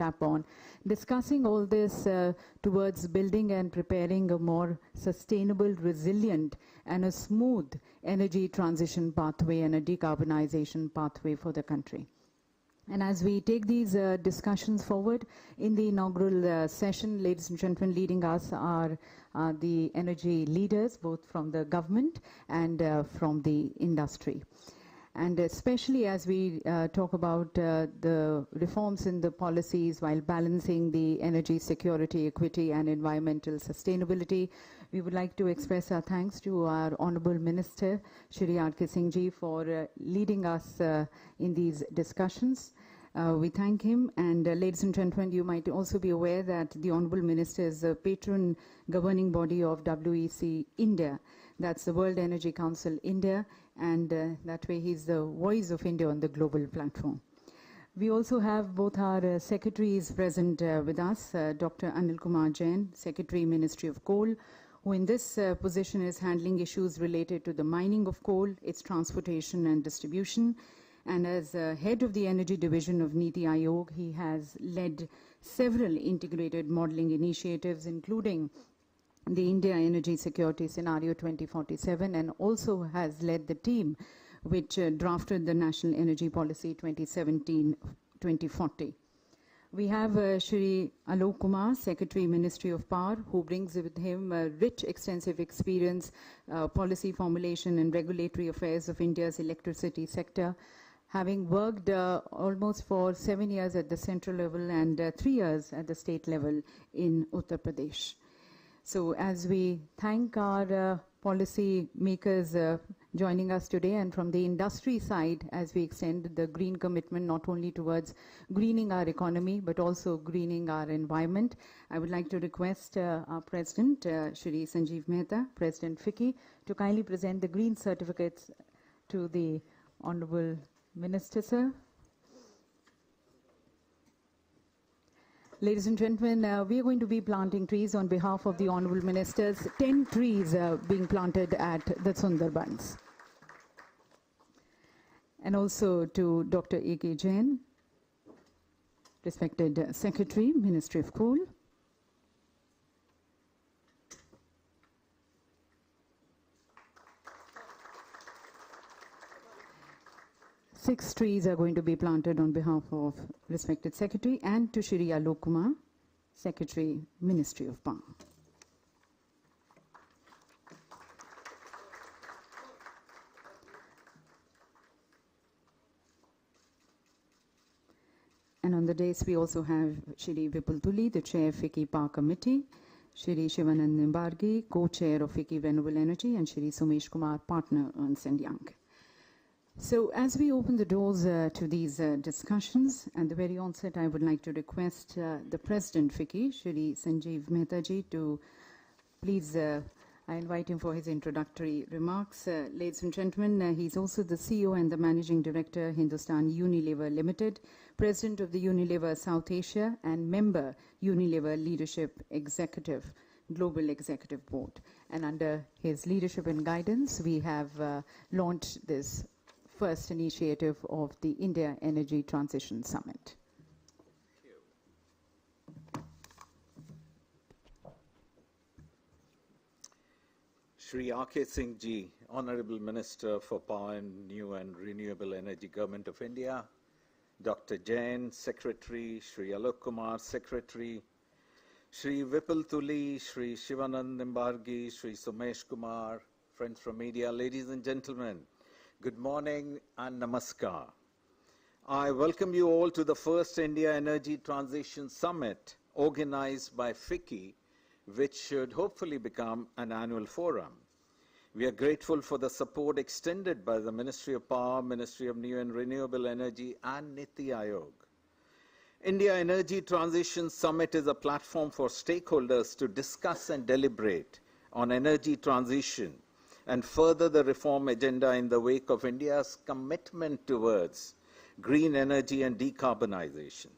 on, discussing all this towards building and preparing a more sustainable, resilient, and a smooth energy transition pathway and a decarbonization pathway for the country. And as we take these discussions forward, in the inaugural session, ladies and gentlemen, leading us are the energy leaders, both from the government and from the industry. And especially as we talk about the reforms in the policies while balancing the energy security, equity, and environmental sustainability, we would like to express our thanks to our Honorable Minister, Shri R.K. Singh Ji, for leading us in these discussions. We thank him, and ladies and gentlemen, you might also be aware that the Honorable Minister is the patron governing body of WEC India. That's the World Energy Council India, and that way he's the voice of India on the global platform. We also have both our secretaries present with us, Dr. Anil Kumar Jain, Secretary, Ministry of Coal, who in this position is handling issues related to the mining of coal, its transportation and distribution. And as head of the Energy Division of Niti Aayog, he has led several integrated modeling initiatives, including the India Energy Security Scenario 2047, and also has led the team which drafted the National Energy Policy 2017-2040. We have Shri Alok Kumar, Secretary, Ministry of Power, who brings with him a rich, extensive experience, policy formulation and regulatory affairs of India's electricity sector, having worked almost for 7 years at the central level and 3 years at the state level in Uttar Pradesh. So as we thank our policy makers joining us today, and from the industry side, as we extend the green commitment not only towards greening our economy, but also greening our environment, I would like to request our President, Shri Sanjeev Mehta, President FICCI, to kindly present the green certificates to the Honorable Minister, sir. Ladies and gentlemen, we are going to be planting trees on behalf of the Honorable Ministers. 10 trees being planted at the Sundarbans. And also to Dr. A.K. Jain, respected Secretary, Ministry of Coal. Six trees are going to be planted on behalf of respected Secretary, and to Shri Alok Kumar, Secretary, Ministry of Power. And on the dais, we also have Shri Vipul Tuli, the Chair of FICCI Power Committee, Shri Shivanand Nimbargi, Co-Chair of FICCI Renewable Energy, and Shri Sumesh Kumar, Partner, Ernst & Young. So as we open the doors to these discussions, at the very onset, I would like to request the President FICCI, Shri Sanjeev Mehta ji, to please, I invite him for his introductory remarks. Ladies and gentlemen, he's also the CEO and the Managing Director, Hindustan Unilever Limited, President of the Unilever South Asia, and member, Unilever Leadership Executive, Global Executive Board. And under his leadership and guidance, we have launched this first initiative of the India Energy Transition Summit. Shri R.K. Singh Ji, Honorable Minister for Power and New and Renewable Energy, Government of India, Dr. Jain, Secretary, Shri Alok Kumar, Secretary, Shri Vipul Tuli, Shri Shivanand Nimbargi, Shri Sumesh Kumar, friends from media, ladies and gentlemen, good morning and namaskar. I welcome you all to the first India Energy Transition Summit organized by FICCI, which should hopefully become an annual forum. We are grateful for the support extended by the Ministry of Power, Ministry of New and Renewable Energy, and Niti Aayog. India Energy Transition Summit is a platform for stakeholders to discuss and deliberate on energy transition and further the reform agenda in the wake of India's commitment towards green energy and decarbonization.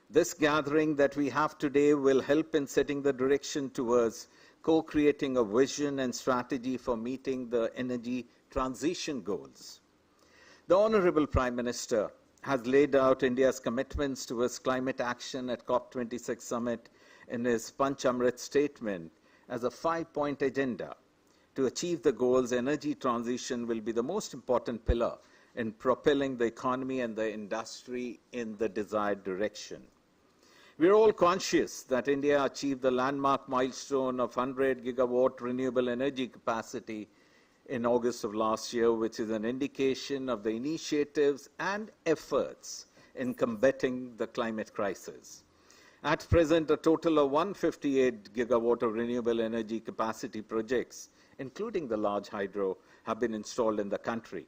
This gathering that we have today will help in setting the direction towards co-creating a vision and strategy for meeting the energy transition goals. The Honorable Prime Minister has laid out India's commitments towards climate action at COP26 summit in his Panchamrit statement as a 5-point agenda. To achieve the goals, energy transition will be the most important pillar in propelling the economy and the industry in the desired direction. We are all conscious that India achieved the landmark milestone of 100 gigawatt renewable energy capacity in August of last year, which is an indication of the initiatives and efforts in combating the climate crisis. At present, a total of 158 gigawatt of renewable energy capacity projects, including the large hydro, have been installed in the country.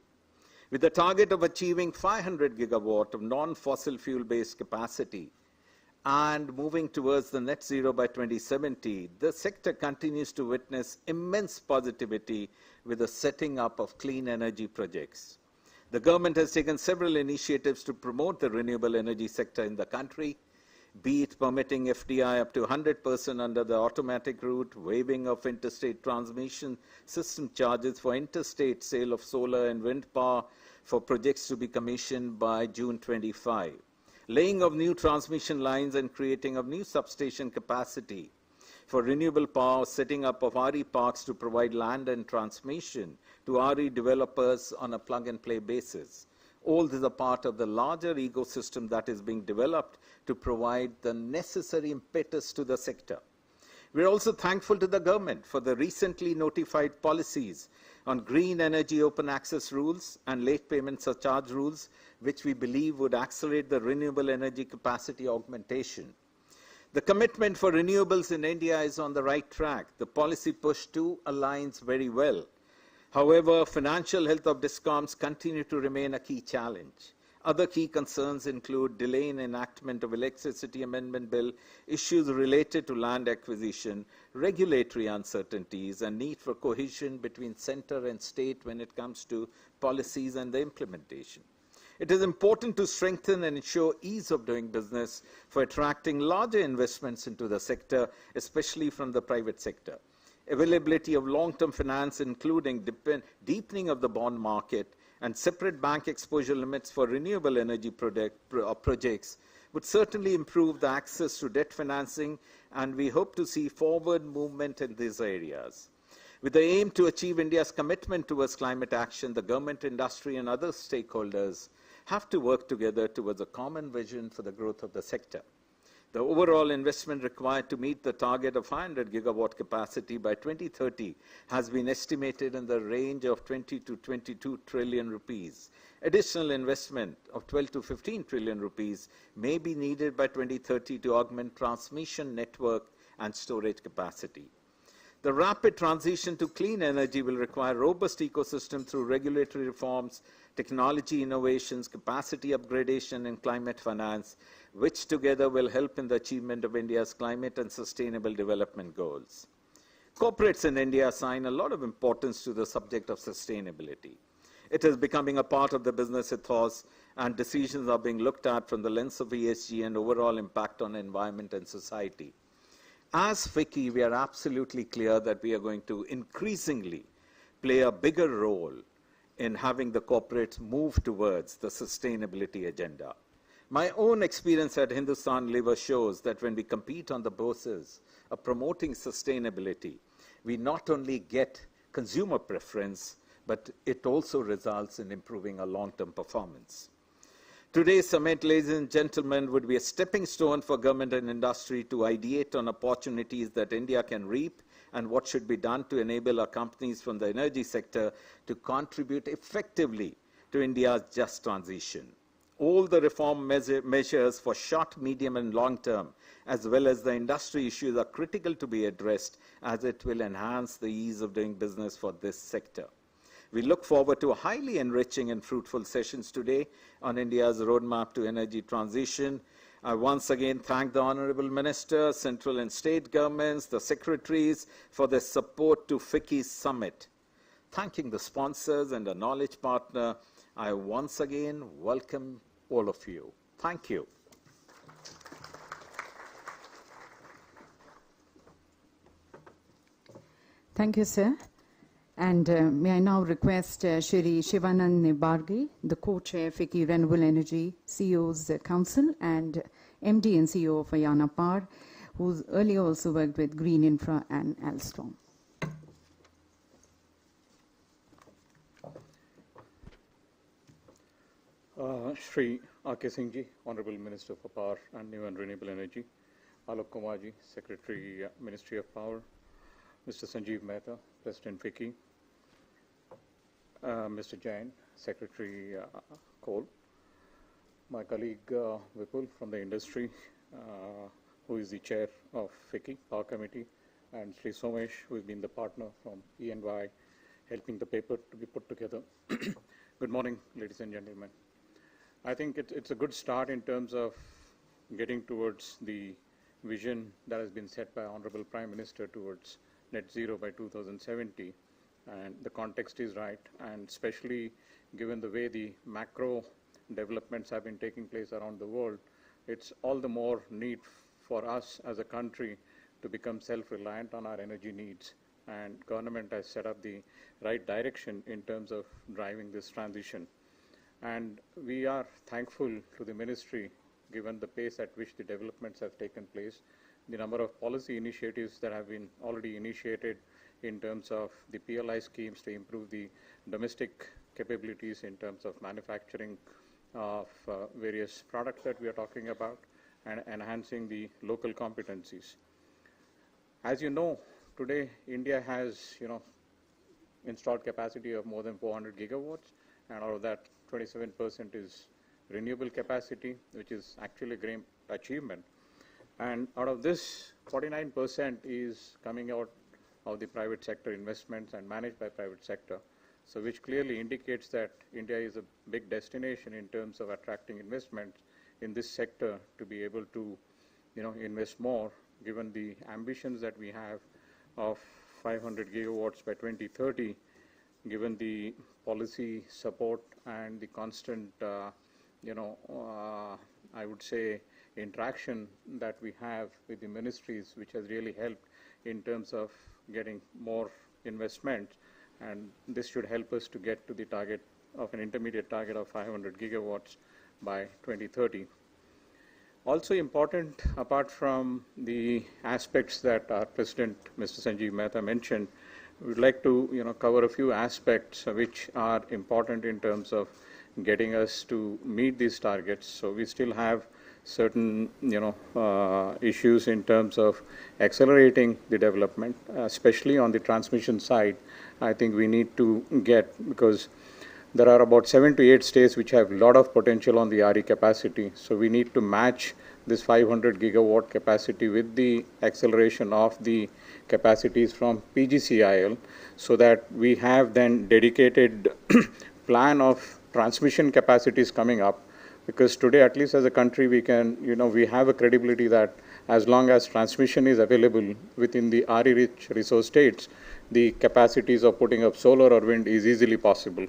With the target of achieving 500 gigawatt of non-fossil fuel-based capacity and moving towards the net zero by 2070, the sector continues to witness immense positivity with the setting up of clean energy projects. The government has taken several initiatives to promote the renewable energy sector in the country, be it permitting FDI up to 100% under the automatic route, waiving of interstate transmission system charges for interstate sale of solar and wind power for projects to be commissioned by June 25, laying of new transmission lines and creating of new substation capacity for renewable power, setting up of RE parks to provide land and transmission to RE developers on a plug-and-play basis. All this is a part of the larger ecosystem that is being developed to provide the necessary impetus to the sector. We are also thankful to the government for the recently notified policies on green energy open access rules and late payment surcharge rules, which we believe would accelerate the renewable energy capacity augmentation. The commitment for renewables in India is on the right track. The policy push too aligns very well. However, financial health of DISCOMs continue to remain a key challenge. Other key concerns include delay in enactment of Electricity Amendment Bill, issues related to land acquisition, regulatory uncertainties, and need for cohesion between center and state when it comes to policies and the implementation. It is important to strengthen and ensure ease of doing business for attracting larger investments into the sector, especially from the private sector. Availability of long-term finance, including deepening of the bond market and separate bank exposure limits for renewable energy projects, would certainly improve the access to debt financing, and we hope to see forward movement in these areas. With the aim to achieve India's commitment towards climate action, the government, industry, and other stakeholders have to work together towards a common vision for the growth of the sector. The overall investment required to meet the target of 500 gigawatt capacity by 2030 has been estimated in the range of 20 to 22 trillion rupees. Additional investment of 12 to 15 trillion rupees may be needed by 2030 to augment transmission network and storage capacity. The rapid transition to clean energy will require robust ecosystem through regulatory reforms, technology innovations, capacity upgradation, and climate finance, which together will help in the achievement of India's climate and sustainable development goals. Corporates in India assign a lot of importance to the subject of sustainability. It is becoming a part of the business ethos, and decisions are being looked at from the lens of ESG and overall impact on environment and society. As FICCI, we are absolutely clear that we are going to increasingly play a bigger role in having the corporates move towards the sustainability agenda. My own experience at Hindustan Lever shows that when we compete on the basis of promoting sustainability, we not only get consumer preference, but it also results in improving our long-term performance. Today's summit, ladies and gentlemen, would be a stepping stone for government and industry to ideate on opportunities that India can reap and what should be done to enable our companies from the energy sector to contribute effectively to India's just transition. All the reform measures for short, medium, and long term, as well as the industry issues, are critical to be addressed, as it will enhance the ease of doing business for this sector. We look forward to highly enriching and fruitful sessions today on India's roadmap to energy transition. I once again thank the Honourable Minister, central and state governments, the secretaries for their support to FICCI's summit. Thanking the sponsors and the knowledge partner, I once again welcome all of you. Thank you. Thank you, sir. And may I now request Shri Shivanand Nibargi, the co-chair FICCI Renewable Energy CEO's Council and MD and CEO of Ayana Power, who's earlier also worked with Green Infra and Alstom. Shri R.K. Singh ji, Honorable Minister for Power and New and Renewable Energy, Alok Kumar ji, Secretary, Ministry of Power, Mr. Sanjeev Mehta, President FICCI, Mr. Jain, Secretary Coal, my colleague Vipul from the industry, who is the chair of FICCI, Power Committee, and Shri Somesh, who has been the partner from E&Y, helping the paper to be put together. Good morning, ladies and gentlemen. I think it's a good start in terms of getting towards the vision that has been set by Honorable Prime Minister towards net zero by 2070. And the context is right, and especially given the way the macro developments have been taking place around the world, it's all the more need for us as a country to become self-reliant on our energy needs. And government has set up the right direction in terms of driving this transition. And we are thankful to the ministry, given the pace at which the developments have taken place, the number of policy initiatives that have been already initiated in terms of the PLI schemes to improve the domestic capabilities in terms of manufacturing of various products that we are talking about, and enhancing the local competencies. As you know, today India has installed capacity of more than 400 gigawatts, and out of that 27% is renewable capacity, which is actually a great achievement. And out of this, 49% is coming out of the private sector investments and managed by private sector. So which clearly indicates that India is a big destination in terms of attracting investments in this sector to be able to invest more, given the ambitions that we have of 500 gigawatts by 2030, given the policy support and the constant, I would say, interaction that we have with the ministries, which has really helped in terms of getting more investment. And this should help us to get to the target of an intermediate target of 500 gigawatts by 2030. Also important, apart from the aspects that our President, Mr. Sanjeev Mehta, mentioned, we would like to cover a few aspects which are important in terms of getting us to meet these targets. So we still have certain issues in terms of accelerating the development, especially on the transmission side. I think we need to get, because there are about 7 to 8 states which have a lot of potential on the RE capacity. So we need to match this 500 gigawatt capacity with the acceleration of the capacities from PGCIL, so that we have then dedicated plan of transmission capacities coming up. Because today, at least as a country, we can, we have a credibility that as long as transmission is available within the RE-rich resource states, the capacities of putting up solar or wind is easily possible.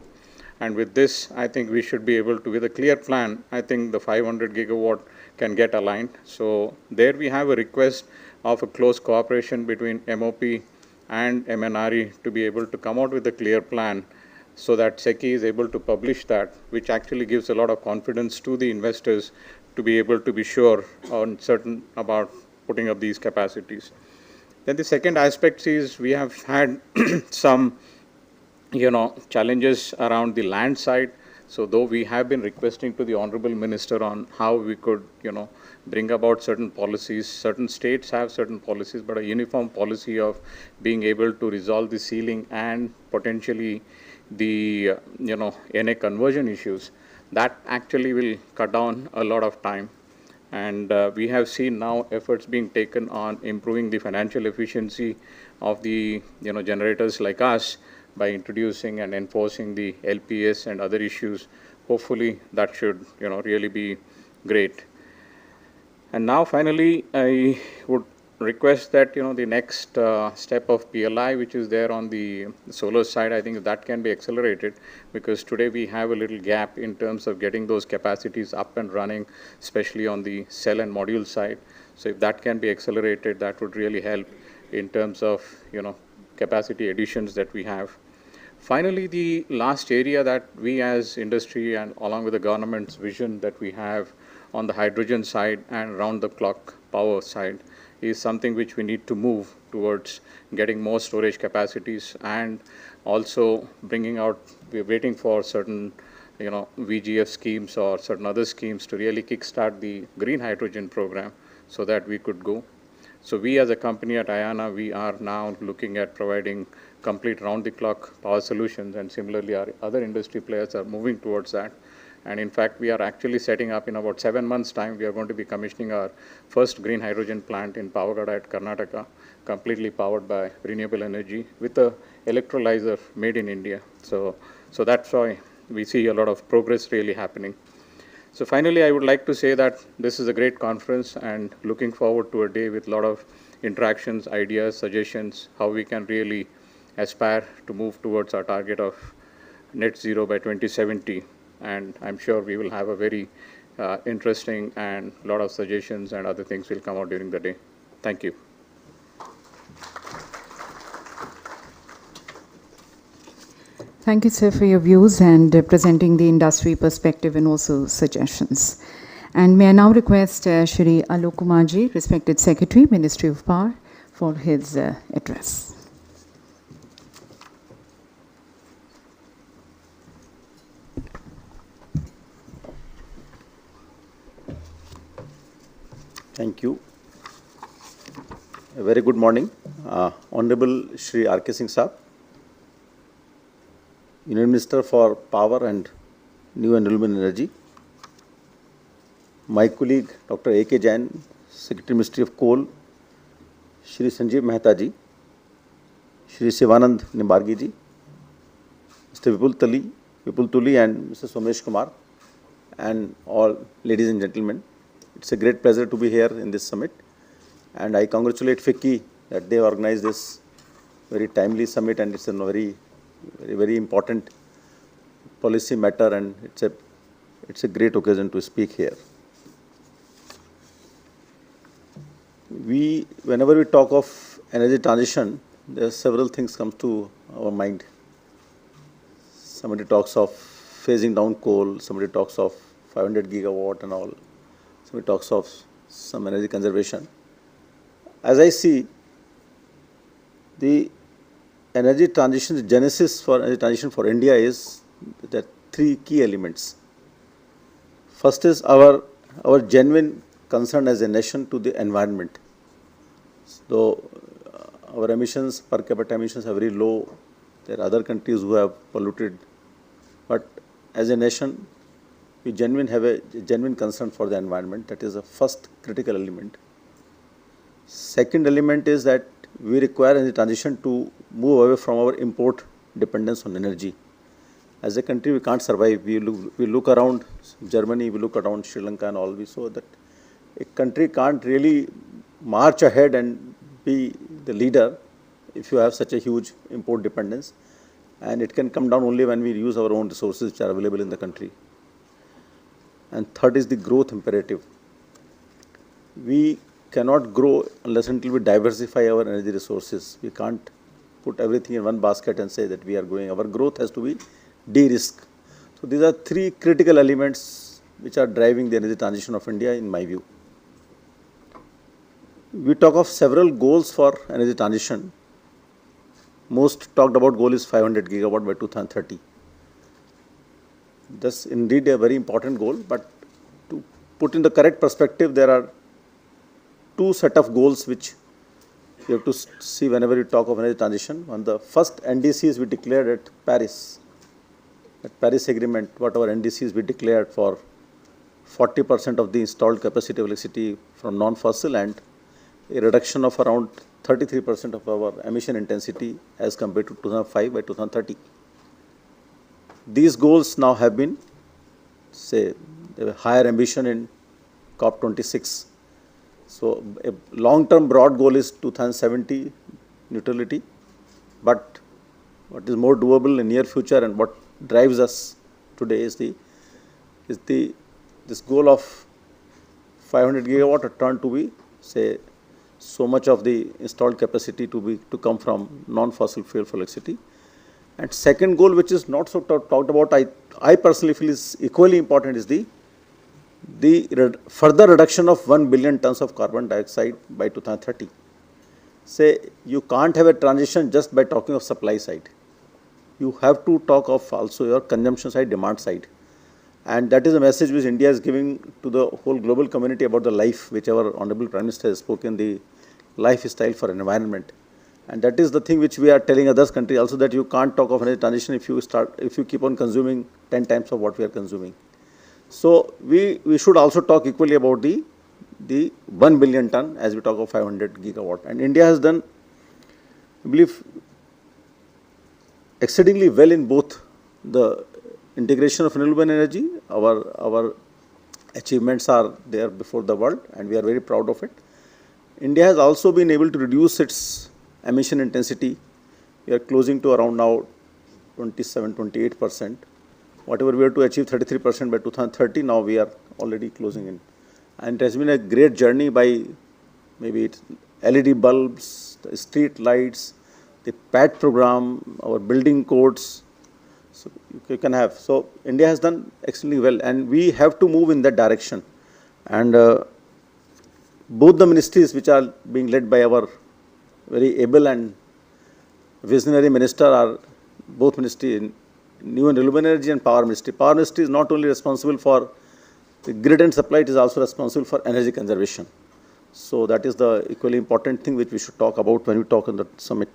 And with this, I think we should be able to, with a clear plan, I think the 500 gigawatt can get aligned. So there we have a request of a close cooperation between MOP and MNRE to be able to come out with a clear plan, so that SECI is able to publish that, which actually gives a lot of confidence to the investors to be able to be sure on certain about putting up these capacities. Then the second aspect is we have had some challenges around the land side. So though we have been requesting to the Honorable Minister on how we could, bring about certain policies, certain states have certain policies, but a uniform policy of being able to resolve the ceiling and potentially the, NA conversion issues, that actually will cut down a lot of time. And we have seen now efforts being taken on improving the financial efficiency of the, generators like us, by introducing and enforcing the LPS and other issues. Hopefully that should really be great. And now finally, I would request that the next step of PLI, which is there on the solar side, I think that can be accelerated, because today we have a little gap in terms of getting those capacities up and running, especially on the cell and module side. So if that can be accelerated, that would really help in terms of capacity additions that we have. Finally, the last area that we as industry and along with the government's vision that we have on the hydrogen side and round the clock power side is something which we need to move towards getting more storage capacities and also bringing out, we're waiting for certain VGF schemes or certain other schemes to really kickstart the green hydrogen program so that we could go. So we as a company at IANA, we are now looking at providing complete round-the-clock power solutions, and similarly our other industry players are moving towards that. And in fact, we are actually setting up in about 7 months' time, we are going to be commissioning our first green hydrogen plant in Pavagada at Karnataka, completely powered by renewable energy with a electrolyzer made in India. So that's why we see a lot of progress really happening. So finally, I would like to say that this is a great conference and looking forward to a day with a lot of interactions, ideas, suggestions, how we can really aspire to move towards our target of net zero by 2070. And I'm sure we will have a very interesting and a lot of suggestions and other things will come out during the day. Thank you. Thank you, sir, for your views and presenting the industry perspective and also suggestions. And may I now request Shri Alok Kumarji, respected Secretary, Ministry of Power, for his address. Thank you. A very good morning. Honorable Shri R.K. Singh Saab, Union Minister for Power and New and Renewable Energy, my colleague Dr. A.K. Jain, Secretary Ministry of Coal, Shri Sanjeev Mehta ji, Shri Shivanand Nimbargi ji, Mr. Vipul Tuli and Mr. Somesh Kumar, and all ladies and gentlemen. It's a great pleasure to be here in this summit, and I congratulate FICCI that they organized this very timely summit, and it's a very important policy matter, and it's a great occasion to speak here. Whenever we talk of energy transition, there are several things come to our mind. Somebody talks of phasing down coal, somebody talks of 500 gigawatt and all, somebody talks of some energy conservation. As I see, the energy transition, the genesis for energy transition for India is that three key elements. First is our genuine concern as a nation to the environment. So our emissions, per capita emissions are very low. There are other countries who have polluted. But as a nation, we have a genuine concern for the environment. That is the first critical element. Second element is that we require energy transition to move away from our import dependence on energy. As a country, we can't survive. We look around Germany, we look around Sri Lanka and all. We saw that a country can't really march ahead and be the leader if you have such a huge import dependence. And it can come down only when we use our own resources which are available in the country. And third is the growth imperative. We cannot grow unless until we diversify our energy resources. We can't put everything in one basket and say that we are going. Our growth has to be de-risk. So these are three critical elements which are driving the energy transition of India in my view. We talk of several goals for energy transition. Most talked about goal is 500 gigawatt by 2030. That's indeed a very important goal, but to put in the correct perspective, there are two set of goals which you have to see whenever you talk of energy transition. On the first NDCs we declared at Paris Agreement, whatever NDCs we declared for 40% of the installed capacity of electricity from non-fossil and a reduction of around 33% of our emission intensity as compared to 2005 by 2030. These goals now have been, say, a higher ambition in COP26. So a long-term broad goal is 2070 neutrality, but what is more doable in near future and what drives us today is this goal of 500 gigawatt turned to be, say, so much of the installed capacity to come from non-fossil fuel for electricity. And second goal, which is not so talked about, I personally feel is equally important, is the further reduction of 1 billion tons of carbon dioxide by 2030. Say, you can't have a transition just by talking of supply side. You have to talk of also your consumption side, demand side. And that is a message which India is giving to the whole global community about the life, which our Honorable Prime Minister has spoken, the lifestyle for environment. And that is the thing which we are telling others countries also, that you can't talk of energy transition if you keep on consuming 10 times of what we are consuming. So we should also talk equally about the 1 billion ton as we talk of 500 gigawatt. And India has done, I believe, exceedingly well in both the integration of renewable energy. Our achievements are there before the world, and we are very proud of it. India has also been able to reduce its emission intensity. We are closing to around now 27-28%. Whatever we are to achieve 33% by 2030, now we are already closing in. And it has been a great journey by maybe it's LED bulbs, the street lights, the PAT program, our building codes. So you can have. So India has done extremely well, and we have to move in that direction. And both the ministries which are being led by our very able and visionary minister are both ministry in New and Renewable Energy and Power Ministry. Power Ministry is not only responsible for the grid and supply, it is also responsible for energy conservation. So that is the equally important thing which we should talk about when we talk on the summit.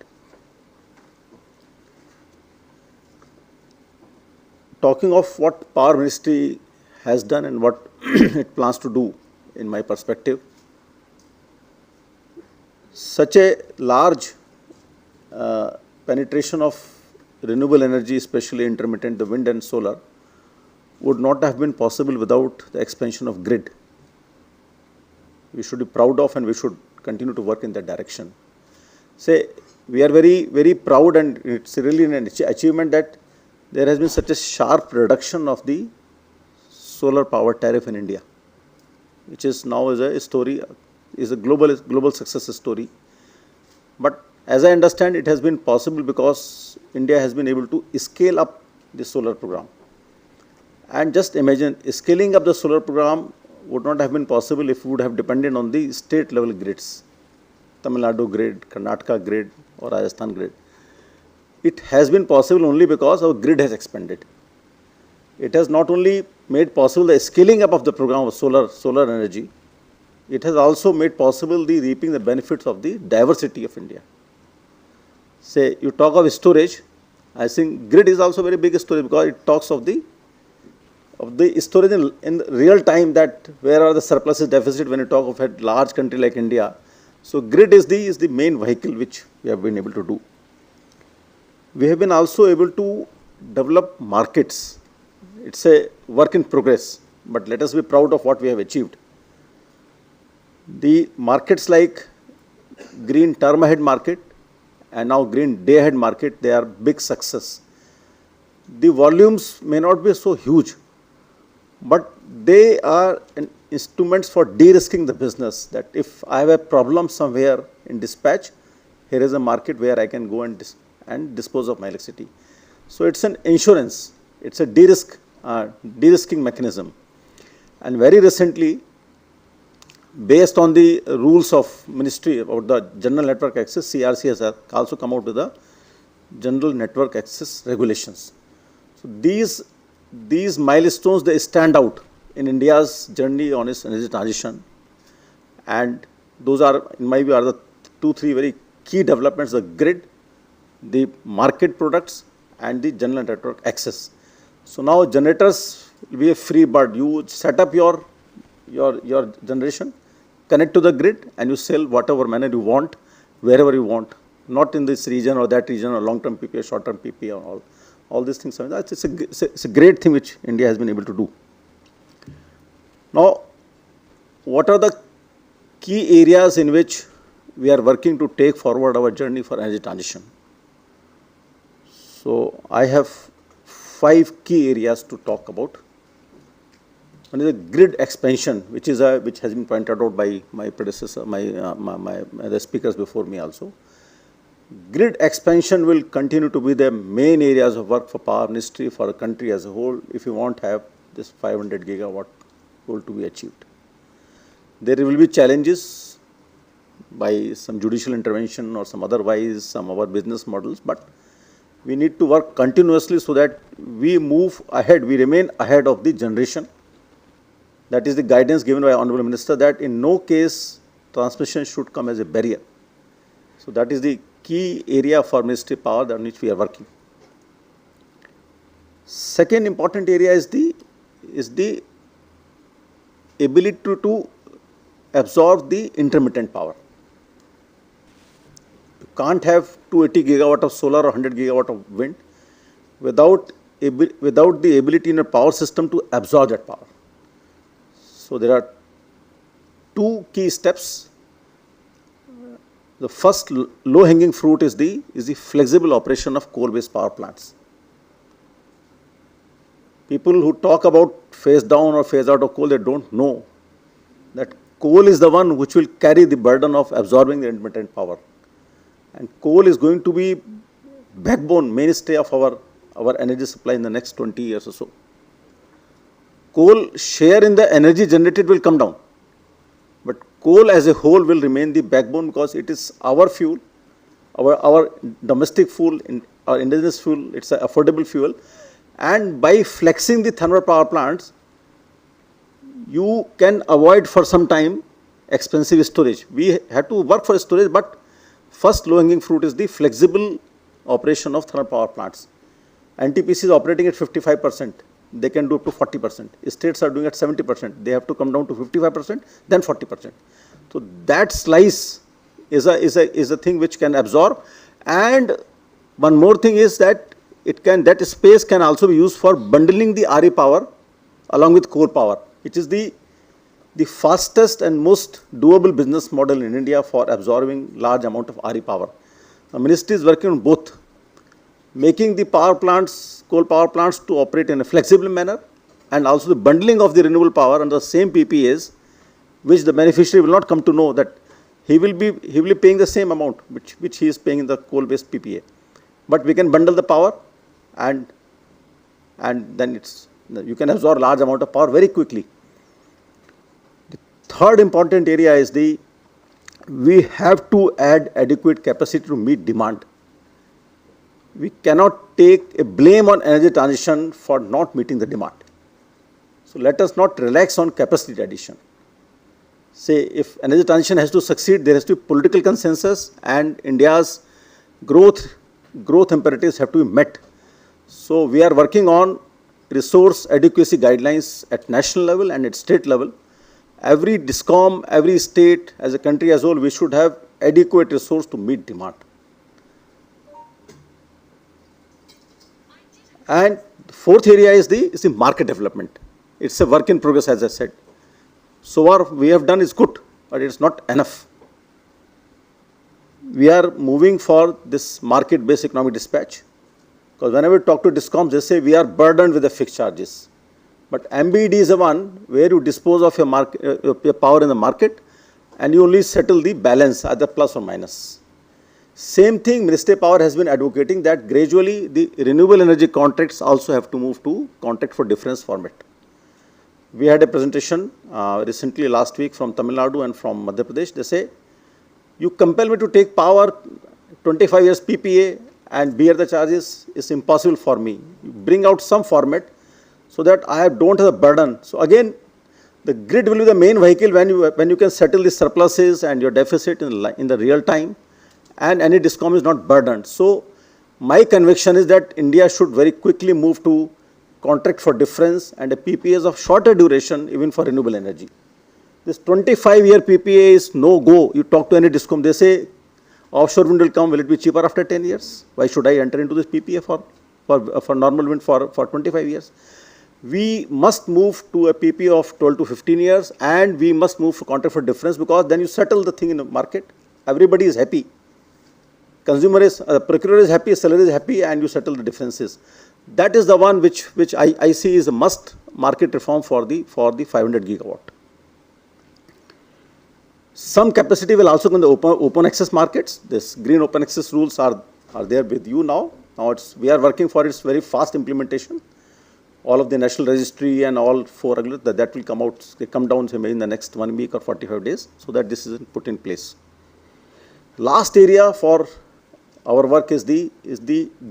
Talking of what Power Ministry has done and what it plans to do, in my perspective, such a large penetration of renewable energy, especially intermittent, the wind and solar, would not have been possible without the expansion of grid. We should be proud of, and we should continue to work in that direction. Say, we are very, very proud, and it's really an achievement that there has been such a sharp reduction of the solar power tariff in India, which is now is a story, is a global success story. But as I understand, it has been possible because India has been able to scale up the solar program. And just imagine, scaling up the solar program would not have been possible if we would have depended on the state level grids, Tamil Nadu grid, Karnataka grid, or Rajasthan grid. It has been possible only because our grid has expanded. It has not only made possible the scaling up of the program of solar energy, it has also made possible the reaping the benefits of the diversity of India. Say, you talk of storage, I think grid is also very big storage because it talks of the storage in real time, that where are the surpluses, deficit when you talk of a large country like India. So grid is the main vehicle which we have been able to do. We have been also able to develop markets. It's a work in progress, but let us be proud of what we have achieved. The markets like green term ahead market and now green day ahead market, they are big success. The volumes may not be so huge, but they are instruments for de-risking the business, that if I have a problem somewhere in dispatch, here is a market where I can go and dispose of my electricity. So it's an insurance, it's a de-risking mechanism. And very recently, based on the rules of ministry about the general network access, CRC has also come out with the general network access regulations. So these milestones, they stand out in India's journey on its energy transition, and those are, in my view, are the 2-3 very key developments: the grid, the market products, and the general network access. So now generators will be a free bird. You set up your generation, connect to the grid, and you sell whatever manner you want, wherever you want, not in this region or that region, or long-term PPA, short-term PPA, or all these things. It's a great thing which India has been able to do. Now, what are the key areas in which we are working to take forward our journey for energy transition? So I have 5 key areas to talk about. One is the grid expansion, which has been pointed out by my predecessor, the speakers before me also. Grid expansion will continue to be the main areas of work for Power Ministry, for the country as a whole, if you want to have this 500 gigawatt goal to be achieved. There will be challenges by some judicial intervention or some otherwise, some other business models, but we need to work continuously so that we move ahead, we remain ahead of the generation. That is the guidance given by Honorable Minister, that in no case transmission should come as a barrier. So that is the key area for Ministry of Power on which we are working. Second important area is the ability to absorb the intermittent power. You can't have 280 gigawatt of solar or 100 gigawatt of wind without the ability in a power system to absorb that power. So there are two key steps. The first low-hanging fruit is the flexible operation of coal-based power plants. People who talk about phase down or phase out of coal, they don't know that coal is the one which will carry the burden of absorbing the intermittent power. And coal is going to be backbone, mainstay of our energy supply in the next 20 years or so. Coal share in the energy generated will come down, but coal as a whole will remain the backbone because it is our fuel, our domestic fuel, our indigenous fuel, it's an affordable fuel. And by flexing the thermal power plants, you can avoid for some time expensive storage. We have to work for storage, but first low-hanging fruit is the flexible operation of thermal power plants. NTPC is operating at 55%. They can do up to 40%. States are doing at 70%. They have to come down to 55%, then 40%. So that slice is a thing which can absorb. And one more thing is that that space can also be used for bundling the RE power along with coal power, which is the fastest and most doable business model in India for absorbing large amount of RE power. The ministry is working on both, making the power plants, coal power plants to operate in a flexible manner, and also the bundling of the renewable power under the same PPAs, which the beneficiary will not come to know that he will be paying the same amount which he is paying in the coal-based PPA. But we can bundle the power, and then you can absorb large amount of power very quickly. The third important area is we have to add adequate capacity to meet demand. We cannot take a blame on energy transition for not meeting the demand. So let us not relax on capacity addition. Say if energy transition has to succeed, there has to be political consensus, and India's growth imperatives have to be met. So we are working on resource adequacy guidelines at national level and at state level. Every DISCOM, every state, as a country as a whole, we should have adequate resource to meet demand. And the fourth area is the market development. It's a work in progress, as I said. So what we have done is good, but it's not enough. We are moving for this market-based economic dispatch, because whenever we talk to DISCOMs, they say we are burdened with the fixed charges. But MBED is the one where you dispose of your power in the market, and you only settle the balance, either plus or minus. Same thing Ministry of Power has been advocating, that gradually the renewable energy contracts also have to move to contract for difference format. We had a presentation recently last week from Tamil Nadu and from Madhya Pradesh. They say, you compel me to take power 25 years PPA and bear the charges is impossible for me. You bring out some format so that I don't have a burden. So again, the grid will be the main vehicle when you can settle the surpluses and your deficit in the real time, and any DISCOM is not burdened. So my conviction is that India should very quickly move to contract for difference and a PPAs of shorter duration even for renewable energy. This 25-year PPA is no go. You talk to any DISCOM, they say offshore wind will come, will it be cheaper after 10 years? Why should I enter into this PPA for normal wind for 25 years? We must move to a PPA of 12 to 15 years, and we must move to contract for difference, because then you settle the thing in the market. Everybody is happy. Consumer is, procurer is happy, seller is happy, and you settle the differences. That is the one which I see is a must market reform for the 500 gigawatt. Some capacity will also go in the open access markets. This green open access rules are there with you now. Now we are working for its very fast implementation. All of the national registry and all 4 regulators, that will come out, they come down maybe in the next 1 week or 45 days, so that this is put in place. Last area for our work is the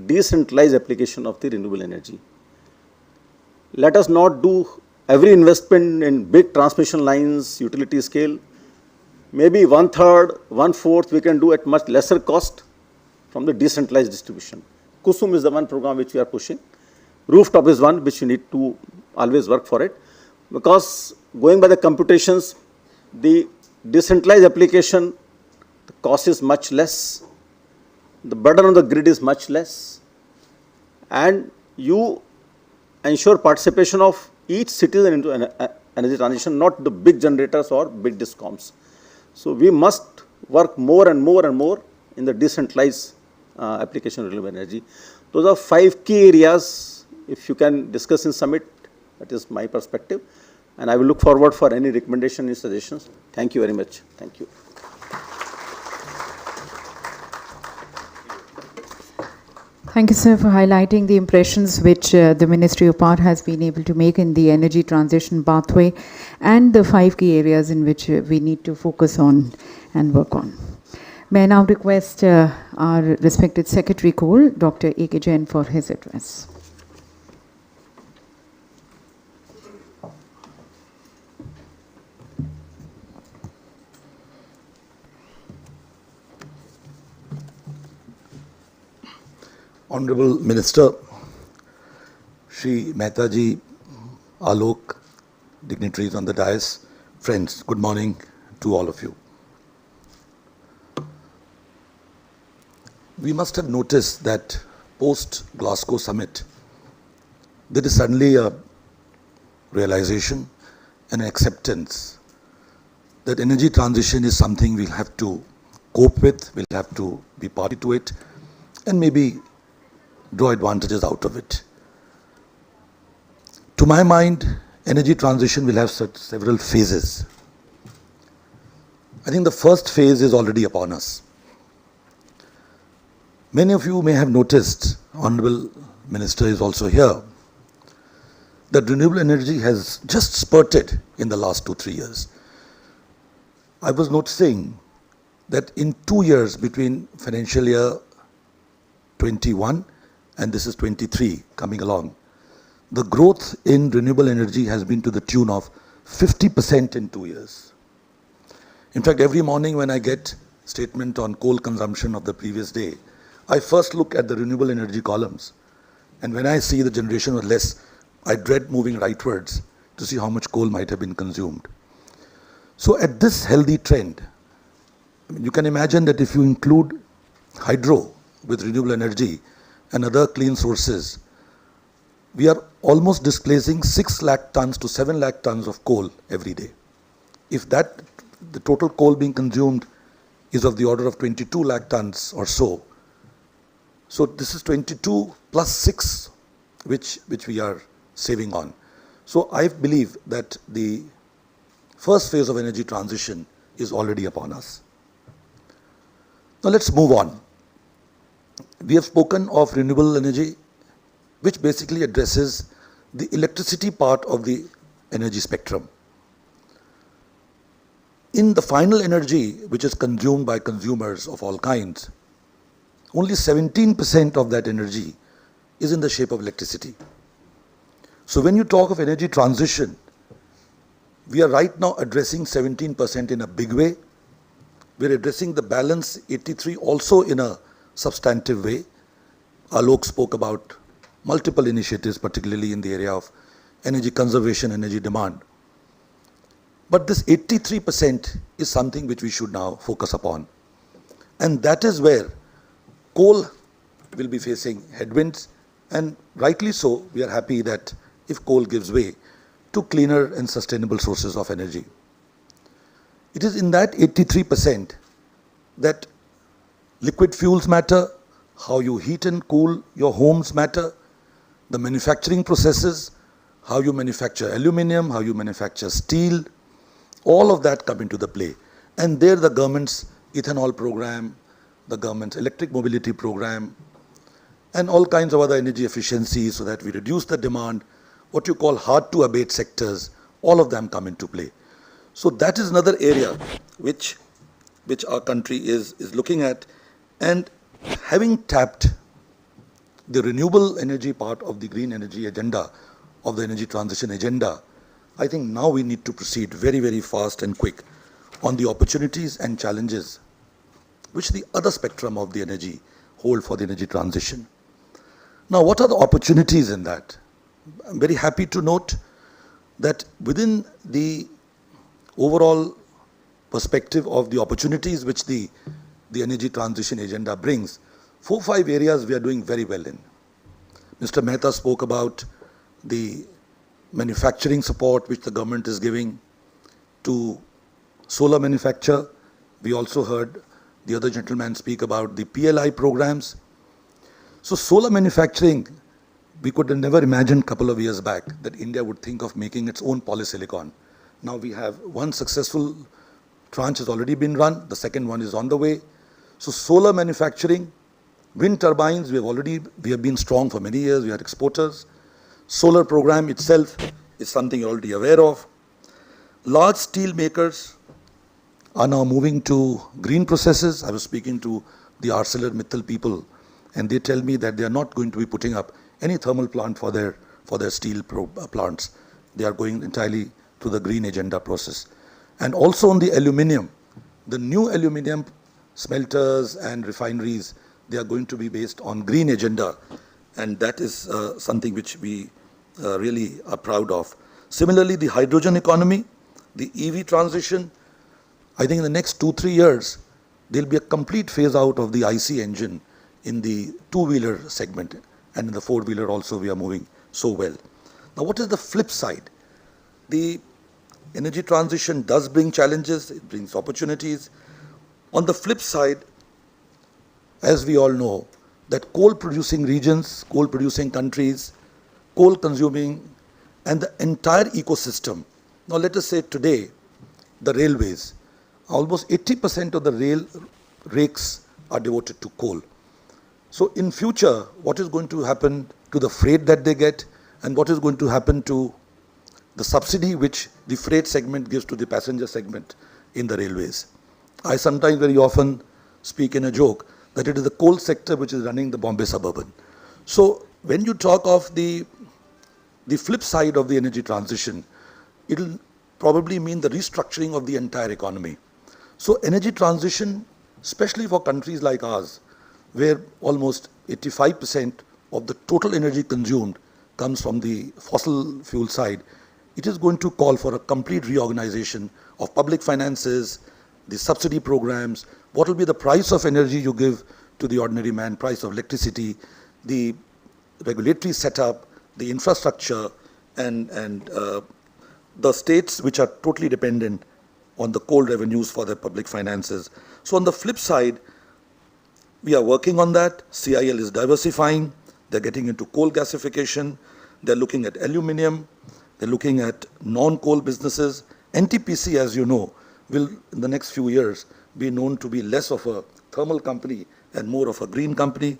decentralized application of the renewable energy. Let us not do every investment in big transmission lines, utility scale. Maybe 1/3, 1/4 we can do at much lesser cost from the decentralized distribution. Kusum is the one program which we are pushing. Rooftop is one which you need to always work for it, because going by the computations, the decentralized application, the cost is much less, the burden on the grid is much less, and you ensure participation of each citizen into energy transition, not the big generators or big discoms. So we must work more and more and more in the decentralized application of renewable energy. Those are 5 key areas. If you can discuss in summit, that is my perspective. And I will look forward for any recommendation and suggestions. Thank you very much. Thank you. Thank you, sir, for highlighting the impressions which the Ministry of Power has been able to make in the energy transition pathway and the 5 key areas in which we need to focus on and work on. May I now request our respected Secretary Coal, Dr. A.K. Jain, for his address. Honorable Minister, Shri Mehtaji, Alok, dignitaries on the dais, friends, good morning to all of you. We must have noticed that post-Glasgow summit, there is suddenly a realization and acceptance that energy transition is something we'll have to cope with, we'll have to be party to it, and maybe draw advantages out of it. To my mind, energy transition will have several phases. I think the first phase is already upon us. Many of you may have noticed, Honorable Minister is also here, that renewable energy has just spurted in the last 2-3 years. I was noticing that in 2 years between financial year 21 and this is 23 coming along, the growth in renewable energy has been to the tune of 50% in 2 years. In fact, every morning when I get statement on coal consumption of the previous day, I first look at the renewable energy columns. And when I see the generation was less, I dread moving rightwards to see how much coal might have been consumed. So at this healthy trend, you can imagine that if you include hydro with renewable energy and other clean sources, we are almost displacing 6 lakh tons to 7 lakh tons of coal every day. If that, the total coal being consumed is of the order of 22 lakh tons or so, so this is 22 plus 6 which we are saving on. So I believe that the first phase of energy transition is already upon us. Now let's move on. We have spoken of renewable energy, which basically addresses the electricity part of the energy spectrum. In the final energy, which is consumed by consumers of all kinds, only 17% of that energy is in the shape of electricity. So when you talk of energy transition, we are right now addressing 17% in a big way. We are addressing the balance 83 also in a substantive way. Alok spoke about multiple initiatives, particularly in the area of energy conservation, energy demand. But this 83% is something which we should now focus upon. And that is where coal will be facing headwinds, and rightly so. We are happy that if coal gives way to cleaner and sustainable sources of energy. It is in that 83% that liquid fuels matter, how you heat and cool your homes matter, the manufacturing processes, how you manufacture aluminium, how you manufacture steel, all of that come into the play. And there the government's ethanol program, the government's electric mobility program, and all kinds of other energy efficiencies so that we reduce the demand, what you call hard to abate sectors, all of them come into play. So that is another area which our country is looking at. And having tapped the renewable energy part of the green energy agenda, of the energy transition agenda, I think now we need to proceed very, very fast and quick on the opportunities and challenges which the other spectrum of the energy hold for the energy transition. Now, what are the opportunities in that? I'm very happy to note that within the overall perspective of the opportunities which the energy transition agenda brings, 4-5 areas we are doing very well in. Mr. Mehta spoke about the manufacturing support which the government is giving to solar manufacture. We also heard the other gentleman speak about the PLI programs. So solar manufacturing, we could have never imagined a couple of years back that India would think of making its own polysilicon. Now we have one successful tranche has already been run, the second one is on the way. So solar manufacturing, wind turbines, we have been strong for many years, we are exporters. Solar program itself is something you're already aware of. Large steel makers are now moving to green processes. I was speaking to the ArcelorMittal people, and they tell me that they are not going to be putting up any thermal plant for their steel plants. They are going entirely to the green agenda process. And also on the aluminium, the new aluminium smelters and refineries, they are going to be based on green agenda, and that is something which we really are proud of. Similarly, the hydrogen economy, the EV transition, I think in the next 2-3 years, there will be a complete phase out of the IC engine in the two-wheeler segment, and in the four-wheeler also we are moving so well. Now, what is the flip side? The energy transition does bring challenges, it brings opportunities. On the flip side, as we all know, that coal-producing regions, coal-producing countries, coal-consuming, and the entire ecosystem. Now, let us say today, the railways, almost 80% of the rail rakes are devoted to coal. So in future, what is going to happen to the freight that they get, and what is going to happen to the subsidy which the freight segment gives to the passenger segment in the railways? I sometimes very often speak in a joke that it is the coal sector which is running the Bombay Suburban. So when you talk of the flip side of the energy transition, it will probably mean the restructuring of the entire economy. So energy transition, especially for countries like ours, where almost 85% of the total energy consumed comes from the fossil fuel side, it is going to call for a complete reorganization of public finances, the subsidy programs, what will be the price of energy you give to the ordinary man, price of electricity, the regulatory setup, the infrastructure, and the states which are totally dependent on the coal revenues for their public finances. So on the flip side, we are working on that. CIL is diversifying. They're getting into coal gasification. They're looking at aluminium. They're looking at non-coal businesses. NTPC, as you know, will in the next few years be known to be less of a thermal company and more of a green company.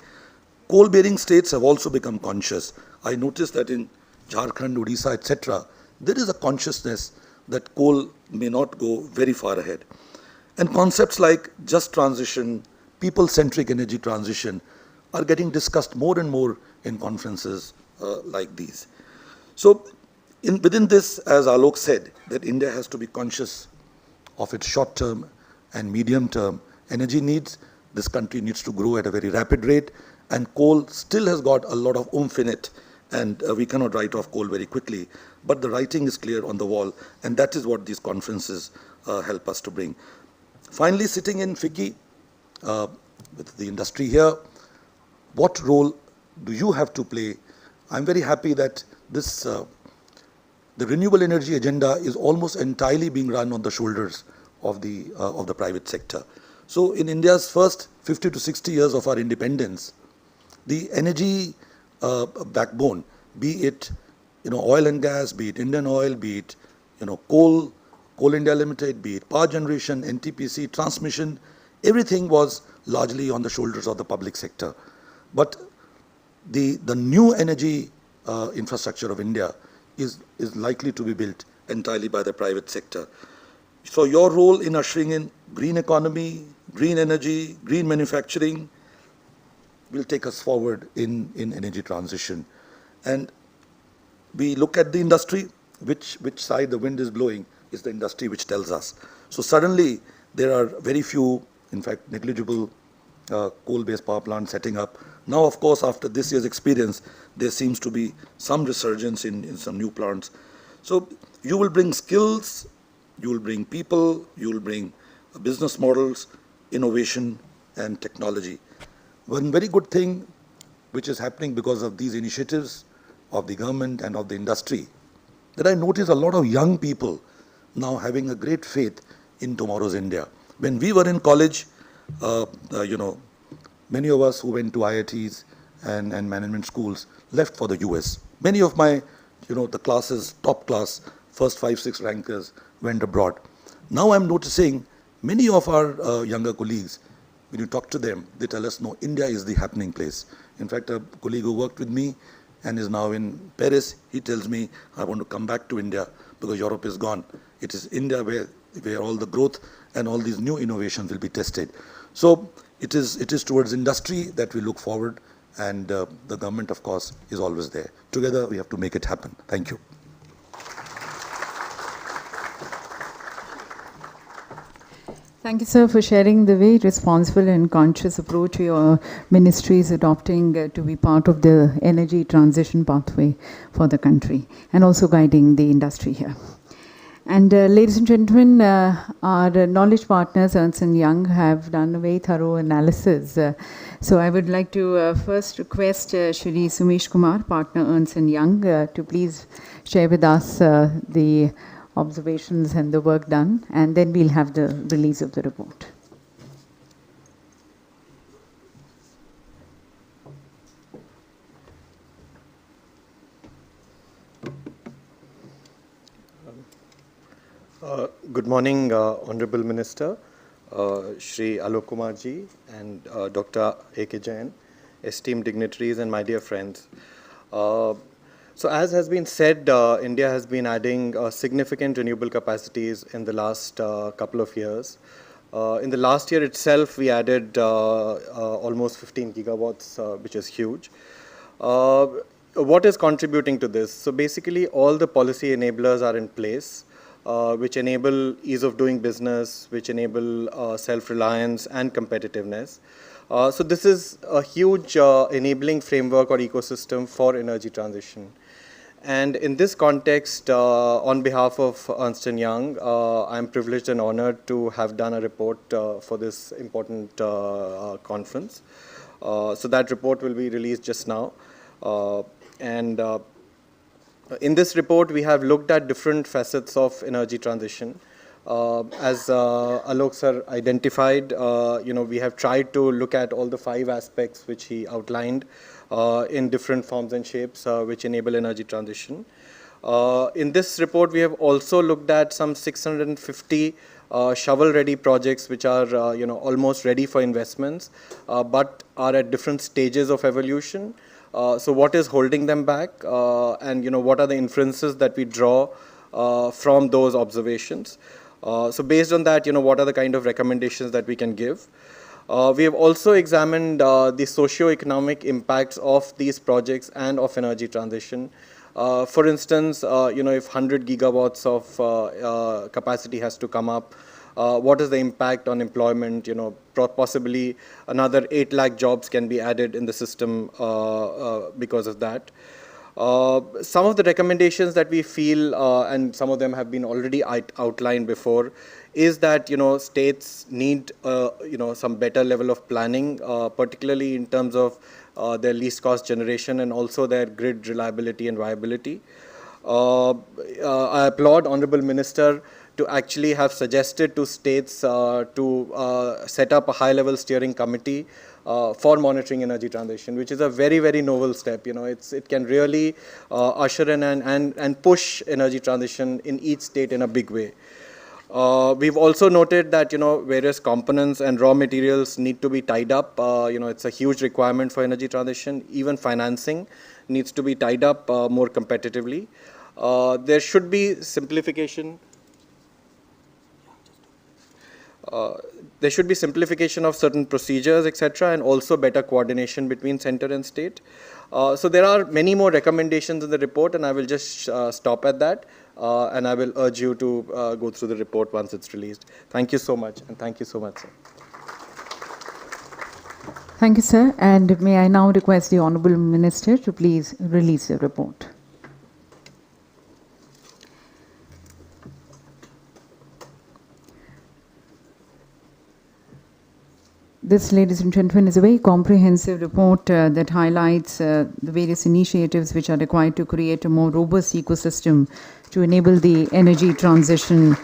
Coal-bearing states have also become conscious. I noticed that in Jharkhand, Odisha, etc., there is a consciousness that coal may not go very far ahead. And concepts like just transition, people-centric energy transition are getting discussed more and more in conferences like these. So within this, as Alok said, that India has to be conscious of its short-term and medium-term energy needs. This country needs to grow at a very rapid rate, and coal still has got a lot of oomph in it, and we cannot write off coal very quickly. But the writing is clear on the wall, and that is what these conferences help us to bring. Finally, sitting in FICCI, with the industry here, what role do you have to play? I'm very happy that this the renewable energy agenda is almost entirely being run on the shoulders of the private sector. So in India's first 50 to 60 years of our independence, the energy backbone, be it oil and gas, be it Indian oil, be it coal Coal India Limited, be it power generation, NTPC, transmission, everything was largely on the shoulders of the public sector. But the new energy infrastructure of India is likely to be built entirely by the private sector. So your role in ushering in green economy, green energy, green manufacturing will take us forward in energy transition. And we look at the industry, which side the wind is blowing is the industry which tells us. So suddenly there are very few, in fact negligible coal-based power plants setting up. Now, of course, after this year's experience, there seems to be some resurgence in some new plants. So you will bring skills, you will bring people, you will bring business models, innovation and technology. One very good thing which is happening because of these initiatives of the government and of the industry, that I notice a lot of young people now having a great faith in tomorrow's India. When we were in college, many of us who went to IITs and management schools left for the US. Many of my, the classes, top class, first 5-6 rankers went abroad. Now I'm noticing many of our younger colleagues, when you talk to them, they tell us, no, India is the happening place. In fact, a colleague who worked with me and is now in Paris, he tells me, I want to come back to India because Europe is gone. It is India where all the growth and all these new innovations will be tested. So it is towards industry that we look forward, and the government, of course, is always there. Together, we have to make it happen. Thank you. Thank you, sir, for sharing the very responsible and conscious approach your ministry is adopting to be part of the energy transition pathway for the country, and also guiding the industry here. And ladies and gentlemen, our knowledge partners, Ernst & Young, have done a very thorough analysis. So I would like to first request Shri Sumesh Kumar, partner Ernst & Young, to please share with us the observations and the work done, and then we'll have the release of the report. Good morning, Honorable Minister, Shri Alok Kumar ji and Dr. A.K. Jain, esteemed dignitaries and my dear friends. So as has been said, India has been adding significant renewable capacities in the last couple of years. In the last year itself, we added almost 15 gigawatts, which is huge. What is contributing to this? So basically, all the policy enablers are in place, which enable ease of doing business, which enable self-reliance and competitiveness. So this is a huge enabling framework or ecosystem for energy transition. And in this context, on behalf of Ernst & Young, I'm privileged and honored to have done a report for this important conference. So that report will be released just now. In this report, we have looked at different facets of energy transition. As Alok sir identified, we have tried to look at all the 5 aspects which he outlined in different forms and shapes which enable energy transition. In this report, we have also looked at some 650 shovel-ready projects which are almost ready for investments, but are at different stages of evolution. So what is holding them back, and what are the inferences that we draw from those observations? So based on that, what are the kind of recommendations that we can give? We have also examined the socio-economic impacts of these projects and of energy transition. For instance, if 100 gigawatts of capacity has to come up, what is the impact on employment? Possibly another 8 lakh jobs can be added in the system because of that. Some of the recommendations that we feel, and some of them have been already outlined before, is that states need some better level of planning, particularly in terms of their least cost generation and also their grid reliability and viability. I applaud Honorable Minister to actually have suggested to states to set up a high-level steering committee for monitoring energy transition, which is a very, very novel step. It can really usher in and push energy transition in each state in a big way. We've also noted that, various components and raw materials need to be tied up. It's a huge requirement for energy transition. Even financing needs to be tied up more competitively. There should be simplification. There should be simplification of certain procedures, etc., and also better coordination between center and state. So there are many more recommendations in the report, and I will just stop at that. And I will urge you to go through the report once it's released. Thank you so much, and thank you so much, sir. Thank you, sir. And may I now request the Honourable Minister to please release the report. This, ladies and gentlemen, is a very comprehensive report that highlights the various initiatives which are required to create a more robust ecosystem to enable the energy transition.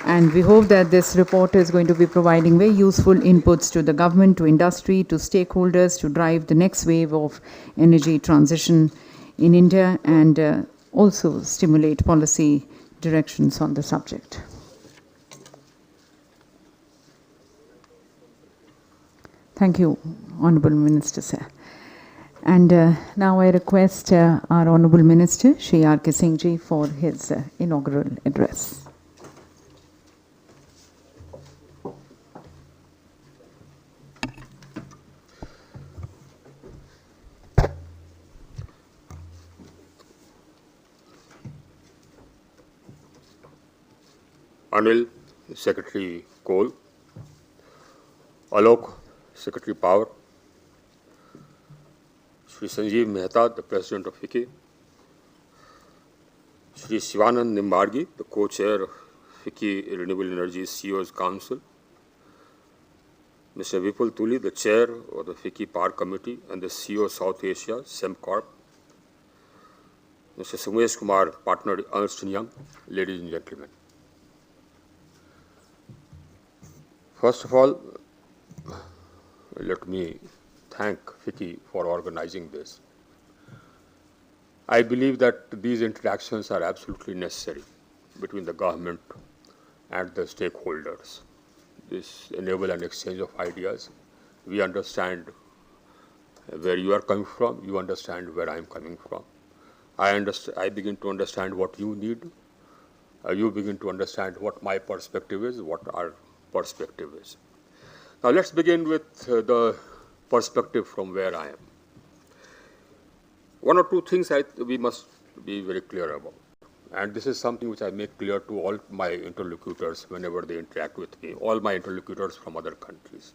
And we hope that this report is going to be providing very useful inputs to the government, to industry, to stakeholders to drive the next wave of energy transition in India and also stimulate policy directions on the subject. Thank you, Honourable Minister, sir. And now I request our Honourable Minister, Shri R.K. Singh Ji, for his inaugural address. Anil, Secretary Coal, Alok, Secretary Power, Shri Sanjeev Mehta, the President of FICCI, Shri Shivanand Nimbargi, the Co-Chair of FICCI Renewable Energy CEO's Council, Mr. Vipul Tuli, the Chair of the FICCI Power Committee and the CEO South Asia, SEMCorp, Mr. Sumesh Kumar, Partner Ernst & Young, ladies and gentlemen. First of all, let me thank FICCI for organizing this. I believe that these interactions are absolutely necessary between the government and the stakeholders. This enable an exchange of ideas. We understand where you are coming from, you understand where I am coming from. I begin to understand what you need. You begin to understand what my perspective is, what our perspective is. Now let's begin with the perspective from where I am. One or two things we must be very clear about. And this is something which I make clear to all my interlocutors whenever they interact with me, all my interlocutors from other countries.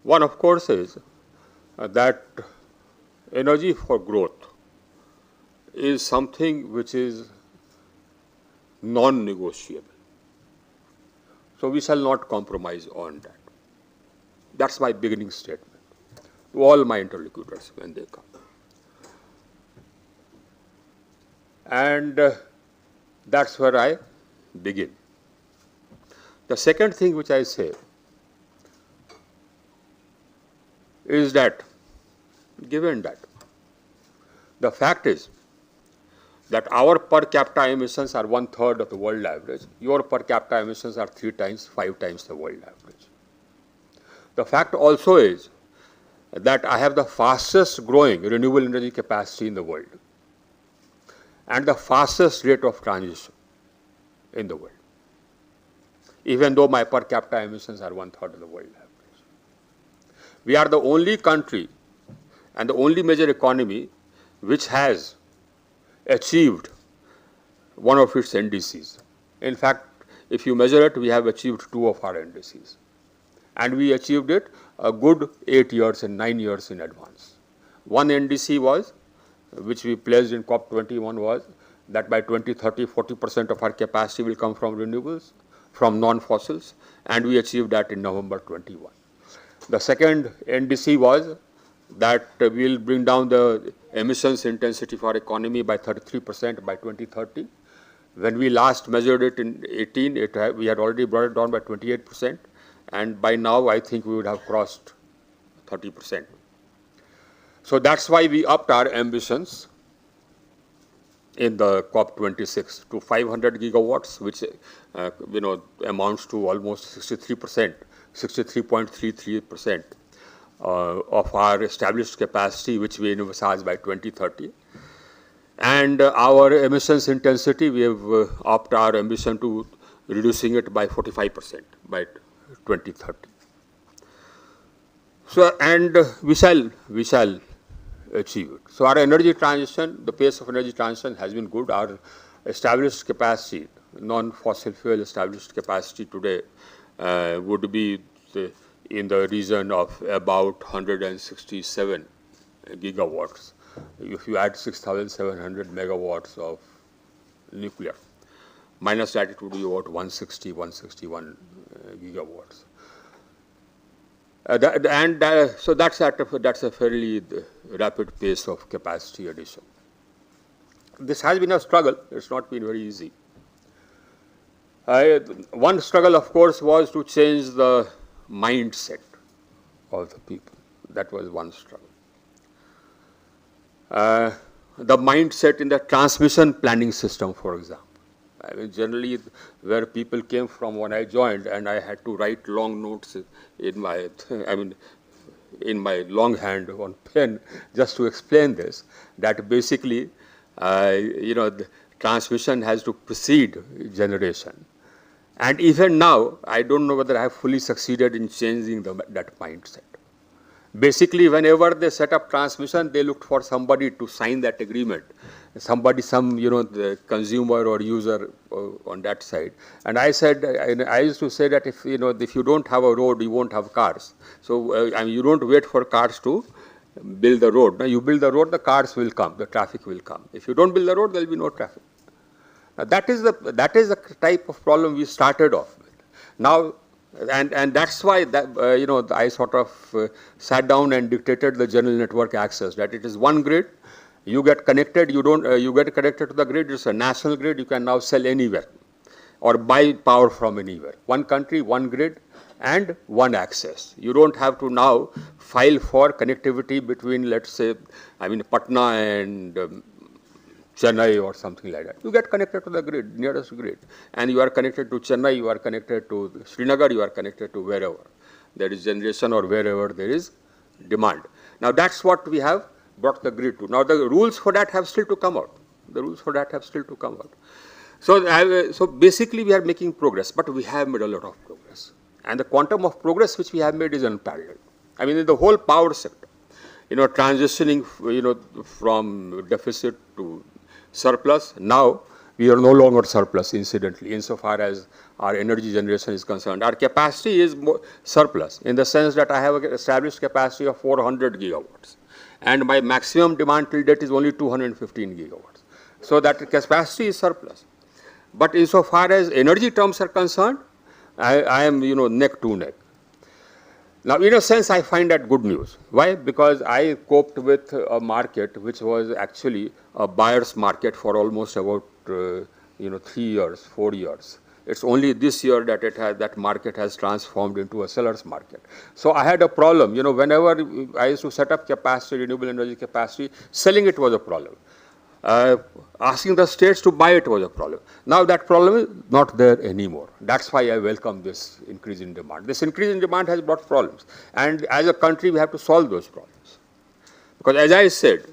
One, of course, is that energy for growth is something which is non-negotiable. So we shall not compromise on that. That's my beginning statement to all my interlocutors when they come. And that's where I begin. The second thing which I say is that, given that, the fact is that our per capita emissions are 1/3 of the world average, your per capita emissions are 3 times, 5 times the world average. The fact also is that I have the fastest growing renewable energy capacity in the world and the fastest rate of transition in the world, even though my per capita emissions are 1/3 of the world average. We are the only country and the only major economy which has achieved one of its NDCs. In fact, if you measure it, we have achieved 2 of our NDCs. And we achieved it a good 8 years and 9 years in advance. One NDC was, which we pledged in COP21, was that by 2030, 40% of our capacity will come from renewables, from non-fossils, and we achieved that in November 21. The second NDC was that we will bring down the emissions intensity for our economy by 33% by 2030. When we last measured it in 18, we had already brought it down by 28%, and by now I think we would have crossed 30%. So that's why we upped our ambitions in the COP26 to 500 gigawatts, which amounts to almost 63%, 63.33% of our established capacity, which we envisage by 2030. And our emissions intensity, we have upped our ambition to reducing it by 45% by 2030. So, and we shall achieve it. So, our energy transition, the pace of energy transition has been good. Our established capacity, non-fossil fuel established capacity today would be in the region of about 167 gigawatts. If you add 6,700 megawatts of nuclear, minus that it would be about 160, 161 gigawatts. So that's a fairly rapid pace of capacity addition. This has been a struggle. It's not been very easy. One struggle, of course, was to change the mindset of the people. That was one struggle. The mindset in the transmission planning system, for example. I mean, generally, where people came from when I joined, and I had to write long notes in my, in my long hand on pen, just to explain this, that basically, the transmission has to precede generation. And even now, I don't know whether I have fully succeeded in changing that mindset. Basically, whenever they set up transmission, they looked for somebody to sign that agreement. Somebody, the consumer or user on that side. And I said, I used to say that if you don't have a road, you won't have cars. So you don't wait for cars to build the road. Now you build the road, the cars will come, the traffic will come. If you don't build the road, there will be no traffic. Now that is the type of problem we started off with. Now, and that's why that, I sort of sat down and dictated the general network access, that it is one grid. You get connected, you get connected to the grid, it's a national grid, you can now sell anywhere or buy power from anywhere. One country, one grid, and one access. You don't have to now file for connectivity between, let's say, Patna and Chennai or something like that. You get connected to the grid, nearest grid. And you are connected to Chennai, you are connected to Srinagar, you are connected to wherever there is generation or wherever there is demand. Now that's what we have brought the grid to. Now the rules for that have still to come out. So basically we are making progress, but we have made a lot of progress. And the quantum of progress which we have made is unparalleled. In the whole power sector, transitioning, from deficit to surplus. Now we are no longer surplus, incidentally, insofar as our energy generation is concerned. Our capacity is surplus in the sense that I have an established capacity of 400 gigawatts. And my maximum demand till date is only 215 gigawatts. So that capacity is surplus. But insofar as energy terms are concerned, I am, neck to neck. Now, in a sense, I find that good news. Why? Because I coped with a market which was actually a buyer's market for almost about, 3 years, 4 years. It's only this year that that market has transformed into a seller's market. So I had a problem. Whenever I used to set up capacity, renewable energy capacity, selling it was a problem. Asking the states to buy it was a problem. Now that problem is not there anymore. That's why I welcome this increase in demand. This increase in demand has brought problems. And as a country, we have to solve those problems. Because as I said,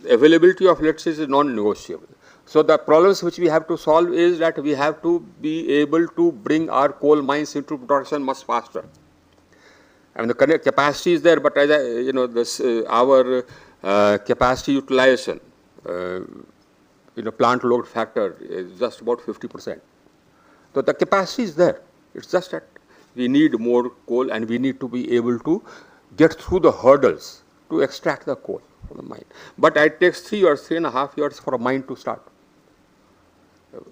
availability of electricity is non-negotiable. So the problems which we have to solve is that we have to be able to bring our coal mines into production much faster. The capacity is there, but as our capacity utilization, plant load factor is just about 50%. So the capacity is there. It's just that we need more coal and we need to be able to get through the hurdles to extract the coal from the mine. But it takes 3 or 3.5 years for a mine to start.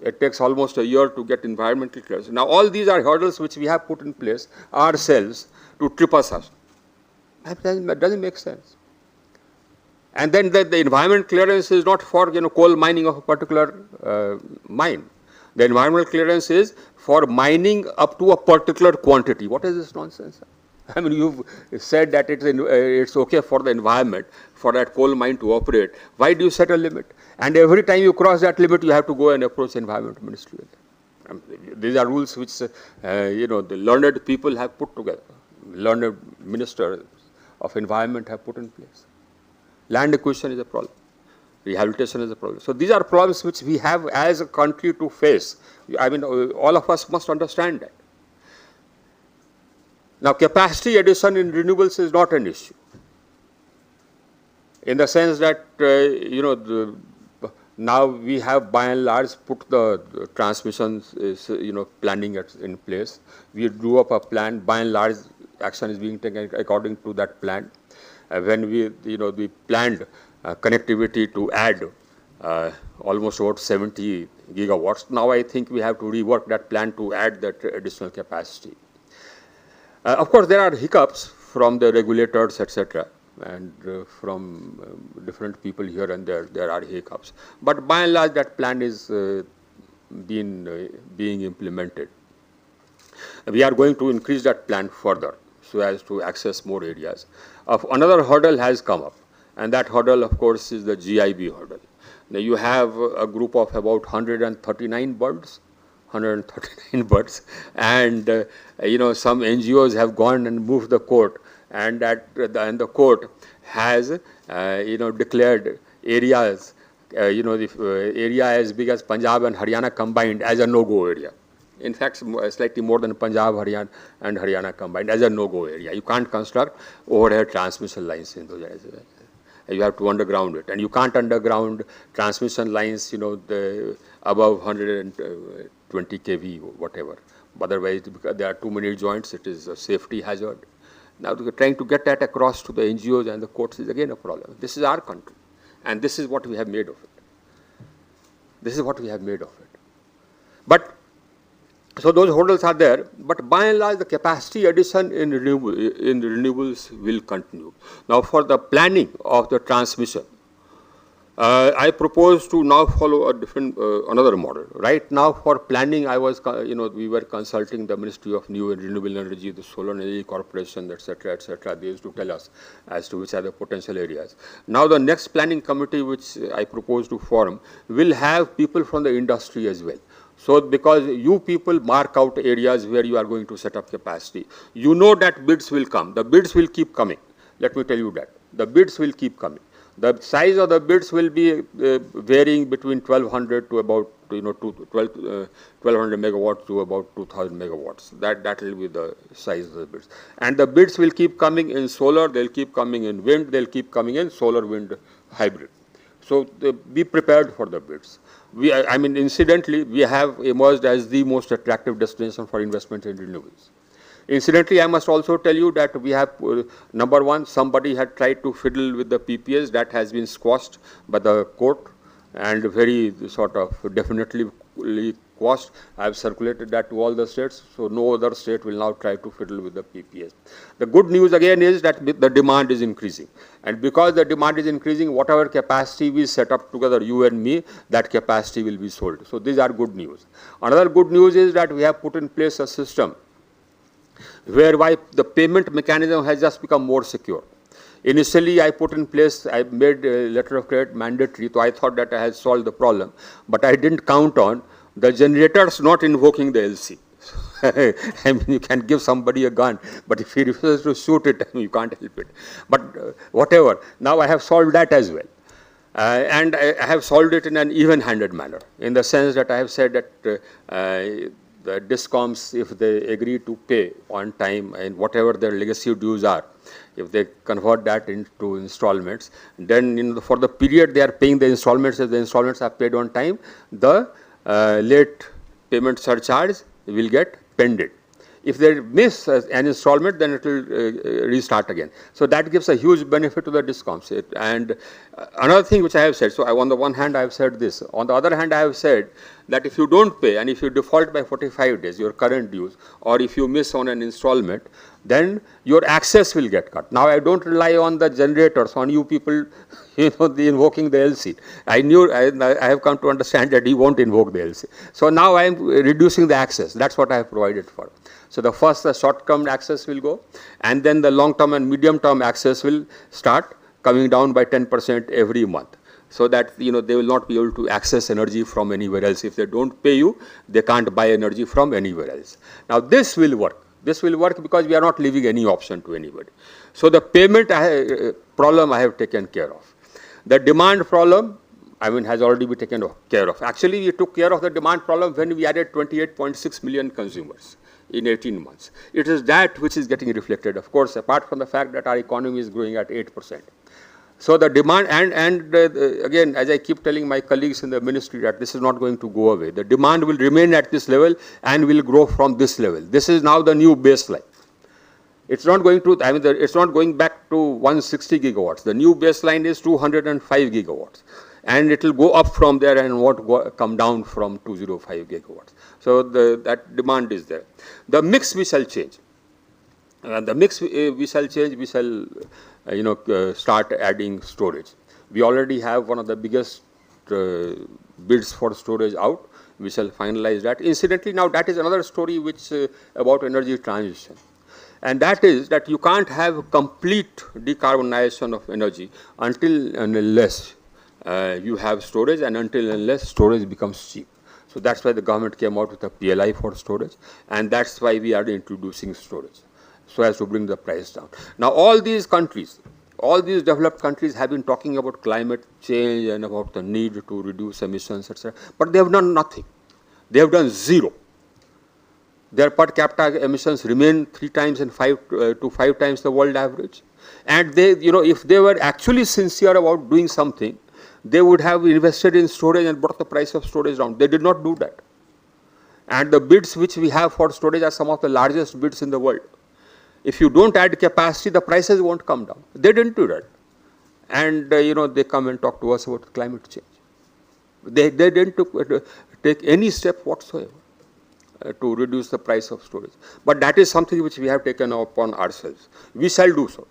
It takes almost a year to get environmental clearance. Now all these are hurdles which we have put in place ourselves to trip us up. That doesn't make sense. And then the environment clearance is not for coal mining of a particular mine. The environmental clearance is for mining up to a particular quantity. What is this nonsense? You've said that it's okay for the environment for that coal mine to operate. Why do you set a limit? And every time you cross that limit, you have to go and approach Environment Ministry. These are rules which, the learned people have put together. Learned ministers of environment have put in place. Land acquisition is a problem. Rehabilitation is a problem. So these are problems which we have as a country to face. I mean, all of us must understand that. Now, capacity addition in renewables is not an issue, in the sense that, now we have by and large put the transmission planning in place. We drew up a plan. By and large, action is being taken according to that plan. When we planned connectivity to add almost about 70 gigawatts. Now I think we have to rework that plan to add that additional capacity. Of course, there are hiccups from the regulators, etc., and from different people here and there are hiccups. But by and large, that plan is being implemented. We are going to increase that plan further so as to access more areas. Another hurdle has come up, and that hurdle, of course, is the GIB hurdle. Now, you have a group of about 139 birds, and some NGOs have gone and moved the court, and the court has declared areas, the area as big as Punjab and Haryana combined as a no-go area. In fact, slightly more than Punjab, Haryana and Haryana combined as a no-go area. You can't construct overhead transmission lines in those areas. You have to underground it, and you can't underground transmission lines, the above 120 kV, whatever. Otherwise, because there are too many joints, it is a safety hazard. Now, trying to get that across to the NGOs and the courts is again a problem. This is our country, and this is what we have made of it. This is what we have made of it. But so those hurdles are there, but by and large, the capacity addition in renewables will continue. Now, for the planning of the transmission, I propose to now follow a different, another model. Right now, for planning, we were consulting the Ministry of New and Renewable Energy, the Solar Energy Corporation, etc., etc. They used to tell us as to which are the potential areas. Now, the next planning committee, which I propose to form, will have people from the industry as well. So, because you people mark out areas where you are going to set up capacity, you know that bids will come. The bids will keep coming. Let me tell you that. The bids will keep coming. The size of the bids will be varying between 1200 to about 1200 megawatts to about 2000 megawatts. That will be the size of the bids. And the bids will keep coming in solar, they'll keep coming in wind, they'll keep coming in solar wind hybrid. So be prepared for the bids. Incidentally, we have emerged as the most attractive destination for investment in renewables. Incidentally, I must also tell you that we have, number one, somebody had tried to fiddle with the PPAs. That has been squashed by the court and very sort of definitely quashed. I have circulated that to all the states, so no other state will now try to fiddle with the PPAs. The good news again is that the demand is increasing. And because the demand is increasing, whatever capacity we set up together, you and me, that capacity will be sold. So these are good news. Another good news is that we have put in place a system whereby the payment mechanism has just become more secure. Initially, I put in place, I made a letter of credit mandatory, so I thought that I had solved the problem. But I didn't count on the generators not invoking the LC. You can give somebody a gun, but if he refuses to shoot it, you can't help it. But whatever, now I have solved that as well. And I have solved it in an even-handed manner, in the sense that I have said that the DISCOMs, if they agree to pay on time and whatever their legacy dues are, if they convert that into installments, then for the period they are paying the installments, if the installments are paid on time, the late payment surcharge will get pended. If they miss an installment, then it will restart again. So that gives a huge benefit to the DISCOMs. And another thing which I have said, so on the one hand I have said this, on the other hand I have said that if you don't pay and if you default by 45 days, your current dues, or if you miss on an installment, then your access will get cut. Now I don't rely on the generators, on you people, invoking the LC. I have come to understand that you won't invoke the LC. So now I am reducing the access. That's what I have provided for. So the first, the short-term access will go, and then the long-term and medium-term access will start coming down by 10% every month. so that they will not be able to access energy from anywhere else. If they don't pay you, they can't buy energy from anywhere else. Now this will work. This will work because we are not leaving any option to anybody. So the payment problem I have taken care of. The demand problem, has already been taken care of. Actually, we took care of the demand problem when we added 28.6 million consumers in 18 months. It is that which is getting reflected, of course, apart from the fact that our economy is growing at 8%. So the demand, and again, as I keep telling my colleagues in the ministry, that this is not going to go away. The demand will remain at this level and will grow from this level. This is now the new baseline. It's not going to, it's not going back to 160 gigawatts. The new baseline is 205 gigawatts. And it will go up from there and won't come down from 205 gigawatts. So that demand is there. The mix we shall change. We shall start adding storage. We already have one of the biggest bids for storage out. We shall finalize that. Incidentally, now that is another story which about energy transition. And that is that you can't have complete decarbonization of energy until and unless you have storage, and until and unless storage becomes cheap. So that's why the government came out with a PLI for storage, and that's why we are introducing storage, so as to bring the price down. Now all these countries, all these developed countries have been talking about climate change and about the need to reduce emissions, etc. But they have done nothing. They have done zero. Their per capita emissions remain 3 times and 5 to 5 times the world average. And they, if they were actually sincere about doing something, they would have invested in storage and brought the price of storage down. They did not do that. And the bids which we have for storage are some of the largest bids in the world. If you don't add capacity, the prices won't come down. They didn't do that. And, they come and talk to us about climate change. They didn't take any step whatsoever to reduce the price of storage. But that is something which we have taken upon ourselves. We shall do so.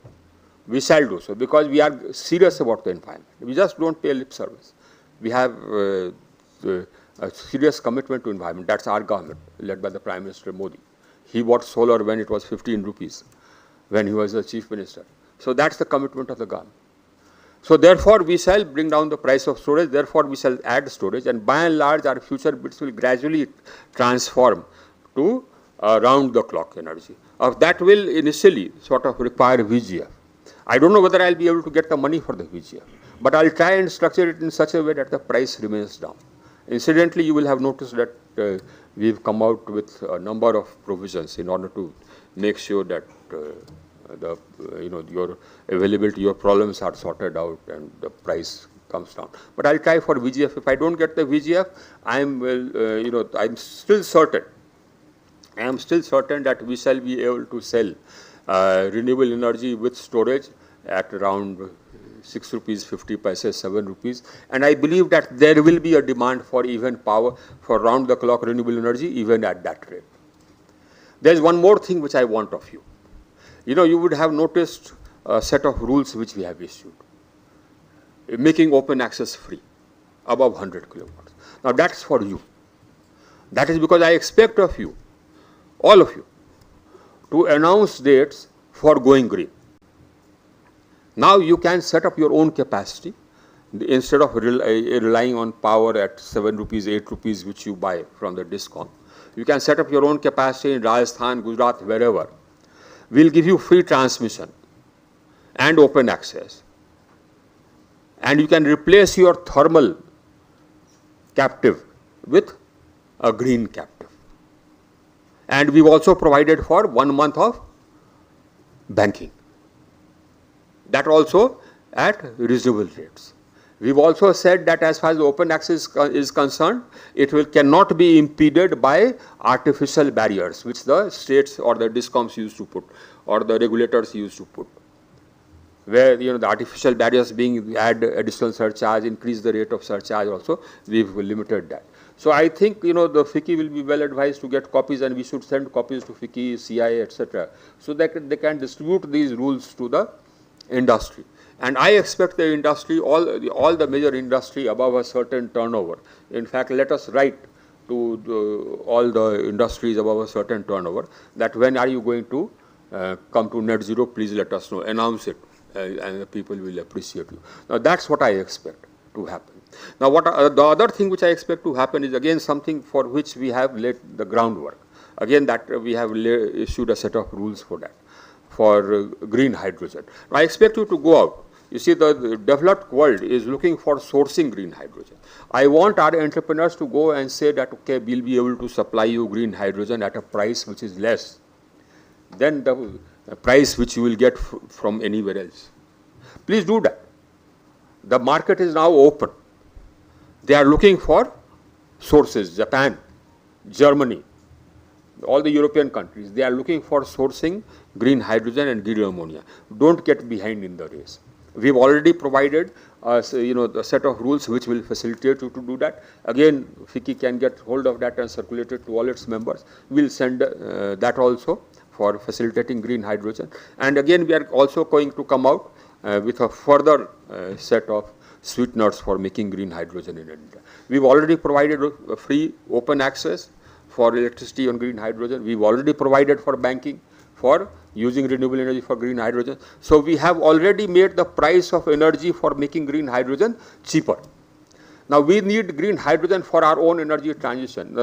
We shall do so because we are serious about the environment. We just don't pay lip service. We have a serious commitment to environment. That's our government, led by the Prime Minister Modi. He bought solar when it was 15 rupees, when he was the Chief Minister. So that's the commitment of the government. So therefore, we shall bring down the price of storage, therefore we shall add storage, and by and large our future bids will gradually transform to round-the-clock energy. That will initially sort of require VGF. I don't know whether I'll be able to get the money for the VGF, but I'll try and structure it in such a way that the price remains down. Incidentally, you will have noticed that we've come out with a number of provisions in order to make sure that your availability, your problems are sorted out and the price comes down. But I'll try for VGF. If I don't get the VGF, I'm still certain. I am still certain that we shall be able to sell renewable energy with storage at around 6 rupees 50 paise, 7 rupees. And I believe that there will be a demand for even power, for round-the-clock renewable energy, even at that rate. There is one more thing which I want of you. You would have noticed a set of rules which we have issued, making open access free, above 100 kilowatts. Now that's for you. That is because I expect of you, all of you, to announce dates for going green. Now you can set up your own capacity instead of relying on power at 7 rupees, 8 rupees which you buy from the DISCOM. You can set up your own capacity in Rajasthan, Gujarat, wherever. We'll give you free transmission and open access. And you can replace your thermal captive with a green captive. And we've also provided for 1 month of banking. That also at reasonable rates. We've also said that as far as open access is concerned, it cannot be impeded by artificial barriers which the states or the DISCOMs used to put or the regulators used to put. Where the artificial barriers being add additional surcharge, increase the rate of surcharge also, we've limited that. So I think the FICCI will be well advised to get copies, and we should send copies to FICCI, CIA, etc. so that they can distribute these rules to the industry. And I expect the industry, all the major industry above a certain turnover. In fact, let us write to all the industries above a certain turnover that when are you going to come to net zero, please let us know, announce it, and the people will appreciate you. Now that's what I expect. to happen. Now, what the other thing which I expect to happen is again something for which we have laid the groundwork. Again, that we have issued a set of rules for that, for green hydrogen. Now, I expect you to go out. You see, the developed world is looking for sourcing green hydrogen. I want our entrepreneurs to go and say that, okay, we'll be able to supply you green hydrogen at a price which is less than the price which you will get from anywhere else. Please do that. The market is now open. They are looking for sources, Japan, Germany, all the European countries. They are looking for sourcing green hydrogen and green ammonia. Don't get behind in the race. We've already provided a set of rules which will facilitate you to do that. Again, FICCI can get hold of that and circulate it to all its members. We'll send that also for facilitating green hydrogen. And again, we are also going to come out with a further set of sweeteners for making green hydrogen in India. We've already provided a free open access for electricity on green hydrogen. We've already provided for banking for using renewable energy for green hydrogen. So we have already made the price of energy for making green hydrogen cheaper. Now we need green hydrogen for our own energy transition.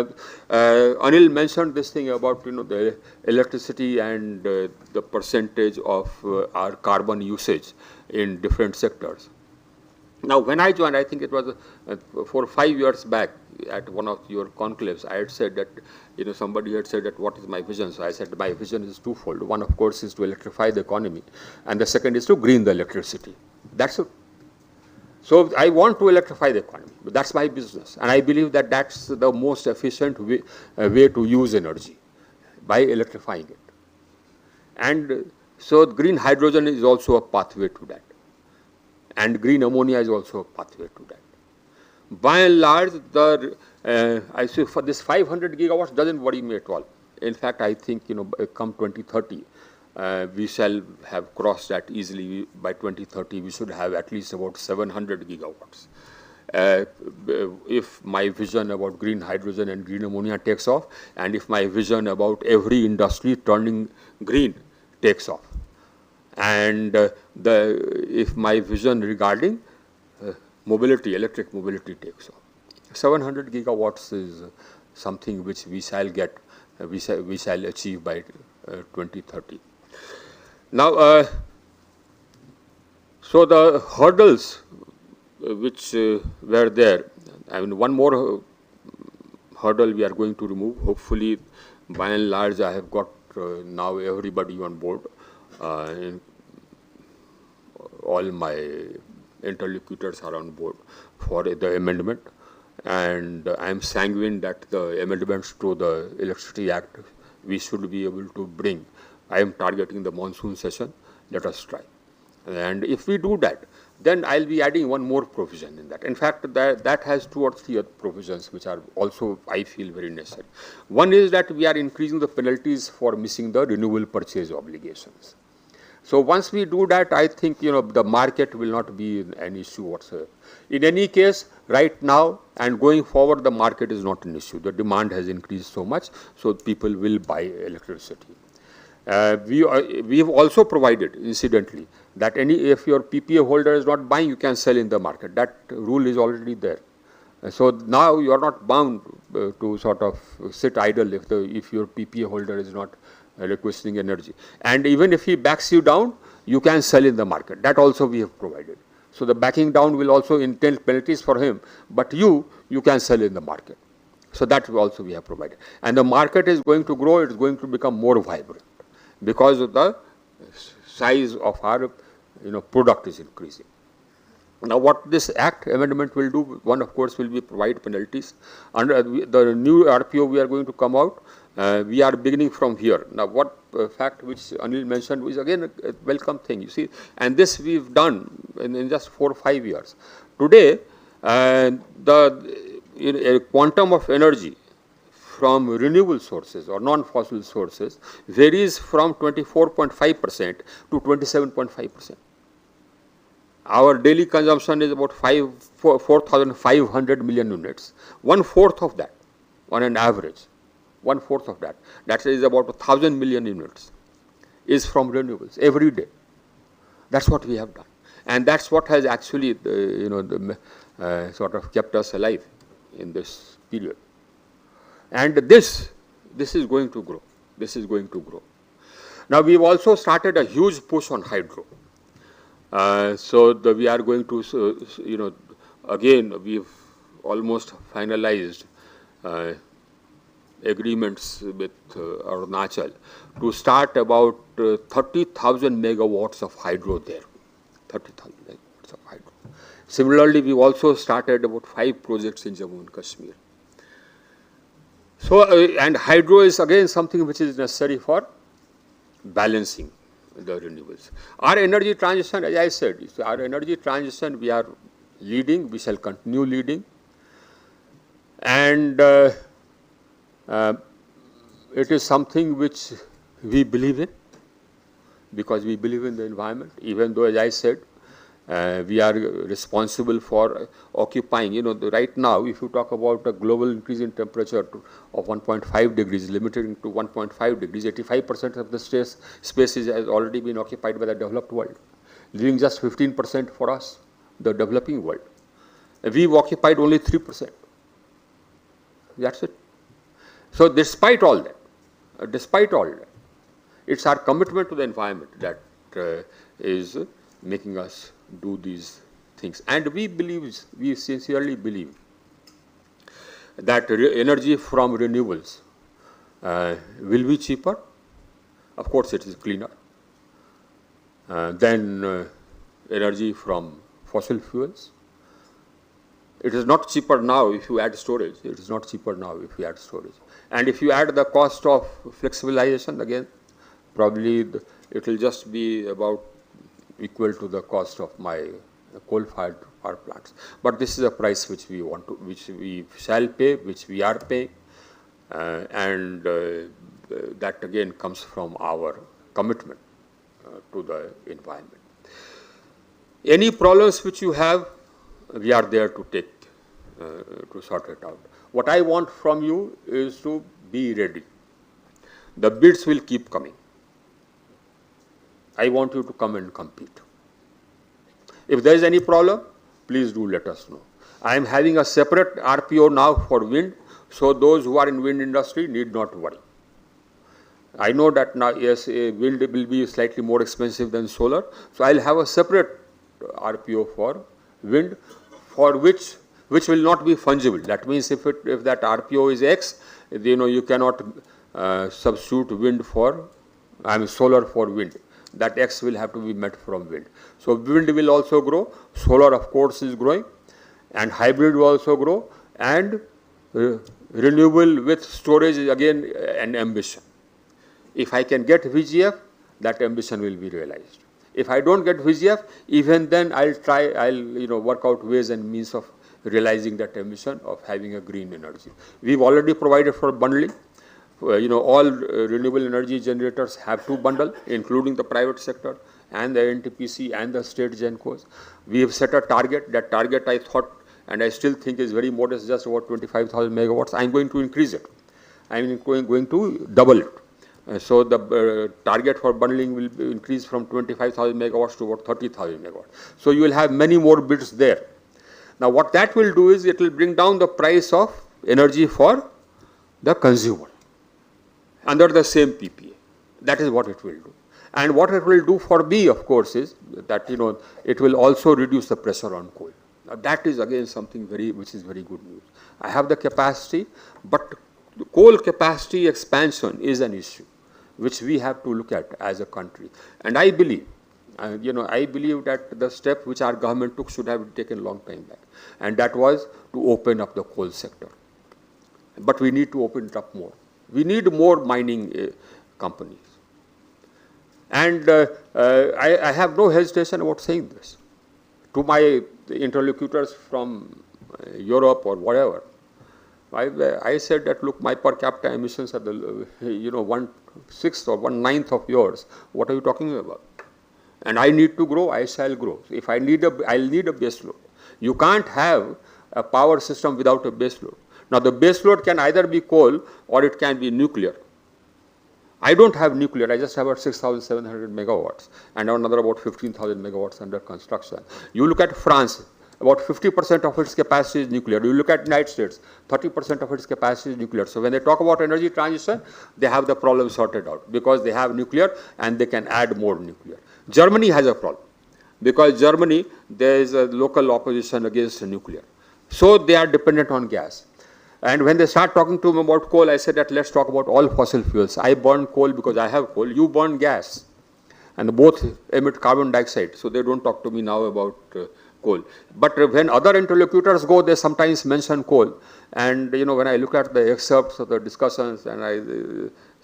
Anil mentioned this thing about the electricity and the percentage of our carbon usage in different sectors. Now when I joined, I think it was 4 or 5 years back at one of your conclaves, I had said that somebody had said that what is my vision? So I said my vision is twofold. One, of course, is to electrify the economy, and the second is to green the electricity. That's it. So I want to electrify the economy. That's my business, and I believe that that's the most efficient way to use energy, by electrifying it. And so green hydrogen is also a pathway to that, and green ammonia is also a pathway to that. By and large, I say for this 500 gigawatts doesn't worry me at all. In fact, I think come 2030, we shall have crossed that easily. By 2030, we should have at least about 700 gigawatts. If my vision about green hydrogen and green ammonia takes off, and if my vision about every industry turning green takes off, and if my vision regarding mobility, electric mobility takes off, 700 gigawatts is something which we shall get, we shall achieve by 2030. Now, so the hurdles which were there, I mean, one more hurdle we are going to remove. Hopefully, by and large, I have got now everybody on board. All my interlocutors are on board for the amendment, and I am sanguine that the amendments to the Electricity Act we should be able to bring. I am targeting the monsoon session. Let us try. And if we do that, then I'll be adding one more provision in that. In fact, that has 2 or 3 other provisions which are also, I feel, very necessary. One is that we are increasing the penalties for missing the renewable purchase obligations. So once we do that, I think the market will not be an issue whatsoever. In any case, right now and going forward, the market is not an issue. The demand has increased so much, so people will buy electricity. We have also provided, incidentally, that if your PPA holder is not buying, you can sell in the market. That rule is already there. So now you are not bound to sort of sit idle if your PPA holder is not requesting energy. And even if he backs you down, you can sell in the market. That also we have provided. So the backing down will also entail penalties for him, but you can sell in the market. So that also we have provided. And the market is going to grow, it is going to become more vibrant because of the size of our product is increasing. Now what this Act amendment will do, one of course will be provide penalties. Under the new RPO we are going to come out, we are beginning from here. Now what fact which Anil mentioned is again a welcome thing, you see, and this we've done in just 4 or 5 years. Today, the quantum of energy from renewable sources or non-fossil sources varies from 24.5% to 27.5%. Our daily consumption is about 4,500 million units. 1/4 of that, on an average, 1/4 of that, that is about 1,000 million units, is from renewables every day. That's what we have done. And that's what has actually, sort of kept us alive in this period. And this is going to grow. This is going to grow. Now, we've also started a huge push on hydro. We are going to, again, we've almost finalized agreements with Arunachal to start about 30,000 megawatts of hydro there. 30,000 megawatts of hydro. Similarly, we've also started about 5 projects in Jammu and Kashmir. So, and hydro is again something which is necessary for balancing the renewables. Our energy transition, as I said, our energy transition, we are leading, we shall continue leading. And it is something which we believe in, because we believe in the environment, even though, as I said, we are responsible for occupying, right now, if you talk about a global increase in temperature of 1.5 degrees, limited to 1.5 degrees, 85% of the space has already been occupied by the developed world, leaving just 15% for us, the developing world. We've occupied only 3%. That's it. So despite all that, it's our commitment to the environment that is making us do these things. And we sincerely believe that energy from renewables will be cheaper. Of course, it is cleaner than energy from fossil fuels. It is not cheaper now if you add storage. It is not cheaper now if you add storage. And if you add the cost of flexibilization, again, probably it will just be about equal to the cost of my coal-fired power plants. But this is a price which which we shall pay, which we are paying, and that again comes from our commitment to the environment. Any problems which you have, we are there to take, to sort it out. What I want from you is to be ready. The bids will keep coming. I want you to come and compete. If there is any problem, please do let us know. I am having a separate RPO now for wind, so those who are in wind industry need not worry. I know that now, yes, wind will be slightly more expensive than solar, so I'll have a separate RPO for wind, for which will not be fungible. That means if that RPO is X, you cannot substitute wind for, solar for wind. That X will have to be met from wind. So wind will also grow, solar of course is growing, and hybrid will also grow, and renewable with storage is again an ambition. If I can get VGF, that ambition will be realized. If I don't get VGF, even then I'll work out ways and means of realizing that ambition of having a green energy. We've already provided for bundling. All renewable energy generators have to bundle, including the private sector and the NTPC and the state GenCos. We have set a target. That target I thought, and I still think, is very modest, just about 25,000 megawatts. I'm going to increase it. I'm going to double it. So the target for bundling will increase from 25,000 megawatts to about 30,000 megawatts. So you will have many more bids there. Now what that will do is it will bring down the price of energy for the consumer under the same PPA. That is what it will do. And what it will do for me, of course, is that it will also reduce the pressure on coal. Now that is again something which is very good news. I have the capacity, but the coal capacity expansion is an issue which we have to look at as a country. And I believe, I believe that the step which our government took should have been taken a long time back, and that was to open up the coal sector. But we need to open it up more. We need more mining companies. And I have no hesitation about saying this to my interlocutors from Europe or whatever. I said that, look, my per capita emissions are 1/6 or 1/9 of yours. What are you talking about? And I need to grow, I shall grow. If I need I'll need a base load. You can't have a power system without a base load. Now the base load can either be coal or it can be nuclear. I don't have nuclear, I just have about 6,700 megawatts and another about 15,000 megawatts under construction. You look at France, about 50% of its capacity is nuclear. You look at United States, 30% of its capacity is nuclear. So when they talk about energy transition, they have the problem sorted out because they have nuclear and they can add more nuclear. Germany has a problem because Germany, there is a local opposition against nuclear. So they are dependent on gas. And when they start talking to me about coal, I said that let's talk about all fossil fuels. I burn coal because I have coal, you burn gas. And both emit carbon dioxide, so they don't talk to me now about coal. But when other interlocutors go, they sometimes mention coal. And when I look at the excerpts of the discussions and I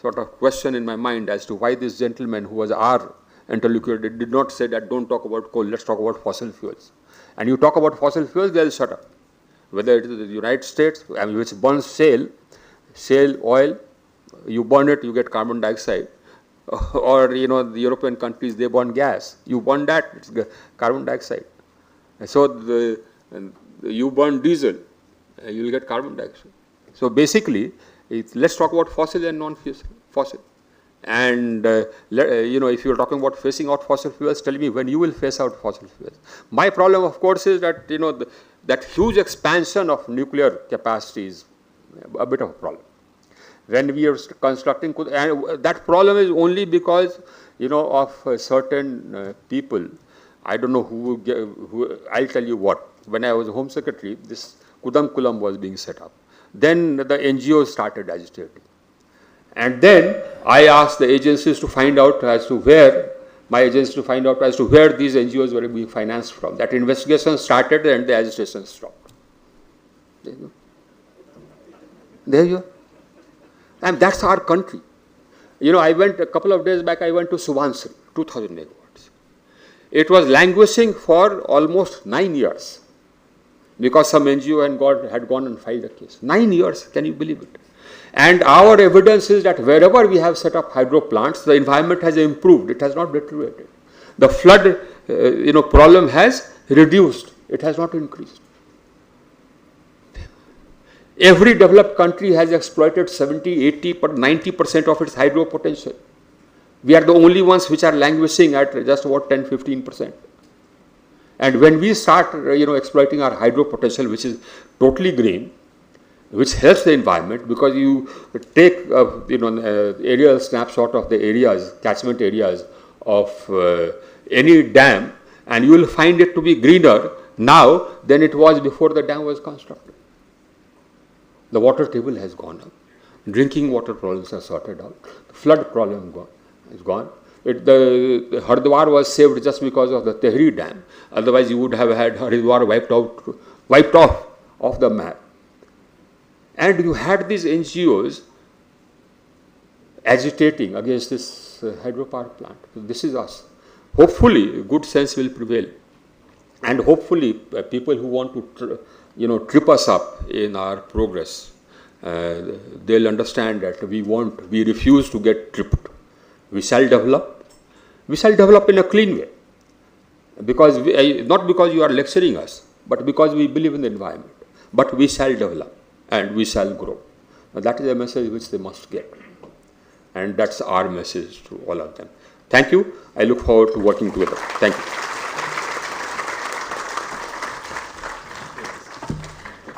sort of question in my mind as to why this gentleman who was our interlocutor did not say that don't talk about coal, let's talk about fossil fuels. And you talk about fossil fuels, they'll shut up. Whether it is the United States, which burns shale oil, you burn it, you get carbon dioxide. Or, the European countries, they burn gas. You burn that, it's carbon dioxide. So, you burn diesel, you will get carbon dioxide. So, basically, let's talk about fossil and non-fossil. And, if you're talking about phasing out fossil fuels, tell me when you will phase out fossil fuels. My problem, of course, is that, that huge expansion of nuclear capacity is a bit of a problem. When we are constructing, and that problem is only because, of certain people. I don't know who, I'll tell you what. When I was Home Secretary, this Kudam was being set up. Then the NGOs started agitating. And then I asked the agencies to find out as to where, these NGOs were being financed from. That investigation started and the agitation stopped. There you go. There you are. And that's our country. I went a couple of days back, I went to Subansiri, 2,000 megawatts. It was languishing for almost 9 years because some NGO had gone and filed a case. 9 years, can you believe it? And our evidence is that wherever we have set up hydro plants, the environment has improved. It has not deteriorated. The flood, problem has reduced. It has not increased. Every developed country has exploited 70, 80, 90% of its hydro potential. We are the only ones which are languishing at just about 10, 15%. And when we start, exploiting our hydro potential, which is totally green, which helps the environment because you take, aerial snapshot of the areas, catchment areas of any dam, and you will find it to be greener now than it was before the dam was constructed. The water table has gone up. Drinking water problems are sorted out. The flood problem is gone. The Haridwar was saved just because of the Tehri Dam. Otherwise, you would have had Haridwar wiped off the map. And you had these NGOs agitating against this hydropower plant. So this is us. Hopefully, good sense will prevail. And hopefully, people who want to, trip us up in our progress, they'll understand that we refuse to get tripped. We shall develop. We shall develop in a clean way. Because not because you are lecturing us, but because we believe in the environment. But we shall develop and we shall grow. Now, that is a message which they must get. And that's our message to all of them. Thank you. I look forward to working together. Thank you.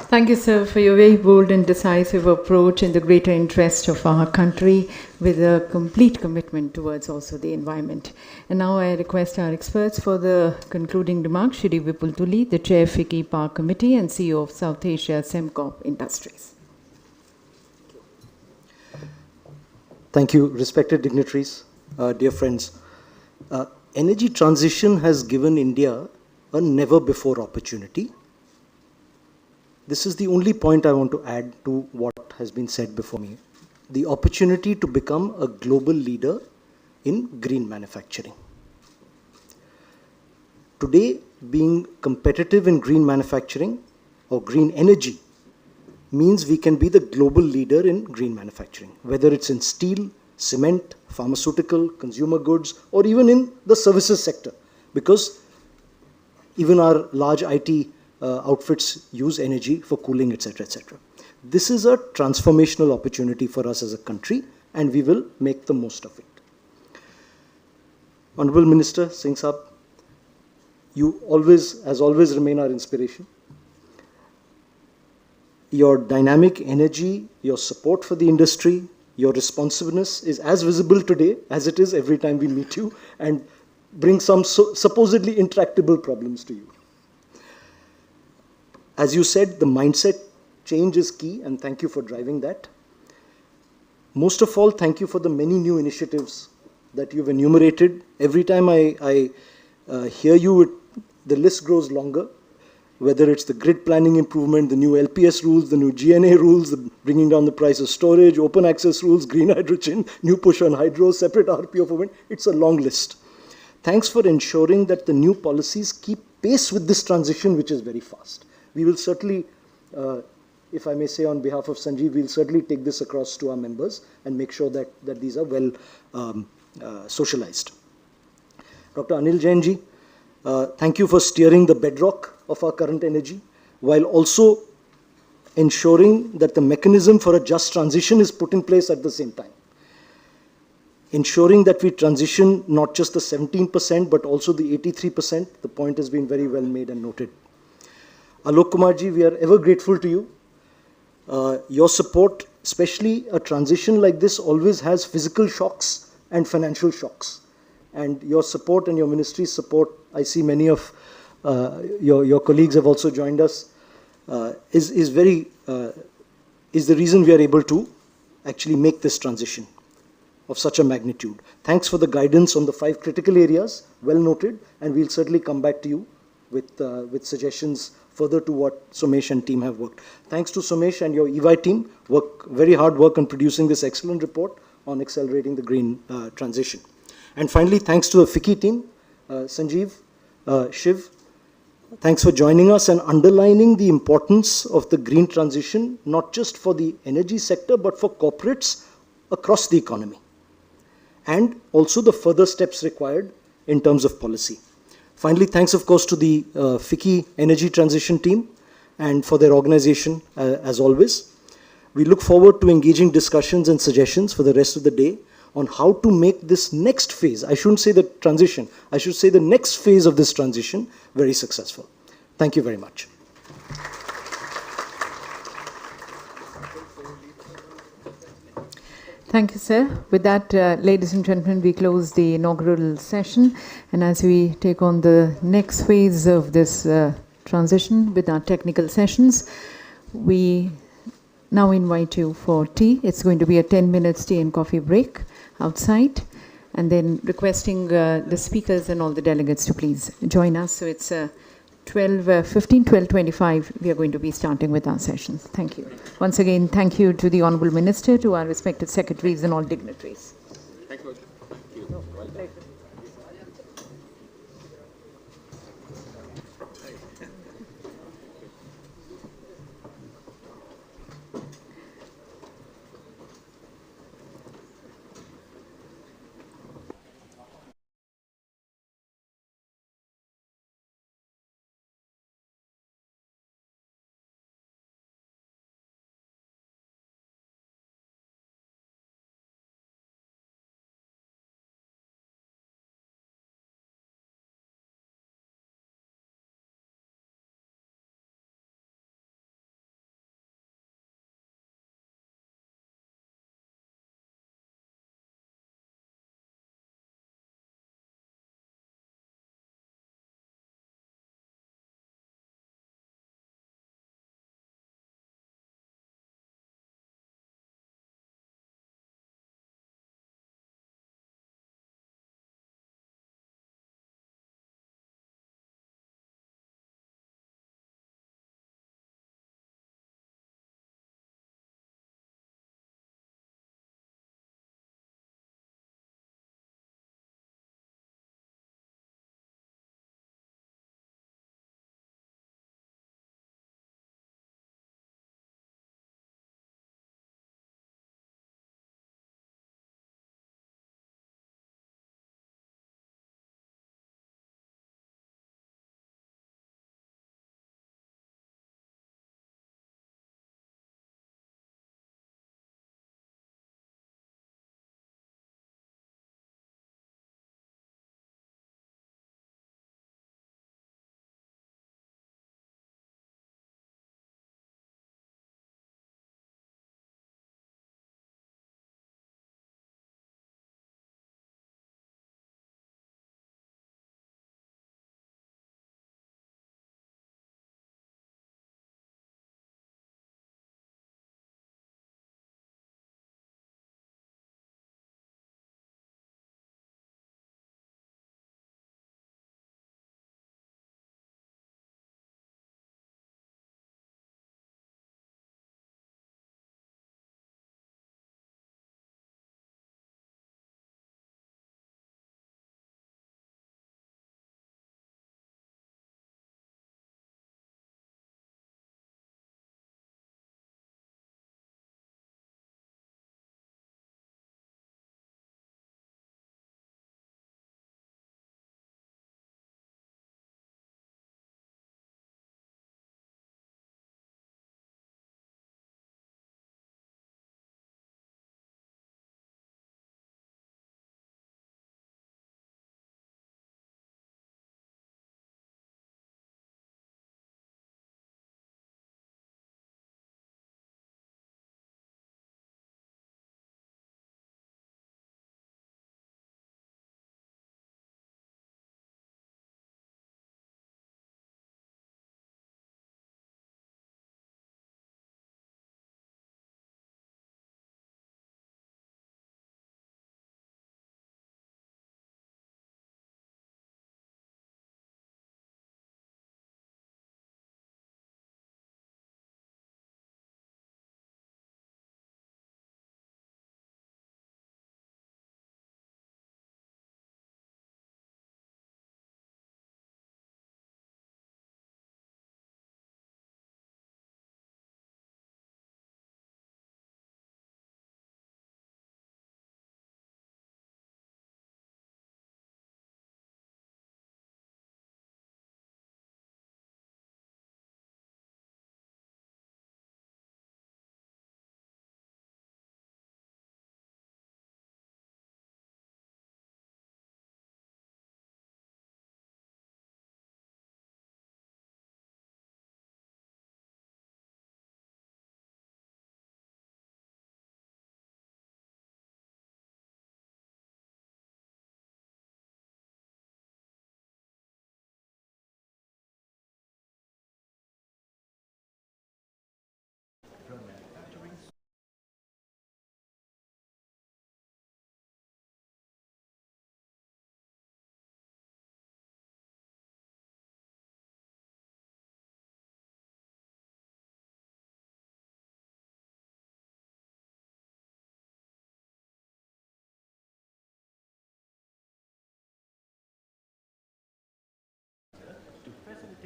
Thank you, sir, for your very bold and decisive approach in the greater interest of our country with a complete commitment towards also the environment. And now I request our experts for the concluding remarks. Shri Vipul Tuli, the Chair FICCI Power Committee and CEO of South Asia Semcorp Industries. Thank you, respected dignitaries, dear friends. Energy transition has given India a never-before opportunity. This is the only point I want to add to what has been said before me. The opportunity to become a global leader in green manufacturing. Today, being competitive in green manufacturing or green energy means we can be the global leader in green manufacturing, whether it's in steel, cement, pharmaceutical, consumer goods, or even in the services sector, because even our large IT outfits use energy for cooling, etc., etc. This is a transformational opportunity for us as a country, and we will make the most of it. Honorable Minister Singh Saab, you always, as always, remain our inspiration. Your dynamic energy, your support for the industry, your responsiveness is as visible today as it is every time we meet you and bring some supposedly intractable problems to you. As you said, the mindset change is key, and thank you for driving that. Most of all, thank you for the many new initiatives that you've enumerated. Every time I hear you, the list grows longer, whether it's the grid planning improvement, the new LPS rules, the new GNA rules, the bringing down the price of storage, open access rules, green hydrogen, new push on hydro, separate RPO for wind. It's a long list. Thanks for ensuring that the new policies keep pace with this transition, which is very fast. We will certainly, if I may say on behalf of Sanjeev, we'll certainly take this across to our members and make sure that these are well socialized. Dr. Anil Jain ji, thank you for steering the bedrock of our current energy, while also ensuring that the mechanism for a just transition is put in place at the same time. Ensuring that we transition not just the 17%, but also the 83%. The point has been very well made and noted. Alok Kumar ji, we are ever grateful to you. Your support, especially a transition like this, always has physical shocks and financial shocks. And your support and your ministry's support, I see many of your colleagues have also joined us, is the reason we are able to actually make this transition of such a magnitude. Thanks for the guidance on the 5 critical areas, well noted, and we'll certainly come back to you with suggestions further to what Somesh and team have worked. Thanks to Somesh and your EY team, very hard work on producing this excellent report on accelerating the green transition. And finally, thanks to the FICCI team, Sanjeev, Shiv, thanks for joining us and underlining the importance of the green transition, not just for the energy sector, but for corporates across the economy. And also the further steps required in terms of policy. Finally, thanks, of course, to the FICCI Energy Transition team and for their organization, as always. We look forward to engaging discussions and suggestions for the rest of the day on how to make this next phase, I shouldn't say the transition, I should say the next phase of this transition very successful. Thank you very much. Thank you, sir. With that, ladies and gentlemen, we close the inaugural session. And as we take on the next phase of this transition with our technical sessions, we now invite you for tea. It's going to be a 10-minute tea and coffee break outside. And then requesting the speakers and all the delegates to please join us. So it's 12:25, we are going to be starting with our sessions. Thank you. Once again, thank you to the Honourable Minister, to our respected secretaries and all dignitaries. Thank you. Thank you.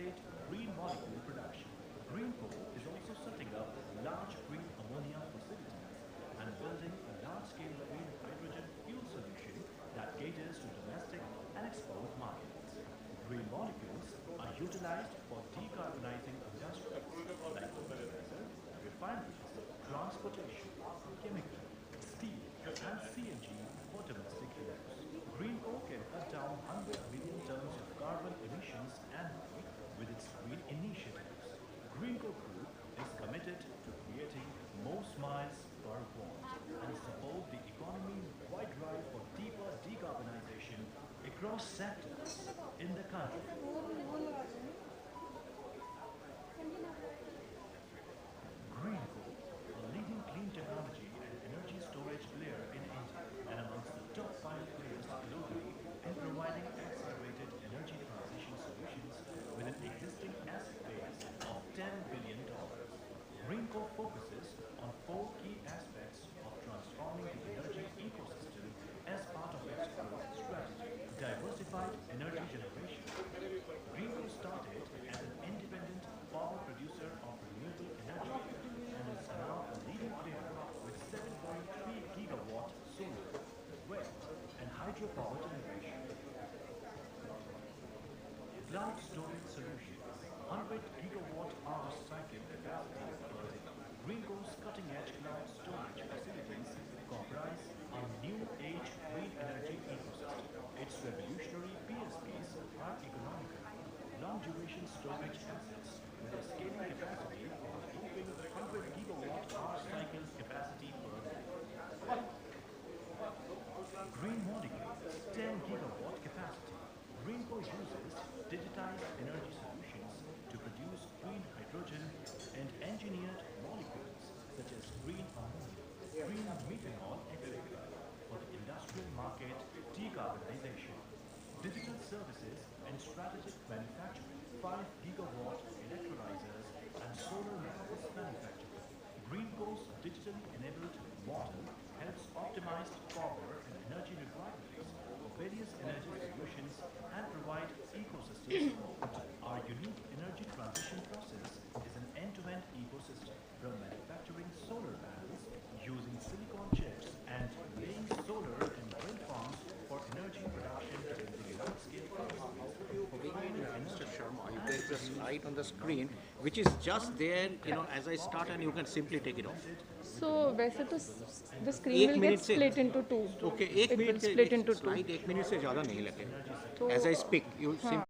facilitate green molecule production. Green coal is also setting up large green ammonia facilities and building a large-scale green hydrogen fuel solution that caters to domestic and export markets. Green molecules are utilized for decarbonizing industries like fertilizer, refineries, transportation, chemical, steel, and CNG for domestic use. Green coal can cut down 100 million tons of carbon emissions annually with its green initiatives. Green coal group is committed to creating more smiles per watt and support the economy-wide drive for deeper decarbonization across sectors in the country. Green coal, a leading clean technology and energy storage player in India and amongst the top 5 players globally in providing accelerated energy transition solutions with an existing asset base of $10 billion. Green coal focuses on 4 key aspects of transforming the energy ecosystem as part of its growth strategy. Diversified energy generation. Green coal started as an independent power producer of renewable energy and is now a leading player with 7.3 gigawatt solar, wind, and hydropower generation. Cloud storage solutions, 100 gigawatt hour cycle capacity per day. Green coal's cutting-edge cloud storage facilities comprise a new age green energy ecosystem. Its revolutionary PSPs are economical, long-duration storage assets with a scaling capacity of a whopping 100 gigawatt hour cycle capacity per day. Green molecules, 10 gigawatt capacity. Green coal uses digitized energy solutions to produce green hydrogen and engineered molecules such as green ammonia, green methanol, etc. for the industrial market decarbonization. Digital services and strategic manufacturing, 5 gigawatt electrolyzers and solar panels manufacturing. Green coal's digitally enabled model helps optimize power and energy requirements for various energy solutions and provide ecosystem support. Our unique energy transition process is an end-to-end ecosystem from manufacturing solar panels using silicon chips and laying solar and wind farms for energy production to building large-scale facilities for climate Mr. energy Sharma, and there is a produce slide on the screen which is just there, as I start and you can simply take it off. So वैसे तो the screen will get split into two. Okay, It will split into two. slide 1 minute से ज़्यादा नहीं लगेगा. As I speak, you हाँ.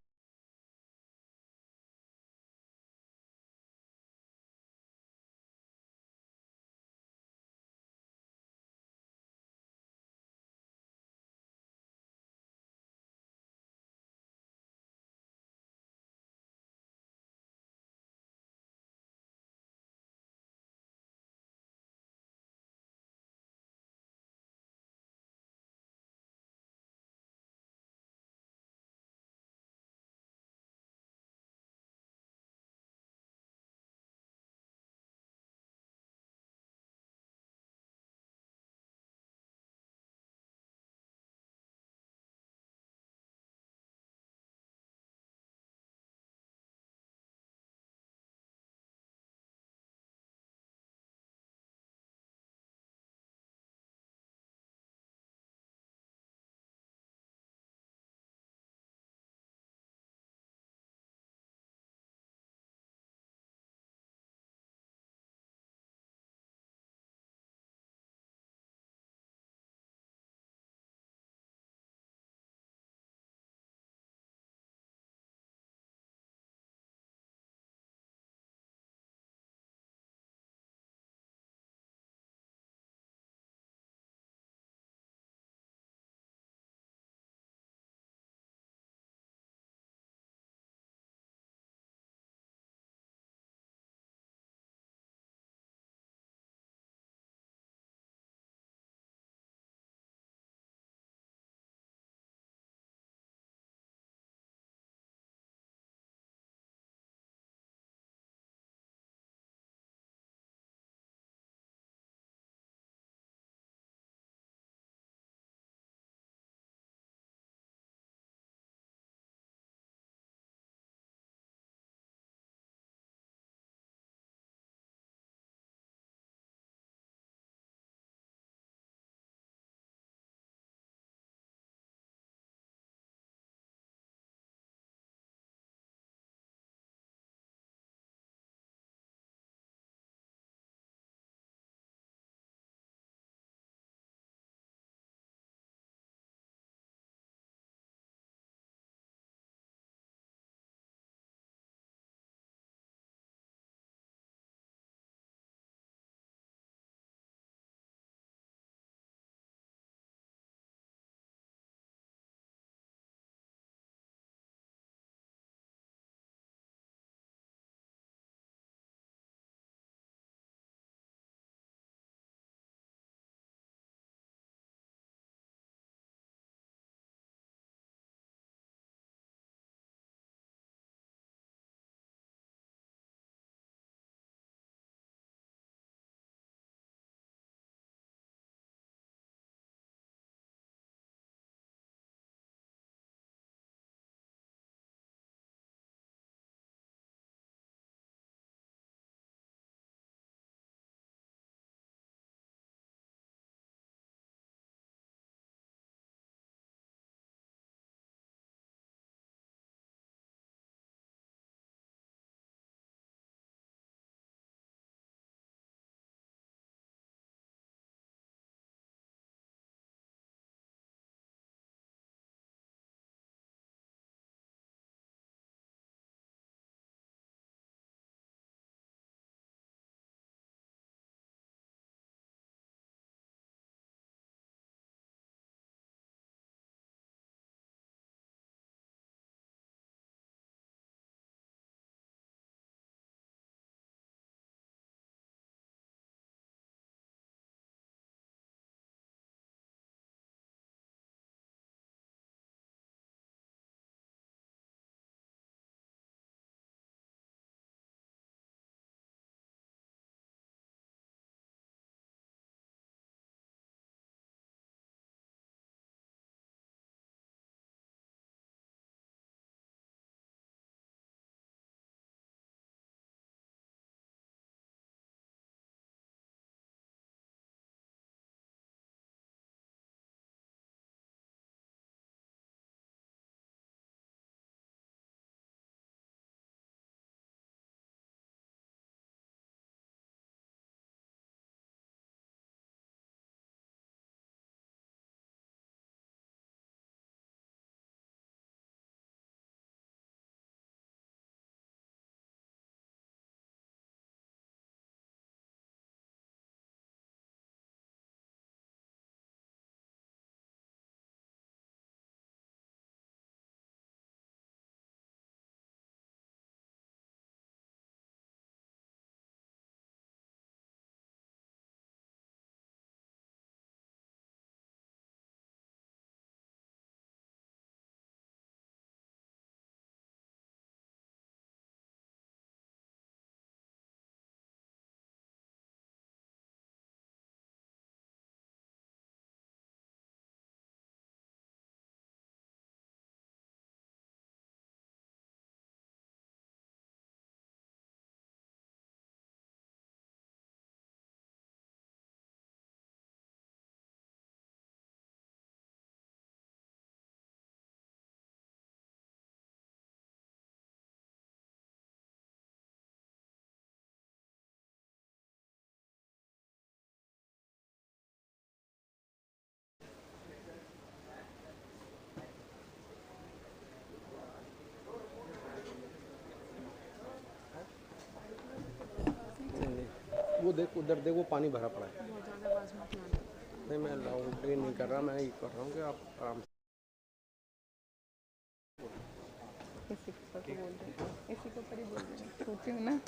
वो देख उधर देख वो पानी भरा पड़ा है। नहीं मैं लाउड नहीं कर रहा, मैं ये कर रहा हूँ कि आप आराम से इसी के ऊपर बोल रहे हैं, इसी के ऊपर ही बोल रहे हैं, सोची हूँ ना।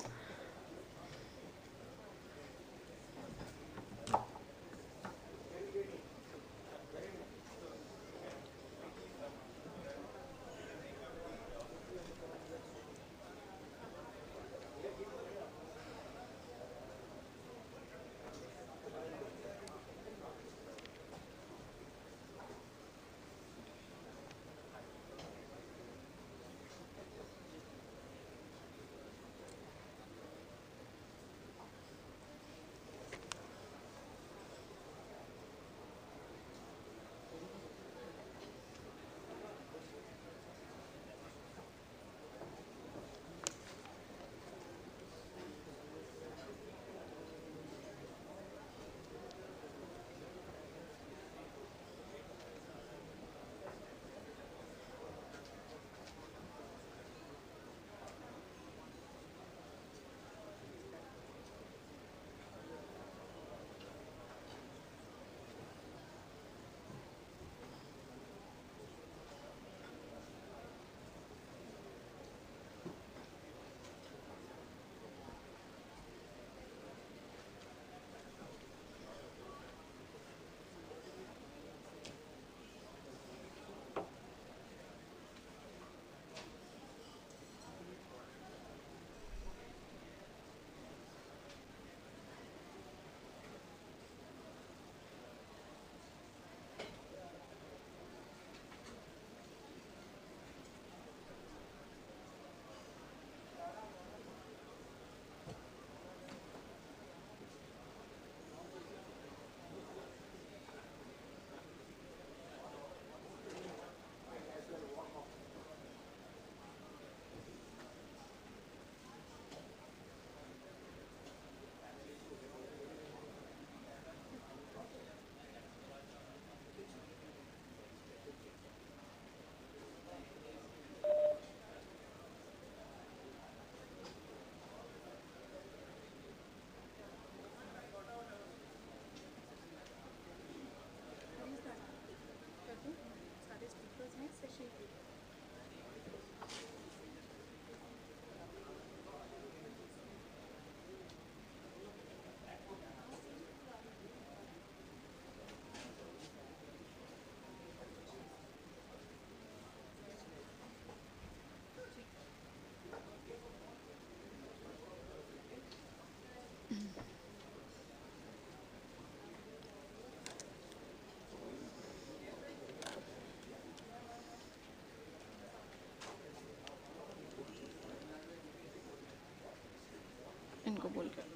इनको बोल कर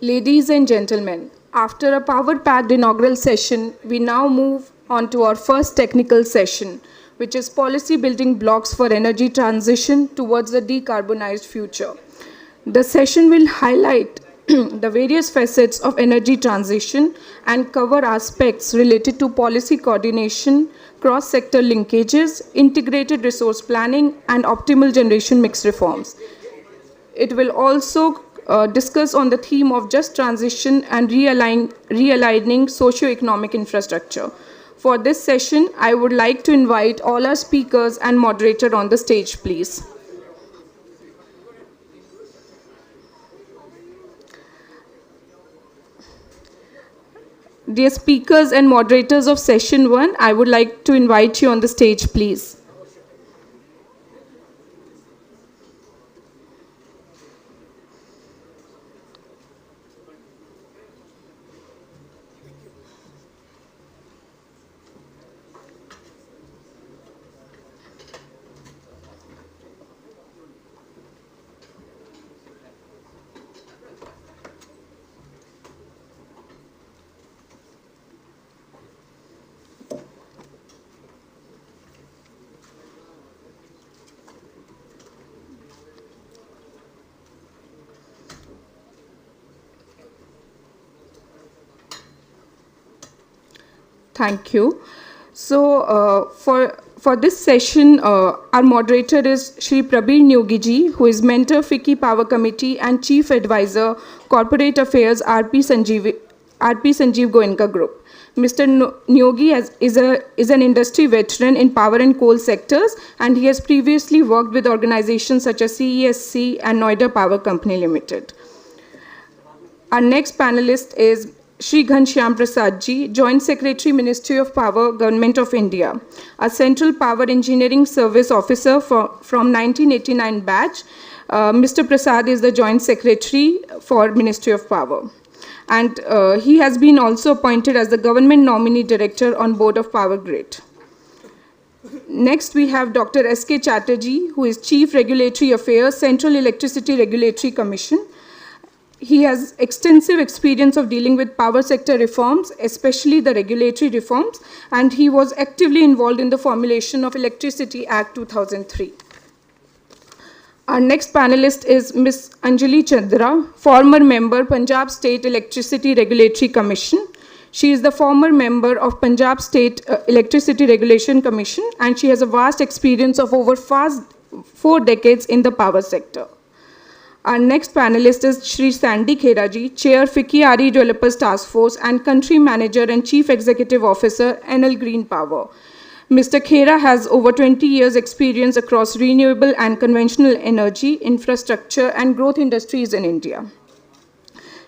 Ladies and gentlemen, after a power-packed inaugural session, we now move on to our first technical session, which is policy building blocks for energy transition towards a decarbonized future. The session will highlight the various facets of energy transition and cover aspects related to policy coordination, cross-sector linkages, integrated resource planning, and optimal generation mix reforms. It will also discuss on the theme of just transition and realigning socio-economic infrastructure. For this session, I would like to invite all our speakers and moderator on the stage, please. Dear speakers and moderators of session 1, I would like to invite you on the stage, please. Thank you. So for this session, our moderator is Shri Prabir Nyogiji, who is Mentor FICCI Power Committee and Chief Advisor, Corporate Affairs, RP Sanjeev Goenka Group. Mr. Nyogi is an industry veteran in power and coal sectors, and he has previously worked with organizations such as CESC and Noida Power Company Limited. Our next panelist is Shri Ghanshyam Prasad Ji, Joint Secretary, Ministry of Power, Government of India, a Central Power Engineering Service Officer from 1989 batch. Mr. Prasad is the Joint Secretary for Ministry of Power. And he has been also appointed as the Government Nominee Director on Board of Power Grid. Next, we have Dr. S.K. Chatterjee, who is Chief Regulatory Affairs, Central Electricity Regulatory Commission. He has extensive experience of dealing with power sector reforms, especially the regulatory reforms, and he was actively involved in the formulation of Electricity Act 2003. Our next panelist is Ms. Anjali Chandra, former member, Punjab State Electricity Regulatory Commission. She is the former member of Punjab State Electricity Regulation Commission, and she has a vast experience of over 4 decades in the power sector. Our next panelist is Shri Sandy Kheraji, Chair FICCI RE Developers Task Force and Country Manager and Chief Executive Officer, NL Green Power. Mr. Khera has over 20 years experience across renewable and conventional energy, infrastructure and growth industries in India.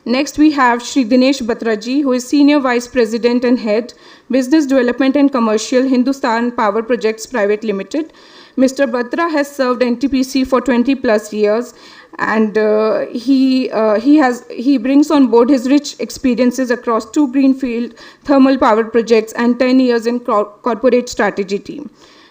Next, we have Shri Dinesh Batraji, who is Senior Vice President and Head, Business Development and Commercial, Hindustan Power Projects Private Limited. Mr. Batra has served NTPC for 20 plus years, and he brings on board his rich experiences across 2 greenfield thermal power projects and 10 years in corporate strategy team.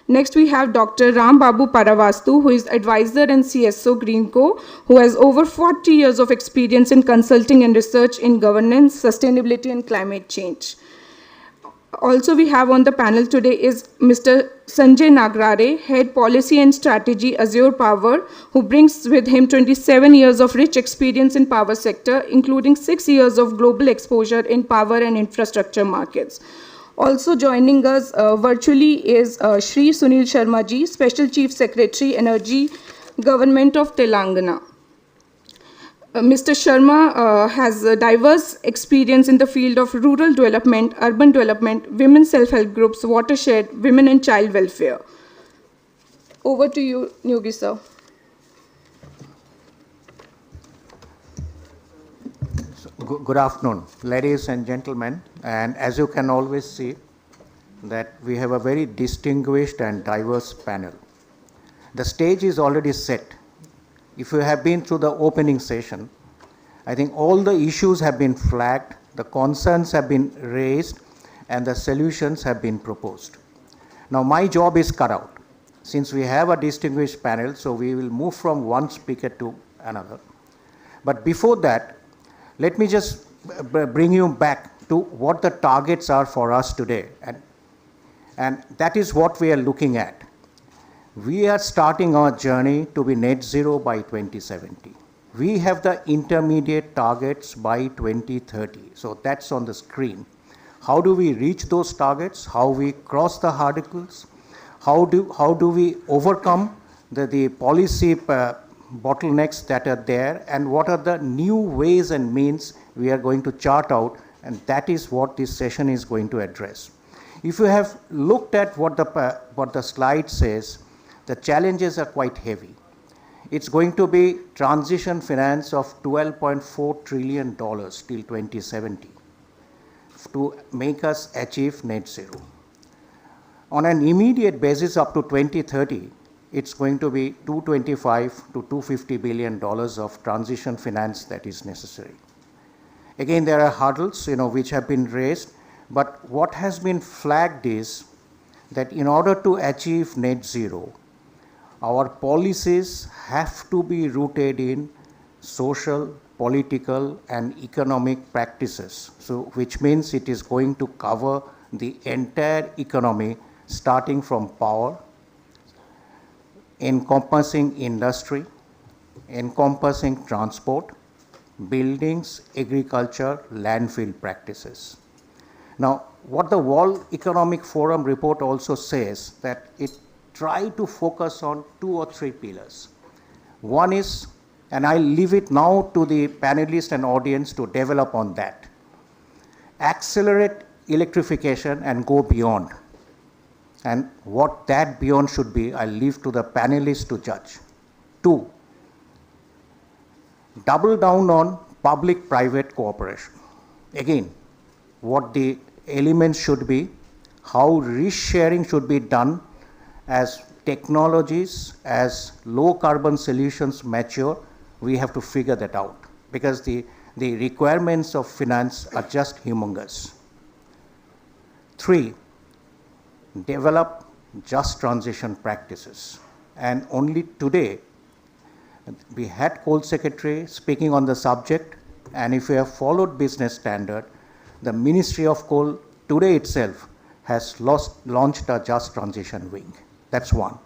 Next, we have Dr. Ram Babu Paravastu, who is advisor and CSO Greenco, who has over 40 years of experience in consulting and research in governance, sustainability, and climate change. Also, we have on the panel today is Mr. Sanjay Nagrare, Head Policy and Strategy, Azure Power, who brings with him 27 years of rich experience in power sector, including 6 years of global exposure in power and infrastructure markets. Also joining us virtually is Shri Sunil Sharmaji, Special Chief Secretary, Energy, Government of Telangana. Mr. Sharma has a diverse experience in the field of rural development, urban development, women's self-help groups, watershed, women and child welfare. Over to you, Nyogi sir. Good afternoon, ladies and gentlemen. And as you can always see, that we have a very distinguished and diverse panel. The stage is already set. If you have been through the opening session, I think all the issues have been flagged, the concerns have been raised, and the solutions have been proposed. Now my job is cut out. Since we have a distinguished panel, so we will move from one speaker to another. But before that, let me just bring you back to what the targets are for us today. And that is what we are looking at. We are starting our journey to be net zero by 2070. We have the intermediate targets by 2030. So that's on the screen. How do we reach those targets? How we cross the hurdles? How do we overcome the policy bottlenecks that are there? And what are the new ways and means we are going to chart out? And that is what this session is going to address. If you have looked at what the slide says, the challenges are quite heavy. It's going to be transition finance of $12.4 trillion till 2070 to make us achieve net zero. On an immediate basis up to 2030, it's going to be $225 to $250 billion of transition finance that is necessary. Again, there are hurdles, which have been raised, but what has been flagged is that in order to achieve net zero, our policies have to be rooted in social, political, and economic practices. So, which means it is going to cover the entire economy, starting from power, encompassing industry, encompassing transport, buildings, agriculture, landfill practices. Now, what the World Economic Forum report also says that it try to focus on 2 or 3 pillars. One is, and I'll leave it now to the panelists and audience to develop on that. Accelerate electrification and go beyond. And what that beyond should be, I'll leave to the panelists to judge. 2, double down on public-private cooperation. Again, what the elements should be, how risk sharing should be done as technologies, as low carbon solutions mature, we have to figure that out because the requirements of finance are just humongous. 3, develop just transition practices. And only today, we had Coal Secretary speaking on the subject, and if we have followed business standard, the Ministry of Coal today itself has launched a just transition wing. That's one.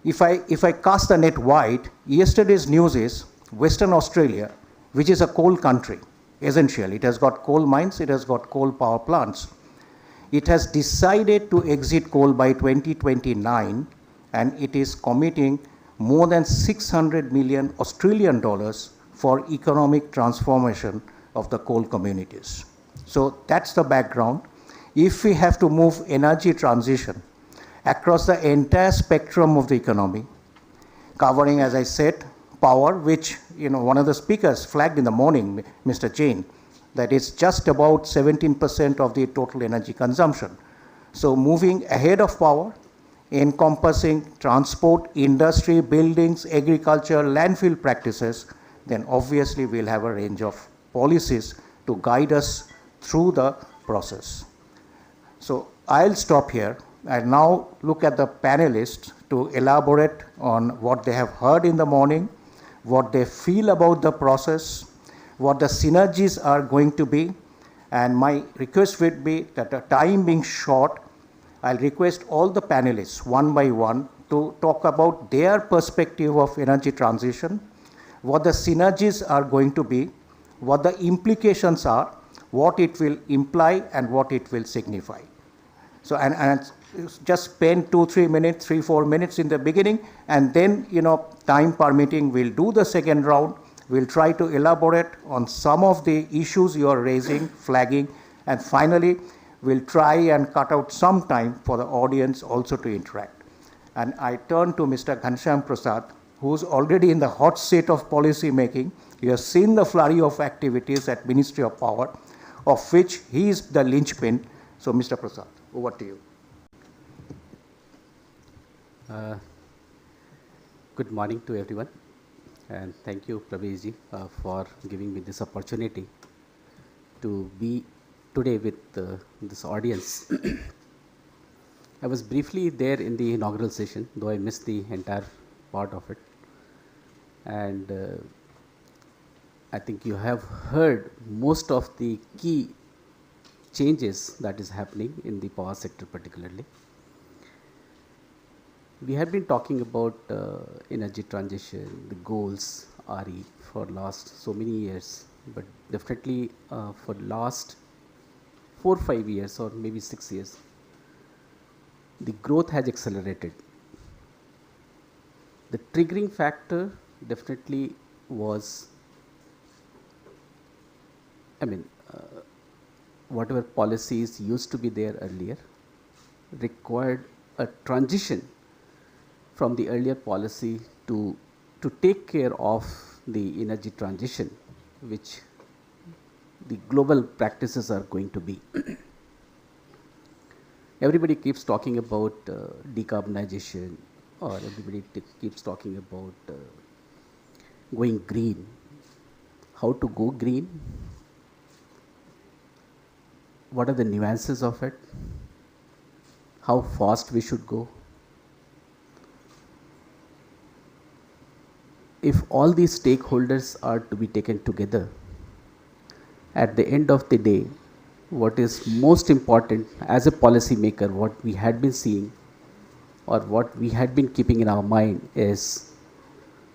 If I cast the net wide, yesterday's news is Western Australia, which is a coal country, essentially. It has got coal mines, it has got coal power plants. It has decided to exit coal by 2029, and it is committing more than 600 million Australian dollars for economic transformation of the coal communities. So that's the background. If we have to move energy transition across the entire spectrum of the economy, covering, as I said, power, which one of the speakers flagged in the morning, Mr. Jain, that is just about 17% of the total energy consumption. So moving ahead of power, encompassing transport, industry, buildings, agriculture, landfill practices, then obviously we'll have a range of policies to guide us through the process. So I'll stop here and now look at the panelists to elaborate on what they have heard in the morning, what they feel about the process, what the synergies are going to be. And my request would be that the time being short, I'll request all the panelists one by one to talk about their perspective of energy transition, what the synergies are going to be, what the implications are, what it will imply and what it will signify. So, and just spend 2-3 minutes, 3-4 minutes in the beginning, and then, time permitting, we'll do the second round. We'll try to elaborate on some of the issues you are raising, flagging, and finally, we'll try and cut out some time for the audience also to interact. And I turn to Mr. Ghanshyam Prasad, who's already in the hot seat of policy making. You have seen the flurry of activities at Ministry of Power, of which he is the linchpin. So, Mr. Prasad, over to you. Good morning to everyone, and thank you, Praveshji, for giving me this opportunity to be today with this audience. I was briefly there in the inaugural session, though I missed the entire part of it. And I think you have heard most of the key changes that is happening in the power sector particularly. We have been talking about energy transition, the goals, RE, for last so many years, but definitely for last 4-5 years or maybe 6 years, the growth has accelerated. The triggering factor definitely was, whatever policies used to be there earlier required a transition from the earlier policy to take care of the energy transition, which the global practices are going to be. Everybody keeps talking about decarbonization, or everybody keeps talking about going green. How to go green? What are the nuances of it? How fast we should go? If all these stakeholders are to be taken together, at the end of the day, what is most important as a policy maker, what we had been seeing or what we had been keeping in our mind is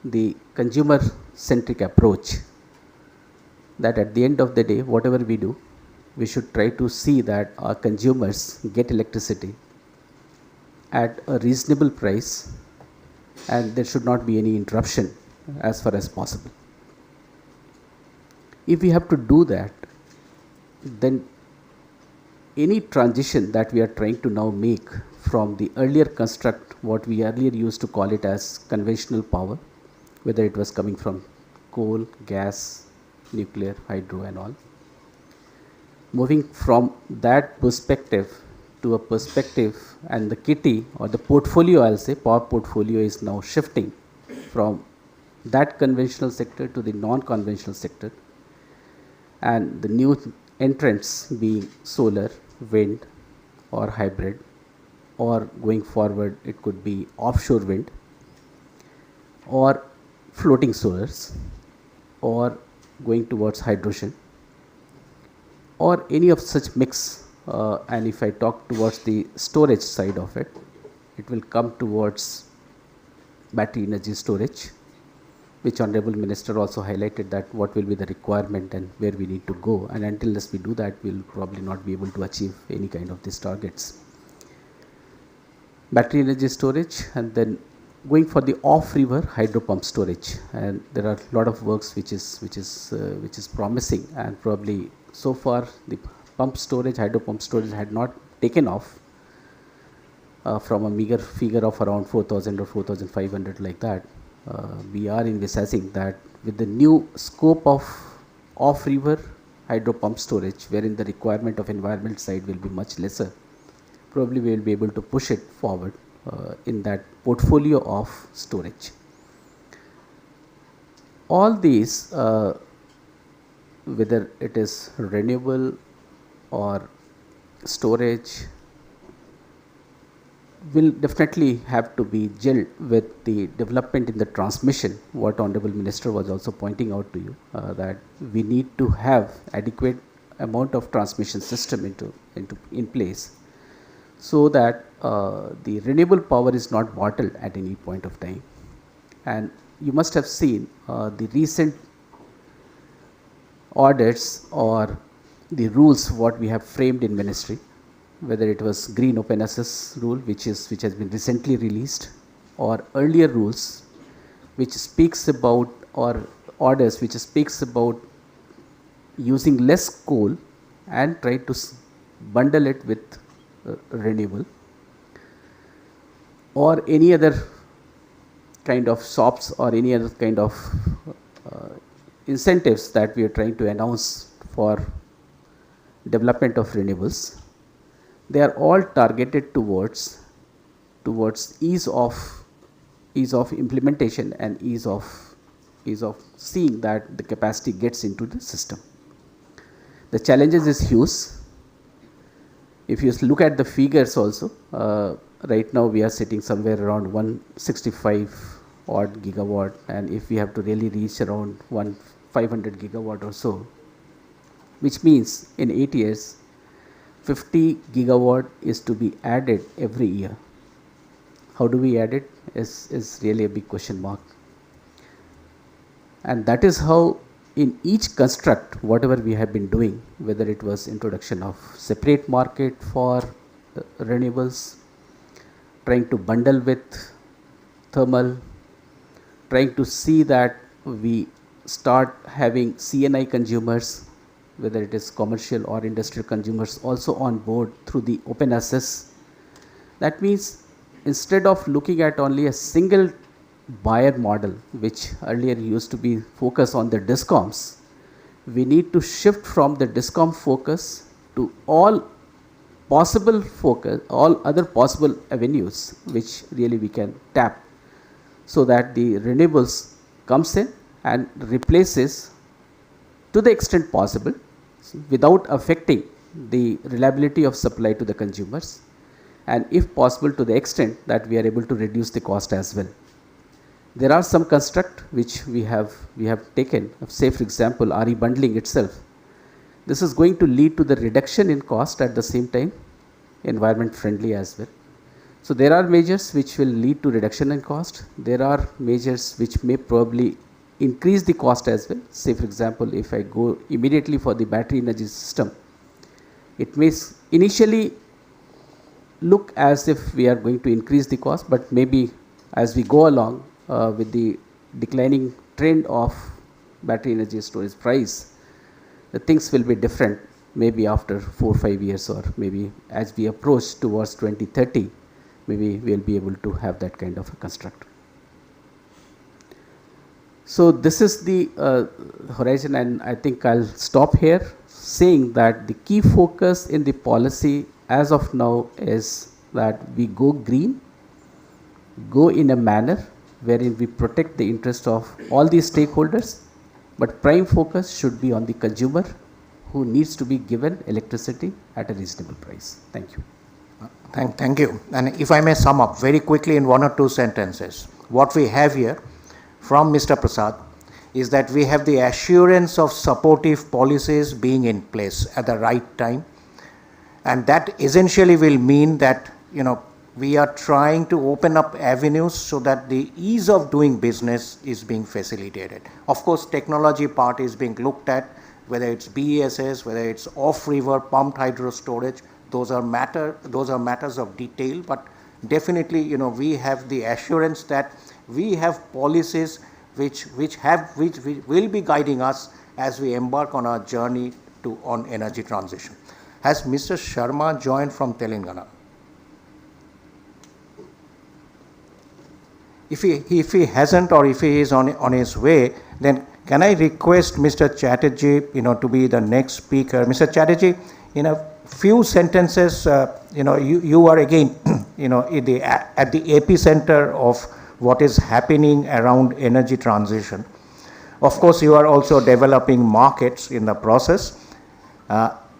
the consumer-centric approach, that at the end of the day, whatever we do, we should try to see that our consumers get electricity at a reasonable price, and there should not be any interruption as far as possible. If we have to do that, then any transition that we are trying to now make from the earlier construct, what we earlier used to call it as conventional power, whether it was coming from coal, gas, nuclear, hydro and all, moving from that perspective to a perspective, and the kitty or the portfolio, I'll say, power portfolio is now shifting from that conventional sector to the non-conventional sector, and the new entrants being solar, wind or hybrid, or going forward it could be offshore wind or floating solars, or going towards hydrogen, or any of such mix. And if I talk towards the storage side of it, it will come towards battery energy storage, which Honorable Minister also highlighted that what will be the requirement and where we need to go, and unless we do that, we will probably not be able to achieve any kind of these targets. Battery energy storage, and then going for the off-river hydro pump storage, and there are a lot of works which is promising, and probably so far the pump storage, hydro pump storage had not taken off from a meager figure of around 4,000 or 4,500 like that. We are envisaging that with the new scope of off-river hydro pump storage, wherein the requirement of environment side will be much lesser, probably we will be able to push it forward in that portfolio of storage. All these, whether it is renewable or storage, will definitely have to be gelled with the development in the transmission, what Honorable Minister was also pointing out to you, that we need to have adequate amount of transmission system in place, so that the renewable power is not bottled at any point of time. And you must have seen the recent orders or the rules what we have framed in ministry, whether it was green open access rule which has been recently released, or earlier rules which speaks about, or orders which speaks about using less coal and try to bundle it with renewable, or any other kind of shops or any other kind of incentives that we are trying to announce for development of renewables. They are all targeted towards ease of implementation and ease of seeing that the capacity gets into the system. The challenges is huge. If you look at the figures also, right now we are sitting somewhere around 165 odd gigawatt, and if we have to really reach around 500 gigawatt or so, which means in 8 years 50 gigawatt is to be added every year. How do we add it is really a big question mark. And that is how in each construct, whatever we have been doing, whether it was introduction of separate market for renewables, trying to bundle with thermal, trying to see that we start having CNI consumers, whether it is commercial or industrial consumers, also on board through the open access. That means instead of looking at only a single buyer model, which earlier used to be focused on the DISCOMs, we need to shift from the DISCOM focus to all possible focus, all other possible avenues which really we can tap, so that the renewables comes in and replaces to the extent possible without affecting the reliability of supply to the consumers, and if possible to the extent that we are able to reduce the cost as well. There are some construct which we have taken, say for example RE bundling itself. This is going to lead to the reduction in cost, at the same time environment friendly as well. So there are measures which will lead to reduction in cost. There are measures which may probably increase the cost as well. Say for example, if I go immediately for the battery energy system, It may initially look as if we are going to increase the cost, but maybe as we go along with the declining trend of battery energy storage price, the things will be different maybe after 4 or 5 years, or maybe as we approach towards 2030, maybe we will be able to have that kind of a construct. So this is the horizon, and I think I'll stop here saying that the key focus in the policy as of now is that we go green, go in a manner wherein we protect the interest of all the stakeholders, but prime focus should be on the consumer who needs to be given electricity at a reasonable price. Thank you. Thank you. And if I may sum up very quickly in 1 or 2 sentences, what we have here from Mr. Prasad is that we have the assurance of supportive policies being in place at the right time, and that essentially will mean that, you know, we are trying to open up avenues so that the ease of doing business is being facilitated. Of course, technology part is being looked at, whether it's BESS, whether it's off-river pumped hydro storage. Those are matters of detail, but definitely, you know, we have the assurance that we have policies which will be guiding us as we embark on our journey on energy transition. Has Mr. Sharma joined from Telangana? If he hasn't, or if he is on his way, then can I request Mr. Chatterjee, you know, to be the next speaker? Mr. Chatterjee, in a few sentences, you know, you are again, you know, at the epicenter of what is happening around energy transition. Of course, you are also developing markets in the process.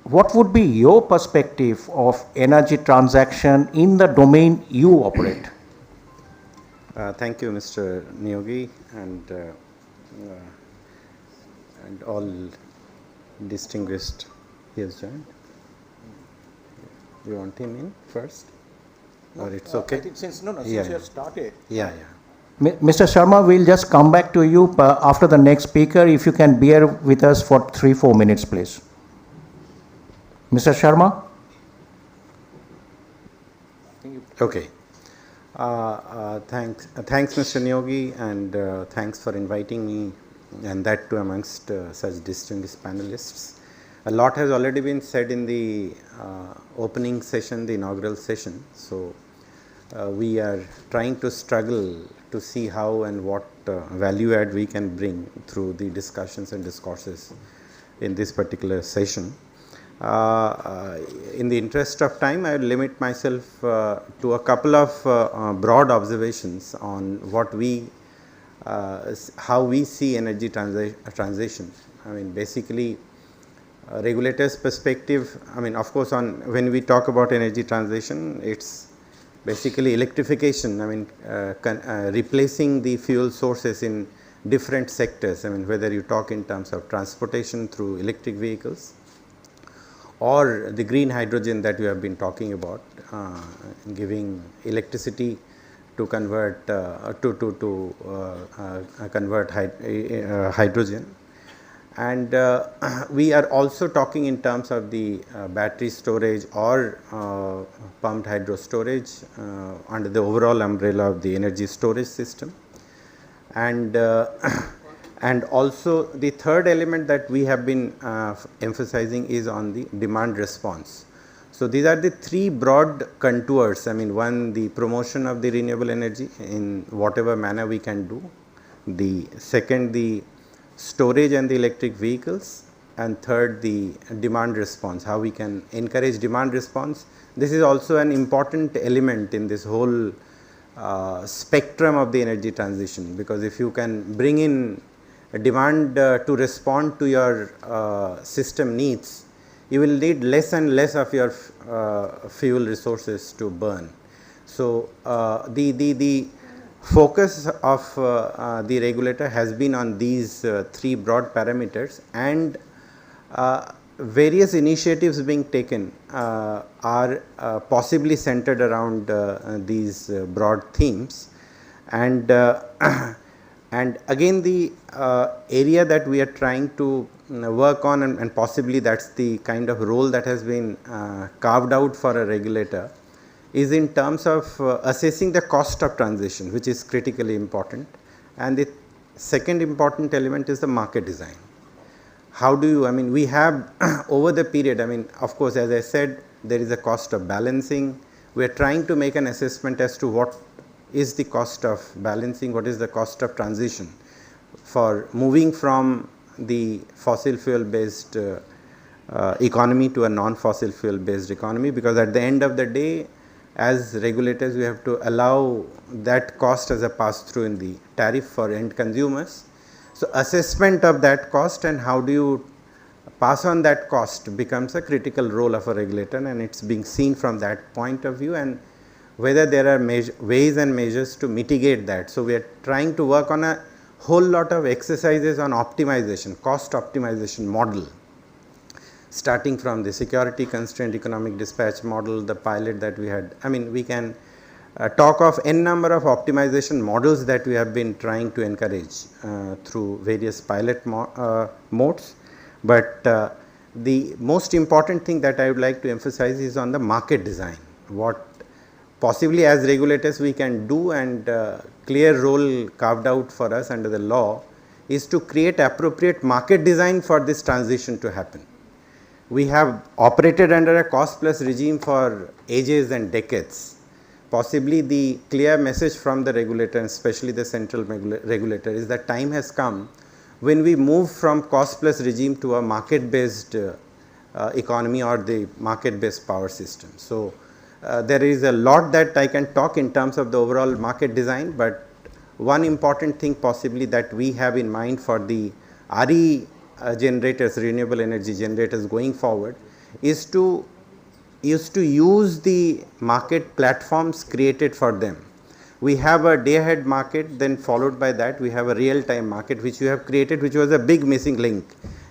What would be your perspective of energy transaction in the domain you operate? Thank you, Mr. Niyogi, and all distinguished. He has joined. You want him in first, or it's okay? I think since you have started. Yeah. Mr. Sharma, we'll just come back to you after the next speaker. If you can bear with us for 3-4 minutes, please. Mr. Sharma? Okay. Thanks, Mr. Niyogi, and thanks for inviting me, and that too amongst such distinguished panelists. A lot has already been said in the opening session, the inaugural session. So we are trying to struggle to see how and what value add we can bring through the discussions and discourses in this particular session. In the interest of time, I will limit myself to a couple of broad observations on what how we see energy transition. I mean, basically, regulator's perspective. I mean, of course, when we talk about energy transition, it's basically electrification. I mean, replacing the fuel sources in different sectors. I mean, whether you talk in terms of transportation through electric vehicles, or the green hydrogen that we have been talking about, giving electricity to convert hydrogen. And we are also talking in terms of the battery storage or pumped hydro storage under the overall umbrella of the energy storage system. And also the third element that we have been emphasizing is on the demand response. So these are the three broad contours. I mean, one, the promotion of the renewable energy in whatever manner we can do. The second, the storage and the electric vehicles. And third, the demand response, how we can encourage demand response. This is also an important element in this whole spectrum of the energy transition, because if you can bring in a demand to respond to your system needs, you will need less and less of your fuel resources to burn. So the focus of the regulator has been on these three broad parameters, and various initiatives being taken are possibly centered around these broad themes, and And again, the area that we are trying to work on, and possibly that's the kind of role that has been carved out for a regulator, is in terms of assessing the cost of transition, which is critically important. And the second important element is the market design. How do you, I mean, we have over the period, I mean, of course, as I said, there is a cost of balancing. We are trying to make an assessment as to what is the cost of balancing, what is the cost of transition for moving from the fossil fuel based economy to a non-fossil fuel based economy, because at the end of the day, as regulators, we have to allow that cost as a pass through in the tariff for end consumers. So, assessment of that cost and how do you pass on that cost becomes a critical role of a regulator, and it is being seen from that point of view, and whether there are ways and measures to mitigate that. So, we are trying to work on a whole lot of exercises on optimization, cost optimization model, starting from the security constraint economic dispatch model, the pilot that we had. I mean, we can talk of n number of optimization models that we have been trying to encourage through various pilot modes. But the most important thing that I would like to emphasize is on the market design. What possibly as regulators we can do, and clear role carved out for us under the law, is to create appropriate market design for this transition to happen. We have operated under a cost plus regime for ages and decades. Possibly the clear message from the regulator, and especially the central regulator, is that time has come when we move from cost plus regime to a market based economy or the market based power system. So, there is a lot that I can talk in terms of the overall market design, but one important thing possibly that we have in mind for the RE generators, renewable energy generators going forward, is to use the market platforms created for them. We have a day ahead market, then followed by that we have a real time market which we have created, which was a big missing link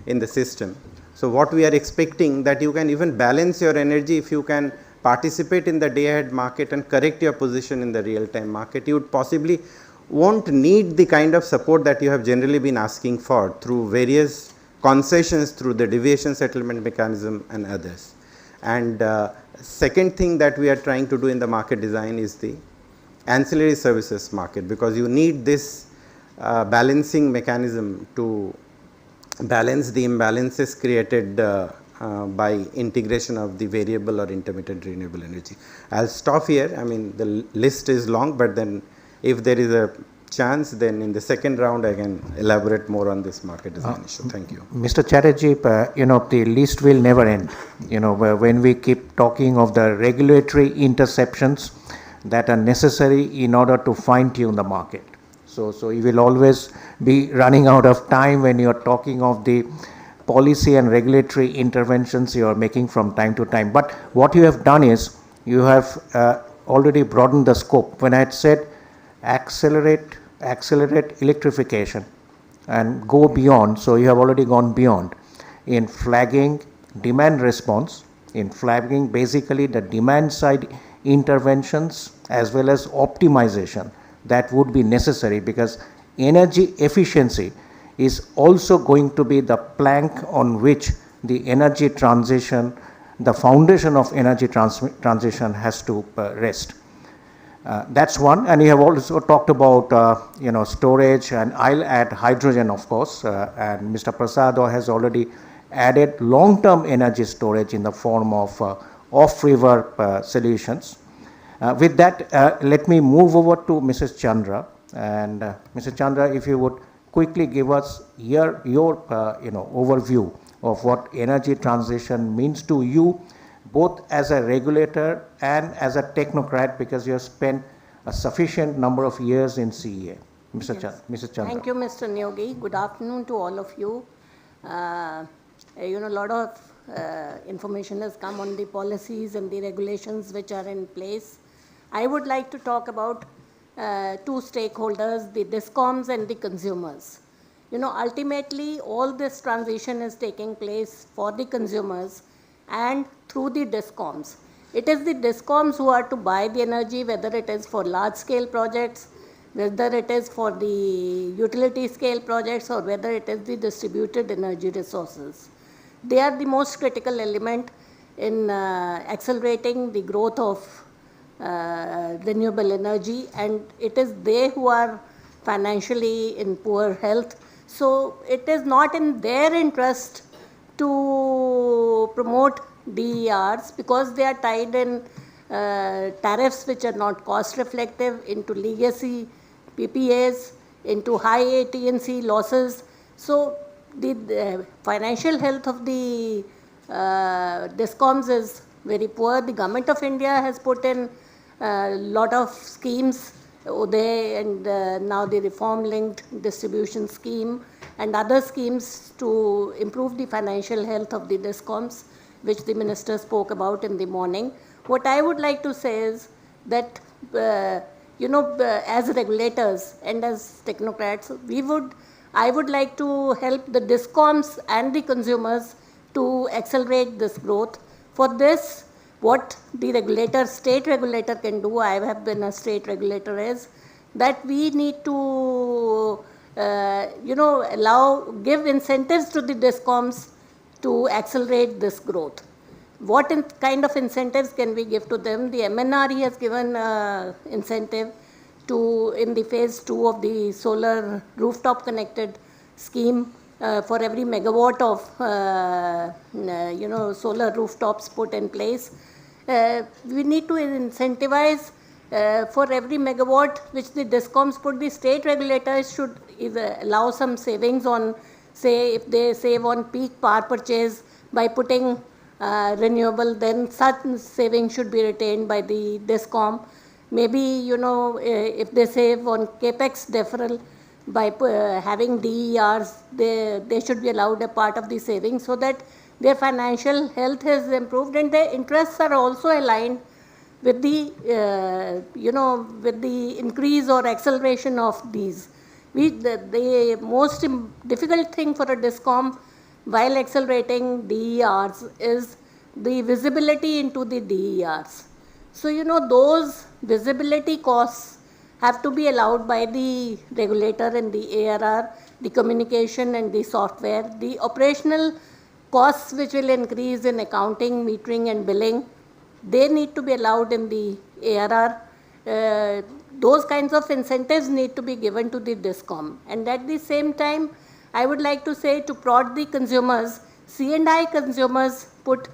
in the system. So, what we are expecting that you can even balance your energy if you can participate in the day ahead market and correct your position in the real time market. You would possibly won't need the kind of support that you have generally been asking for through various concessions, through the deviation settlement mechanism and others. And second thing that we are trying to do in the market design is the ancillary services market, because you need this balancing mechanism to balance the imbalances created by integration of the variable or intermittent renewable energy. I will stop here. I mean, the list is long, but then if there is a chance, then in the second round I can elaborate more on this market design issue. Thank you. Mr. Chatterjee, the list will never end. When we keep talking of the regulatory interceptions that are necessary in order to fine tune the market. So you will always be running out of time when you are talking of the policy and regulatory interventions you are making from time to time. But what you have done is you have already broadened the scope. When I had said accelerate electrification and go beyond, so you have already gone beyond in flagging demand response, in flagging basically the demand side interventions as well as optimization that would be necessary, because energy efficiency is also going to be the plank on which the energy transition, the foundation of energy transition has to rest. That's one. And you have also talked about storage, and I'll add hydrogen, of course, and Mr. Prasad has already added long-term energy storage in the form of off-river solutions. With that, let me move over to Mrs. Chandra, and Mr. Chandra, if you would quickly give us your overview of what energy transition means to you, both as a regulator and as a technocrat, because you have spent a sufficient number of years in CEA. Mrs. Chandra. Thank you, Mr. Nyogi. Good afternoon to all of you. A lot of information has come on the policies and the regulations which are in place. I would like to talk about two stakeholders, the DISCOMs and the consumers. Ultimately, all this transition is taking place for the consumers and through the DISCOMs. It is the DISCOMs who are to buy the energy, whether it is for large scale projects, whether it is for the utility scale projects or whether it is the distributed energy resources. They are the most critical element in accelerating the growth of renewable energy, and it is they who are financially in poor health. So it is not in their interest to promote DERs because they are tied in tariffs which are not cost reflective, into legacy PPAs, into high AT&C losses. So the financial health of the DISCOMs is very poor. The Government of India has put in a lot of schemes, Uday and now the reform-linked distribution scheme and other schemes to improve the financial health of the DISCOMs, which the Minister spoke about in the morning. What I would like to say is that, as regulators and as technocrats, I would like to help the DISCOMs and the consumers to accelerate this growth. For this, what the regulator, state regulator can do, I have been a state regulator, is that we need to, give incentives to the DISCOMs to accelerate this growth. What kind of incentives can we give to them? The MNRE has given incentive in the phase 2 of the solar rooftop connected scheme for every megawatt of solar rooftops put in place. We need to incentivize for every megawatt which the DISCOMs put. The state regulators should either allow some savings on, say, if they save on peak power purchase by putting renewable, then such savings should be retained by the DISCOM. Maybe, if they save on capex deferral by having DERs, they should be allowed a part of the savings so that their financial health is improved and their interests are also aligned with the, with the increase or acceleration of these. The most difficult thing for a DISCOM while accelerating DERs is the visibility into the DERs. So, those visibility costs have to be allowed by the regulator and the ARR, the communication and the software. The operational costs which will increase in accounting, metering and billing, they need to be allowed in the ARR. Those kinds of incentives need to be given to the DISCOM. And at the same time, I would like to say, to prod the consumers, C&I consumers put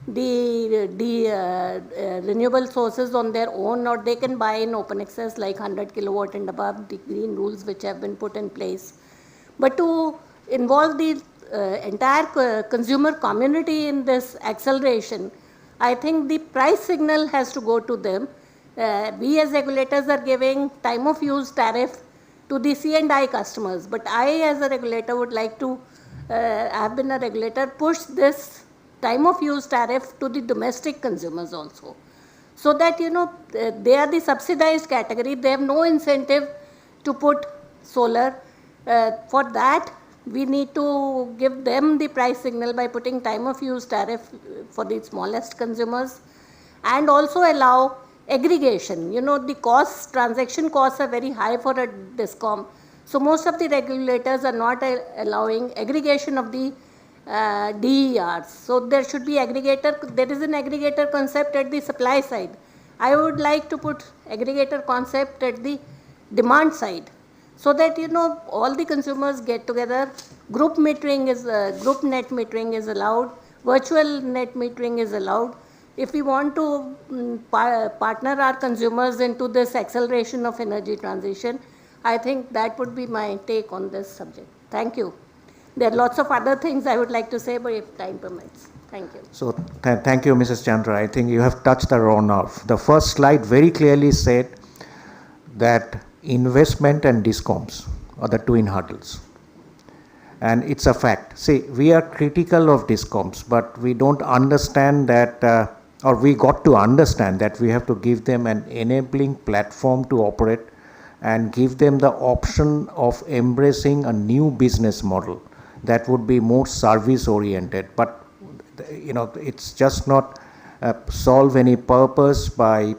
the renewable sources on their own, or they can buy in open access like 100 kilowatt and above, the green rules which have been put in place. But to involve the entire consumer community in this acceleration, I think the price signal has to go to them. We as regulators are giving time of use tariff to the C&I customers, but I as a regulator would like to, have been a regulator, push this time of use tariff to the domestic consumers also. So that, they are the subsidized category, they have no incentive to put solar. For that, we need to give them the price signal by putting time of use tariff for the smallest consumers and also allow aggregation. The costs, transaction costs are very high for a DISCOM. So most of the regulators are not allowing aggregation of the DERs. So there should be aggregator, there is an aggregator concept at the supply side. I would like to put aggregator concept at the demand side so that, all the consumers get together. Group metering is, group net metering is allowed, virtual net metering is allowed. If we want to partner our consumers into this acceleration of energy transition, I think that would be my take on this subject. Thank you. There are lots of other things I would like to say, but if time permits. Thank you. So thank you, Mrs. Chandra. I think you have touched the raw nerve. The first slide very clearly said that investment and DISCOMs are the twin hurdles. And it's a fact. See, we are critical of DISCOMs, but we don't understand that, or we got to understand that we have to give them an enabling platform to operate and give them the option of embracing a new business model that would be more service oriented. But it's just not solve any purpose by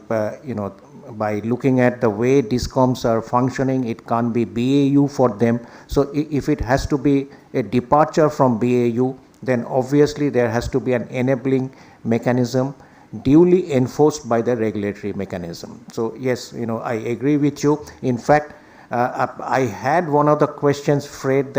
by looking at the way DISCOMs are functioning, it can't be BAU for them. So if it has to be a departure from BAU, then obviously there has to be an enabling mechanism duly enforced by the regulatory mechanism. So yes, I agree with you. In fact, I had one of the questions framed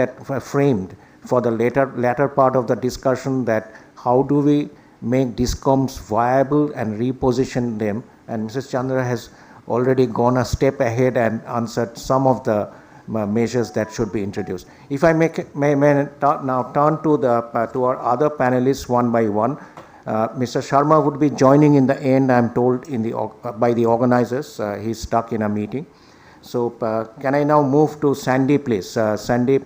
for the latter part of the discussion, that how do we make DISCOMs viable and reposition them, and Mrs. Chandra has already gone a step ahead and answered some of the measures that should be introduced. If I may now turn to to our other panelists one by one. Mr. Sharma would be joining in the end, I'm told, by the organizers. He's stuck in a meeting. So can I now move to Sandy, please? Sandy,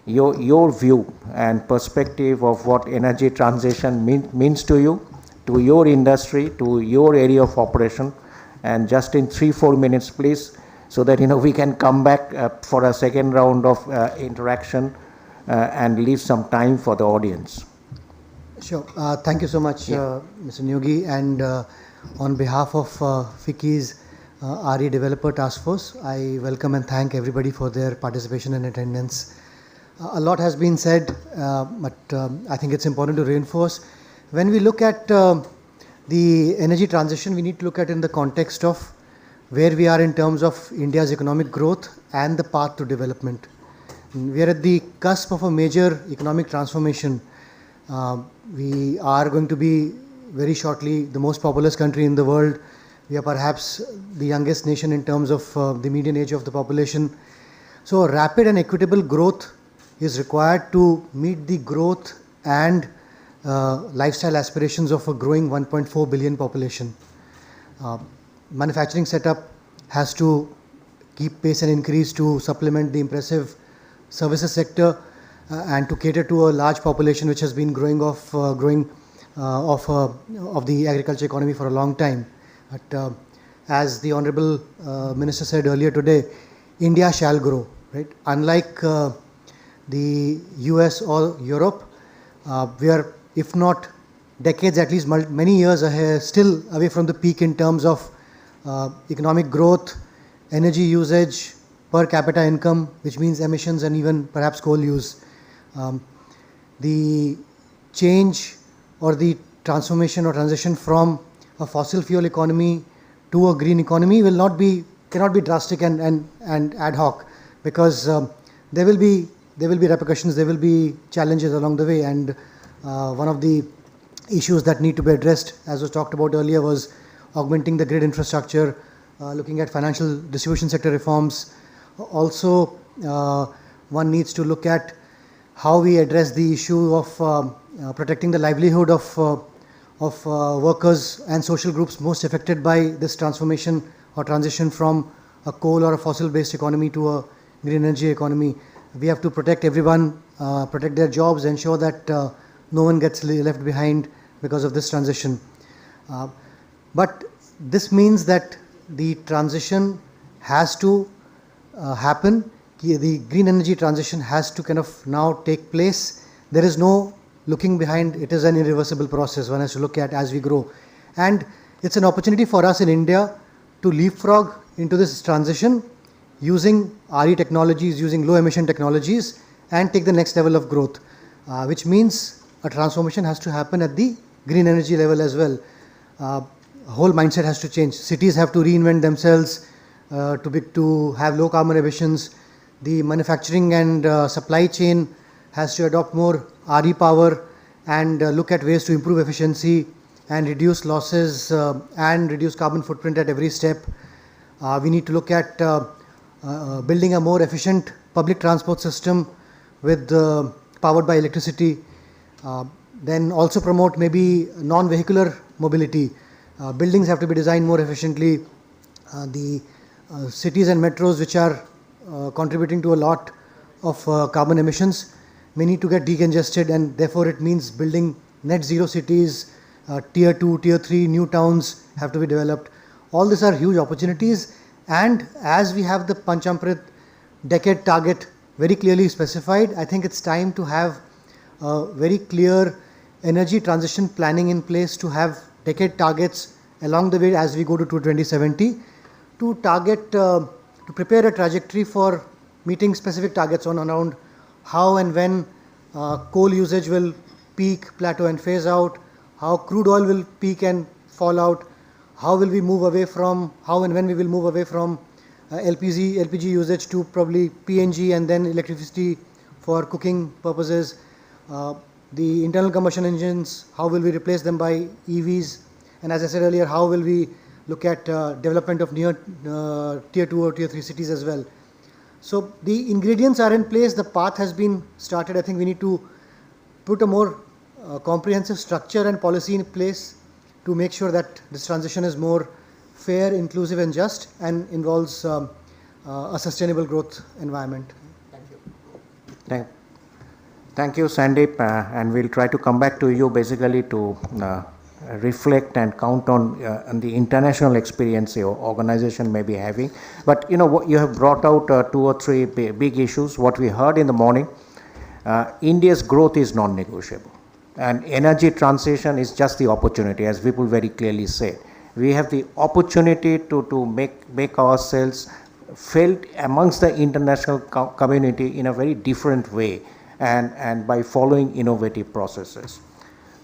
your view and perspective of what energy transition means to you, to your industry, to your area of operation, and just in 3-4 minutes, please, so that we can come back for a second round of interaction and leave some time for the audience. Sure. Thank you so much, Mr. Nyogi, and on behalf of FICCI's RE Developer Task Force, I welcome and thank everybody for their participation and attendance. A lot has been said, but I think it's important to reinforce. When we look at the energy transition, we need to look at it in the context of where we are in terms of India's economic growth and the path to development. We are at the cusp of a major economic transformation. We are going to be very shortly the most populous country in the world. We are perhaps the youngest nation in terms of the median age of the population. So rapid and equitable growth is required to meet the growth and lifestyle aspirations of a growing 1.4 billion population. Manufacturing setup has to keep pace and increase to supplement the impressive services sector and to cater to a large population which has been growing of the agriculture economy for a long time. But as the Honorable Minister said earlier today, India shall grow, right? Unlike the US or Europe, we are, if not decades, at least many years ahead, still away from the peak in terms of economic growth, energy usage, per capita income, which means emissions and even perhaps coal use. The change or the transformation or transition from a fossil fuel economy to a green economy cannot be drastic and ad hoc, because there will be repercussions, there will be challenges along the way, and one of the issues that need to be addressed, as was talked about earlier, was augmenting the grid infrastructure, looking at financial distribution sector reforms. Also, one needs to look at how we address the issue of protecting the livelihood of workers and social groups most affected by this transformation or transition from a coal or a fossil-based economy to a green energy economy. We have to protect everyone, protect their jobs, ensure that no one gets left behind because of this transition. But this means that the transition has to happen. The green energy transition has to kind of now take place. There is no looking behind. It is an irreversible process one has to look at as we grow. And it's an opportunity for us in India to leapfrog into this transition using RE technologies, using low emission technologies, and take the next level of growth, which means a transformation has to happen at the green energy level as well. Whole mindset has to change. Cities have to reinvent themselves to have low carbon emissions. The manufacturing and supply chain has to adopt more RE power and look at ways to improve efficiency and reduce losses and reduce carbon footprint at every step. We need to look at building a more efficient public transport system with powered by electricity. Then also promote maybe non-vehicular mobility. Buildings have to be designed more efficiently. The cities and metros which are contributing to a lot of carbon emissions may need to get decongested, and therefore it means building net zero cities, tier 2, tier 3 new towns have to be developed. All these are huge opportunities, and as we have the Panchamrit decade target very clearly specified, I think it's time to have very clear energy transition planning in place to have decade targets along the way as we go to 2070 to target, to prepare a trajectory for meeting specific targets on around how and when coal usage will peak, plateau and phase out, how crude oil will peak and fall out, how will we move away from, how and when we will move away from LPG usage to probably PNG and then electricity for cooking purposes. The internal combustion engines, how will we replace them by EVs? And as I said earlier, how will we look at development of near tier 2 or tier 3 cities as well? So the ingredients are in place, the path has been started. I think we need to put a more comprehensive structure and policy in place to make sure that this transition is more fair, inclusive and just and involves a sustainable growth environment. Thank you. Thank you, Sandeep, and we'll try to come back to you basically to reflect and count on the international experience your organization may be having. But you know what, you have brought out 2 or 3 big issues. What we heard in the morning, India's growth is non-negotiable, and energy transition is just the opportunity, as Vipul very clearly said. We have the opportunity to make ourselves felt amongst the international community in a very different way, and by following innovative processes.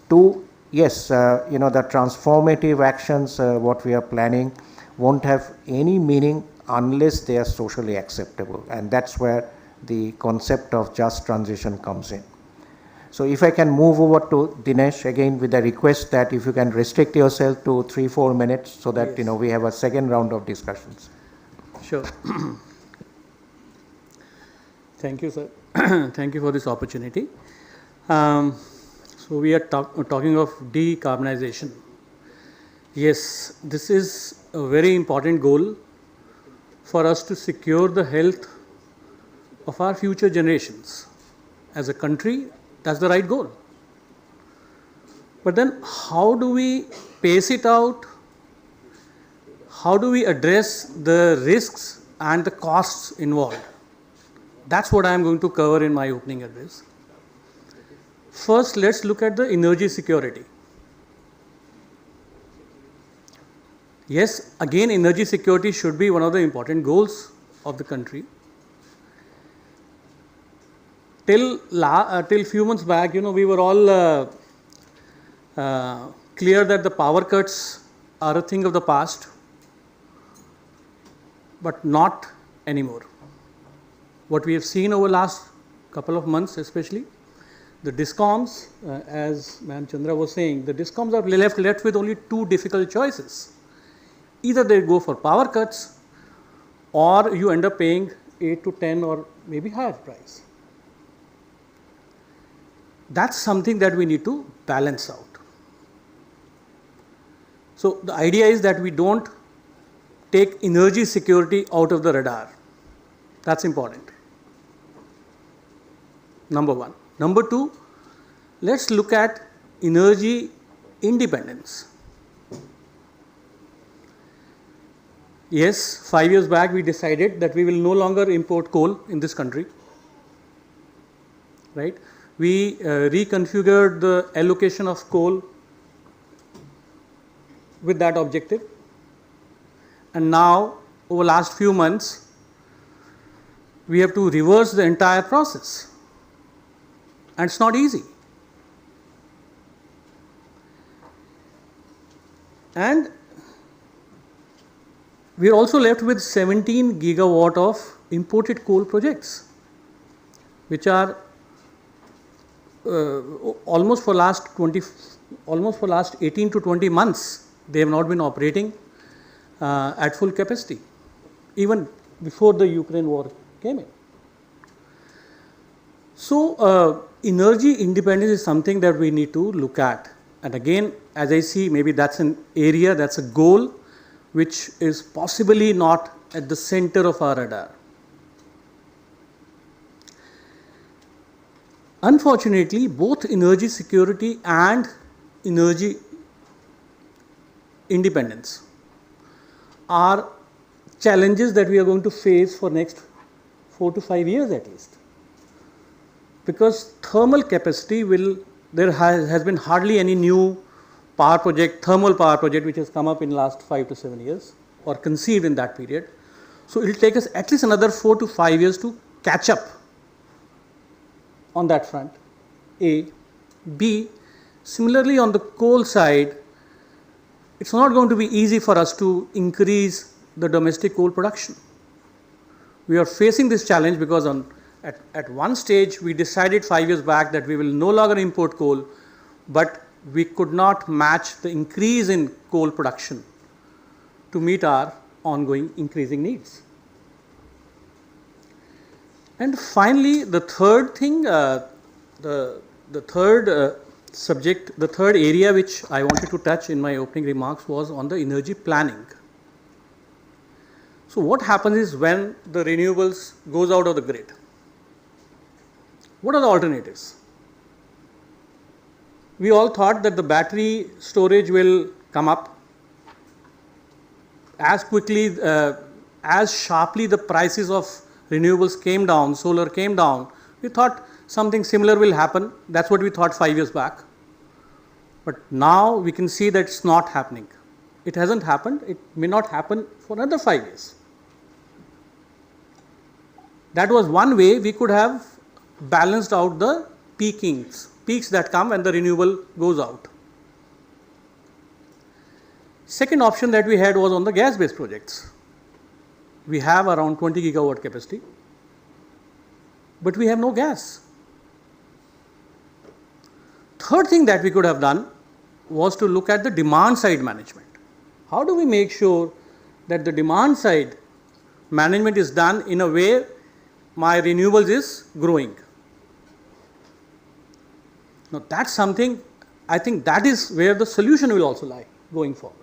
2, yes, you know, the transformative actions what we are planning won't have any meaning unless they are socially acceptable, and that's where the concept of just transition comes in. So if I can move over to Dinesh again with a request that if you can restrict yourself to 3-4 minutes so that yes, you know, we have a second round of discussions. Sure. Thank you, sir. Thank you for this opportunity. So we are talking of decarbonization. Yes, this is a very important goal for us to secure the health of our future generations. As a country, that's the right goal. But then how do we pace it out? How do we address the risks and the costs involved? That's what I am going to cover in my opening address. First, let's look at the energy security. Yes, again, energy security should be one of the important goals of the country. Till few months back, you know, we were all clear that the power cuts are a thing of the past, but not anymore. What we have seen over the last couple of months especially, the DISCOMs, as Ma'am Chandra was saying, the DISCOMs are left with only 2 difficult choices. Either they go for power cuts or you end up paying 8 to 10 or maybe higher price. That's something that we need to balance out. So the idea is that we don't take energy security out of the radar. That's important. Number 1. Number 2, let's look at energy independence. Yes, 5 years back we decided that we will no longer import coal in this country, right? We reconfigured the allocation of coal with that objective, and now over the last few months we have to reverse the entire process, and it's not easy. And we are also left with 17 gigawatt of imported coal projects, which are almost for last 18 to 20 months they have not been operating at full capacity, even before the Ukraine war came in. So energy independence is something that we need to look at, and again, as I see, maybe that's an area, that's a goal which is possibly not at the center of our radar. Unfortunately, both energy security and energy independence are challenges that we are going to face for next 4 to 5 years at least. Because thermal capacity there has been hardly any new power project, thermal power project, which has come up in last 5 to 7 years. or conceived in that period. So it will take us at least another 4 to 5 years to catch up on that front. A. B. Similarly, on the coal side, it's not going to be easy for us to increase the domestic coal production. We are facing this challenge because at one stage we decided 5 years back that we will no longer import coal, but we could not match the increase in coal production to meet our ongoing increasing needs. And finally, the third thing, the third subject, the third area which I wanted to touch in my opening remarks was on the energy planning. So what happens is when the renewables goes out of the grid, what are the alternatives? We all thought that the battery storage will come up as quickly, as sharply the prices of renewables came down, solar came down. We thought something similar will happen. That's what we thought 5 years back. But now we can see that it's not happening. It hasn't happened. It may not happen for another 5 years. That was one way we could have balanced out the peaks that come when the renewable goes out. Second option that we had was on the gas-based projects. We have around 20 gigawatt capacity, but we have no gas. Third thing that we could have done was to look at the demand side management. How do we make sure that the demand side management is done in a way my renewables is growing? Now that's something, I think that is where the solution will also lie going forward.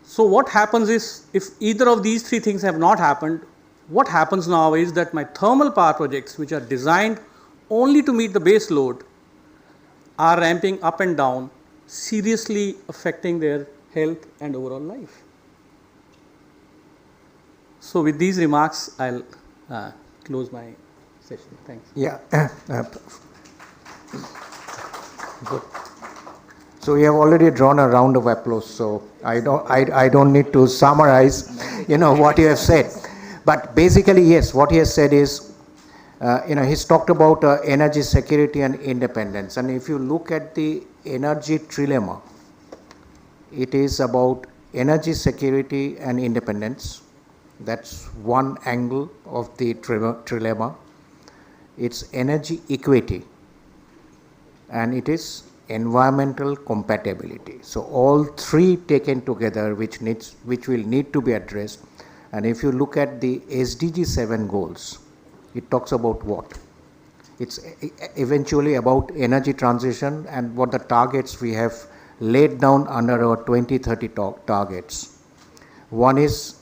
So what happens is, if either of these three things have not happened, what happens now is that my thermal power projects, which are designed only to meet the base load, are ramping up and down, seriously affecting their health and overall life. So with these remarks, I'll close my session. Thanks. Yeah. Good. So we have already drawn a round of applause. So I don't need to summarize, what you have said. But basically, yes, what he has said is, he's talked about energy security and independence. And if you look at the energy trilemma, it is about energy security and independence. That's one angle of the trilemma. It's energy equity, and it is environmental compatibility. So all three taken together, which will need to be addressed. And if you look at the SDG 7 goals, it talks about what? It's eventually about energy transition and what the targets we have laid down under our 2030 targets. One is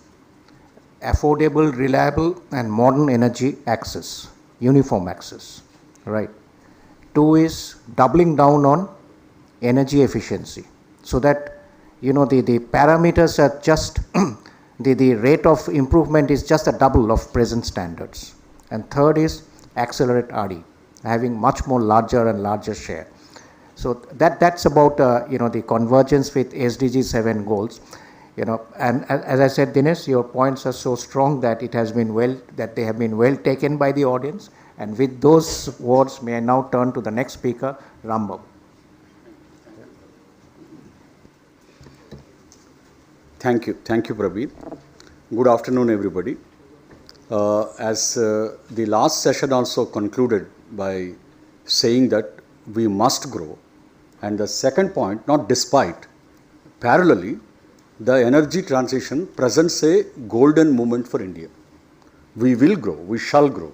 affordable, reliable, and modern energy access, uniform access, right? Two is doubling down on energy efficiency, so that the parameters are just the rate of improvement is just a double of present standards. And third is accelerate RE, having much more larger and larger share. So that's about the convergence with SDG 7 goals. And as I said, Dinesh, your points are so strong that they have been well taken by the audience. And with those words, may I now turn to the next speaker, Rambam. Thank you, Prabir. Good afternoon, everybody. As the last session also concluded by saying that we must grow, and the second point, not despite, parallelly, the energy transition presents a golden moment for India. We will grow, we shall grow,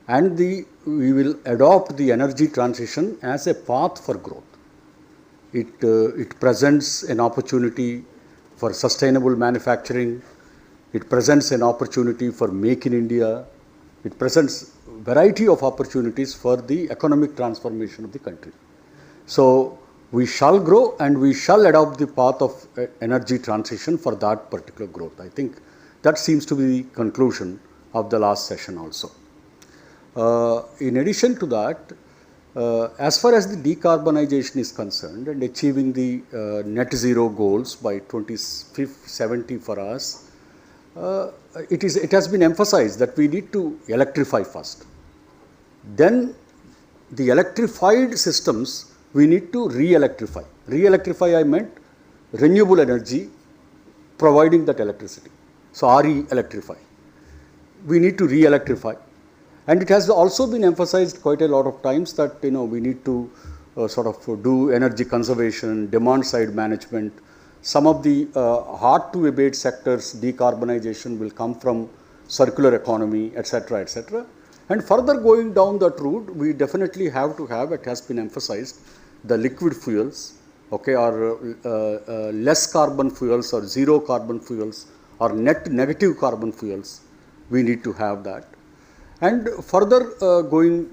and we will adopt the energy transition as a path for growth. It presents an opportunity for sustainable manufacturing. It presents an opportunity for Make in India. It presents a variety of opportunities for the economic transformation of the country. So we shall grow and we shall adopt the path of energy transition for that particular growth. I think that seems to be the conclusion of the last session also. In addition to that, As far as the decarbonization is concerned and achieving the net zero goals by 2070 for us, it has been emphasized that we need to electrify first. Then the electrified systems we need to re-electrify. Re-electrify, I meant renewable energy providing that electricity. So re-electrify. We need to re-electrify. And it has also been emphasized quite a lot of times that we need to sort of do energy conservation, demand side management. Some of the hard to abate sectors, decarbonization will come from circular economy, etc., etc. And further going down that route, we definitely have to have, it has been emphasized, the liquid fuels, okay, or less carbon fuels or zero carbon fuels or net negative carbon fuels. We need to have that. And further going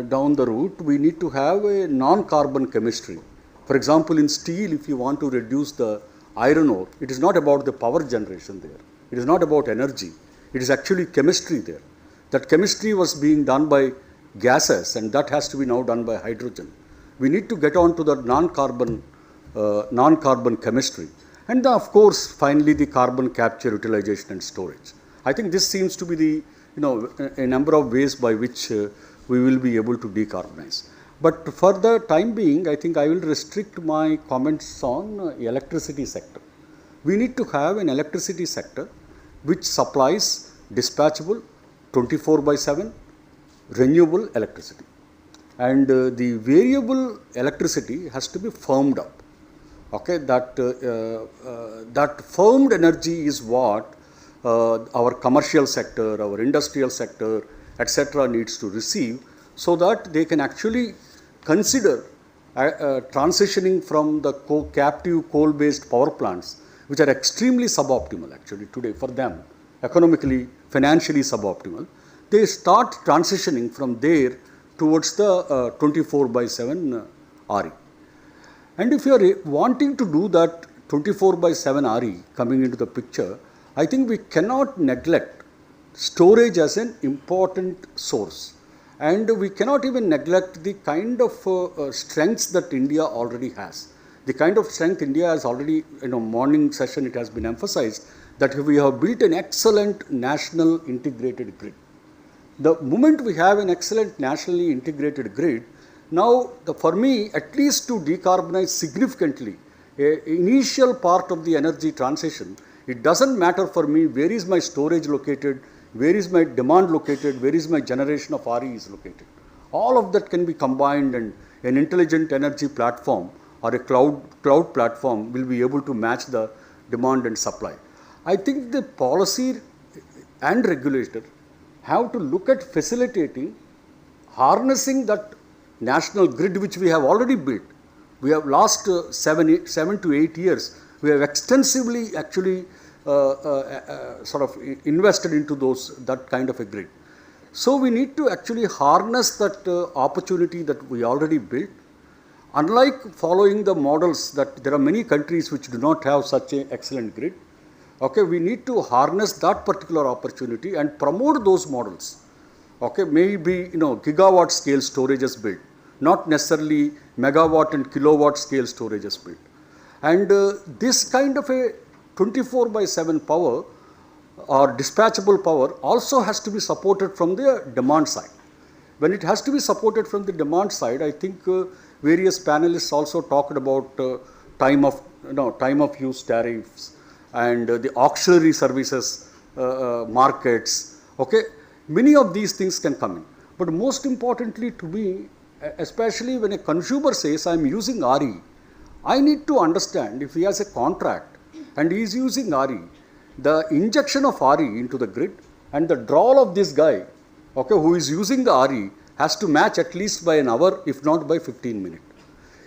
down the route, we need to have a non-carbon chemistry. For example, in steel, if you want to reduce the iron ore, it is not about the power generation there. It is not about energy. It is actually chemistry there. That chemistry was being done by gases, and that has to be now done by hydrogen. We need to get on to the non-carbon chemistry. And then, of course, finally, the carbon capture, utilization and storage. I think this seems to be the a number of ways by which we will be able to decarbonize. But for the time being, I think I will restrict my comments on electricity sector. We need to have an electricity sector which supplies dispatchable 24/7 renewable electricity. And the variable electricity has to be firmed up. Okay, that firmed energy is what our commercial sector, our industrial sector, etc. needs to receive, so that they can actually consider transitioning from the captive coal-based power plants, which are extremely suboptimal actually today for them, economically, financially suboptimal. They start transitioning from there towards the 24/7 RE. And if you are wanting to do that 24/7 RE coming into the picture, I think we cannot neglect storage as an important source. And we cannot even neglect the kind of strengths that India already has. The kind of strength India has already, morning session it has been emphasized that we have built an excellent national integrated grid. The moment we have an excellent nationally integrated grid, now for me, at least to decarbonize significantly, initial part of the energy transition, it doesn't matter for me where is my storage located, where is my demand located, where is my generation of RE is located. All of that can be combined, and an intelligent energy platform or a cloud platform will be able to match the demand and supply. I think the policy and regulator have to look at facilitating, harnessing that national grid which we have already built. We have last 7 to 8 years, we have extensively actually sort of invested into that kind of a grid. So we need to actually harness that opportunity that we already built. Unlike following the models that there are many countries which do not have such an excellent grid, okay, we need to harness that particular opportunity and promote those models. Okay, maybe gigawatt scale storage is built, not necessarily megawatt and kilowatt scale storage is built. And this kind of a 24/7 power or dispatchable power also has to be supported from the demand side. When it has to be supported from the demand side, I think various panelists also talked about time of use tariffs and the auxiliary services markets. Okay, many of these things can come in. But most importantly to me, especially when a consumer says I am using RE, I need to understand if he has a contract and he is using RE, the injection of RE into the grid and the drawal of this guy, okay, who is using the RE has to match at least by an hour, if not by 15 minutes.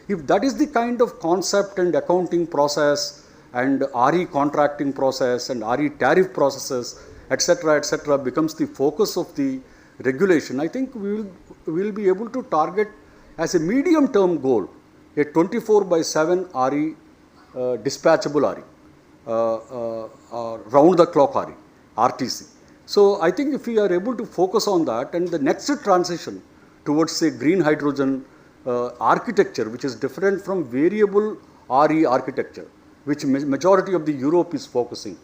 If that is the kind of concept and accounting process and RE contracting process and RE tariff processes, etc., becomes the focus of the regulation, I think we will be able to target as a medium-term goal a 24/7 RE, dispatchable RE, round-the-clock RE, RTC. So I think if we are able to focus on that, and the next transition towards say green hydrogen, architecture which is different from variable RE architecture, which majority of the Europe is focusing.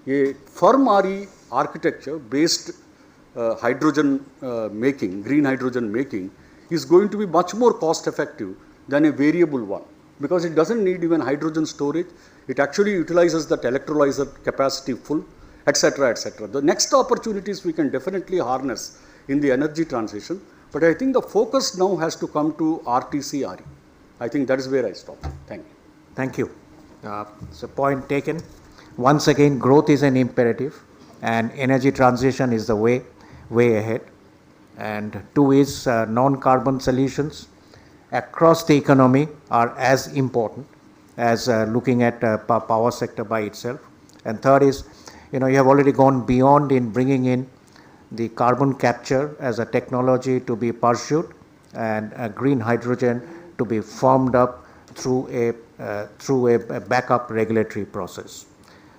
A firm RE architecture based hydrogen making, green hydrogen making, is going to be much more cost effective than a variable one, because it doesn't need even hydrogen storage. It actually utilizes that electrolyzer capacity full, etc., etc. The next opportunities we can definitely harness in the energy transition, but I think the focus now has to come to RTC RE. I think that is where I stop. Thank you. Thank you. So point taken. Once again, growth is an imperative, and energy transition is the way ahead. And two is non-carbon solutions across the economy are as important as looking at power sector by itself. And third is, you have already gone beyond in bringing in the carbon capture as a technology to be pursued, and green hydrogen to be formed up through a backup regulatory process.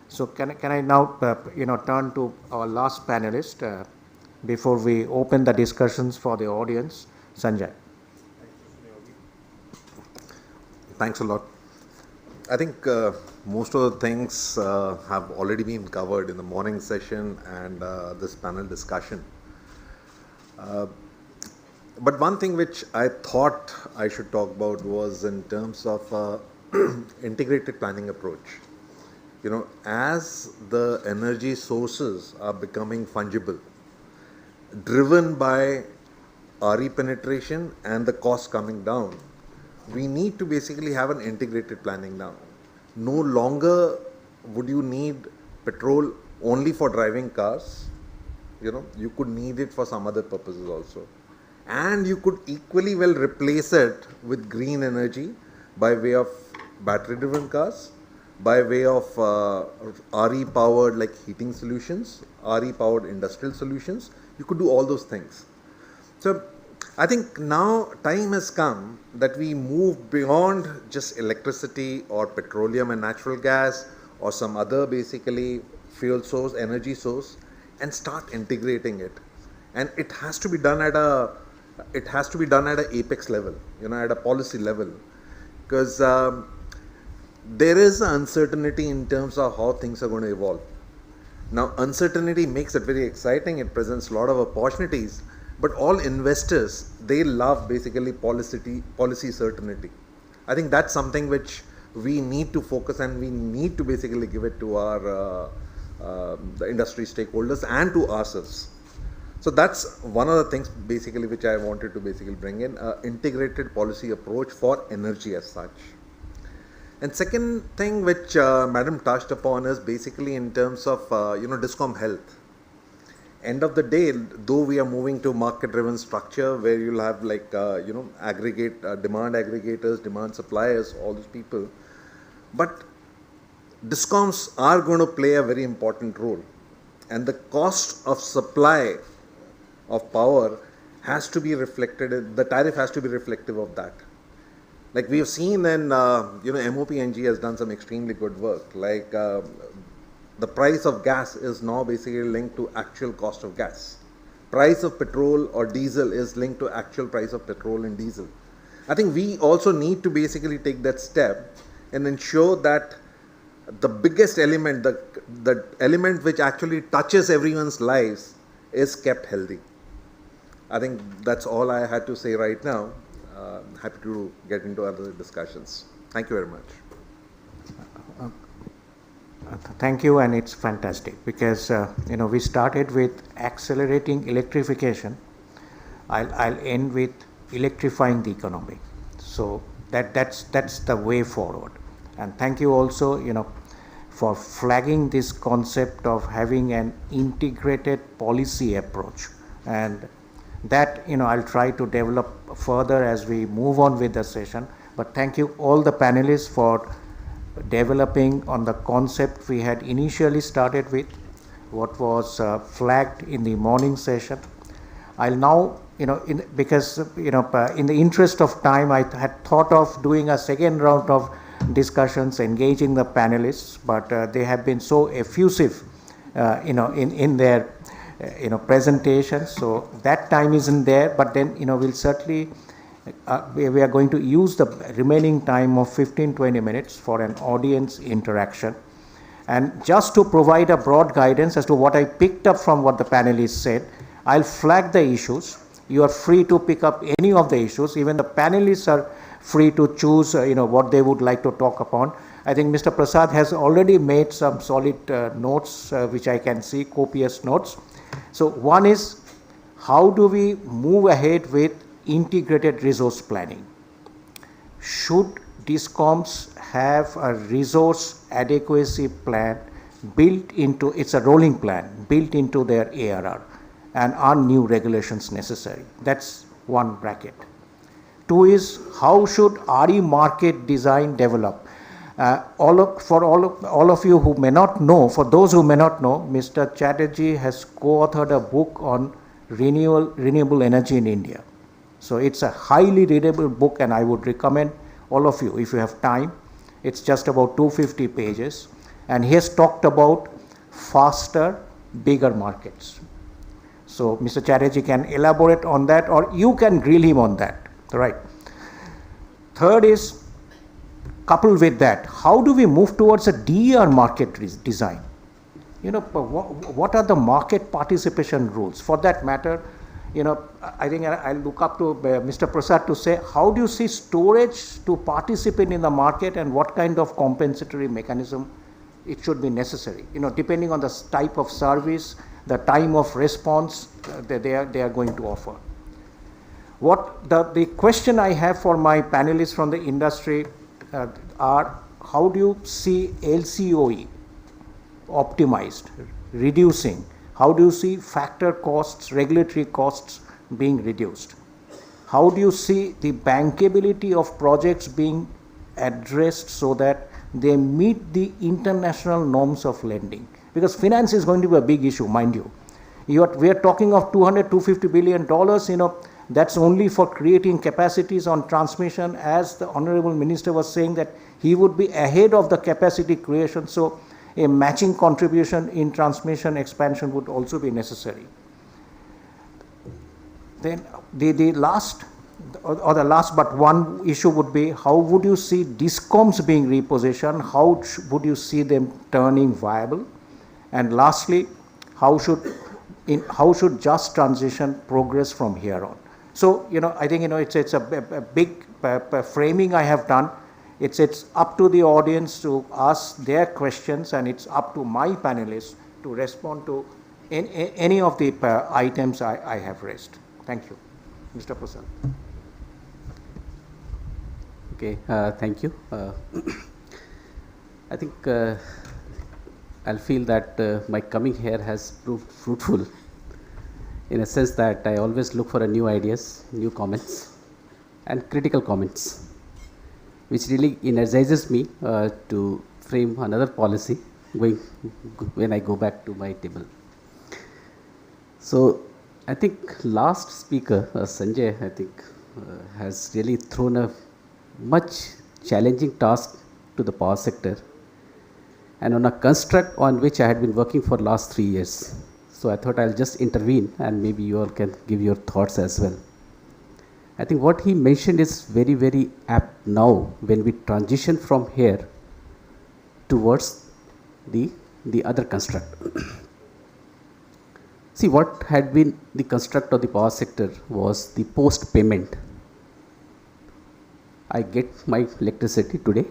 So can I now turn to our last panelist before we open the discussions for the audience, Sanjay. Thanks a lot. I think most of the things have already been covered in the morning session and this panel discussion. But one thing which I thought I should talk about was in terms of integrated planning approach. As the energy sources are becoming fungible, driven by RE penetration and the cost coming down, we need to basically have an integrated planning now. No longer would you need petrol only for driving cars. You could need it for some other purposes also. And you could equally well replace it with green energy by way of battery driven cars, by way of RE powered like heating solutions, RE powered industrial solutions. You could do all those things. So I think now time has come that we move beyond just electricity or petroleum and natural gas or some other basically fuel source, energy source, and start integrating it. And it has to be done at a apex level, at a policy level, because there is uncertainty in terms of how things are going to evolve. Now, uncertainty makes it very exciting. It presents a lot of opportunities, but all investors, they love basically policy certainty. I think that's something which we need to focus, and we need to basically give it to our the industry stakeholders and to ourselves. So that's one of the things basically which I wanted to basically bring in, integrated policy approach for energy as such. And second thing which Madam touched upon is basically in terms of DISCOM health. End of the day, though we are moving to market-driven structure where you'll have like demand aggregators, demand suppliers, all those people, but DISCOMs are going to play a very important role, and the cost of supply of power has to be reflected. The tariff has to be reflective of that. Like we have seen, and MOPNG has done some extremely good work. Like the price of gas is now basically linked to actual cost of gas. Price of petrol or diesel is linked to actual price of petrol and diesel. I think we also need to basically take that step and ensure that the biggest element, the element which actually touches everyone's lives, is kept healthy. I think that's all I had to say right now. Happy to get into other discussions. Thank you very much. Thank you, and it's fantastic because we started with accelerating electrification. I'll end with electrifying the economy. So that's the way forward. And thank you also for flagging this concept of having an integrated policy approach, and that I'll try to develop further as we move on with the session. But thank you all the panelists for developing on the concept we had initially started with, what was flagged in the morning session. I'll now, because in the interest of time, I had thought of doing a second round of discussions, engaging the panelists, but they have been so effusive, in their presentations. So that time isn't there, but then we'll certainly we are going to use the remaining time of 15-20 minutes for an audience interaction. And just to provide a broad guidance as to what I picked up from what the panelists said, I'll flag the issues. You are free to pick up any of the issues. Even the panelists are free to choose what they would like to talk upon. I think Mr. Prasad has already made some solid notes, which I can see, copious notes. So one is, how do we move ahead with integrated resource planning? Should DISCOMs have a resource adequacy plan built into, it's a rolling plan, built into their ARR, and are new regulations necessary? That's one bracket. Two is, how should RE market design develop? For all of you who may not know, for those who may not know, Mr. Chatterjee has co-authored a book on renewable energy in India. So it's a highly readable book, and I would recommend all of you, if you have time. It's just about 250 pages, and he has talked about faster, bigger markets. So Mr. Chatterjee can elaborate on that, or you can grill him on that, right? Third is, coupled with that, how do we move towards a DER market design? What are the market participation rules? For that matter, I think I'll look up to Mr. Prasad to say, how do you see storage to participate in the market, and what kind of compensatory mechanism it should be necessary, depending on the type of service, the time of response that they are going to offer. What the question I have for my panelists from the industry are, how do you see LCOE optimized, reducing? How do you see factor costs, regulatory costs being reduced? How do you see the bankability of projects being addressed so that they meet the international norms of lending? Because finance is going to be a big issue, mind you. We are talking of $200–250 billion, that's only for creating capacities on transmission, as the Honorable Minister was saying that he would be ahead of the capacity creation. So a matching contribution in transmission expansion would also be necessary. Then the last but one issue would be, how would you see DISCOMs being repositioned? How would you see them turning viable? And lastly, how should just transition progress from here on? So, I think, it's a big framing I have done. It's up to the audience to ask their questions, and it's up to my panelists to respond to any of the items I have raised. Thank you. Mr. Prasad. Okay, thank you. I think I'll feel that my coming here has proved fruitful, in a sense that I always look for new ideas, new comments, and critical comments, which really energizes me to frame another policy when I go back to my table. So I think last speaker, Sanjay, I think has really thrown a much challenging task to the power sector, and on a construct on which I had been working for last 3 years. So I thought I'll just intervene, and maybe you all can give your thoughts as well. I think what he mentioned is very, very apt now when we transition from here towards the other construct. See, what had been the construct of the power sector was the post-payment. I get my electricity today,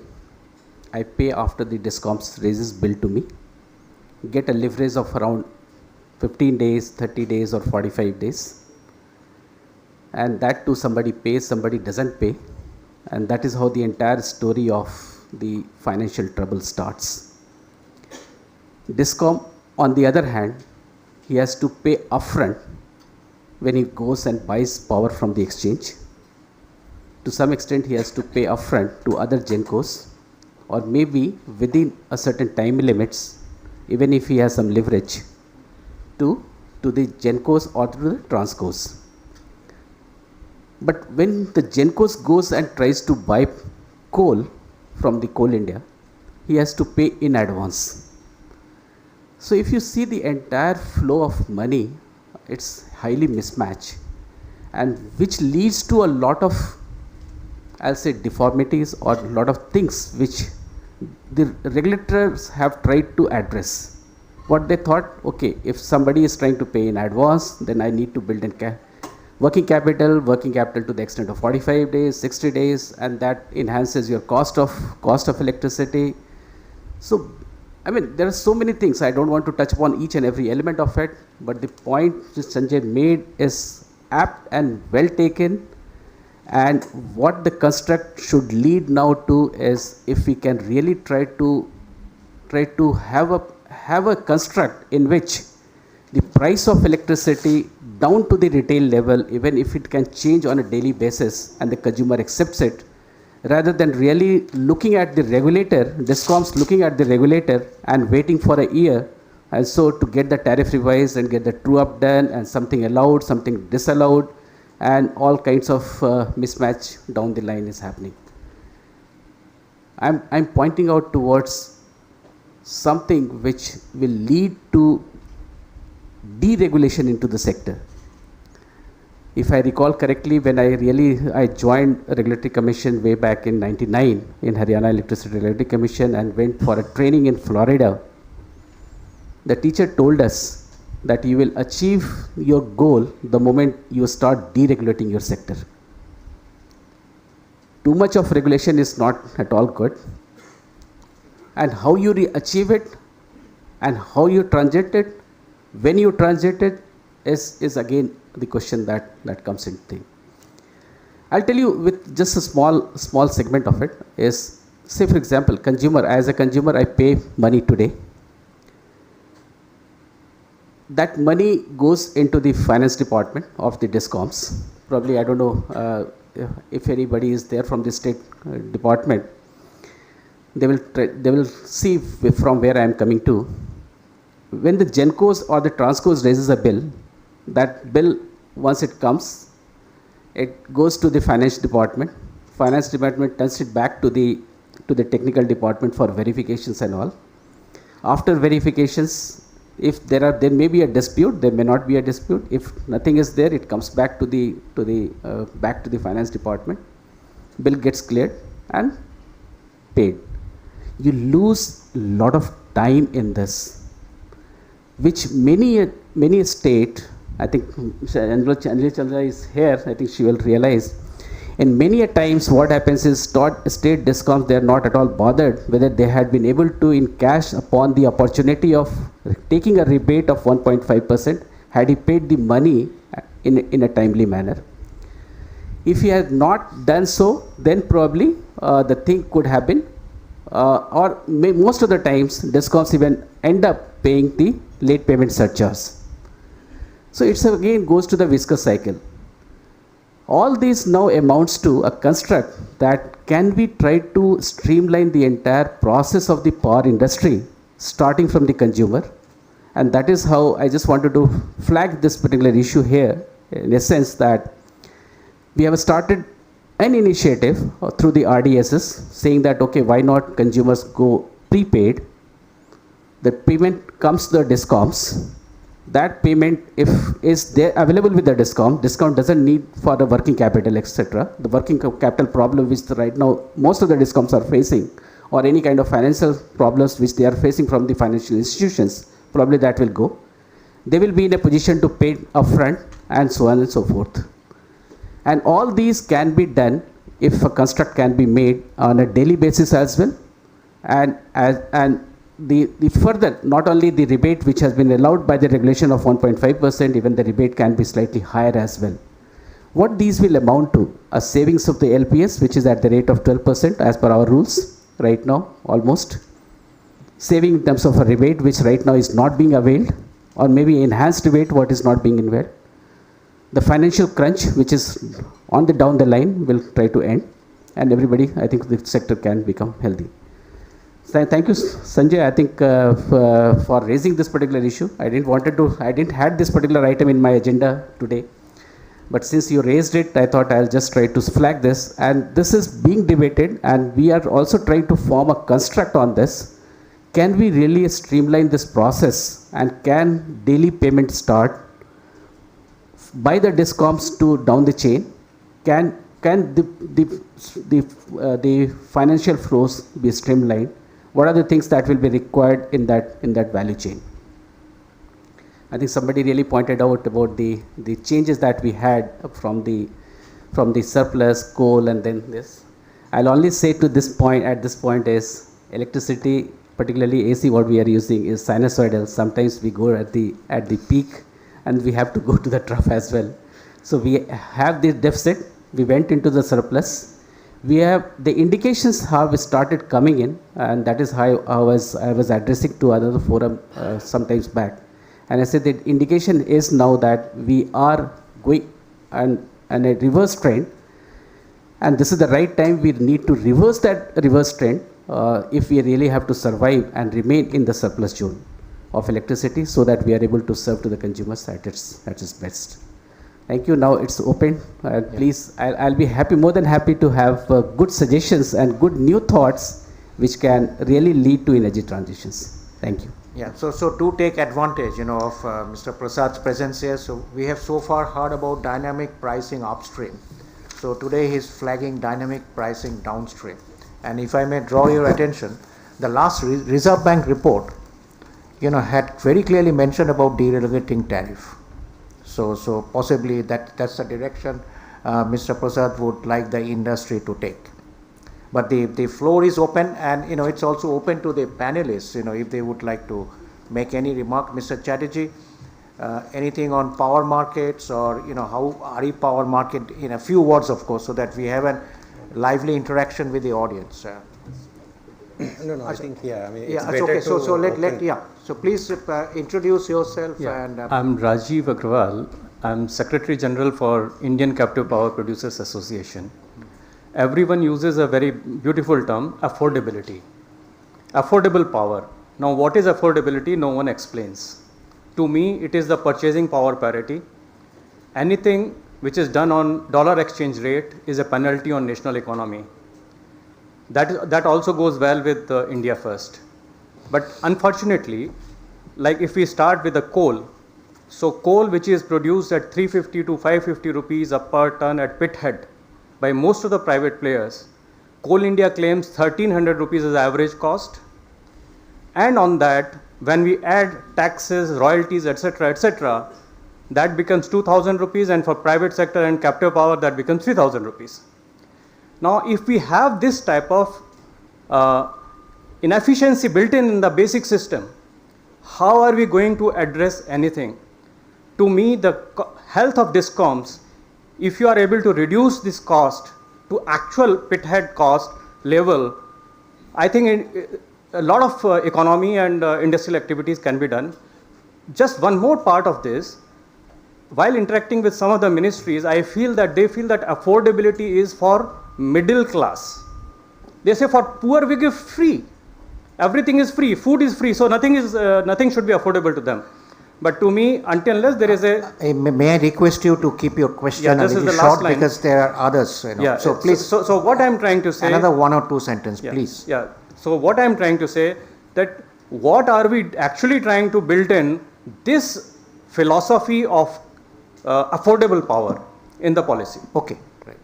I pay after the DISCOMs raises bill to me, get a leverage of around 15 days, 30 days or 45 days, and that too somebody pays, somebody doesn't pay, and that is how the entire story of the financial trouble starts. DISCOM, on the other hand, he has to pay upfront when he goes and buys power from the exchange. To some extent, he has to pay upfront to other GENCOs, or maybe within a certain time limits, even if he has some leverage, to the GENCOs or to the TRANSCOs. But when the GENCOs goes and tries to buy coal from the Coal India, he has to pay in advance. So if you see the entire flow of money, it's highly mismatched, and which leads to a lot of I'll say, deformities or a lot of things which the regulators have tried to address. What they thought, okay, if somebody is trying to pay in advance, then I need to build in working capital to the extent of 45 days, 60 days, and that enhances your cost of electricity. So, I mean, there are so many things. I don't want to touch upon each and every element of it, but the point which Sanjay made is apt and well taken. And what the construct should lead now to is, if we can really try to have a construct in which the price of electricity down to the retail level, even if it can change on a daily basis and the consumer accepts it, rather than really looking at the regulator, DISCOMs looking at the regulator and waiting for a year, and so to get the tariff revised and get the true up done and something allowed, something disallowed, and all kinds of mismatch down the line is happening. I'm pointing out towards something which will lead to deregulation into the sector. If I recall correctly, when I joined a regulatory commission way back in '99 in Haryana Electricity Regulatory Commission and went for a training in Florida, the teacher told us that you will achieve your goal the moment you start deregulating your sector. Too much of regulation is not at all good. And how you achieve it and how you transit it, when you transit it, is again the question that comes into thing. I'll tell you with just a small segment of it is, say for example, as a consumer, I pay money today. That money goes into the finance department of the DISCOMs. Probably, I don't know if anybody is there from the state department. They will see from where I am coming to. When the GENCOs or the TRANSCOs raises a bill, that bill, once it comes, it goes to the finance department. Finance department turns it back to the technical department for verifications and all. After verifications, if there may be a dispute, there may not be a dispute. If nothing is there, it comes back to the finance department. Bill gets cleared and paid. You lose a lot of time in this, which many state, I think Anjali Chandra is here, I think she will realize. And many a times what happens is state DISCOMs, they are not at all bothered whether they had been able to encash upon the opportunity of taking a rebate of 1.5% had he paid the money in a timely manner. If he had not done so, then probably the thing could have been, most of the times DISCOMs even end up paying the late payment surcharge. So it's again goes to the viscous cycle. All this now amounts to a construct that can be tried to streamline the entire process of the power industry, starting from the consumer. And that is how I just wanted to flag this particular issue here, in a sense that we have started an initiative through the RDSS saying that, okay, why not consumers go prepaid? The payment comes to the DISCOMs. That payment, if is there available with the DISCOM doesn't need for the working capital, etc. The working capital problem which right now most of the DISCOMs are facing, or any kind of financial problems which they are facing from the financial institutions, probably that will go. They will be in a position to pay upfront and so on and so forth. And all these can be done if a construct can be made on a daily basis as well. And the further, not only the rebate which has been allowed by the regulation of 1.5%, even the rebate can be slightly higher as well. What these will amount to? A savings of the LPS, which is at the rate of 12% as per our rules right now, almost. Saving in terms of a rebate, which right now is not being availed, or maybe enhanced rebate, what is not being availed. The financial crunch, which is on the down the line, will try to end, and everybody, I think the sector can become healthy. Thank you, Sanjay, I think for raising this particular issue. I didn't have this particular item in my agenda today, but since you raised it, I thought I'll just try to flag this. And this is being debated, and we are also trying to form a construct on this. Can we really streamline this process, and can daily payment start by the DISCOMs to down the chain? Can can the financial flows be streamlined? What are the things that will be required in that value chain? I think somebody really pointed out about the changes that we had from the surplus coal and then this. I'll only say to this point, at this point, is electricity, particularly AC, what we are using is sinusoidal. Sometimes we go at the peak and we have to go to the trough as well. So we have the deficit, we went into the surplus. We have the indications have started coming in, and that is how I was addressing to another forum sometimes back. And I said the indication is now that we are going and a reverse trend. And this is the right time we need to reverse that reverse trend if we really have to survive and remain in the surplus zone of electricity so that we are able to serve to the consumers at its best. Thank you. Now it's open. Please, I'll be happy, more than happy to have good suggestions and good new thoughts which can really lead to energy transitions. Thank you. Yeah, so to take advantage, of Mr. Prasad's presence here, so we have so far heard about dynamic pricing upstream. So today he's flagging dynamic pricing downstream. And if I may draw your attention, the last Reserve Bank report, had very clearly mentioned about deregulating tariff. So possibly that's the direction Mr. Prasad would like the industry to take. But the floor is open, and it's also open to the panelists, if they would like to make any remark. Mr. Chatterjee, anything on power markets or how RE power market, in a few words, of course, so that we have a lively interaction with the audience. No, I think it's okay. So please introduce yourself. Yeah. And I'm Rajiv Agrawal. I'm Secretary General for Indian Captive Power Producers Association. Everyone uses a very beautiful term, affordability. Affordable power. Now, what is affordability? No one explains. To me, it is the purchasing power parity. Anything which is done on dollar exchange rate is a penalty on national economy. That also goes well with India first. But unfortunately, like if we start with the coal, so coal which is produced at 350 to 550 rupees a per ton at pit head by most of the private players, Coal India claims 1300 rupees as average cost. And on that, when we add taxes, royalties, etc., that becomes 2000 rupees, and for private sector and captive power, that becomes 3000 rupees. Now, if we have this type of inefficiency built in the basic system, how are we going to address anything? To me, the health of DISCOMs, if you are able to reduce this cost to actual pit head cost level, I think a lot of economy and industrial activities can be done. Just one more part of this, while interacting with some of the ministries, I feel that they feel that affordability is for middle class. They say for poor we give free. Everything is free, food is free, so nothing should be affordable to them. But to me, until unless there is a... May I request you to keep your question a little short, because there are others. Yeah, so please. So what I am trying to say... Another one or two sentences, please. Yeah. So what I am trying to say, that what are we actually trying to build in this philosophy of affordable power in the policy? Okay. Right.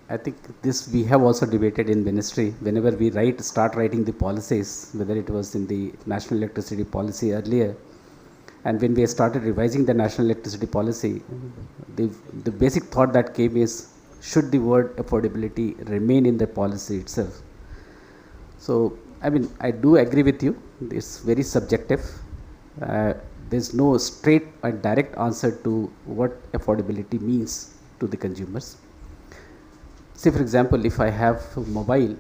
I think this we have also debated in ministry. Whenever we start writing the policies, whether it was in the national electricity policy earlier, and when we started revising the national electricity policy, the basic thought that came is, should the word affordability remain in the policy itself? So, I mean, I do agree with you. It's very subjective. There's no straight and direct answer to what affordability means to the consumers. Say, for example, if I have a mobile,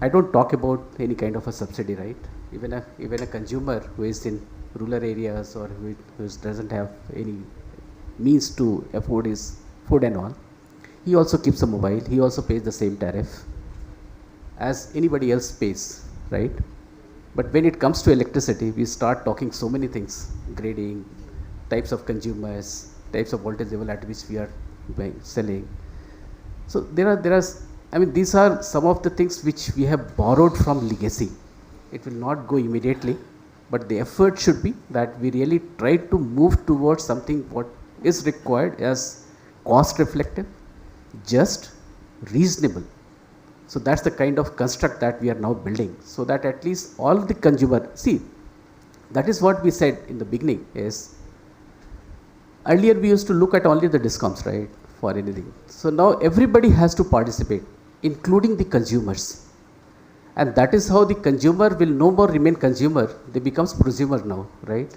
I don't talk about any kind of a subsidy, right? Even a consumer who is in rural areas or who doesn't have any means to afford his food and all, he also keeps a mobile. He also pays the same tariff as anybody else pays, right? But when it comes to electricity, we start talking so many things: grading, types of consumers, types of voltage level at which we are selling. So there are, I mean, these are some of the things which we have borrowed from legacy. It will not go immediately. but the effort should be that we really try to move towards something what is required as cost reflective, just, reasonable. So that's the kind of construct that we are now building, so that at least all the consumer, see, that is what we said in the beginning is, earlier we used to look at only the discoms, right, for anything. So now everybody has to participate, including the consumers. And that is how the consumer will no more remain consumer, they becomes prosumer now, right?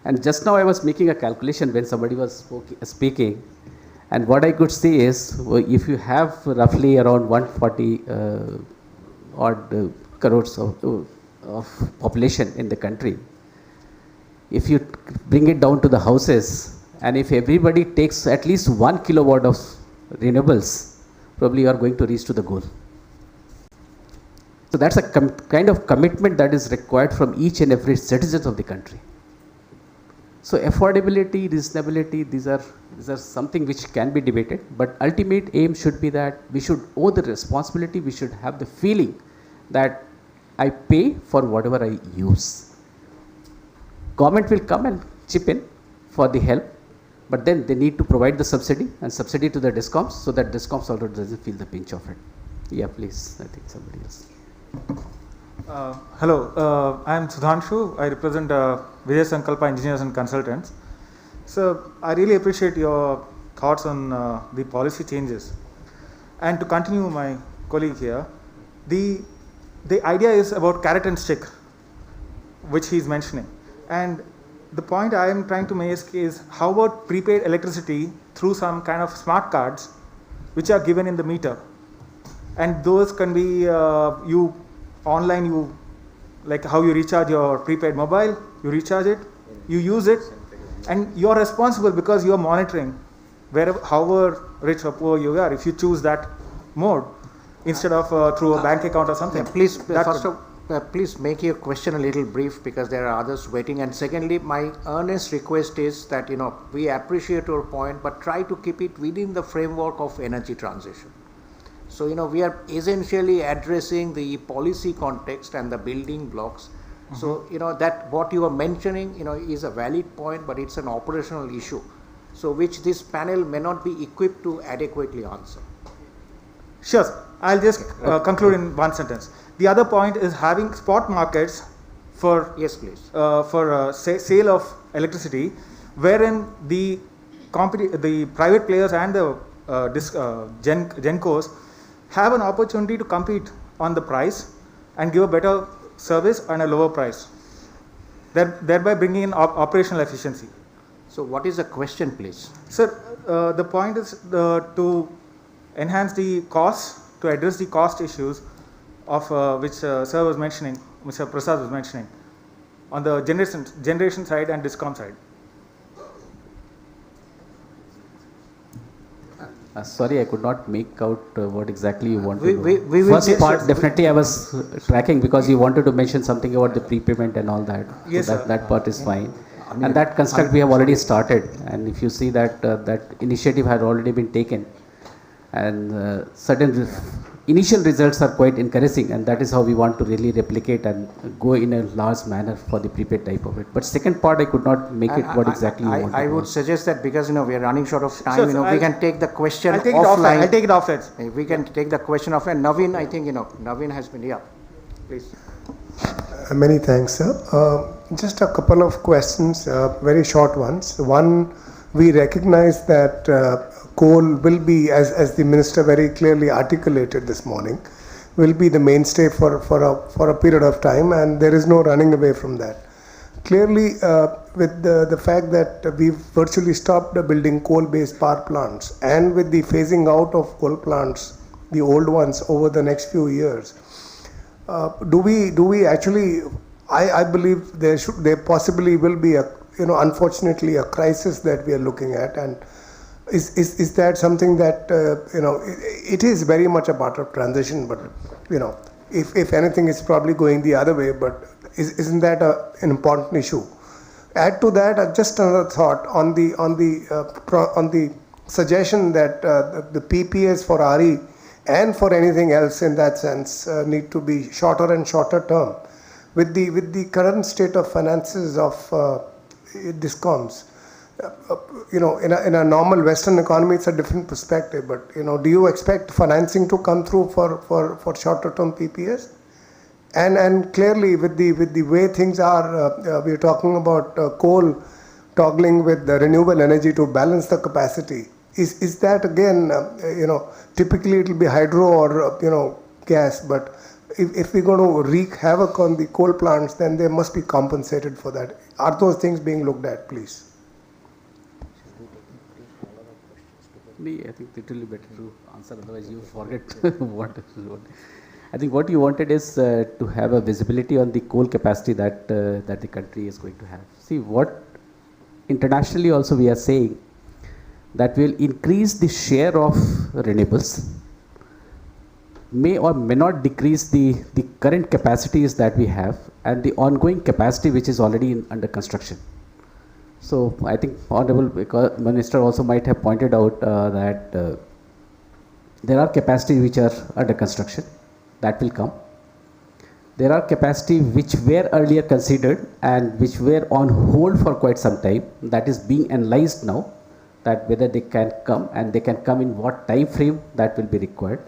And just now I was making a calculation when somebody was speaking, and what I could say is, if you have roughly around 140 odd crores of population in the country, if you bring it down to the houses, and if everybody takes at least 1 kilowatt of renewables, probably you are going to reach to the goal. So that's a kind of commitment that is required from each and every citizen of the country. So affordability, reasonability, these are something which can be debated, but ultimate aim should be that we should owe the responsibility, we should have the feeling that I pay for whatever I use. Government will come and chip in for the help, but then they need to provide the subsidy and subsidy to the discoms, so that discoms also doesn't feel the pinch of it. Yeah, please, I think somebody else. Hello, I am Sudhanshu. I represent Vijay Sankalpa Engineers and Consultants. So I really appreciate your thoughts on the policy changes. And to continue my colleague here, the idea is about carrot and stick, which he is mentioning. And the point I am trying to make is, how about prepaid electricity through some kind of smart cards which are given in the meter? And those can be online, like how you recharge your prepaid mobile, you recharge it, you use it, and you are responsible because you are monitoring wherever, however rich or poor you are, if you choose that mode instead of through a bank account or something. Yeah, please, first of please make your question a little brief, because there are others waiting. And secondly, my earnest request is that, we appreciate your point, but try to keep it within the framework of energy transition. So, we are essentially addressing the policy context and the building blocks. Mm-hmm. So, that what you are mentioning, is a valid point, but it's an operational issue, so which this panel may not be equipped to adequately answer. Sure, I'll just conclude in one sentence. The other point is having spot markets for sale of electricity, wherein the private players and the Gencos have an opportunity to compete on the price and give a better service and a lower price, thereby bringing in operational efficiency. So what is the question, please? Sir, the point is to enhance the costs, to address the cost issues of which Sir was mentioning, Mr. Prasad was mentioning, on the generation side and discom side. Sorry, I could not make out what exactly you want to do. First part, definitely I was tracking, because you wanted to mention something about the prepayment and all that. Yes, so that part is fine. And that construct we have already started. And if you see that that initiative had already been taken, and certain initial results are quite encouraging, and that is how we want to really replicate and go in a large manner for the prepaid type of it. But second part, I could not make it what exactly you want. I would suggest that, because we are running short of time, we can take the question offline. I'll take it offline. We can take the question offline. Naveen, I think Naveen has been here. Please. Many thanks, sir. Just a couple of questions, very short ones. One, we recognize that coal will be, as the minister very clearly articulated this morning, will be the mainstay for a period of time, and there is no running away from that. Clearly, with the fact that we've virtually stopped building coal-based power plants, and with the phasing out of coal plants, the old ones, over the next few years, do we actually? I believe there possibly will be unfortunately a crisis that we are looking at, and is that something that it is very much a part of transition, but if anything, it's probably going the other way. But isn't that an important issue? Add to that just another thought on the suggestion that the PPAs for RE and for anything else in that sense need to be shorter and shorter term. with the current state of finances of discoms, in a normal Western economy, it's a different perspective. But do you expect financing to come through for shorter term PPAs? And clearly, with the way things are, we're talking about coal toggling with the renewable energy to balance the capacity. Is that again, typically it will be hydro or gas, but if we're going to wreak havoc on the coal plants, then they must be compensated for that. Are those things being looked at, please? I think it will be better to answer, otherwise you forget what. I think what you wanted is to have a visibility on the coal capacity that the country is going to have. See, what internationally also we are saying that will increase the share of renewables, may or may not decrease the current capacities that we have and the ongoing capacity which is already under construction. So I think Honorable Minister also might have pointed out that there are capacities which are under construction that will come. There are capacities which were earlier considered and which were on hold for quite some time, that is being analyzed now, that whether they can come and they can come in what time frame that will be required.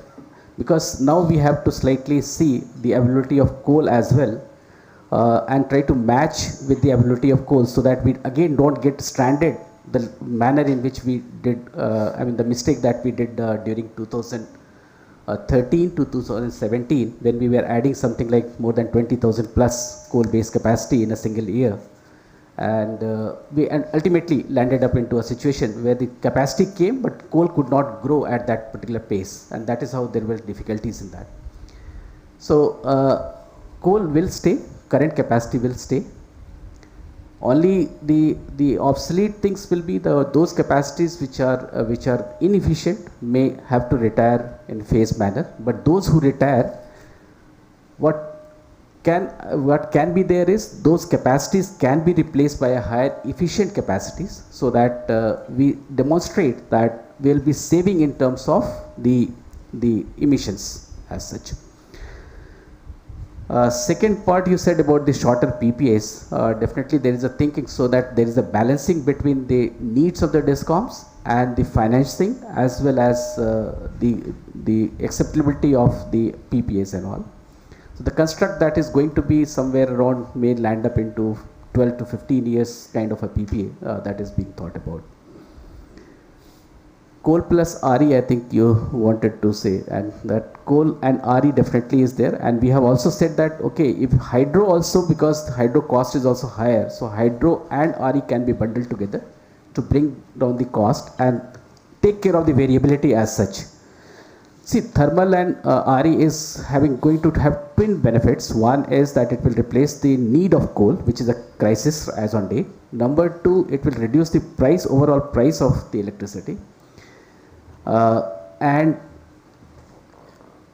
Because now we have to slightly see the availability of coal as well and try to match with the availability of coal so that we again don't get stranded the manner in which we did, the mistake that we did during 2013 to 2017 when we were adding something like more than 20,000 plus coal-based capacity in a single year. And we ultimately landed up into a situation where the capacity came but coal could not grow at that particular pace, and that is how there were difficulties in that. So coal will stay, current capacity will stay. Only the obsolete things will be those capacities which are inefficient may have to retire in phased manner. But those who retire, what can be there is those capacities can be replaced by a higher efficient capacities, so that we demonstrate that we will be saving in terms of the emissions as such. Second part you said about the shorter PPAs, definitely there is a thinking so that there is a balancing between the needs of the DISCOMs and the financing as well as the acceptability of the PPAs and all. So the construct that is going to be somewhere around may land up into 12 to 15 years kind of a PPA that is being thought about. Coal plus RE, I think you wanted to say, and that coal and RE definitely is there. And we have also said that, okay, if hydro also, because the hydro cost is also higher, so hydro and RE can be bundled together to bring down the cost and take care of the variability as such. See, thermal and RE is going to have twin benefits. One is that it will replace the need of coal, which is a crisis as on day. Number two, it will reduce the overall price of the electricity. And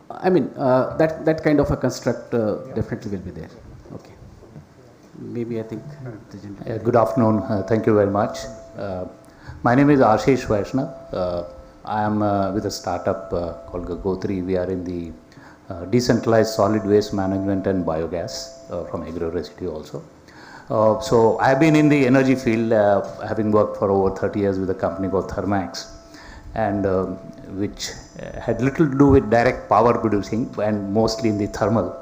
I mean that kind of a construct definitely will be there. Okay. Maybe I think the gentleman. Good afternoon. Thank you very much. My name is Ashish Vaishnav. I am with a startup called Gagotri. We are in the decentralized solid waste management and biogas from agro residue also. So I have been in the energy field, having worked for over 30 years with a company called Thermax, and which had little to do with direct power producing and mostly in the thermal.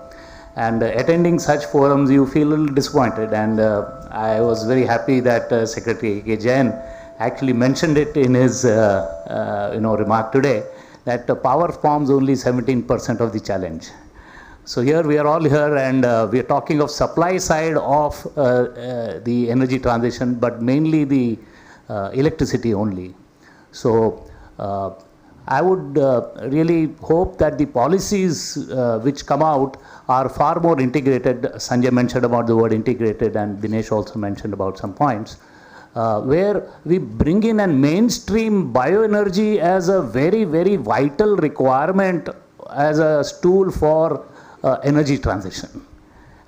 And attending such forums, you feel a little disappointed. And I was very happy that Secretary A.K. Jain actually mentioned it in his remark today, that power forms only 17% of the challenge. So here we are all here, and we are talking of supply side of the energy transition, but mainly the electricity only. So I would really hope that the policies which come out are far more integrated. Sanjay mentioned about the word integrated, and Dinesh also mentioned about some points, where we bring in and mainstream bioenergy as a very, very vital requirement as a tool for energy transition.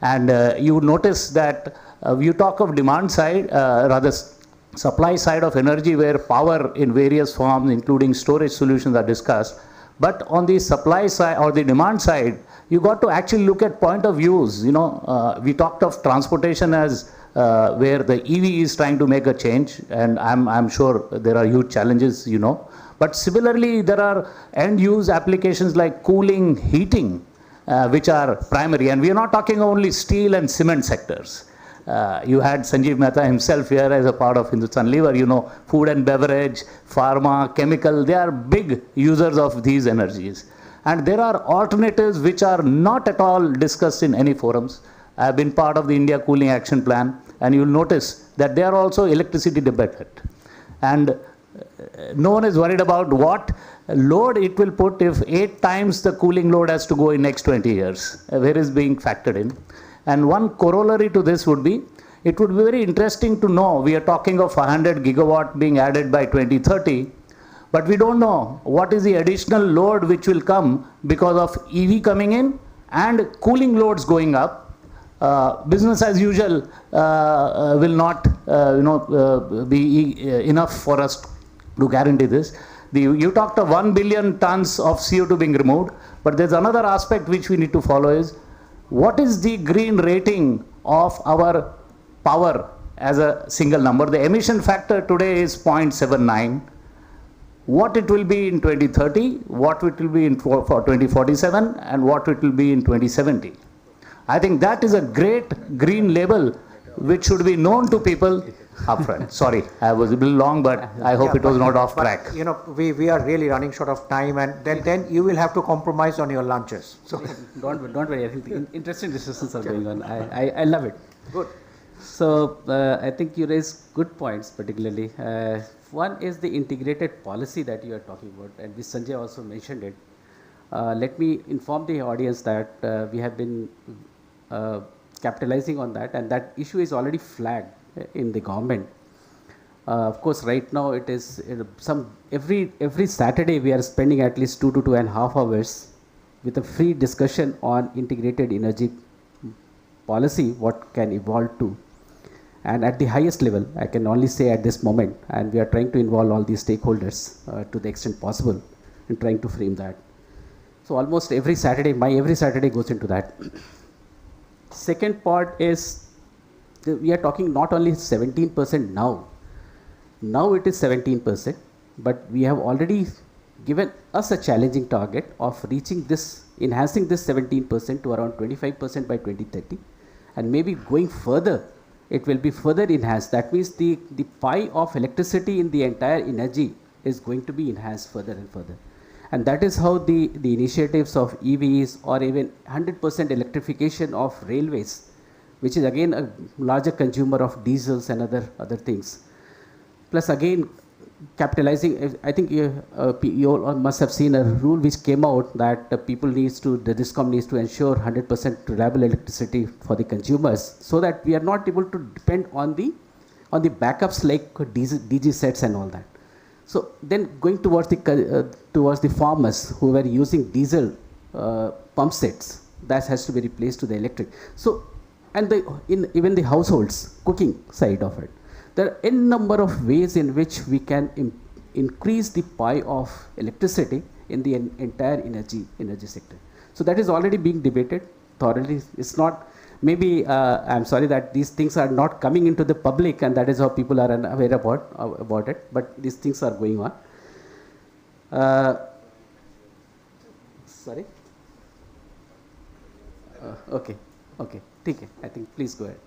And you notice that you talk of demand side, rather supply side of energy, where power in various forms, including storage solutions, are discussed. But on the supply side or the demand side, you got to actually look at point of views. We talked of transportation as where the EV is trying to make a change, and I'm sure there are huge challenges, But similarly, there are end-use applications like cooling, heating, which are primary. And we are not talking only steel and cement sectors. You had Sanjeev Mehta himself here as a part of Hindustan Lever, food and beverage, pharma, chemical, they are big users of these energies. And there are alternatives which are not at all discussed in any forums. I have been part of the India Cooling Action Plan, and you'll notice that they are also electricity debated. And no one is worried about what load it will put if 8 times the cooling load has to go in next 20 years, where is being factored in. And one corollary to this would be, it would be very interesting to know, we are talking of 100 gigawatt being added by 2030, but we don't know what is the additional load which will come because of EV coming in and cooling loads going up. Business as usual will not be enough for us to guarantee this. You talked of 1 billion tons of CO2 being removed, but there's another aspect which we need to follow is, what is the green rating of our power as a single number? The emission factor today is 0.79. What it will be in 2030, what it will be for 2047, and what it will be in 2070. I think that is a great green label which should be known to people upfront. Sorry, I was a little long, but I hope it was not off track. We are really running short of time, and then you will have to compromise on your lunches. So don't worry. I think interesting discussions are going on. I love it. Good. So I think you raised good points, particularly. One is the integrated policy that you are talking about, and which Sanjay also mentioned it. Let me inform the audience that we have been capitalizing on that, and that issue is already flagged in the government. Of course, right now it is every Saturday we are spending at least 2 to 2.5 hours with a free discussion on integrated energy policy, what can evolve to. And at the highest level, I can only say at this moment, and we are trying to involve all these stakeholders to the extent possible in trying to frame that. So almost every Saturday, every Saturday goes into that. Second part is, we are talking not only 17% now. Now it is 17%, but we have already given us a challenging target of reaching this, enhancing this 17% to around 25% by 2030. And maybe going further, it will be further enhanced. That means the pie of electricity in the entire energy is going to be enhanced further and further. And that is how the initiatives of EVs or even 100% electrification of railways, which is again a larger consumer of diesels and other things. Plus again, capitalizing, I think you all must have seen a rule which came out that the DISCOM needs to ensure 100% reliable electricity for the consumers, so that we are not able to depend on the backups like DG sets and all that. So then going towards the farmers who were using diesel pump sets, that has to be replaced to the electric. So, and even the households, cooking side of it, there are n number of ways in which we can increase the pie of electricity in the entire energy sector. So that is already being debated thoroughly. It's not, maybe I'm sorry that these things are not coming into the public, and that is how people are unaware about it, but these things are going on. Sorry? Okay. Okay, I think please go ahead.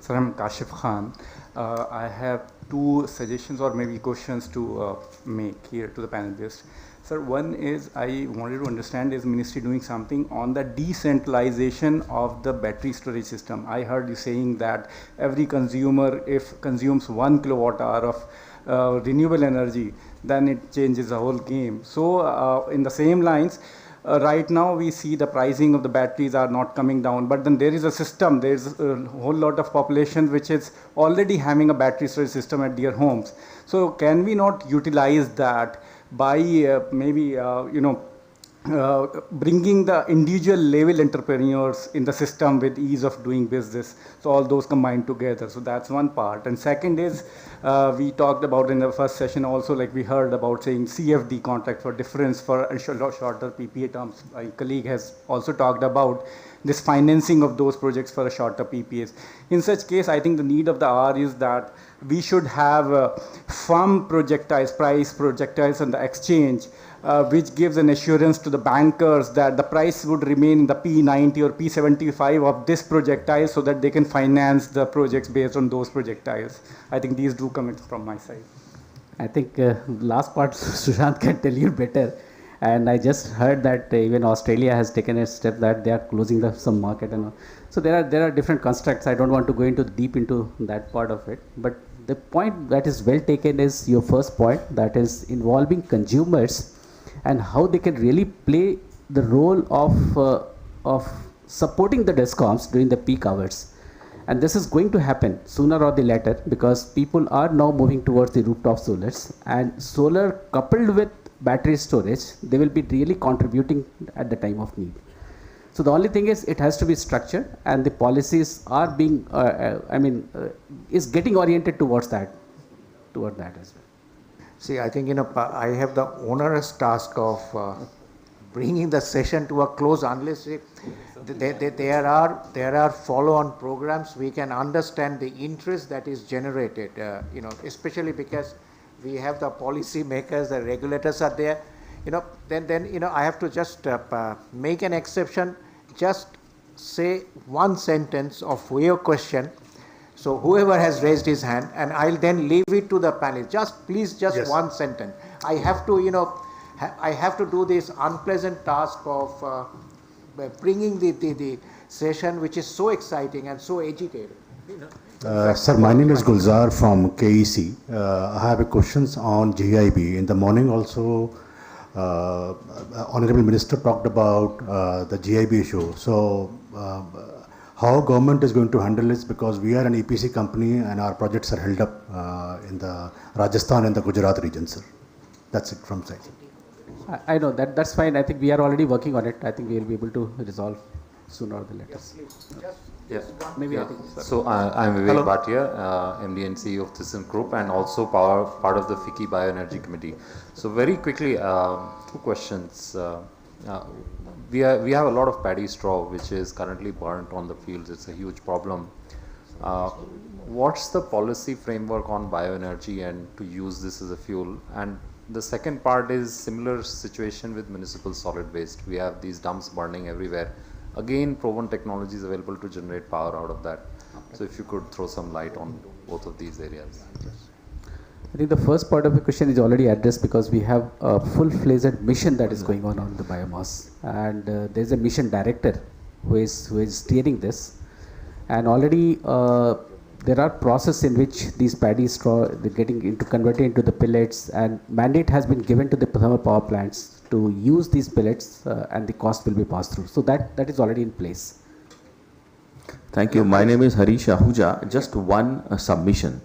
Sir, I'm Kashif Khan. I have 2 suggestions or maybe questions to make here to the panelists. Sir, one is I wanted to understand, is Ministry doing something on the decentralization of the battery storage system? I heard you saying that every consumer, if consumes 1 kilowatt hour of renewable energy, then it changes the whole game. So in the same lines, right now we see the pricing of the batteries are not coming down, but then there is a system, there is a whole lot of population which is already having a battery storage system at their homes. So can we not utilize that by bringing the individual level entrepreneurs in the system with ease of doing business. So all those combined together. So that's one part. And second is, we talked about in the first session also, like we heard about saying CFD, contract for difference, for shorter PPA terms. My colleague has also talked about this financing of those projects for a shorter PPAs. In such case, I think the need of the hour is that we should have firm projectiles, price projectiles on the exchange, which gives an assurance to the bankers that the price would remain in the P90 or P75 of this projectile so that they can finance the projects based on those projectiles. I think these do comments from my side. I think last part Sushant can tell you better. And I just heard that even Australia has taken a step that they are closing some market and all. So there are different constructs. I don't want to go into deep into that part of it. But the point that is well taken is your first point, that is involving consumers and how they can really play the role of supporting the DISCOMs during the peak hours. And this is going to happen sooner or the later because people are now moving towards the rooftop solars, and solar coupled with battery storage, they will be really contributing at the time of need. So the only thing is it has to be structured, and the policies are being, is getting oriented towards that as well. See, I think, I have the onerous task of bringing the session to a close unless there are follow-on programs. We can understand the interest that is generated, especially because we have the policy makers, the regulators are there. Then I have to just make an exception, just say one sentence of your question. So whoever has raised his hand, and I'll then leave it to the panel. Please, yes. One sentence. I have to, I have to do this unpleasant task of bringing the session, which is so exciting and so agitated. Sir, my name is Gulzar from KEC. I have a questions on GIB. In the morning also, Honorable Minister talked about the GIB issue. So, how government is going to handle this, because we are an EPC company and our projects are held up in the Rajasthan and the Gujarat region, sir. That's it from side. I know that's fine. I think we are already working on it. I think we will be able to resolve sooner or later. Yes. Maybe yeah. I think. So I'm Vivek Bhatia, MD and CEO of Decent Group, and also part of the FICCI Bioenergy Committee. So very quickly, two questions. We have a lot of paddy straw which is currently burnt on the fields. It's a huge problem. What's the policy framework on bioenergy and to use this as a fuel? And the second part is similar situation with municipal solid waste. We have these dumps burning everywhere. Again, proven technologies available to generate power out of that. Okay. So if you could throw some light on both of these areas. I think the first part of the question is already addressed because we have a full-fledged mission that is going on the biomass, and there is a mission director who is steering this, and already there are processes in which these paddy straw converted into the pellets, and mandate has been given to the thermal power plants to use these pellets, and the cost will be passed through. So that is already in place. Thank you. My name is Harish Ahuja. Just one submission.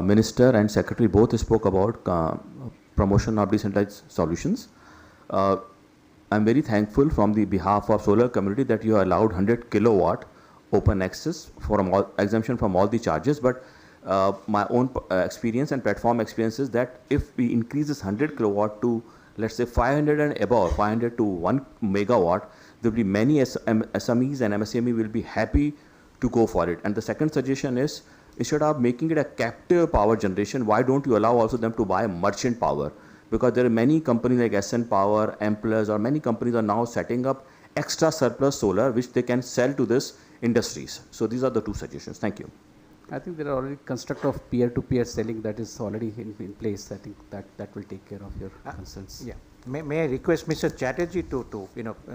Minister and Secretary both spoke about promotion of decentralized solutions. I'm very thankful from the behalf of solar community that you allowed 100 kilowatt open access for exemption from all the charges. But my own experience and platform experience is that if we increase this 100 kilowatt to, let's say, 500 and above, 500 to 1 megawatt, there will be many SMEs and MSME will be happy to go for it. And the second suggestion is, instead of making it a captive power generation, why don't you allow also them to buy merchant power? Because there are many companies like SN Power, M+, or many companies are now setting up extra surplus solar which they can sell to this industries. So these are the two suggestions. Thank you. I think there are already construct of peer-to-peer selling that is already in place. I think that will take care of your concerns. Yeah. May I request Mr. Chatterjee to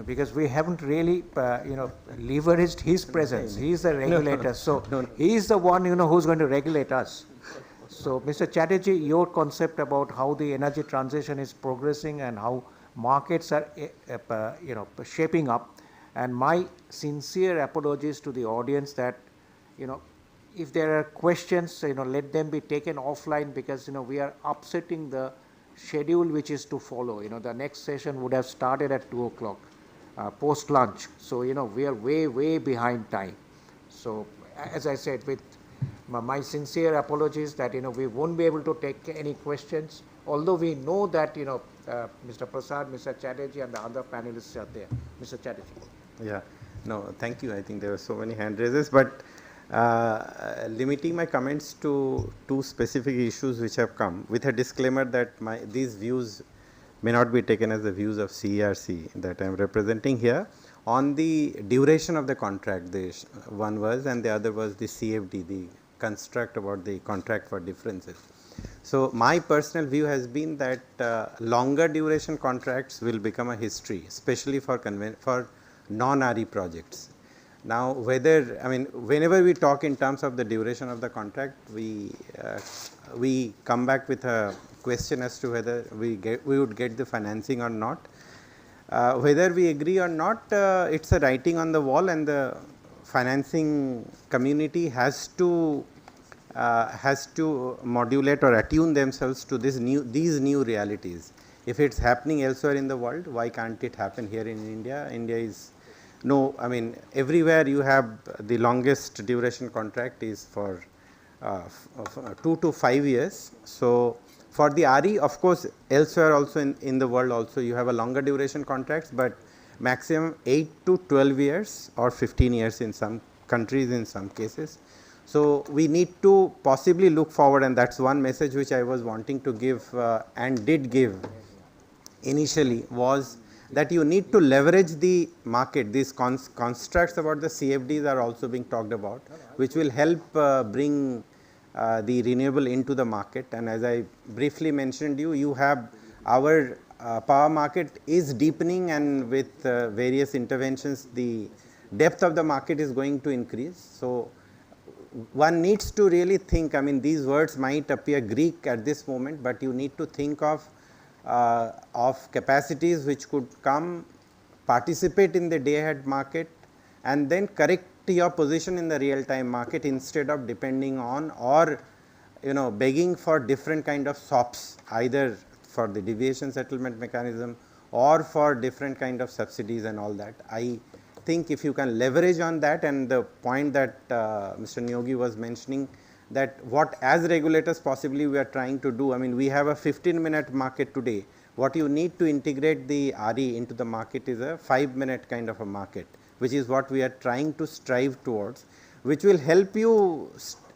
because we haven't really leveraged his presence. He is the regulator, so he is the one who's going to regulate us. So Mr. Chatterjee, your concept about how the energy transition is progressing and how markets are shaping up, and my sincere apologies to the audience that if there are questions, let them be taken offline, because we are upsetting the schedule which is to follow. The next session would have started at 2 o'clock, post lunch. So, we are way behind time. So, as I said, with my sincere apologies that, we won't be able to take any questions, although we know that, Mr. Prasad, Mr. Chatterjee and the other panelists are there. Mr. Chatterjee. Yeah, no, thank you. I think there were so many hand raises, but limiting my comments to two specific issues which have come, with a disclaimer that these views may not be taken as the views of CERC that I am representing here. On the duration of the contract, one was, and the other was the CFD, the construct about the contract for differences. So, my personal view has been that longer duration contracts will become a history, especially for non-RE projects. Now, whenever we talk in terms of the duration of the contract, we come back with a question as to whether we would get the financing or not. Whether we agree or not, it's a writing on the wall, and the financing community has to modulate or attune themselves to these new realities. If it's happening elsewhere in the world, why can't it happen here in India? India is everywhere you have the longest duration contract is for 2 to 5 years. So, for the RE, of course, elsewhere also in the world also you have a longer duration contracts, but maximum 8 to 12 years or 15 years in some countries in some cases. So, we need to possibly look forward, and that is one message which I was wanting to give and did give initially, was that you need to leverage the market. These constructs about the CFDs are also being talked about, which will help bring the renewable into the market. And as I briefly mentioned you have our power market is deepening, and with various interventions the depth of the market is going to increase. So, one needs to really think, these words might appear Greek at this moment, but you need to think of capacities which could come, participate in the day ahead market, and then correct your position in the real time market instead of depending on or begging for different kind of SOPs, either for the deviation settlement mechanism or for different kind of subsidies and all that. I think if you can leverage on that, and the point that Mr. Nyogi was mentioning, that what as regulators possibly we are trying to do, we have a 15-minute market today. What you need to integrate the RE into the market is a 5-minute kind of a market, which is what we are trying to strive towards, which will help you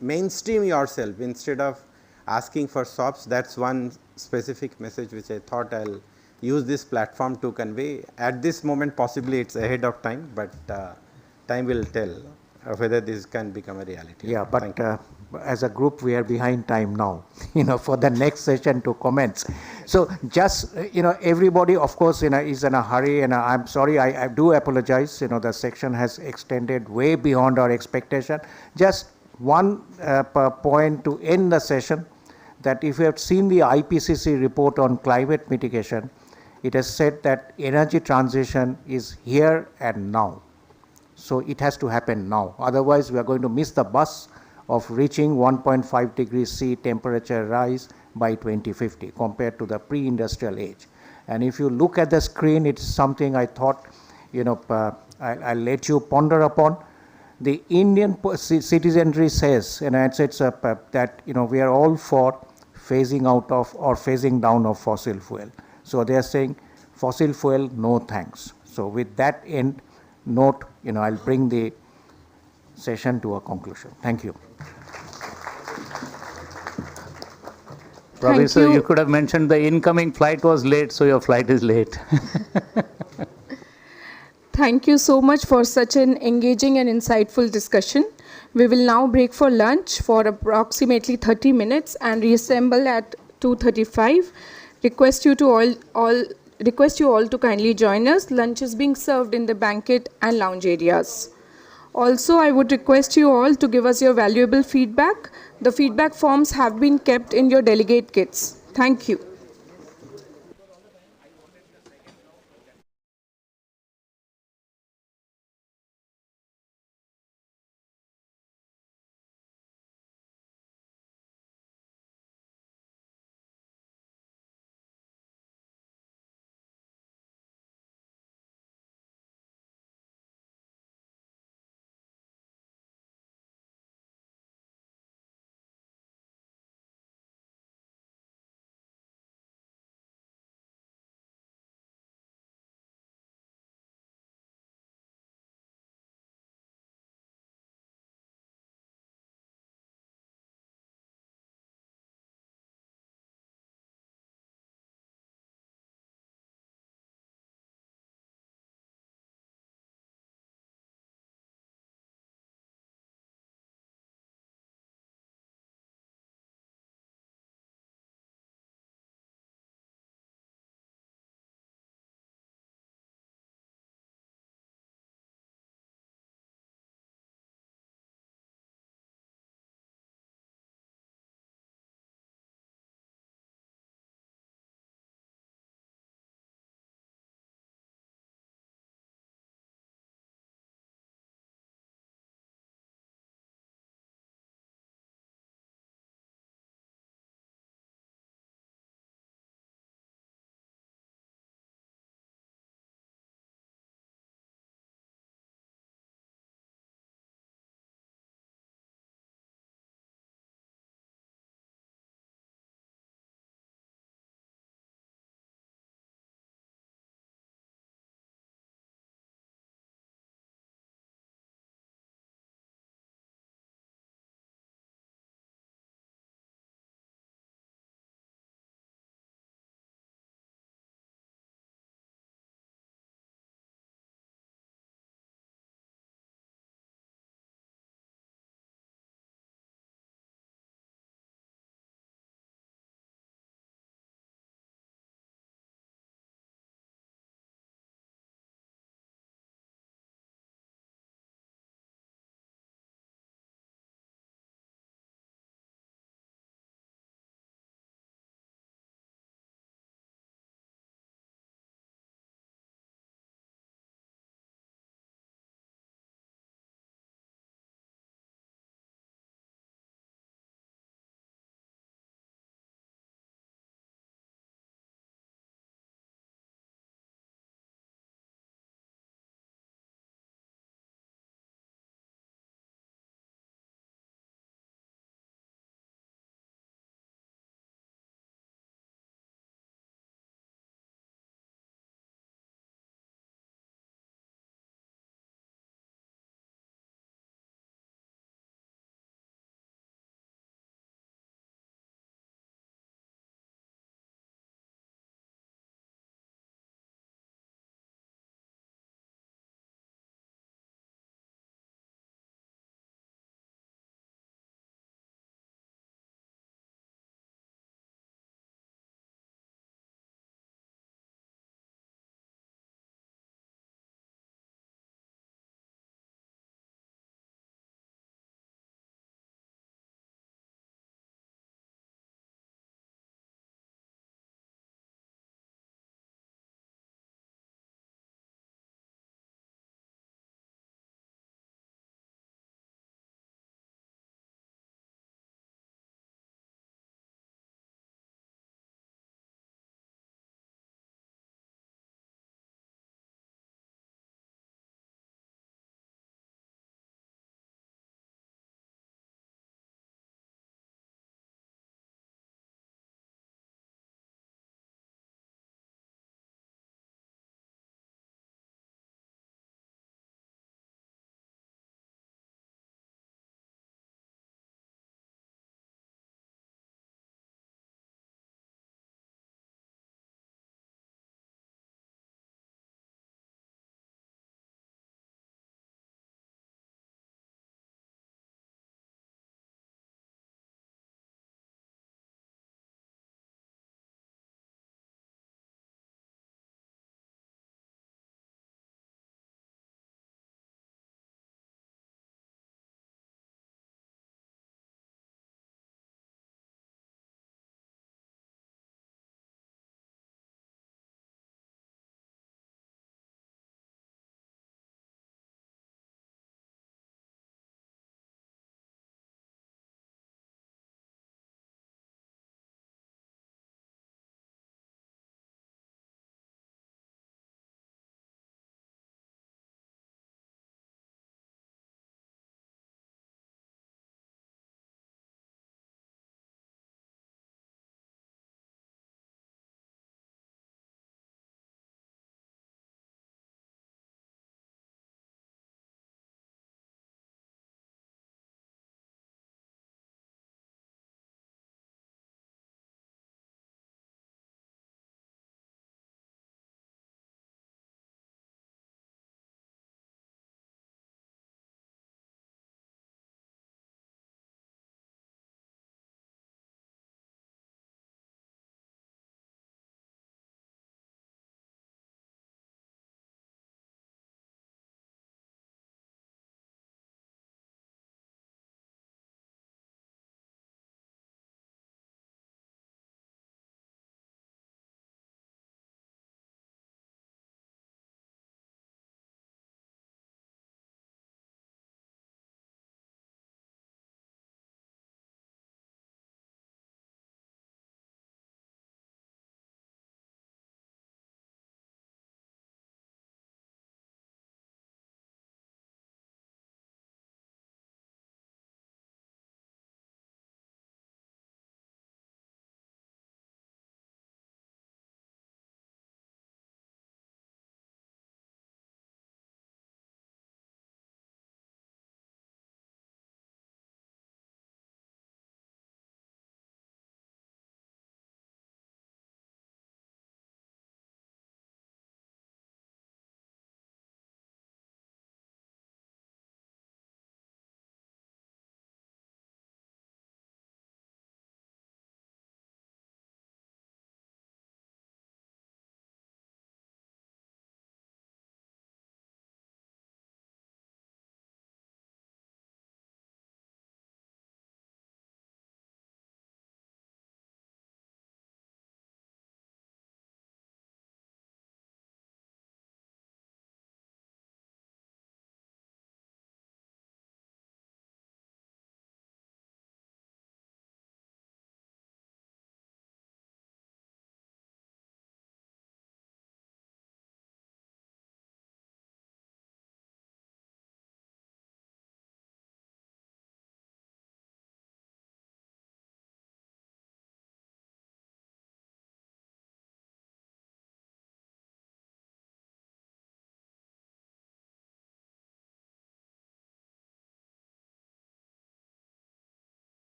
mainstream yourself instead of asking for SOPs. That is one specific message which I thought I will use this platform to convey. At this moment possibly it is ahead of time, but time will tell whether this can become a reality. Yeah, but as a group we are behind time now, for the next session to commence. So just, everybody of course, is in a hurry, and I'm sorry, I do apologize, the section has extended way beyond our expectation. Just one point to end the session, that if you have seen the IPCC report on climate mitigation, it has said that energy transition is here and now. So it has to happen now, otherwise we are going to miss the bus of reaching 1.5 degrees C temperature rise by 2050 compared to the pre-industrial age. And if you look at the screen, it's something I thought, I'll let you ponder upon. The Indian citizenry says, and it's that we are all for phasing out of or phasing down of fossil fuel. So they are saying fossil fuel, no thanks. So with that end note, I'll bring the session to a conclusion. Thank you. Probably, so you could have mentioned the incoming flight was late, so your flight is late. Thank you so much for such an engaging and insightful discussion. We will now break for lunch for approximately 30 minutes and reassemble at 2:35. Request you all to kindly join us. Lunch is being served in the banquet and lounge areas. Also, I would request you all to give us your valuable feedback. The feedback forms have been kept in your delegate kits. Thank you.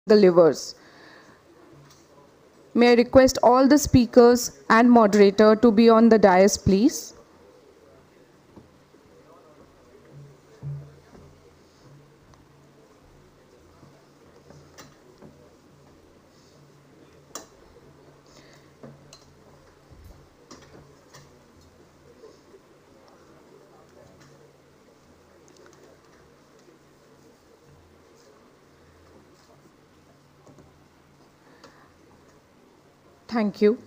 delivers. May I request all the speakers and moderator to be on the dais, please. Thank you.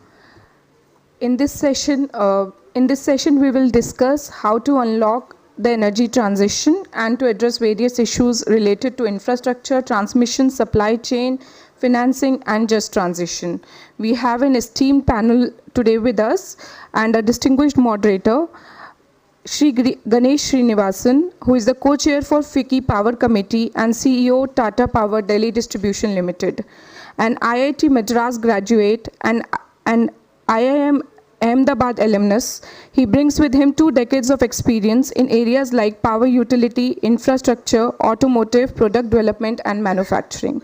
In this session, we will discuss how to unlock the energy transition and to address various issues related to infrastructure, transmission, supply chain, financing, and just transition. We have an esteemed panel today with us and a distinguished moderator, Shri Ganesh Srinivasan, who is the co-chair for FICCI Power Committee and CEO Tata Power Delhi Distribution Limited. An IIT Madras graduate and an IIM Ahmedabad alumnus, he brings with him 2 decades of experience in areas like power utility, infrastructure, automotive, product development, and manufacturing.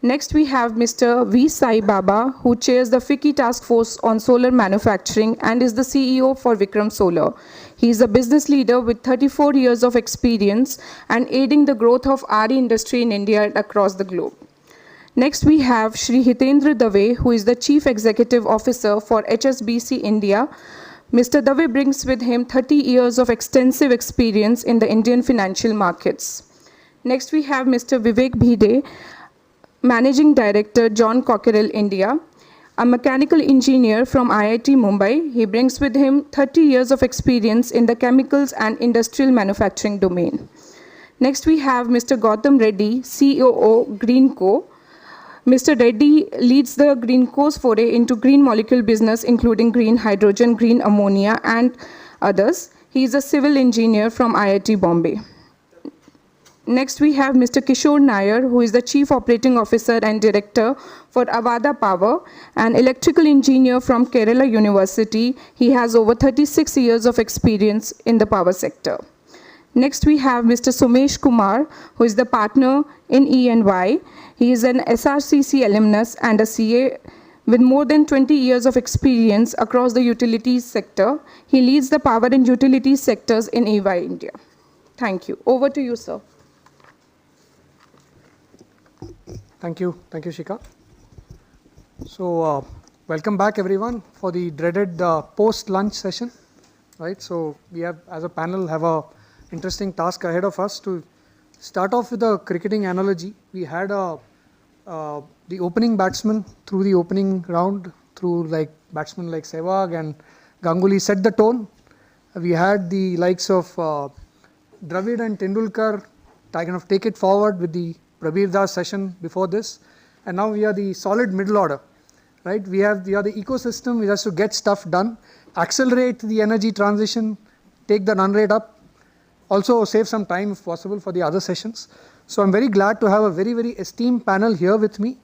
Next, we have Mr. V. Sai Baba, who chairs the FICCI Task Force on Solar Manufacturing and is the CEO for Vikram Solar. He is a business leader with 34 years of experience and aiding the growth of RE industry in India and across the globe. Next, we have Shri Hitendra Dave, who is the Chief Executive Officer for HSBC India. Mr. Dave brings with him 30 years of extensive experience in the Indian financial markets. Next, we have Mr. Vivek Bhide, Managing Director, John Cockerell, India, a mechanical engineer from IIT Mumbai. He brings with him 30 years of experience in the chemicals and industrial manufacturing domain. Next, we have Mr. Gautam Reddy, COO, Greenco. Mr. Reddy leads the Greenco's foray into green molecule business, including green hydrogen, green ammonia, and others. He is a civil engineer from IIT Bombay. Next, we have Mr. Kishore Nair, who is the Chief Operating Officer and Director for Avada Power, an electrical engineer from Kerala University. He has over 36 years of experience in the power sector. Next, we have Mr. Somesh Kumar, who is the partner in E&Y. He is an SRCC alumnus and a CA with more than 20 years of experience across the utilities sector. He leads the power and utilities sectors in EY India. Thank you. Over to you, sir. Thank you, Shika. So, welcome back everyone for the dreaded post-lunch session, right? So, we have, as a panel, have a interesting task ahead of us. To start off with a cricketing analogy, we had the opening batsman through the opening round, through batsmen like Sehwag and Ganguly set the tone. We had the likes of Dravid and Tendulkar kind of take it forward with the Prabir Das session before this, and now we are the solid middle order, right? We are the ecosystem which has to get stuff done, accelerate the energy transition, take the run rate up, also save some time if possible for the other sessions. So I'm very glad to have a very, very esteemed panel here with me.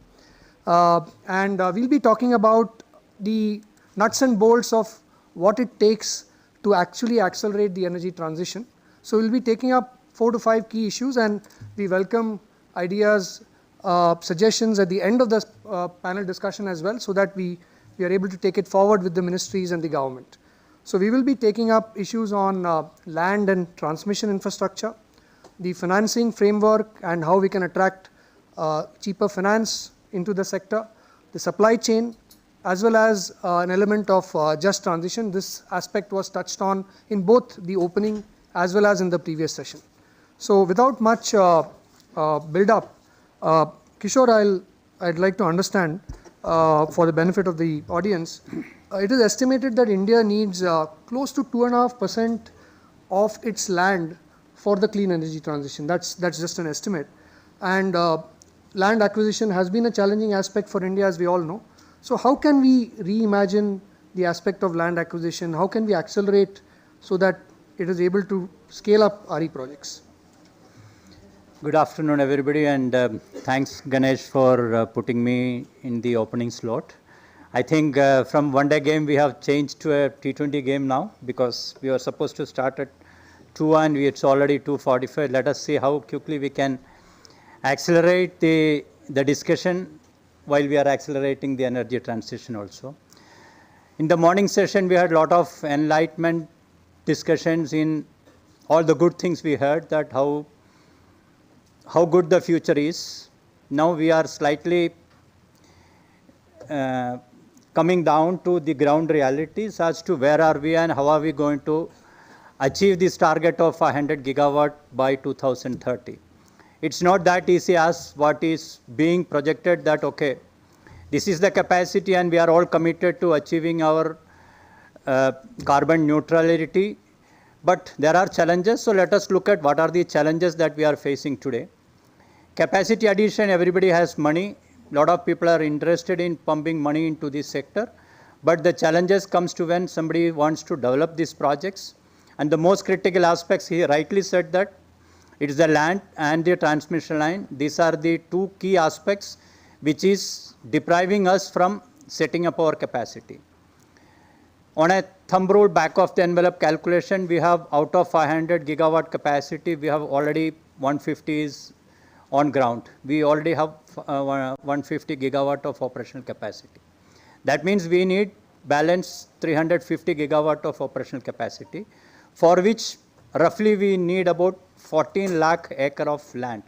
And we'll be talking about the nuts and bolts of what it takes to actually accelerate the energy transition. So we'll be taking up 4 to 5 key issues, and we welcome ideas, suggestions at the end of the panel discussion as well, so that we are able to take it forward with the ministries and the government. So we will be taking up issues on land and transmission infrastructure, the financing framework and how we can attract cheaper finance into the sector, the supply chain, as well as an element of just transition. This aspect was touched on in both the opening as well as in the previous session. So without much build up, Kishore, I'd like to understand for the benefit of the audience. It is estimated that India needs close to 2.5% of its land for the clean energy transition. That's just an estimate. And land acquisition has been a challenging aspect for India, as we all know. So how can we reimagine the aspect of land acquisition? How can we accelerate so that it is able to scale up RE projects? Good afternoon, everybody, and thanks, Ganesh, for putting me in the opening slot. I think from one-day game we have changed to a T20 game now, because we were supposed to start at 2 and it's already 2:45. Let us see how quickly we can accelerate the the discussion while we are accelerating the energy transition also. In the morning session, we had a lot of enlightenment discussions in all the good things we heard, that how good the future is. Now we are slightly coming down to the ground realities as to where are we and how are we going to achieve this target of 500 gigawatt by 2030. It's not that easy as what is being projected, that okay, this is the capacity and we are all committed to achieving our carbon neutrality. But there are challenges, so let us look at what are the challenges that we are facing today. Capacity addition, everybody has money. A lot of people are interested in pumping money into this sector. But the challenges comes to when somebody wants to develop these projects. And the most critical aspects, he rightly said that it is the land and the transmission line. These are the two key aspects which is depriving us from setting up our capacity. On a thumb rule back of the envelope calculation, we have out of 500 gigawatt capacity, we have already 150 is on ground. We already have 150 gigawatt of operational capacity. That means we need balance 350 gigawatt of operational capacity, for which roughly we need about 14 lakh acre of land.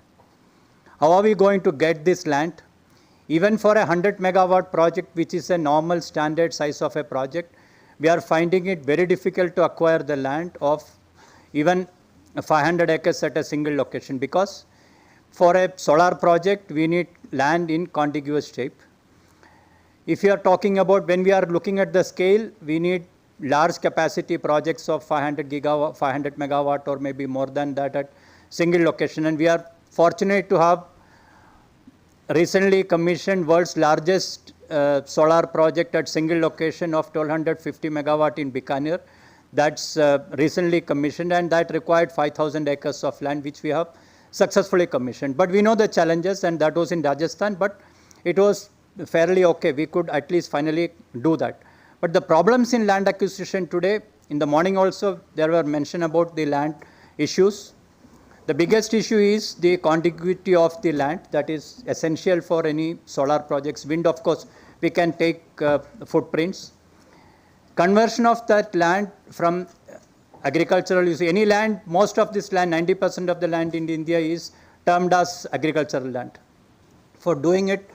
How are we going to get this land? Even for a 100 megawatt project, which is a normal standard size of a project, we are finding it very difficult to acquire the land of even 500 acres at a single location, because for a solar project, we need land in contiguous shape. If you are talking about when we are looking at the scale, we need large capacity projects of 500 gigawatt, 500 megawatt or maybe more than that at single location. And we are fortunate to have recently commissioned world's largest solar project at single location of 1250 megawatt in Bikaner. That's recently commissioned, and that required 5,000 acres of land, which we have successfully commissioned. But we know the challenges, and that was in Rajasthan, but it was fairly okay. We could at least finally do that. But the problems in land acquisition today, in the morning also, there were mention about the land issues. The biggest issue is the contiguity of the land that is essential for any solar projects. Wind, of course, we can take footprints. Conversion of that land from agricultural use. Any land, most of this land, 90% of the land in India is termed as agricultural land. For doing it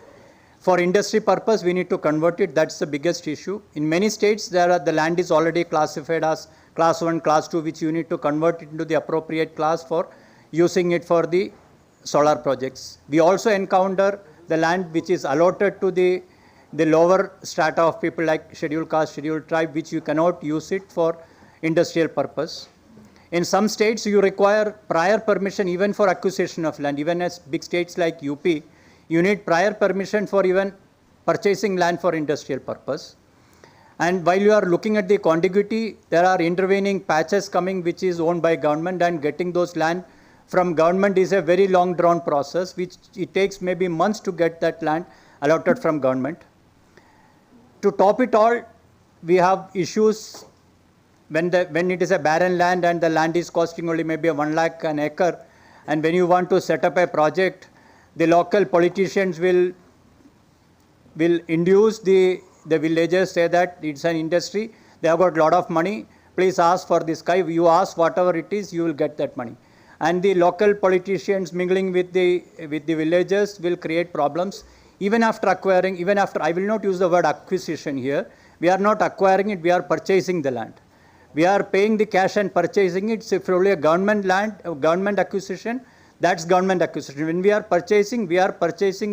for industry purpose, we need to convert it. That's the biggest issue. In many states, the land is already classified as class 1, class 2, which you need to convert it into the appropriate class for using it for the solar projects. We also encounter the land which is allotted to the lower strata of people like scheduled caste, scheduled tribe, which you cannot use it for industrial purpose. In some states, you require prior permission even for acquisition of land. Even as big states like UP, you need prior permission for even purchasing land for industrial purpose. And while you are looking at the contiguity, there are intervening patches coming which is owned by government, and getting those land from government is a very long drawn process, which it takes maybe months to get that land allotted from government. To top it all, we have issues when it is a barren land and the land is costing only maybe 1 lakh an acre, and when you want to set up a project, the local politicians will induce the villagers, say that it's an industry, they have got a lot of money, please ask for this guy, you ask whatever it is, you will get that money. And the local politicians mingling with the villagers will create problems. Even after acquiring, I will not use the word acquisition here, we are not acquiring it, we are purchasing the land. We are paying the cash and purchasing it. So if only a government land, government acquisition, that's government acquisition. When we are purchasing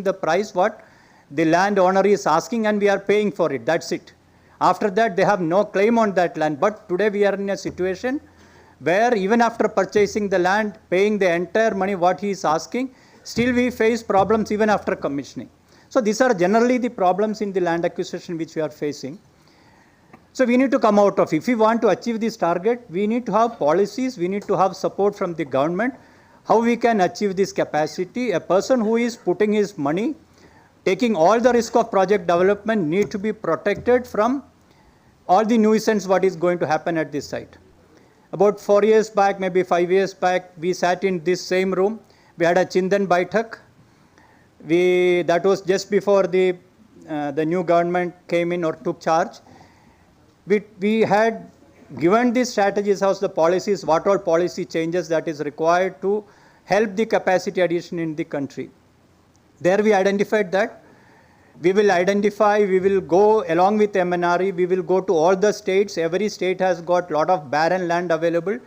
the price what the land owner is asking, and we are paying for it, that's it. After that, they have no claim on that land. But today we are in a situation where even after purchasing the land, paying the entire money what he is asking, still we face problems even after commissioning. So these are generally the problems in the land acquisition which we are facing. So we need to come out of, if we want to achieve this target, we need to have policies, we need to have support from the government, how we can achieve this capacity. A person who is putting his money, taking all the risk of project development, need to be protected from all the nuisance what is going to happen at this site. About 4 years back, maybe 5 years back, we sat in this same room, we had a Chindan Baitak. that was just before the new government came in or took charge. We had given these strategies as the policies, what all policy changes that is required to help the capacity addition in the country. There we identified that we will go along with MNRE, we will go to all the states. Every state has got lot of barren land available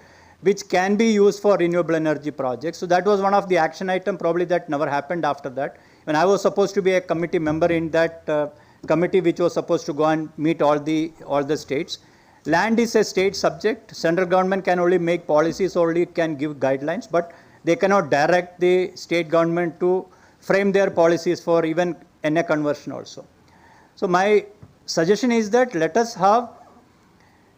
which can be used for renewable energy projects. So that was one of the action item, probably that never happened after that. When I was supposed to be a committee member in that committee which was supposed to go and meet all the states. Land is a state subject. Central government can only make policies, only can give guidelines, but they cannot direct the state government to frame their policies for even NA conversion also. So my suggestion is that let us have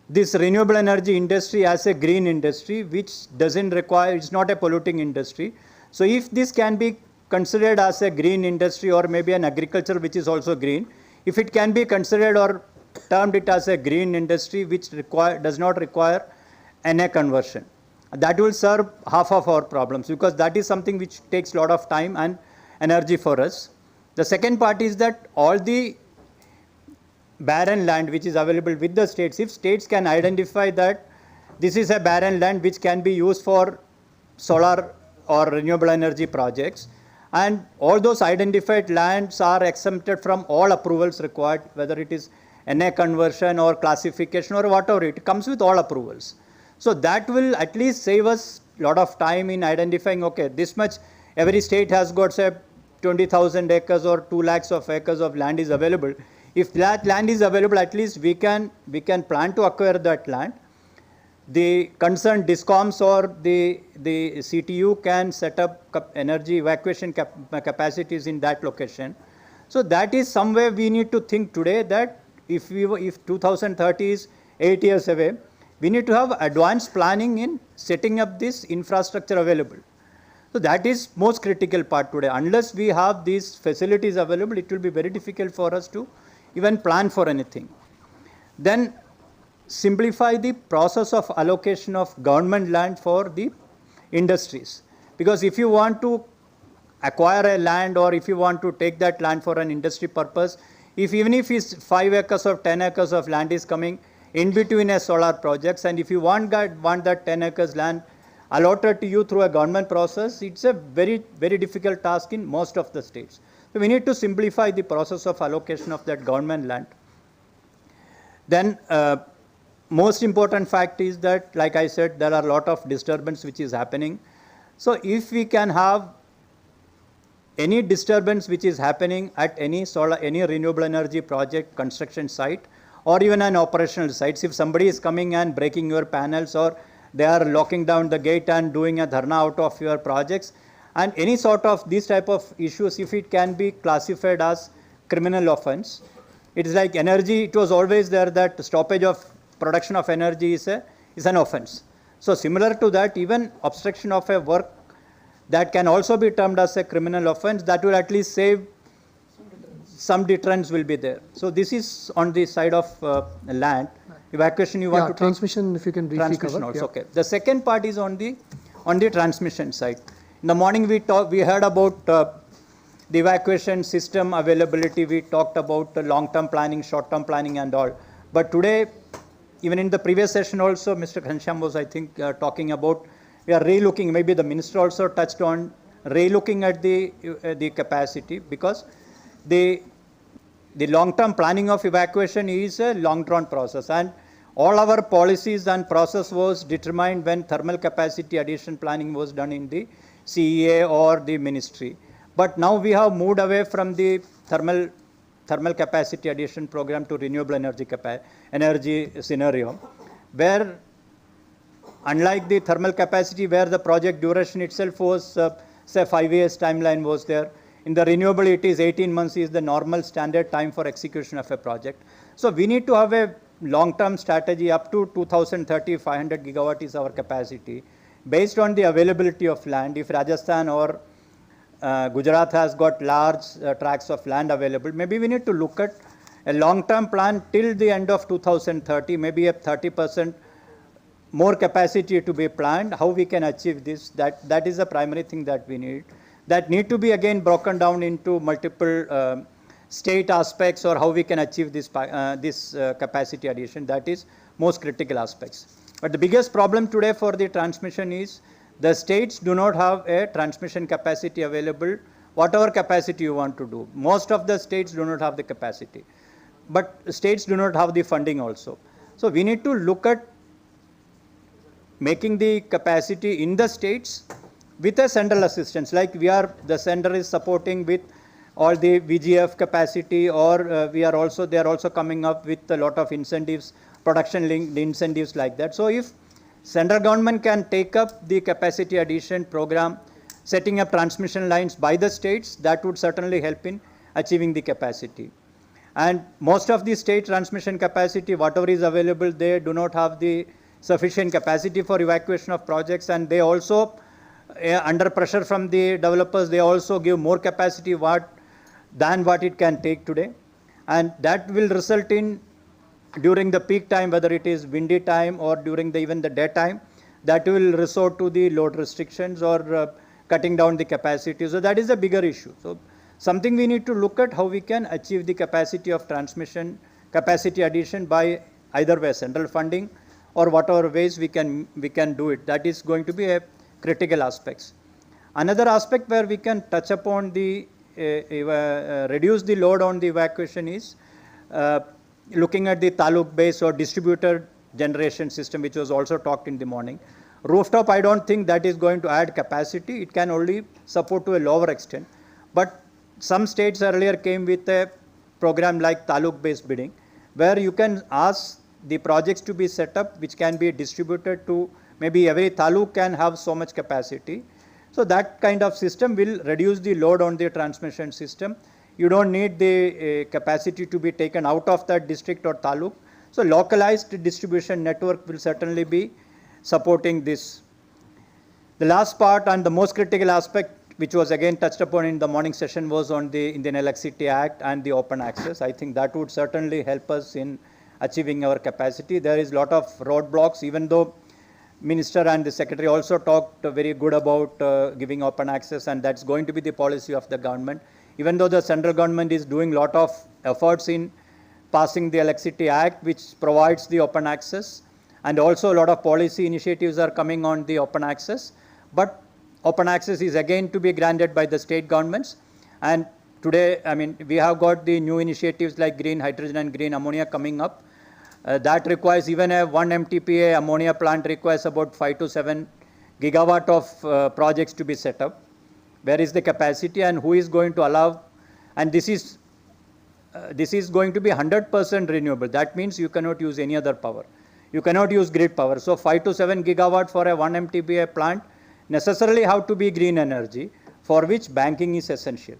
this renewable energy industry as a green industry which doesn't require, it's not a polluting industry. So if this can be considered as a green industry or maybe an agriculture which is also green, if it can be considered or termed it as a green industry which does not require NA conversion, that will serve half of our problems, because that is something which takes a lot of time and energy for us. The second part is that all the barren land which is available with the states, if states can identify that this is a barren land which can be used for solar or renewable energy projects, and all those identified lands are exempted from all approvals required, whether it is NA conversion or classification or whatever, it comes with all approvals. So that will at least save us a lot of time in identifying, okay, this much, every state has got say 20,000 acres or 2 lakhs of acres of land is available. If that land is available, at least we can plan to acquire that land. The concerned DISCOMs or the CTU can set up energy evacuation capacities in that location. So that is somewhere we need to think today that if 2030 is 8 years away, we need to have advanced planning in setting up this infrastructure available. So that is most critical part today. Unless we have these facilities available, it will be very difficult for us to even plan for anything. Then simplify the process of allocation of government land for the industries. Because if you want to acquire a land or if you want to take that land for an industry purpose, even if it's 5 acres or 10 acres of land is coming in between a solar projects, and if you want that 10 acres land allotted to you through a government process, it's a very, very difficult task in most of the states. So we need to simplify the process of allocation of that government land. Then most important fact is that, like I said, there are a lot of disturbance which is happening. So if we can have any disturbance which is happening at any renewable energy project construction site or even an operational site, if somebody is coming and breaking your panels or they are locking down the gate and doing a dharna out of your projects, and any sort of these type of issues, if it can be classified as criminal offense, it is like energy, it was always there that stoppage of production of energy is an offense. So similar to that, even obstruction of a work, that can also be termed as a criminal offense, that will at least save some deterrence will be there. So this is on the side of land. Evacuation you want to transmission, if you can briefly cover. Also, okay. The second part is on the transmission side. In the morning we heard about the evacuation system availability, we talked about the long-term planning, short-term planning and all. But today, even in the previous session also, Mr. Ghanshyam was, I think, talking about, we are relooking, maybe the minister also touched on relooking at the capacity, because the long-term planning of evacuation is a long-drawn process, and all our policies and process was determined when thermal capacity addition planning was done in the CEA or the ministry. But now we have moved away from the thermal capacity addition program to renewable energy scenario, where unlike the thermal capacity where the project duration itself was say 5 years timeline was there, in the renewable it is 18 months is the normal standard time for execution of a project. So we need to have a long-term strategy up to 2030, 500 gigawatt is our capacity. Based on the availability of land, if Rajasthan or Gujarat has got large tracts of land available, maybe we need to look at a long-term plan till the end of 2030, maybe a 30% more capacity to be planned, how we can achieve this, that is the primary thing that we need. that need to be again broken down into multiple state aspects or how we can achieve this capacity addition. That is most critical aspects. But the biggest problem today for the transmission is the states do not have a transmission capacity available, whatever capacity you want to do. Most of the states do not have the capacity, but states do not have the funding also. So we need to look at making the capacity in the states with a central assistance, like the center is supporting with all the VGF capacity, or they are also coming up with a lot of incentives, production linked incentives like that. So if central government can take up the capacity addition program, setting up transmission lines by the states, that would certainly help in achieving the capacity. And most of the state transmission capacity, whatever is available, they do not have the sufficient capacity for evacuation of projects, and they also, under pressure from the developers, they also give more capacity than what it can take today. And that will result in, during the peak time, whether it is windy time or during even the daytime, that will resort to the load restrictions or cutting down the capacity. So that is a bigger issue. So something we need to look at how we can achieve the capacity of transmission, capacity addition by either way central funding or whatever ways we can do it. That is going to be a critical aspects. Another aspect where we can touch upon the reduce the load on the evacuation is looking at the taluk base or distributed generation system, which was also talked in the morning. Rooftop, I don't think that is going to add capacity. It can only support to a lower extent. But some states earlier came with a program like taluk based bidding, where you can ask the projects to be set up, which can be distributed to maybe every taluk can have so much capacity. So that kind of system will reduce the load on the transmission system. You don't need the capacity to be taken out of that district or taluk. So localized distribution network will certainly be supporting this. The last part and the most critical aspect, which was again touched upon in the morning session, was on the Indian Electricity Act and the open access. I think that would certainly help us in achieving our capacity. There is a lot of roadblocks, even though Minister and the Secretary also talked very good about giving open access, and that's going to be the policy of the government. Even though the central government is doing a lot of efforts in passing the Electricity Act, which provides the open access, and also a lot of policy initiatives are coming on the open access, but open access is again to be granted by the state governments. And today, I mean, we have got the new initiatives like green hydrogen and green ammonia coming up. That requires even a 1 MTPA ammonia plant requires about 5 to 7 gigawatt of projects to be set up. Where is the capacity and who is going to allow? And this is going to be 100% renewable. That means you cannot use any other power. You cannot use grid power. So 5 to 7 gigawatt for a 1 MTPA plant necessarily have to be green energy, for which banking is essential.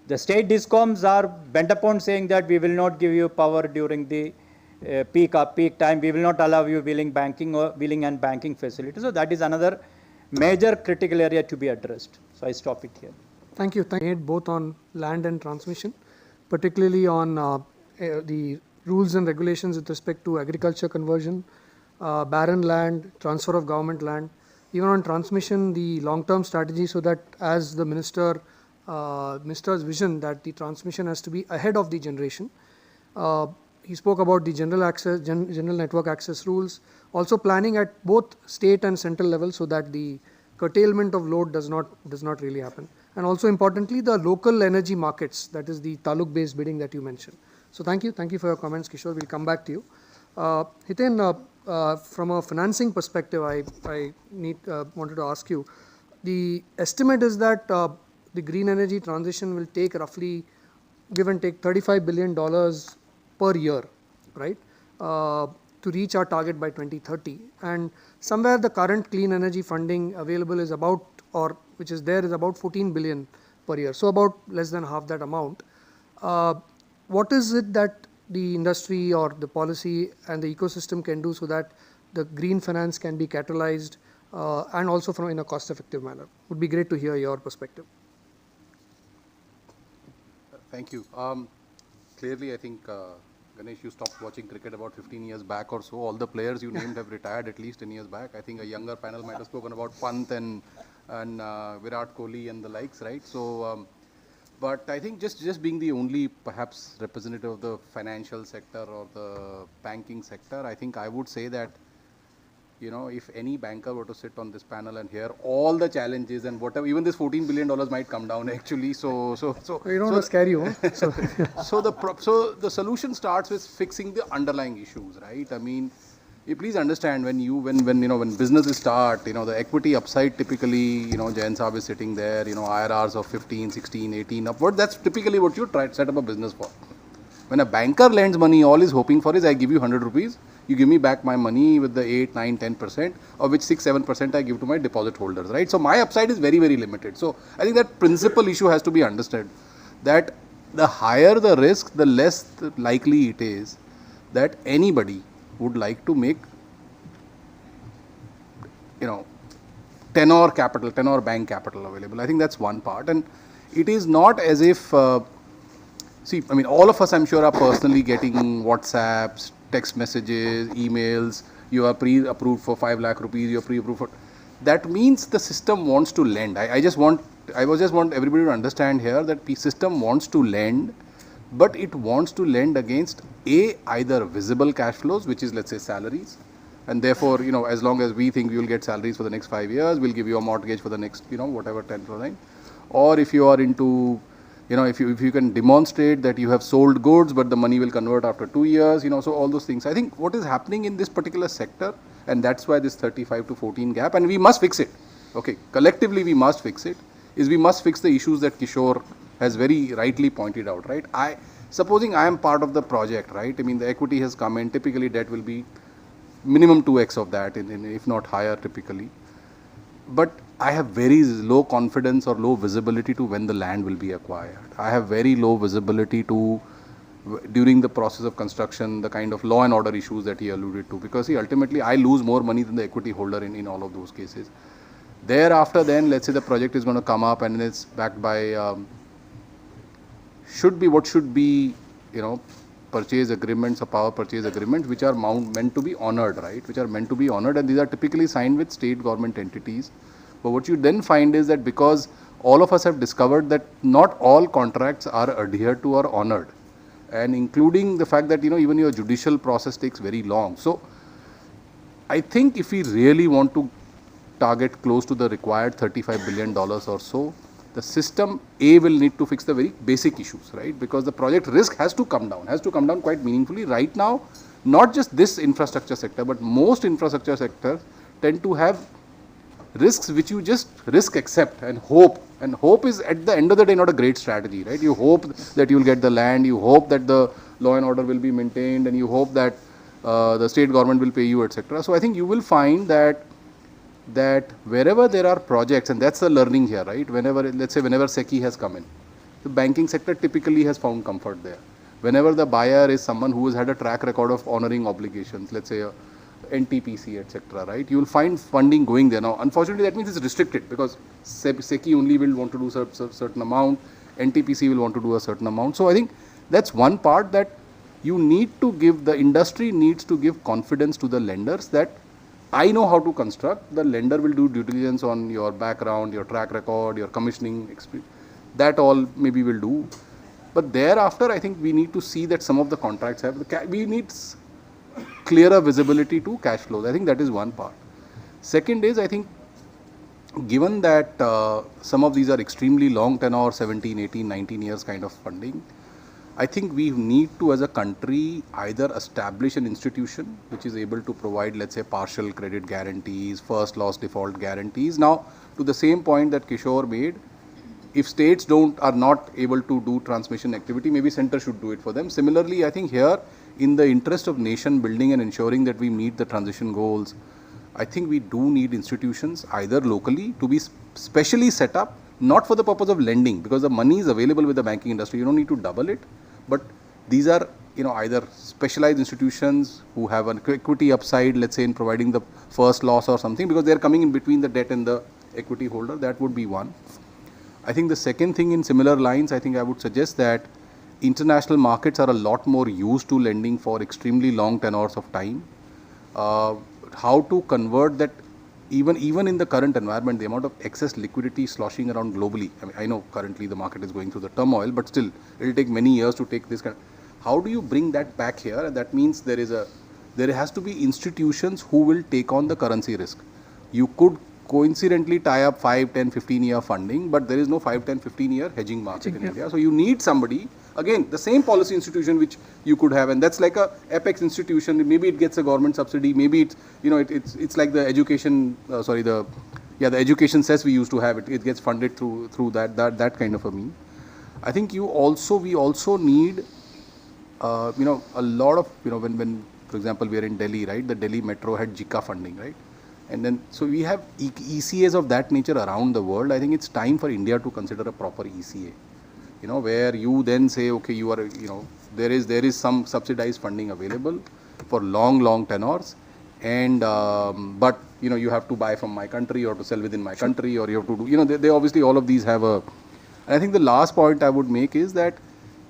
The state discoms are bent upon saying that we will not give you power during the peak time. We will not allow you billing and banking facilities. So that is another major critical area to be addressed. So I stop it here. Thank you. Thank you both on land and transmission, particularly on the rules and regulations with respect to agriculture conversion, barren land, transfer of government land. Even on transmission, the long-term strategy, so that as the minister's vision that the transmission has to be ahead of the generation. He spoke about the general network access rules, also planning at both state and central level so that the curtailment of load does not really happen. And also importantly, the local energy markets, that is the taluk based bidding that you mentioned. So thank you for your comments, Kishore. We'll come back to you. Hiten, from a financing perspective, I wanted to ask you, the estimate is that the green energy transition will take roughly, give and take, $35 billion per year, right, to reach our target by 2030. And somewhere the current clean energy funding available is about, or which is there, is about 14 billion per year. So about less than half that amount. What is it that the industry or the policy and the ecosystem can do so that the green finance can be catalyzed and also in a cost-effective manner? Would be great to hear your perspective. Thank you. Clearly, I think Ganesh, you stopped watching cricket about 15 years back or so. All the players you named have retired at least 10 years back. I think a younger panel might have spoken about Pant and Virat Kohli and the likes, right? So, but I think just being the only perhaps representative of the financial sector or the banking sector, I think I would say that, you know, if any banker were to sit on this panel and hear all the challenges and whatever, even this $14 billion might come down actually. So you don't want to scare you. Huh? So the solution starts with fixing the underlying issues, right? I mean, you please understand when businesses start, you know, the equity upside typically, you know, Jain Saab is sitting there, you know, IRRs of 15, 16, 18 upward. That's typically what you try to set up a business for. When a banker lends money, all he's hoping for is I give you 100 rupees. You give me back my money with the 8, 9, 10%, of which 6, 7% I give to my deposit holders, right? So my upside is very, very limited. So I think that principal issue has to be understood, that the higher the risk, the less likely it is that anybody would like to make, you know, tenor bank capital available. I think that's one part. And it is not as if, see, I mean, all of us, I'm sure, are personally getting WhatsApps, text messages, emails, you are pre-approved for 5 lakh rupees, you are pre-approved for, that means the system wants to lend. I just want everybody to understand here that the system wants to lend, but it wants to lend against either visible cash flows, which is, let's say, salaries, and therefore, you know, as long as we think we will get salaries for the next 5 years, we'll give you a mortgage for the next, you know, whatever 10%. Or if you are into, you know, if you can demonstrate that you have sold goods, but the money will convert after 2 years, you know, so all those things. I think what is happening in this particular sector, and that's why this 35 to 14 gap, and we must fix it. Okay, collectively we must fix it, is we must fix the issues that Kishore has very rightly pointed out, right? Supposing I am part of the project, right? I mean, the equity has come in, typically debt will be minimum 2x of that, if not higher typically. But I have very low confidence or low visibility to when the land will be acquired. I have very low visibility to, during the process of construction, the kind of law and order issues that he alluded to. Because see, ultimately I lose more money than the equity holder in all of those cases. Thereafter then, let's say the project is going to come up and it's backed by, should be, you know, purchase agreements or power purchase agreements which are meant to be honored, right? Which are meant to be honored, and these are typically signed with state government entities. But what you then find is that because all of us have discovered that not all contracts are adhered to or honored, and including the fact that, you know, even your judicial process takes very long. So I think if we really want to target close to the required $35 billion or so, the system will need to fix the very basic issues, right? Because the project risk has to come down quite meaningfully. Right now, not just this infrastructure sector, but most infrastructure sectors tend to have risks which you just risk accept and hope. And hope is at the end of the day not a great strategy, right? You hope that you will get the land, you hope that the law and order will be maintained, and you hope that the state government will pay you, etc. So I think you will find that wherever there are projects, and that's the learning here, right? Let's say whenever SECI has come in, the banking sector typically has found comfort there. Whenever the buyer is someone who has had a track record of honoring obligations, let's say NTPC, etc., right? You will find funding going there. Now, unfortunately, that means it's restricted because SECI only will want to do a certain amount, NTPC will want to do a certain amount. So I think that's one part that you need to give, the industry needs to give confidence to the lenders that I know how to construct, the lender will do due diligence on your background, your track record, your commissioning experience. That all maybe will do. But thereafter, I think we need to see that some of the contracts have, we need clearer visibility to cash flows. I think that is one part. Second is, I think, given that some of these are extremely long tenor, 17, 18, 19 years kind of funding, I think we need to, as a country, either establish an institution which is able to provide, let's say, partial credit guarantees, first loss default guarantees. Now, to the same point that Kishore made, if states are not able to do transmission activity, maybe center should do it for them. Similarly, I think here, in the interest of nation building and ensuring that we meet the transition goals, I think we do need institutions either locally to be specially set up, not for the purpose of lending, because the money is available with the banking industry. You don't need to double it, but these are, you know, either specialized institutions who have an equity upside, let's say in providing the first loss or something, because they are coming in between the debt and the equity holder. That would be one. I think the second thing in similar lines, I think I would suggest that international markets are a lot more used to lending for extremely long tenors of time. How to convert that, even in the current environment, the amount of excess liquidity sloshing around globally. I mean, I know currently the market is going through the turmoil, but still it will take many years to take this kind. How do you bring that back here? And that means there has to be institutions who will take on the currency risk. You could coincidentally tie up 5, 10, 15 year funding, but there is no 5, 10, 15 year hedging market in India. So you need somebody, again, the same policy institution which you could have, and that's like a apex institution. Maybe it gets a government subsidy, maybe it's, it's like the education, the education cess we used to have, it gets funded through that kind of a mean. I think we also need, a lot of, when for example, we are in Delhi, right? The Delhi Metro had JICA funding, right? And then, so we have ECAs of that nature around the world. I think it's time for India to consider a proper ECA, where you then say, okay, you are, there is some subsidized funding available for long tenors, and but you have to buy from my country or to sell within my country, or you have to do, they obviously all of these have a. And I think the last point I would make is that,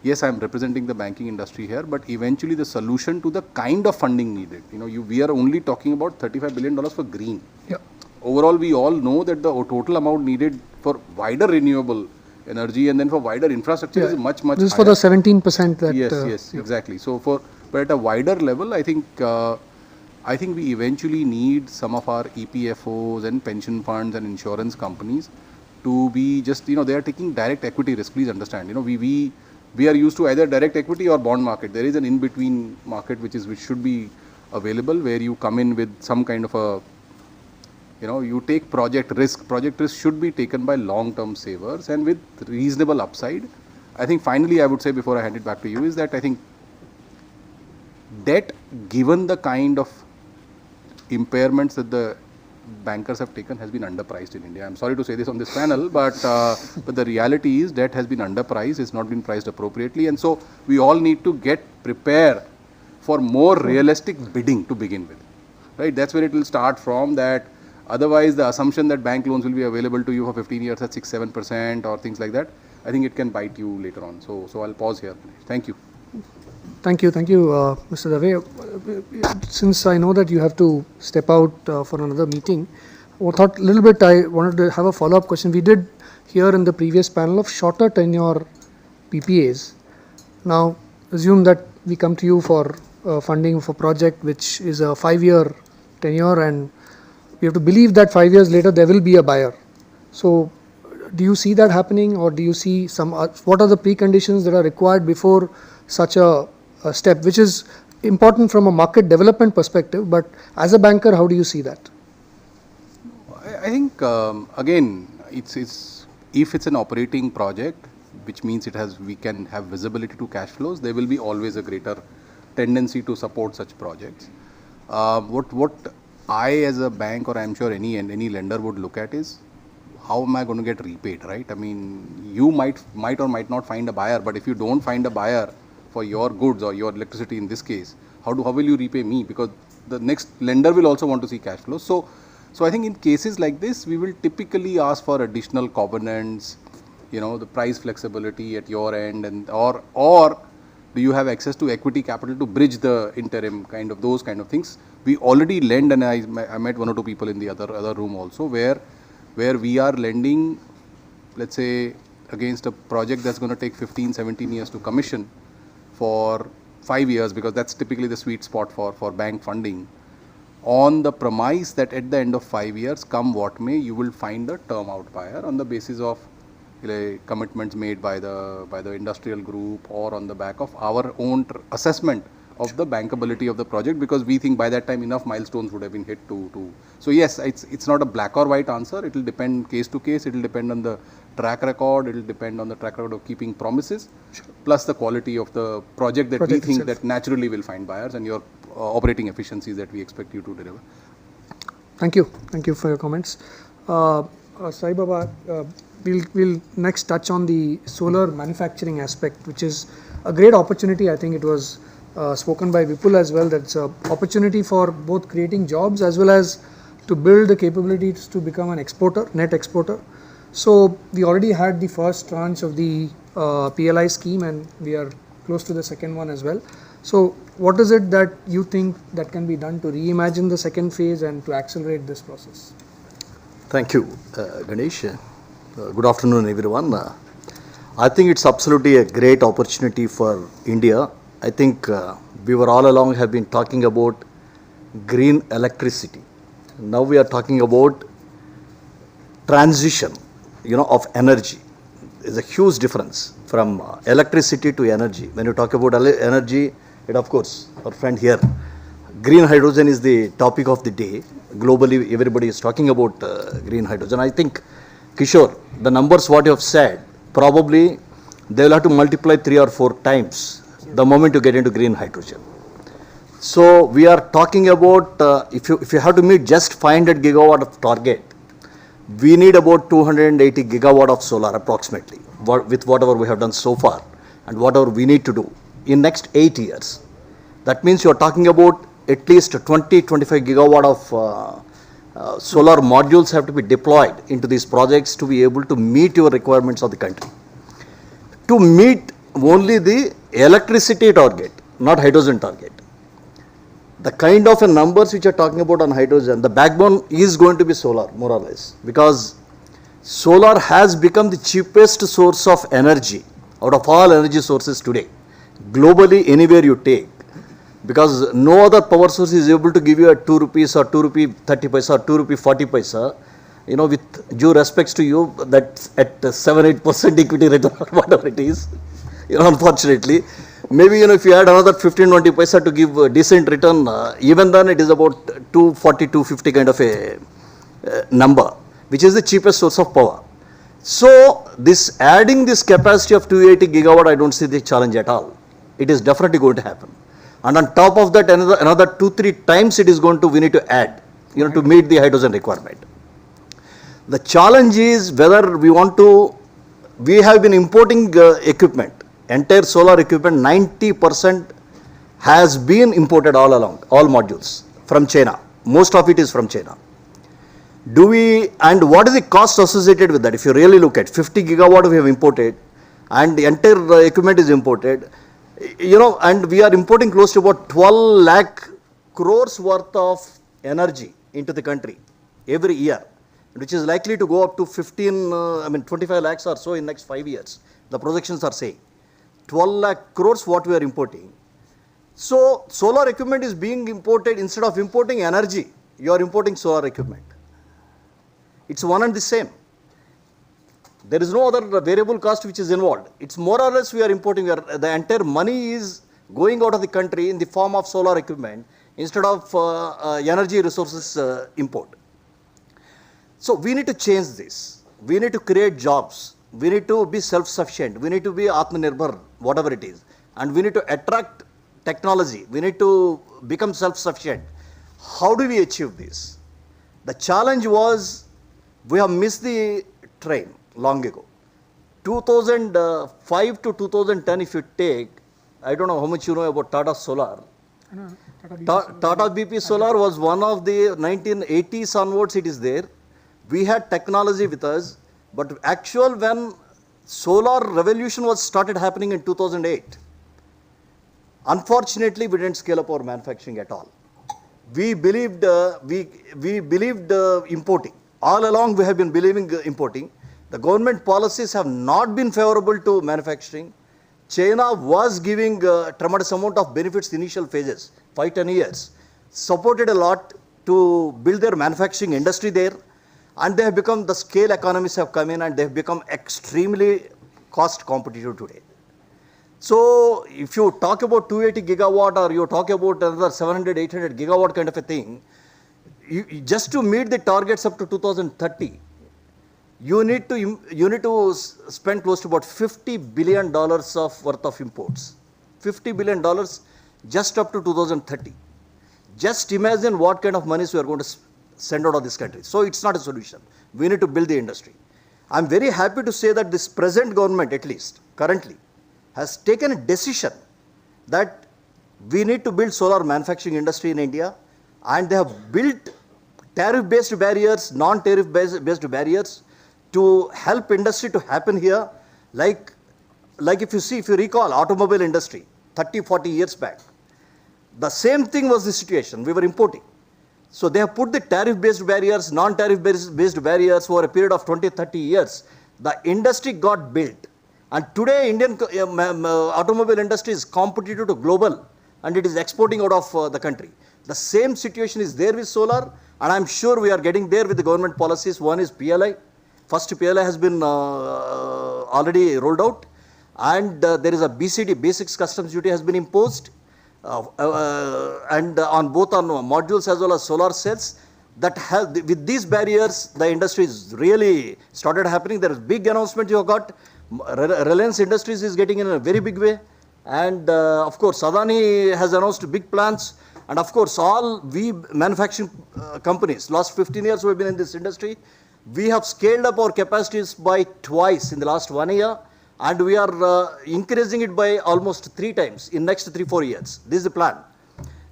yes, I am representing the banking industry here, but eventually the solution to the kind of funding needed, we are only talking about $35 billion for green. Yeah. Overall, we all know that the total amount needed for wider renewable energy and then for wider infrastructure is much higher. This is for the 17% that... Yes, exactly. So but at a wider level, I think we eventually need some of our EPFOs and pension funds and insurance companies to be just, they are taking direct equity risk. Please understand, we are used to either direct equity or bond market. There is an in-between market which should be available, where you come in with some kind of a, you take project risk. Project risk should be taken by long-term savers and with reasonable upside. I think finally I would say, before I hand it back to you, is that I think debt, given the kind of impairments that the bankers have taken, has been underpriced in India. I'm sorry to say this on this panel, but the reality is debt has been underpriced, it's not been priced appropriately, and so we all need to get prepared for more realistic bidding to begin with, right? That's where it will start from. That otherwise the assumption that bank loans will be available to you for 15 years at 6-7% or things like that, I think it can bite you later on. So I'll pause here. Thank you. Thank you, Mr. Dave. Since I know that you have to step out for another meeting, I thought a little bit I wanted to have a follow-up question. We did hear in the previous panel of shorter tenure PPAs. Now, assume that we come to you for funding for project which is a 5-year tenure, and we have to believe that 5 years later there will be a buyer. So, do you see that happening, or do you see what are the preconditions that are required before such a step, which is important from a market development perspective, but as a banker, how do you see that? I think again, if it's an operating project, which means we can have visibility to cash flows, there will be always a greater tendency to support such projects. What I as a bank, or I'm sure any lender would look at, is how am I going to get repaid, right? I mean, you might or might not find a buyer, but if you don't find a buyer for your goods or your electricity in this case, how will you repay me? Because the next lender will also want to see cash flows. So I think in cases like this, we will typically ask for additional covenants, the price flexibility at your end, and or do you have access to equity capital to bridge the interim, those kind of things. We already lend, and I met one or two people in the other room also, where we are lending, let's say, against a project that's going to take 15-17 years to commission, for 5 years, because that's typically the sweet spot for bank funding, on the premise that at the end of 5 years, come what may, you will find a term out buyer on the basis of commitments made by the industrial group, or on the back of our own assessment of the bankability of the project, because we think by that time enough milestones would have been hit to. So yes, it's not a black or white answer. It will depend case to case. It will depend on the track record. It will depend on the track record of keeping promises, plus the quality of the project that we think that naturally will find buyers, and your operating efficiencies that we expect you to deliver. Thank you for your comments. Sai Baba, we'll next touch on the solar manufacturing aspect, which is a great opportunity. I think it was spoken by Vipul as well, that's an opportunity for both creating jobs as well as to build the capabilities to become an exporter, net exporter. So we already had the first tranche of the PLI scheme, and we are close to the second one as well. So what is it that you think that can be done to reimagine the second phase and to accelerate this process? Thank you, Ganesh. Good afternoon, everyone. I think it's absolutely a great opportunity for India. I think we were all along have been talking about green electricity. Now we are talking about transition, of energy. There's a huge difference from electricity to energy. When you talk about energy, it of course, our friend here, green hydrogen is the topic of the day. Globally, everybody is talking about green hydrogen. I think, Kishore, the numbers what you have said, probably they will have to multiply 3 or 4 times the moment you get into green hydrogen. So we are talking about, if you have to meet just 500 gigawatt of target, we need about 280 gigawatt of solar approximately, with whatever we have done so far and whatever we need to do in next 8 years. That means you are talking about at least 20-25 gigawatt of solar modules have to be deployed into these projects to be able to meet your requirements of the country. To meet only the electricity target, not hydrogen target. The kind of numbers which are talking about on hydrogen, the backbone is going to be solar, more or less, because solar has become the cheapest source of energy out of all energy sources today. Globally, anywhere you take, because no other power source is able to give you a 2 rupees or 2 rupee 30 paisa or 2 rupee 40 paisa, with due respects to you, that's at 7-8% equity return or whatever it is, unfortunately. Maybe, if you add another 15-20 paisa to give a decent return, even then it is about 240-250 kind of a number, which is the cheapest source of power. So, adding this capacity of 280 gigawatt, I don't see the challenge at all. It is definitely going to happen. And on top of that, another 2-3 times it is going to, we need to add, to meet the hydrogen requirement. The challenge is whether we have been importing equipment. Entire solar equipment, 90% has been imported all along, all modules from China. Most of it is from China. And what is the cost associated with that? If you really look at 50 gigawatt we have imported and the entire equipment is imported, and we are importing close to about 12 lakh crores worth of energy into the country every year, which is likely to go up to 25 lakhs or so in next 5 years. The projections are saying 12 lakh crores what we are importing. So solar equipment is being imported. Instead of importing energy, you are importing solar equipment. It's one and the same. There is no other variable cost which is involved. It's more or less we are importing, the entire money is going out of the country in the form of solar equipment instead of energy resources import. So we need to change this. We need to create jobs. We need to be self-sufficient. We need to be Atmanirbhar, whatever it is. And we need to attract technology. We need to become self-sufficient. How do we achieve this? The challenge was we have missed the train long ago. 2005 to 2010, if you take, I don't know how much you know about Tata Solar. Tata BP Solar was one of the 1980s onwards it is there. We had technology with us. But when solar revolution was started happening in 2008, unfortunately we didn't scale up our manufacturing at all. We believed importing. All along we have been believing importing. The government policies have not been favorable to manufacturing. China was giving a tremendous amount of benefits initial phases, 5-10 years, supported a lot to build their manufacturing industry there. And they have become, the scale economies have come in and they have become extremely cost competitive today. So if you talk about 280 gigawatt or you talk about another 700-800 gigawatt kind of a thing, just to meet the targets up to 2030, you need to spend close to about $50 billion of worth of imports. $50 billion just up to 2030. Just imagine what kind of monies we are going to send out of this country. So it's not a solution. We need to build the industry. I'm very happy to say that this present government, at least currently, has taken a decision that we need to build solar manufacturing industry in India, and they have built tariff-based barriers, non-tariff based barriers to help industry to happen here, like if you recall automobile industry 30, 40 years back, the same thing was the situation. We were importing. So they have put the tariff-based barriers, non-tariff-based barriers over a period of 20, 30 years. The industry got built. And today Indian automobile industry is competitive to global and it is exporting out of the country. The same situation is there with solar, and I'm sure we are getting there with the government policies. One is PLI. First PLI has been already rolled out, and there is a BCD, Basics Customs Duty, has been imposed, and on both on modules as well as solar cells. That with these barriers, the industry is really started happening. There is big announcement you have got. Reliance Industries is getting in a very big way, and of course Adani has announced big plans, and of course all we manufacturing companies, last 15 years we have been in this industry, we have scaled up our capacities by twice in the last 1 year, and we are increasing it by almost 3 times in next 3-4 years. This is the plan.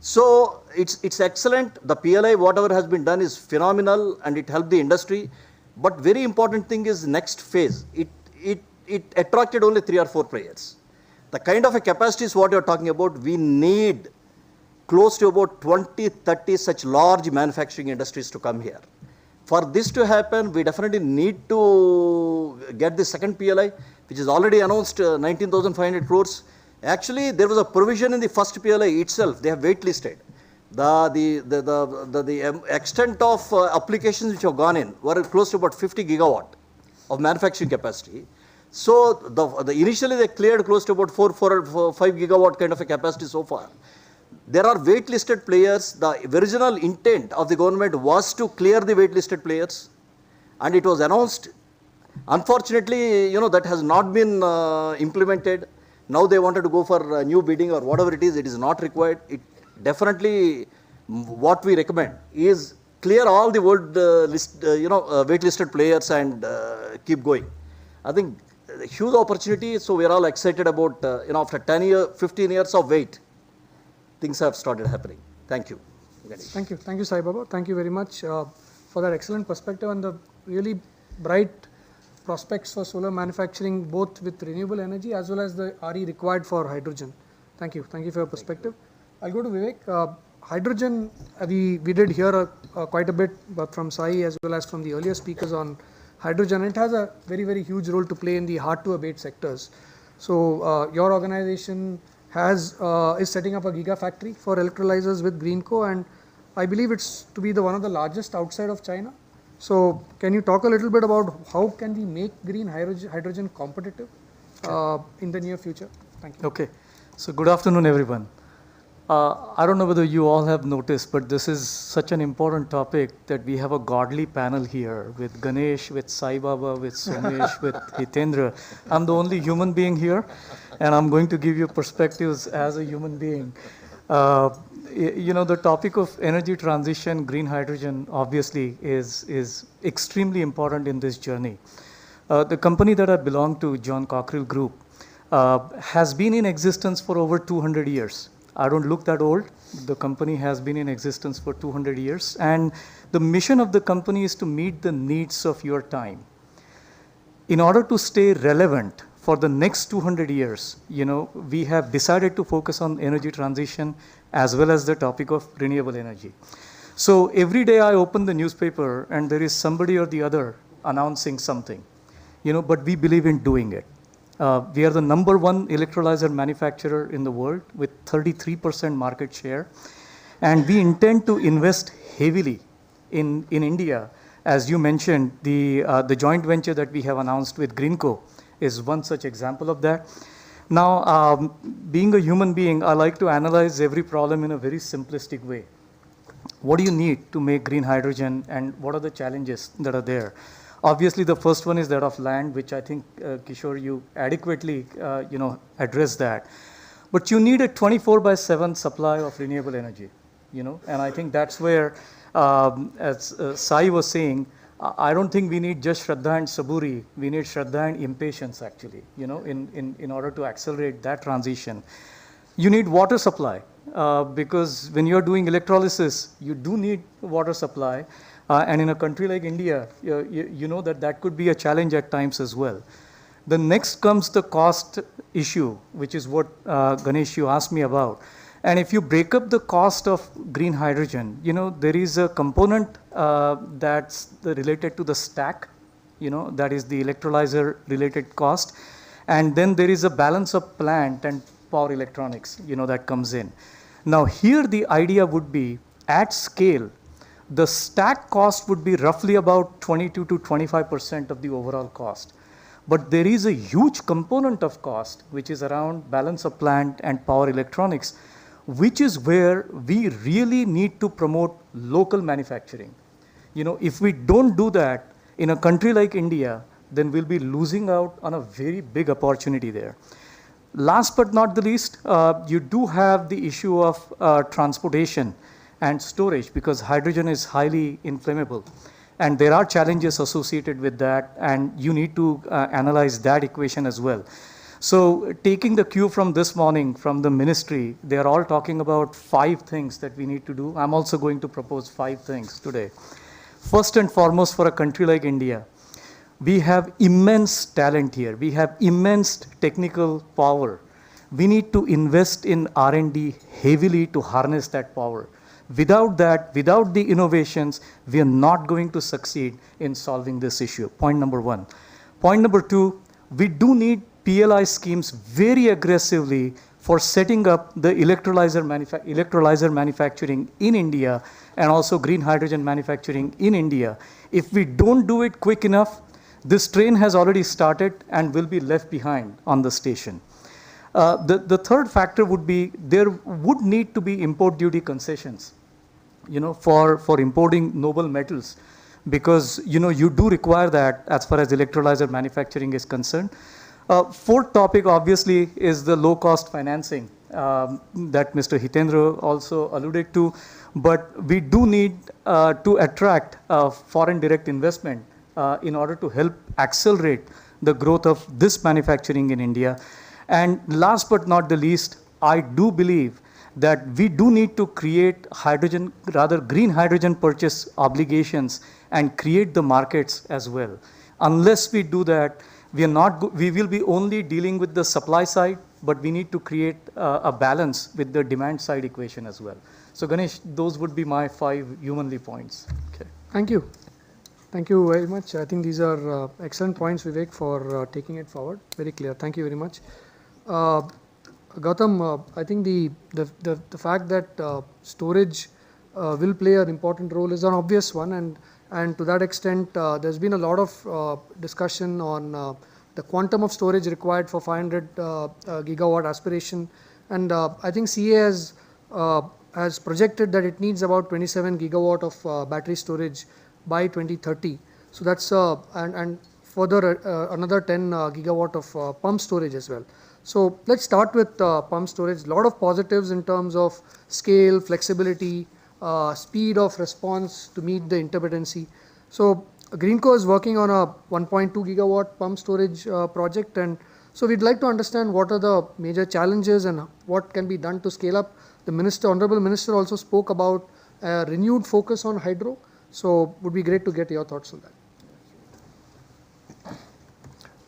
So it's excellent. The PLI, whatever has been done, is phenomenal, and it helped the industry. But very important thing is next phase. It attracted only 3 or 4 players. The kind of a capacity is what you are talking about. We need close to about 20, 30 such large manufacturing industries to come here. For this to happen, we definitely need to get the second PLI, which is already announced 19,500 crores. Actually, there was a provision in the first PLI itself. They have waitlisted. The extent of applications which have gone in were close to about 50 gigawatt of manufacturing capacity. So initially they cleared close to about 5 gigawatt kind of a capacity so far. There are waitlisted players. The original intent of the government was to clear the waitlisted players, and it was announced. Unfortunately, that has not been implemented. Now they wanted to go for new bidding or whatever it is not required. It definitely, what we recommend is clear all the world waitlisted players and keep going. I think a huge opportunity, so we are all excited about, after 10 years, 15 years of wait, things have started happening. Thank you. Thank you, Sai Baba. Thank you very much for that excellent perspective and the really bright prospects for solar manufacturing, both with renewable energy as well as the RE required for hydrogen. Thank you for your perspective. I'll go to Vivek. Hydrogen, we did hear quite a bit from Sai as well as from the earlier speakers on hydrogen. It has a very, very huge role to play in the hard-to-abate sectors. So your organization is setting up a gigafactory for electrolyzers with Greenco, and I believe it's to be one of the largest outside of China. So can you talk a little bit about how can we make green hydrogen competitive in the near future? Thank you. Okay. So good afternoon, everyone. I don't know whether you all have noticed, but this is such an important topic that we have a godly panel here with Ganesh, with Sai Baba, with Somesh, with Hitendra. I'm the only human being here, and I'm going to give you perspectives as a human being. The topic of energy transition, green hydrogen, obviously is extremely important in this journey. The company that I belong to, John Cockrell Group, has been in existence for over 200 years. I don't look that old. The company has been in existence for 200 years, and the mission of the company is to meet the needs of your time. In order to stay relevant for the next 200 years, we have decided to focus on energy transition as well as the topic of renewable energy. So every day I open the newspaper and there is somebody or the other announcing something, but we believe in doing it. We are the #1 electrolyzer manufacturer in the world with 33% market share, and we intend to invest heavily in India. As you mentioned, the joint venture that we have announced with Greenco is one such example of that. Now, being a human being, I like to analyze every problem in a very simplistic way. What do you need to make green hydrogen, and what are the challenges that are there? Obviously, the first one is that of land, which I think, Kishore, you adequately, address that. But you need a 24/7 supply of renewable energy, and I think that's where, as Sai was saying, I don't think we need just Shraddha and Saburi. We need Shraddha and impatience, actually, in order to accelerate that transition. You need water supply, because when you're doing electrolysis, you do need water supply. And in a country like India, you know that that could be a challenge at times as well. The next comes the cost issue, which is what Ganesh, you asked me about. And if you break up the cost of green hydrogen, you know, there is a component that's related to the stack, you know, that is the electrolyzer related cost. And then there is a balance of plant and power electronics, you know, that comes in. Now here the idea would be at scale, the stack cost would be roughly about 22 to 25% of the overall cost. But there is a huge component of cost, which is around balance of plant and power electronics, which is where we really need to promote local manufacturing. You know, if we don't do that in a country like India, then we'll be losing out on a very big opportunity there. Last but not the least, you do have the issue of transportation and storage, because hydrogen is highly inflammable. And there are challenges associated with that, and you need to analyze that equation as well. So taking the cue from this morning from the ministry, they are all talking about 5 things that we need to do. I'm also going to propose 5 things today. First and foremost, for a country like India, we have immense talent here. We have immense technical power. We need to invest in R&D heavily to harness that power. Without that, without the innovations, we are not going to succeed in solving this issue. Point number 1. Point number 2, we do need PLI schemes very aggressively for setting up the electrolyzer manufacturing in India and also green hydrogen manufacturing in India. If we don't do it quick enough, this train has already started and will be left behind on the station. The third factor would be there would need to be import duty concessions, you know, for importing noble metals, because, you know, you do require that as far as electrolyzer manufacturing is concerned. Fourth topic, obviously, is the low-cost financing that Mr. Hitendra also alluded to. But we do need to attract foreign direct investment in order to help accelerate the growth of this manufacturing in India. And last but not the least, I do believe that we do need to create hydrogen, rather green hydrogen purchase obligations and create the markets as well. Unless we do that, we will be only dealing with the supply side, but we need to create a balance with the demand side equation as well. So Ganesh, those would be my 5 humanly points. Okay. Thank you. Thank you very much. I think these are excellent points, Vivek, for taking it forward. Very clear. Thank you very much. Gautam, I think the fact that storage will play an important role is an obvious one, and to that extent, there's been a lot of discussion on the quantum of storage required for 500 gigawatt aspiration, and I think CA has projected that it needs about 27 gigawatt of battery storage by 2030. So that's and further another 10 gigawatt of pump storage as well. So let's start with pump storage. A lot of positives in terms of scale, flexibility, speed of response to meet the intermittency. So Greenco is working on a 1.2 gigawatt pump storage project, and so we'd like to understand what are the major challenges and what can be done to scale up. The Honorable Minister also spoke about a renewed focus on hydro. So would be great to get your thoughts on that.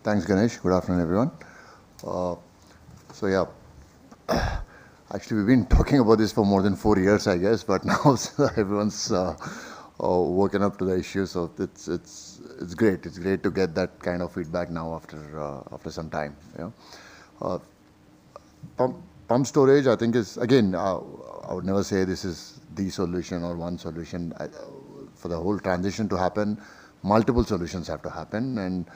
Thanks, Ganesh. Good afternoon, everyone. So yeah, actually we've been talking about this for more than 4 years, I guess, but now everyone's woken up to the issue. So it's great. It's great to get that kind of feedback now after some time. Yeah. Pump storage, I think, is again. I would never say this is the solution or one solution. For the whole transition to happen, multiple solutions have to happen, and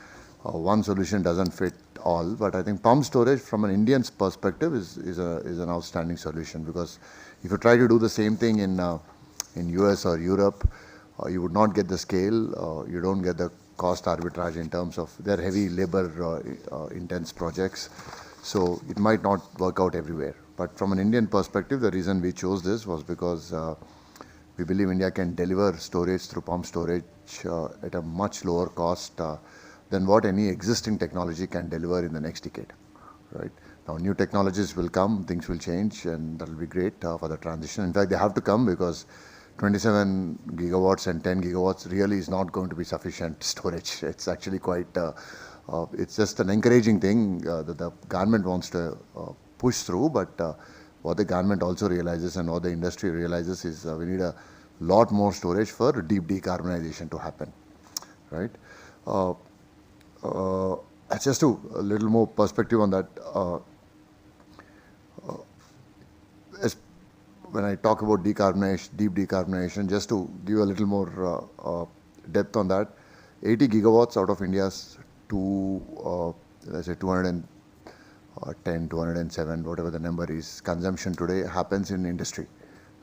one solution doesn't fit all. But I think pump storage, from an Indian's perspective, is an outstanding solution, because if you try to do the same thing in US or Europe, you would not get the scale. You don't get the cost arbitrage in terms of their heavy labor intense projects. So it might not work out everywhere. But from an Indian perspective, the reason we chose this was because we believe India can deliver storage through pump storage at a much lower cost than what any existing technology can deliver in the next decade. Right? Now, new technologies will come, things will change, and that will be great for the transition. In fact, they have to come, because 27 gigawatts and 10 gigawatts really is not going to be sufficient storage. It's actually quite, it's just an encouraging thing that the government wants to push through, but what the government also realizes and what the industry realizes is we need a lot more storage for deep decarbonization to happen, right? Just to a little more perspective on that, when I talk about decarbonization, deep decarbonization, just to give a little more depth on that, 80 gigawatts out of India's let's say 210, 207, whatever the number is, consumption today happens in industry,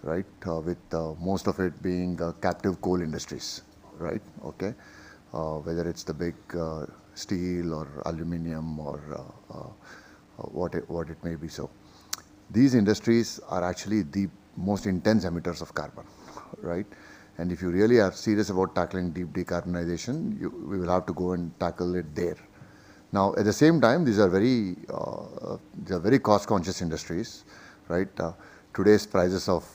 right? With most of it being captive coal industries, right? Okay, whether it's the big steel or aluminium or what it may be. So these industries are actually the most intense emitters of carbon, right? And if you really are serious about tackling deep decarbonization, we will have to go and tackle it there. Now, at the same time, these are very cost-conscious industries, right? Today's prices of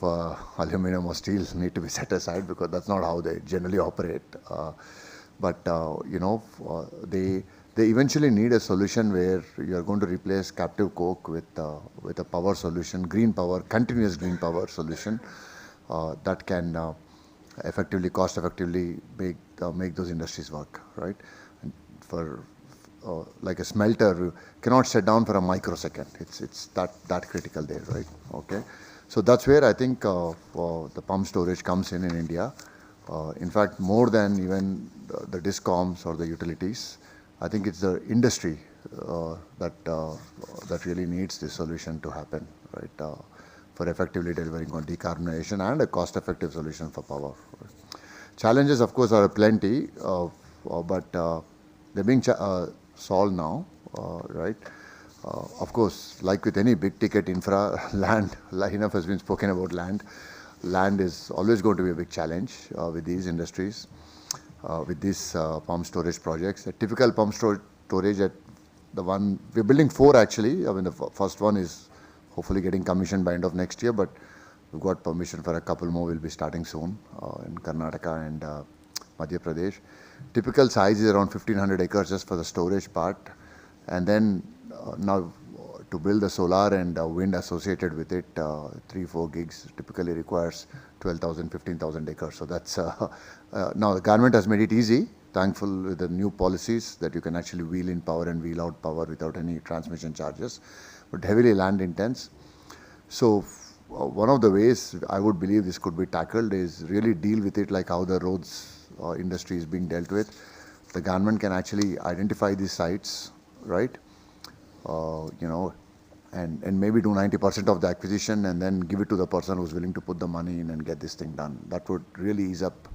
aluminum or steel need to be set aside because that's not how they generally operate. They eventually need a solution where you are going to replace captive coke with a power solution, green power, continuous green power solution that can cost effectively make those industries work, right? And for like a smelter, you cannot shut down for a microsecond. It's that critical there, right? Okay, so that's where I think the pump storage comes in India. In fact, more than even the discoms or the utilities, I think it's the industry that really needs this solution to happen, right? For effectively delivering on decarbonization and a cost-effective solution for power. Challenges, of course, are plenty, but they're being solved now, right? Of course, like with any big-ticket infra, land, enough has been spoken about land. Land is always going to be a big challenge with these industries, with these pump storage projects. A typical pump storage at the one, we're building 4 actually. I mean, the first one is hopefully getting commissioned by end of next year, but we've got permission for a couple more. We'll be starting soon in Karnataka and Madhya Pradesh. Typical size is around 1,500 acres just for the storage part. And then now to build the solar and wind associated with it, 3-4 gigs typically requires 12,000, 15,000 acres. So that's, now the government has made it easy, thankful with the new policies that you can actually wheel in power and wheel out power without any transmission charges, but heavily land intense. So one of the ways I would believe this could be tackled is really deal with it like how the roads industry is being dealt with. The government can actually identify these sites, right? And maybe do 90% of the acquisition and then give it to the person who's willing to put the money in and get this thing done. That would really ease up,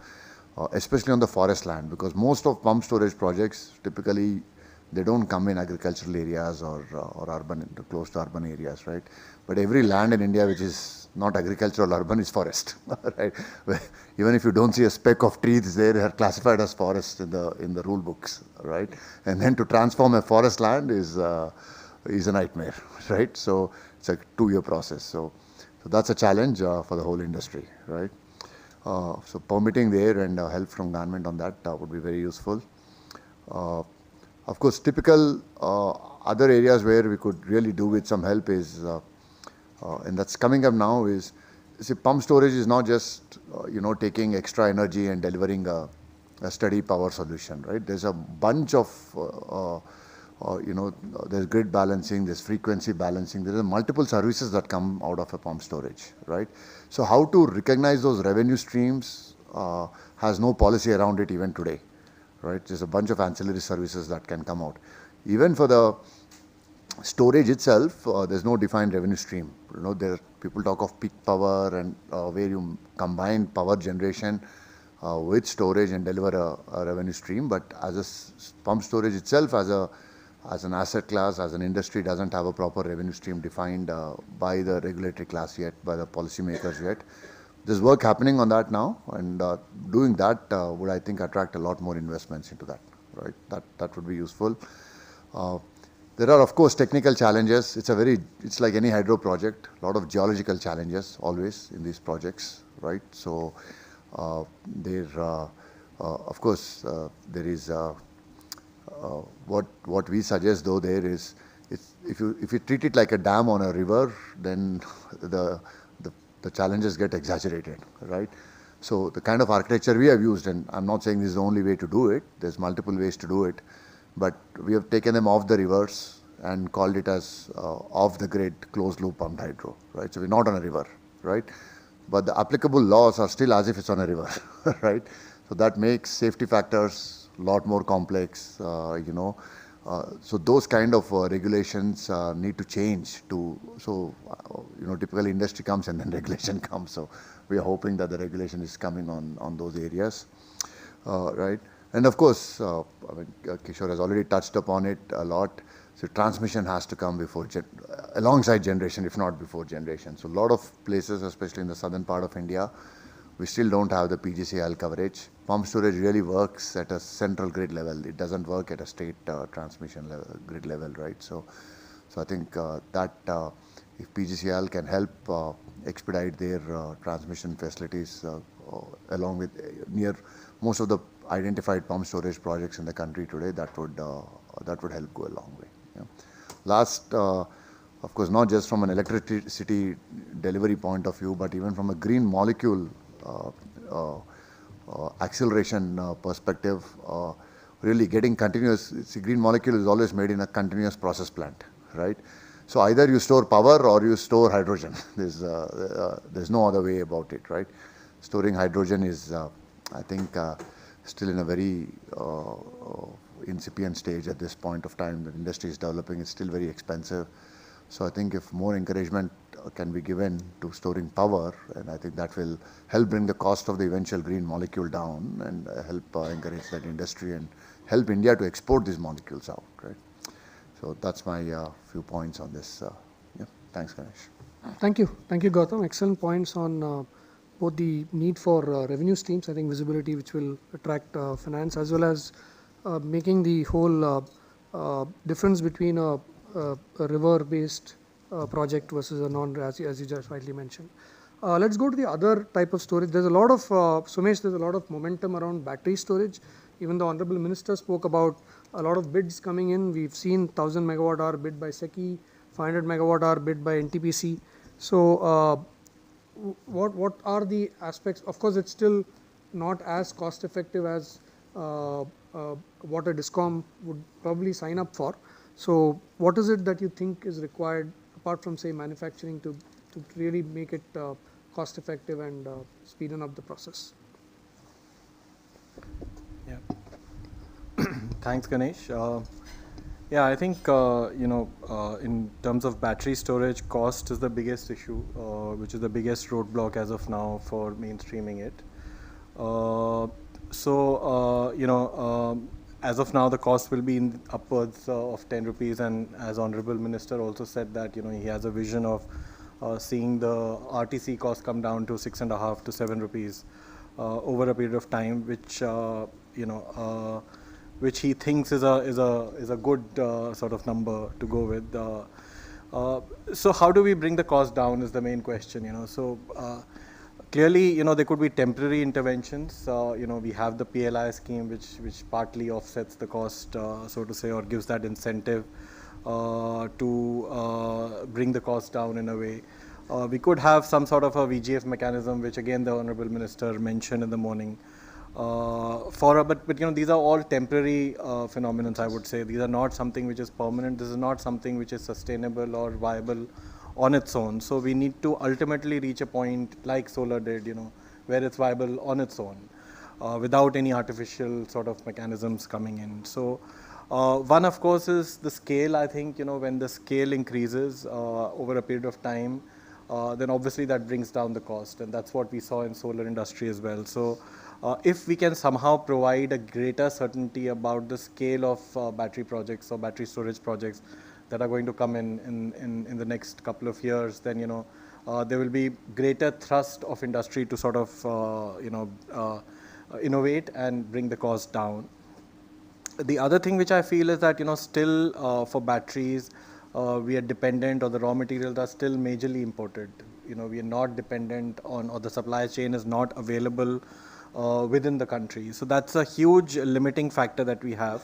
especially on the forest land, because most of pump storage projects typically they don't come in agricultural areas or urban, close to urban areas, right? But every land in India which is not agricultural urban is forest, right? Even if you don't see a speck of trees there, they are classified as forest in the rule books, right? And then to transform a forest land is a nightmare, right? So it's a 2-year process. So that's a challenge for the whole industry, right? So permitting there and help from government on that would be very useful. Of course, typical other areas where we could really do with some help is, and that's coming up now, is see, pump storage is not just taking extra energy and delivering a steady power solution, right? There's a bunch of there's grid balancing, there's frequency balancing, there are multiple services that come out of a pump storage, right? So how to recognize those revenue streams has no policy around it even today, right? There's a bunch of ancillary services that can come out. Even for the storage itself, there's no defined revenue stream. There people talk of peak power and where you combine power generation with storage and deliver a revenue stream. But as a pump storage itself, as an asset class, as an industry, doesn't have a proper revenue stream defined by the regulatory class yet, by the policymakers yet. There's work happening on that now, and doing that would, I think, attract a lot more investments into that, right? That would be useful. There are, of course, technical challenges. It's like any hydro project, a lot of geological challenges always in these projects, right? So there, of course, there is what we suggest though there is, if you treat it like a dam on a river, then the challenges get exaggerated, right? So the kind of architecture we have used, and I'm not saying this is the only way to do it, there's multiple ways to do it, but we have taken them off the rivers and called it as off the grid closed loop pumped hydro, right? So we're not on a river, right? But the applicable laws are still as if it's on a river, right? So that makes safety factors a lot more complex, so those kind of regulations need to change typically industry comes and then regulation comes. So we are hoping that the regulation is coming on those areas, right? And of course, Kishore has already touched upon it a lot. So transmission has to come before, alongside generation, if not before generation. So a lot of places, especially in the southern part of India, we still don't have the PGCIL coverage. Pump storage really works at a central grid level. It doesn't work at a state transmission level, grid level, right? So I think that if PGCIL can help expedite their transmission facilities along with near most of the identified pump storage projects in the country today, that would help go a long way. Yeah. Last, of course, not just from an electricity delivery point of view, but even from a green molecule acceleration perspective, really getting continuous. See, green molecule is always made in a continuous process plant, right? So either you store power or you store hydrogen. There's no other way about it, right? Storing hydrogen is, I think, still in a very incipient stage at this point of time. The industry is developing. It's still very expensive. So I think if more encouragement can be given to storing power, and I think that will help bring the cost of the eventual green molecule down and help encourage that industry and help India to export these molecules out, right? So that's my few points on this. Yeah. Thanks, Ganesh. Thank you, Gautam. Excellent points on both the need for revenue streams, I think visibility which will attract finance, as well as making the whole difference between a river-based project versus a as you just rightly mentioned. Let's go to the other type of storage. There's a lot of, Sumesh, there's a lot of momentum around battery storage. Even the Honorable Minister spoke about a lot of bids coming in. We've seen 1000 megawatt hour bid by SECI, 500 megawatt hour bid by NTPC. So what are the aspects? Of course, it's still not as cost effective as what a DISCOM would probably sign up for. So what is it that you think is required, apart from say manufacturing, to really make it cost effective and speeden up the process? Yeah. Thanks, Ganesh. Yeah, I think in terms of battery storage, cost is the biggest issue, which is the biggest roadblock as of now for mainstreaming it. As of now, the cost will be in upwards of 10 rupees, and as Honorable Minister also said that he has a vision of seeing the RTC cost come down to 6.5 to 7 rupees over a period of time, which he thinks is a good sort of number to go with. So how do we bring the cost down is the main question. So clearly, there could be temporary interventions. We have the PLI scheme, which partly offsets the cost, so to say, or gives that incentive to bring the cost down in a way. We could have some sort of a VGF mechanism, which again the Honorable Minister mentioned in the morning. But these are all temporary phenomena, I would say. These are not something which is permanent. This is not something which is sustainable or viable on its own. So we need to ultimately reach a point like solar did, where it's viable on its own, without any artificial sort of mechanisms coming in. So one, of course, is the scale. I think, when the scale increases over a period of time, then obviously that brings down the cost, and that's what we saw in solar industry as well. So if we can somehow provide a greater certainty about the scale of battery projects or battery storage projects that are going to come in the next couple of years, then there will be greater thrust of industry to sort of innovate and bring the cost down. The other thing which I feel is that still for batteries we are dependent, or the raw materials are still majorly imported. we are not dependent on, or the supply chain is not available within the country. So that's a huge limiting factor that we have.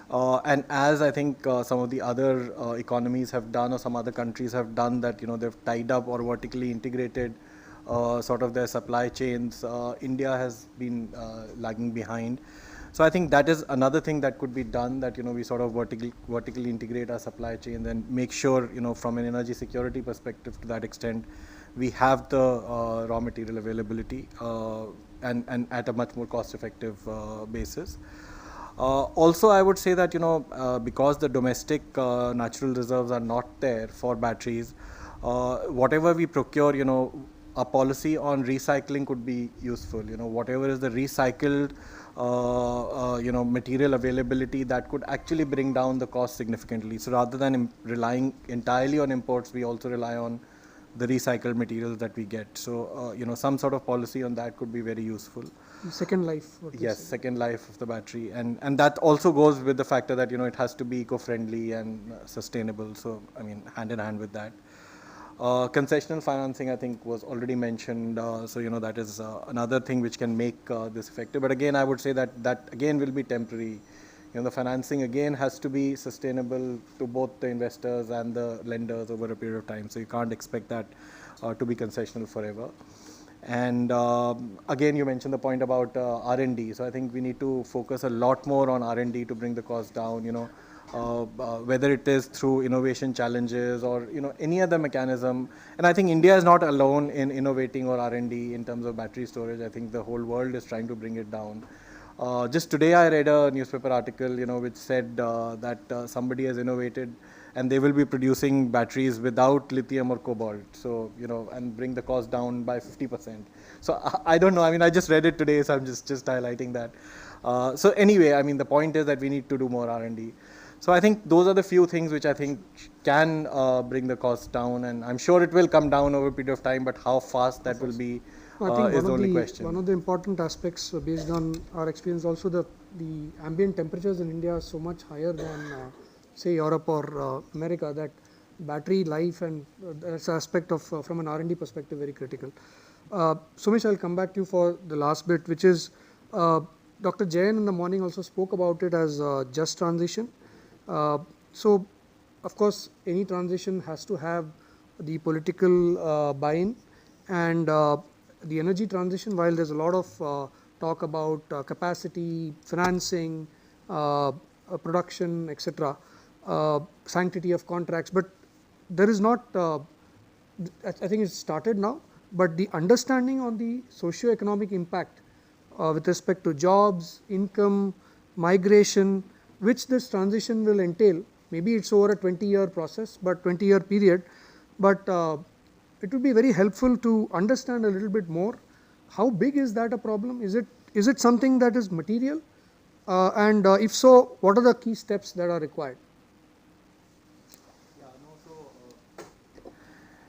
And as I think some of the other economies have done, or some other countries have done, that they've tied up or vertically integrated sort of their supply chains, India has been lagging behind. So I think that is another thing that could be done, that we sort of vertically integrate our supply chain and make sure from an energy security perspective, to that extent, we have the raw material availability and at a much more cost-effective basis. Also, I would say that because the domestic natural reserves are not there for batteries, whatever we procure, a policy on recycling could be useful. Whatever is the recycled material availability, that could actually bring down the cost significantly. So rather than relying entirely on imports, we also rely on the recycled materials that we get. So some sort of policy on that could be very useful. Second life. Yes, second life of the battery, and that also goes with the factor that it has to be eco-friendly and sustainable. So I mean, hand in hand with that. Concessional financing, I think, was already mentioned. So that is another thing which can make this effective. But again, I would say that again will be temporary. The financing again has to be sustainable to both the investors and the lenders over a period of time. So you can't expect that to be concessional forever. And again, you mentioned the point about R&D. So I think we need to focus a lot more on R&D to bring the cost down. Whether it is through innovation challenges or any other mechanism. And I think India is not alone in innovating or R&D in terms of battery storage. I think the whole world is trying to bring it down. Just today I read a newspaper article which said that somebody has innovated and they will be producing batteries without lithium or cobalt. So and bring the cost down by 50%. So I don't know, I mean, I just read it today, so I'm just highlighting that. So anyway, I mean, the point is that we need to do more R&D. So I think those are the few things which I think can bring the cost down, and I'm sure it will come down over a period of time, but how fast that will be is the only question. One of the important aspects based on our experience also, the ambient temperatures in India are so much higher than say Europe or America, that battery life and that's an aspect of from an R&D perspective very critical. Sumesh, I'll come back to you for the last bit, which is Dr. Jain in the morning also spoke about it as just transition. So of course any transition has to have the political buy-in, and the energy transition, while there's a lot of talk about capacity, financing, production, etc., sanctity of contracts, but there is not, I think it's started now, but the understanding on the socio-economic impact with respect to jobs, income, migration, which this transition will entail. Maybe it's over a 20-year process, but 20-year period, but it would be very helpful to understand a little bit more. How big is that a problem? Is it something that is material? And if so, what are the key steps that are required?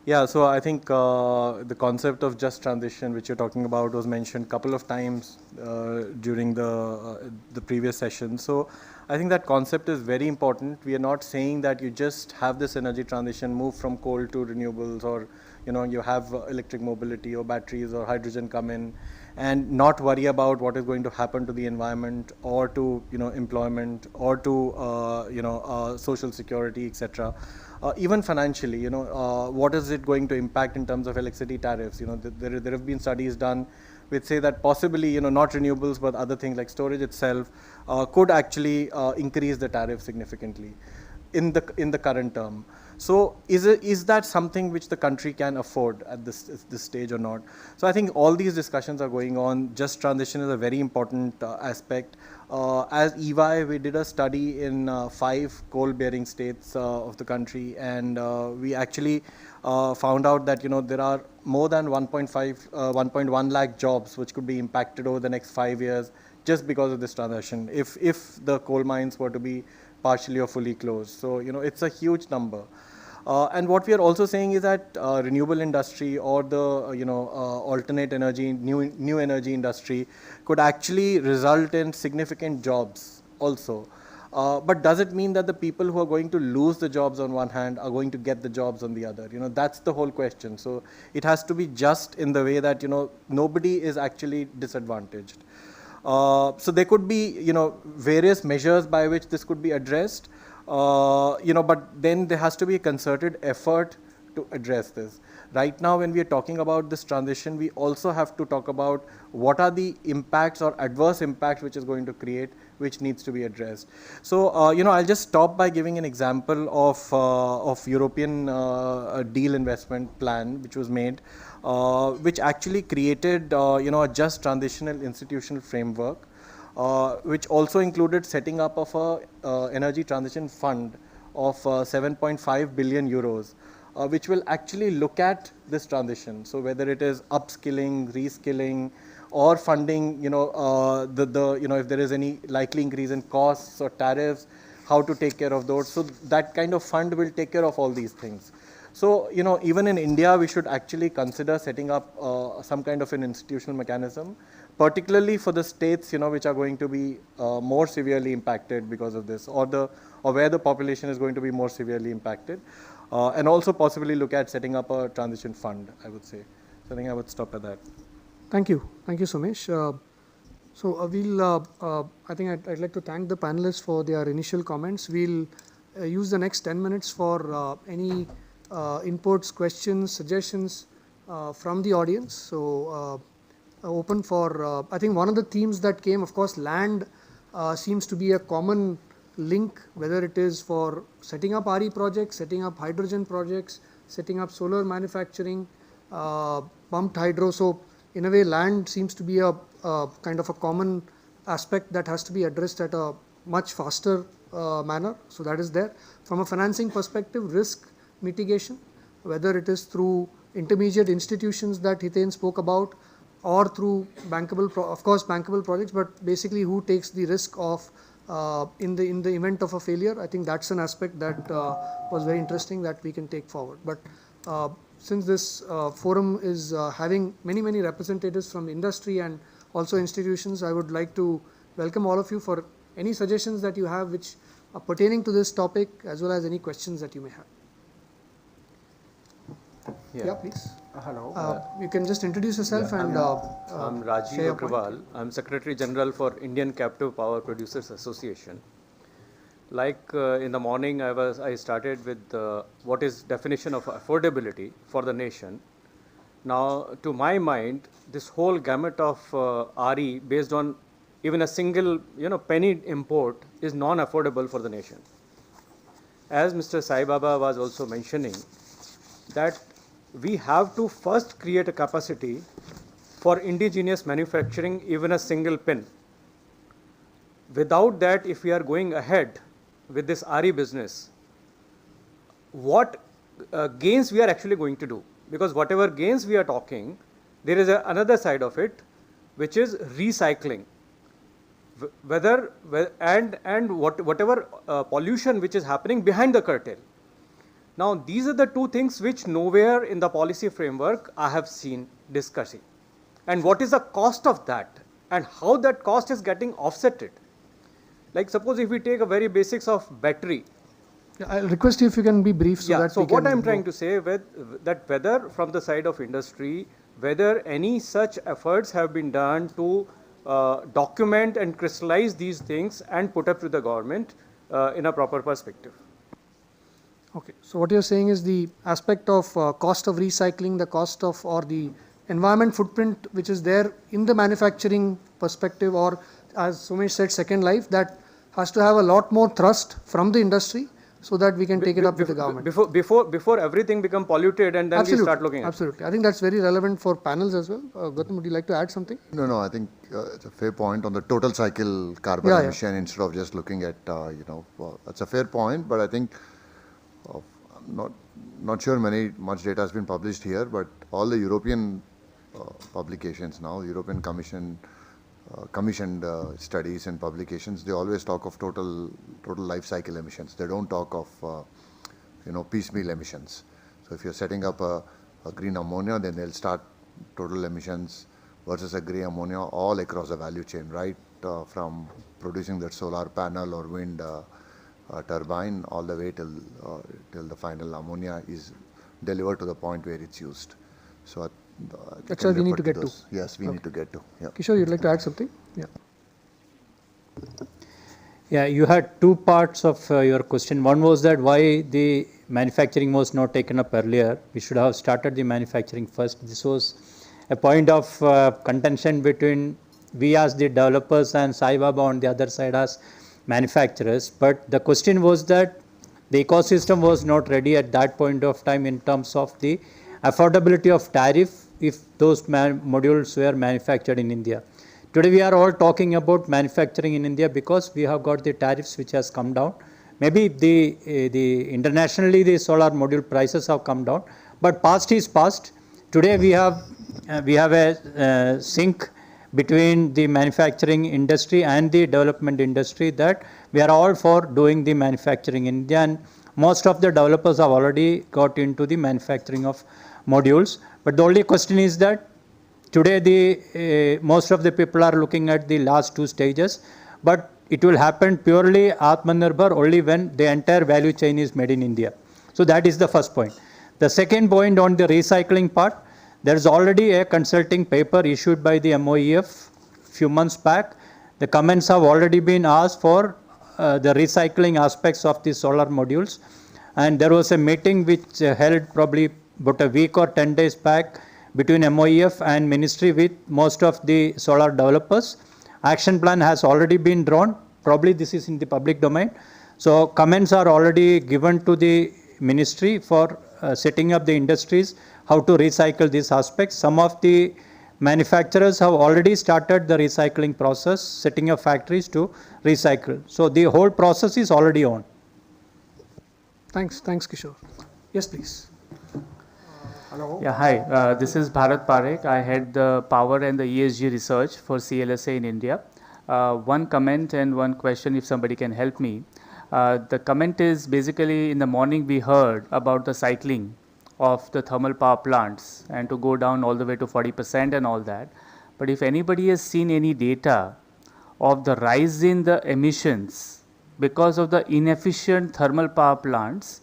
Yeah, so I think the concept of just transition, which you're talking about, was mentioned a couple of times during the previous session. So I think that concept is very important. We are not saying that you just have this energy transition, move from coal to renewables, or you have electric mobility or batteries or hydrogen come in, and not worry about what is going to happen to the environment or to employment or to social security, etc. Even financially, what is it going to impact in terms of electricity tariffs? There have been studies done which say that possibly, not renewables, but other things like storage itself could actually increase the tariff significantly in the current term. So is that something which the country can afford at this stage or not? So I think all these discussions are going on. Just transition is a very important aspect. As EY, we did a study in 5 coal-bearing states of the country, and we actually found out that there are more than 1.1 lakh jobs which could be impacted over the next 5 years just because of this transition, if the coal mines were to be partially or fully closed. So it's a huge number. And what we are also saying is that renewable industry or the alternate energy, new energy industry could actually result in significant jobs also. But does it mean that the people who are going to lose the jobs on one hand are going to get the jobs on the other? That's the whole question. So it has to be just in the way that, nobody is actually disadvantaged. So there could be, various measures by which this could be addressed, but then there has to be a concerted effort to address this. Right now, when we are talking about this transition, we also have to talk about what are the impacts or adverse impacts which is going to create, which needs to be addressed. So, I'll just stop by giving an example of European deal investment plan, which was made, which actually created, a just transitional institutional framework, which also included setting up of a energy transition fund of 7.5 billion euros. Which will actually look at this transition. So whether it is upskilling, reskilling, or funding, if there is any likely increase in costs or tariffs, how to take care of those. So that kind of fund will take care of all these things. So, even in India, we should actually consider setting up some kind of an institutional mechanism, particularly for the states, which are going to be more severely impacted because of this, or where the population is going to be more severely impacted. And also possibly look at setting up a transition fund, I would say. So I think I would stop at that. Thank you, Somesh. I think I'd like to thank the panelists for their initial comments. We'll use the next 10 minutes for any inputs, questions, suggestions from the audience. So open for, I think one of the themes that came, of course, land seems to be a common link, whether it is for setting up RE projects, setting up hydrogen projects, setting up solar manufacturing, pumped hydro. So in a way, land seems to be a kind of a common aspect that has to be addressed at a much faster manner. So that is there. From a financing perspective, risk mitigation, whether it is through intermediate institutions that Hiten spoke about, or through bankable, of course, bankable projects, but basically who takes the risk of in the event of a failure. I think that's an aspect that was very interesting that we can take forward. But since this forum is having many representatives from industry and also institutions, I would like to welcome all of you for any suggestions that you have which are pertaining to this topic, as well as any questions that you may have. Yeah, please. Hello. You can just introduce yourself and I'm Rajiv Agrawal. I'm Secretary General for Indian Captive Power Producers Association. Like in the morning, I started with what is definition of affordability for the nation. Now, to my mind, this whole gamut of RE based on even a single penny import is non-affordable for the nation. As Mr. Sai Baba was also mentioning, that we have to first create a capacity for indigenous manufacturing even a single pin. Without that, if we are going ahead with this RE business, what gains we are actually going to do? Because whatever gains we are talking, there is another side of it, which is recycling. Whatever pollution which is happening behind the curtain. Now, these are the two things which nowhere in the policy framework I have seen discussing. And what is the cost of that? And how that cost is getting offsetted? Like suppose if we take a very basics of battery. I'll request you if you can be brief so that so what I'm trying to say that whether from the side of industry, whether any such efforts have been done to document and crystallize these things and put up to the government in a proper perspective. Okay, so what you're saying is the aspect of cost of recycling, the cost of or the environment footprint which is there in the manufacturing perspective, or as Sumesh said, second life, that has to have a lot more thrust from the industry so that we can take it up with the government. Before everything become polluted and then we start looking at it. Absolutely. I think that's very relevant for panels as well. Gautam, would you like to add something? No, I think it's a fair point on the total cycle carbon emission instead of just looking at, that's a fair point, but I think I'm not sure much data has been published here, but all the European publications now, European Commission commissioned studies and publications, they always talk of total life cycle emissions. They don't talk of piecemeal emissions. So if you're setting up a green ammonia, then they'll start total emissions versus a grey ammonia all across the value chain, right from producing that solar panel or wind turbine all the way till the final ammonia is delivered to the point where it's used. So that's where we need to get to. Yes, we need to get to. Yeah. Kishore, you'd like to add something? Yeah. Yeah, you had two parts of your question. One was that why the manufacturing was not taken up earlier. We should have started the manufacturing first. This was a point of contention between we as the developers and Sai Baba on the other side as manufacturers. But the question was that the ecosystem was not ready at that point of time in terms of the affordability of tariff if those modules were manufactured in India. Today we are all talking about manufacturing in India because we have got the tariffs which has come down. Maybe the internationally the solar module prices have come down, but past is past. Today we have a sync between the manufacturing industry and the development industry that we are all for doing the manufacturing in India, and most of the developers have already got into the manufacturing of modules. But the only question is that today most of the people are looking at the last two stages, but it will happen purely Atmanirbhar only when the entire value chain is made in India. So that is the first point. The second point on the recycling part, there is already a consulting paper issued by the MOEF few months back. The comments have already been asked for the recycling aspects of the solar modules, and there was a meeting which held probably about a week or 10 days back between MOEF and ministry with most of the solar developers. Action plan has already been drawn. Probably this is in the public domain. So comments are already given to the ministry for setting up the industries, how to recycle these aspects. Some of the manufacturers have already started the recycling process, setting up factories to recycle. So the whole process is already on. Thanks Kishore. Yes, please. Hello. Yeah, hi. This is Bharat Parekh. I head the power and the ESG research for CLSA in India. One comment and one question, if somebody can help me. The comment is basically in the morning we heard about the cycling of the thermal power plants and to go down all the way to 40% and all that. But if anybody has seen any data of the rise in the emissions because of the inefficient thermal power plants,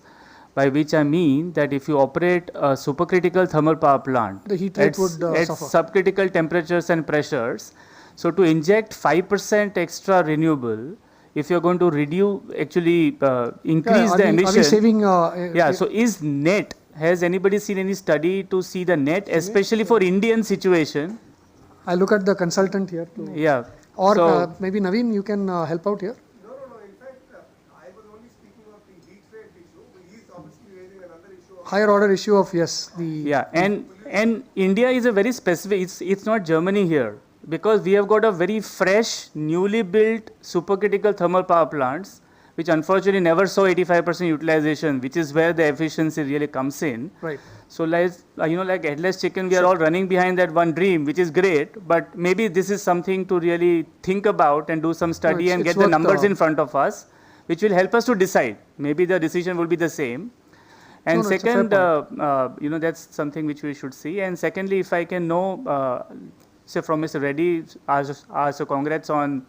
by which I mean that if you operate a supercritical thermal power plant the heat rate at would suffer. Subcritical temperatures and pressures, so to inject 5% extra renewable, if you're going to reduce, actually increase the emission. Are we saving? Yeah, so is net, has anybody seen any study to see the net, especially for Indian situation? I look at the consultant here. Yeah. Or so, maybe Naveen, you can help out here. Higher order issue of yeah, and India is a very specific, it's not Germany here, because we have got a very fresh newly built supercritical thermal power plants which unfortunately never saw 85% utilization, which is where the efficiency really comes in. Right. So like like headless chicken, we are all running behind that one dream, which is great, but maybe this is something to really think about and do some study and get the numbers in front of us, which will help us to decide. Maybe the decision will be the same. And second, that's something which we should see. And secondly, if I can know, say from Mr. Reddy, so congrats on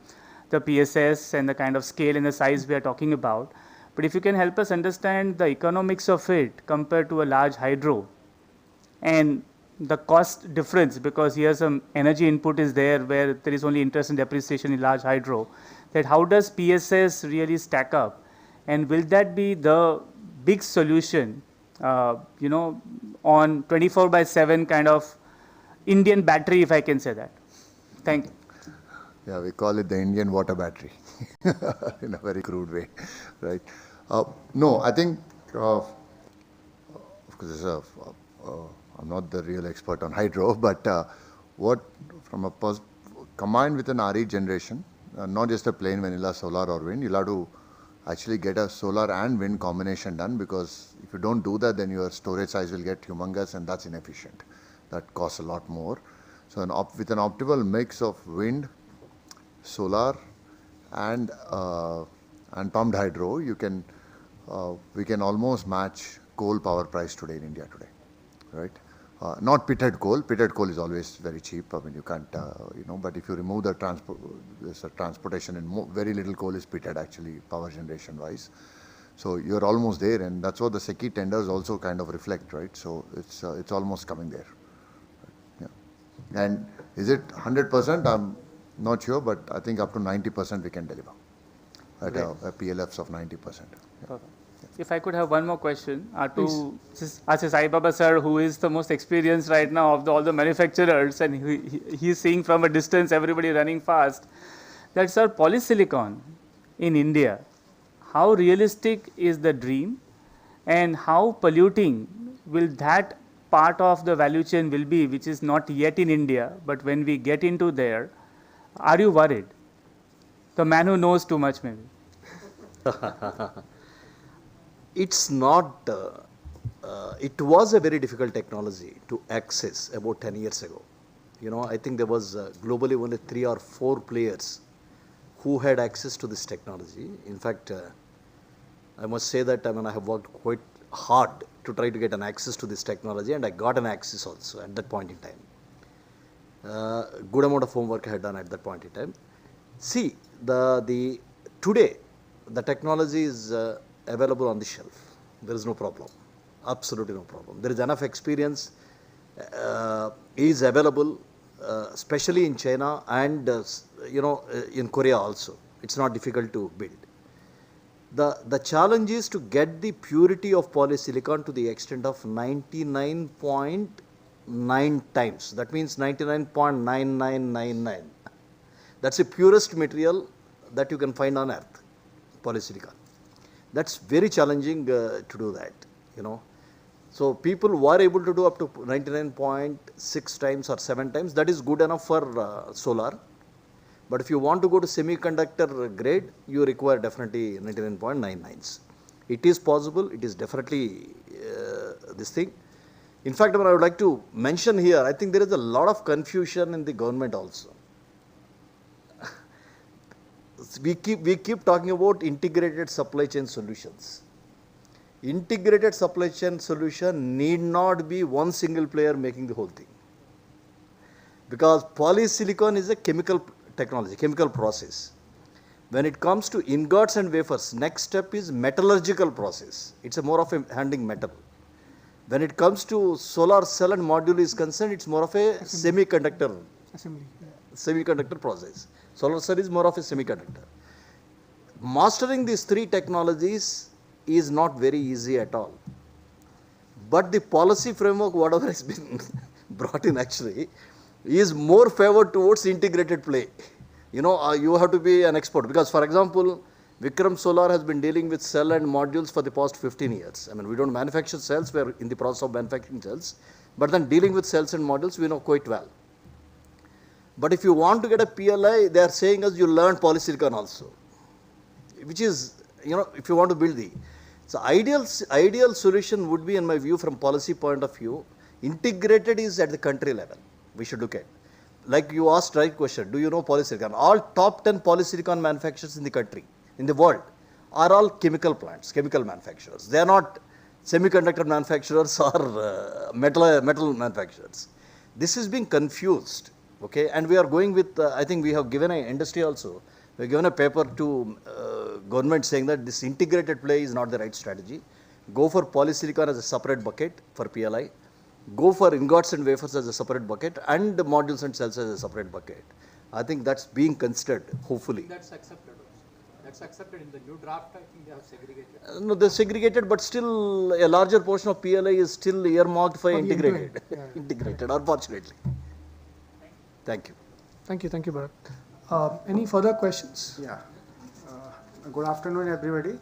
the PSS and the kind of scale and the size we are talking about. But if you can help us understand the economics of it compared to a large hydro and the cost difference, because here some energy input is there where there is only interest and depreciation in large hydro, that how does PSS really stack up? And will that be the big solution, on 24/7 kind of Indian battery, if I can say that? Thank you. Yeah, we call it the Indian water battery in a very crude way, right? No, I think, of course, I'm not the real expert on hydro, but what from a combined with an RE generation, not just a plain vanilla solar or wind, you'll have to actually get a solar and wind combination done, because if you don't do that, then your storage size will get humongous, and that's inefficient. That costs a lot more. So with an optimal mix of wind, solar, and pumped hydro, we can almost match coal power price today in India today, right? Not pitted coal. Pitted coal is always very cheap. I mean, you can't, but if you remove the transportation and very little coal is pitted actually, power generation wise. So you're almost there, and that's what the SECI tenders also kind of reflect, right? So it's almost coming there. Yeah. And is it 100%? I'm not sure, but I think up to 90% we can deliver at a PLFs of 90%. Yeah. If I could have one more question to Sai Baba sir, who is the most experienced right now of all the manufacturers, and he's seeing from a distance everybody running fast. That sir, polysilicon in India, how realistic is the dream, and how polluting will that part of the value chain will be, which is not yet in India, but when we get into there, are you worried? The man who knows too much, maybe. It's not, it was a very difficult technology to access about 10 years ago. I think there was globally only 3 or 4 players who had access to this technology. In fact, I must say that I have worked quite hard to try to get an access to this technology, and I got an access also at that point in time. Good amount of homework I had done at that point in time. See, today the technology is available on the shelf. There is no problem, absolutely no problem. There is enough experience is available, especially in China and in Korea also. It's not difficult to build. The challenge is to get the purity of polysilicon to the extent of 99.9 times. That means 99.9999. That's the purest material that you can find on earth, polysilicon. That's very challenging to do that, So people who are able to do up to 99.6 times or 7 times, that is good enough for solar. But if you want to go to semiconductor grade, you require definitely 99.99s. It is possible. It is definitely this thing. In fact, I would like to mention here, I think there is a lot of confusion in the government also. We keep talking about integrated supply chain solutions. Integrated supply chain solution need not be one single player making the whole thing. Because polysilicon is a chemical technology, chemical process. When it comes to ingots and wafers, next step is metallurgical process. It's more of a handling metal. When it comes to solar cell and module is concerned, it's more of a semiconductor process. Solar cell is more of a semiconductor. Mastering these 3 technologies is not very easy at all. But the policy framework, whatever has been brought in actually, is more favored towards integrated play. You have to be an expert, because for example, Vikram Solar has been dealing with cell and modules for the past 15 years. We don't manufacture cells, we are in the process of manufacturing cells, but then dealing with cells and modules we know quite well. But if you want to get a PLI, they are saying us you learn polysilicon also, which is, if you want to build so ideal solution would be, in my view, from policy point of view, integrated is at the country level. We should look at. Like you asked right question, do you know polysilicon? All top 10 polysilicon manufacturers in the country, in the world, are all chemical plants, chemical manufacturers. They are not semiconductor manufacturers or metal manufacturers. This is being confused. Okay, and we are going with, I think we have given an industry also, we have given a paper to government saying that this integrated play is not the right strategy. Go for polysilicon as a separate bucket for PLI. Go for ingots and wafers as a separate bucket, and modules and cells as a separate bucket. I think that's being considered, hopefully. That's accepted also. That's accepted in the new draft. I think they have segregated. No, they're segregated, but still a larger portion of PLI is still earmarked for integrated. Integrated, unfortunately. Thank you. Thank you, Bharat. Any further questions? Yeah. Good afternoon, everybody.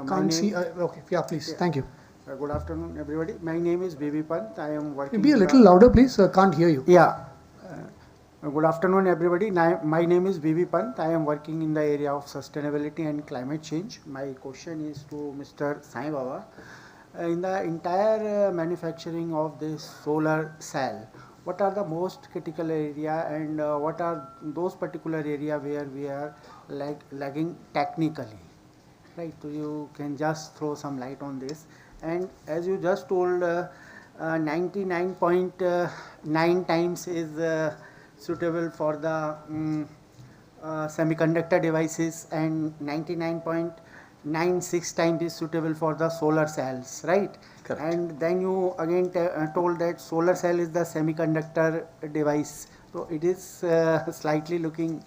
Can't see. Okay. Yeah, please. Yeah. Thank you. Good afternoon, everybody. My name is Baby Pant. I am working. Be a little louder, please. Can't hear you. Yeah. Good afternoon, everybody. My name is Baby Pant. I am working in the area of sustainability and climate change. My question is to Mr. Sai Baba. In the entire manufacturing of this solar cell, what are the most critical area, and what are those particular area where we are lagging technically, right? So you can just throw some light on this. And as you just told, 99.9 times is suitable for the semiconductor devices and 99.96 times is suitable for the solar cells, right? Correct. And then you again told that solar cell is the semiconductor device. So it is slightly looking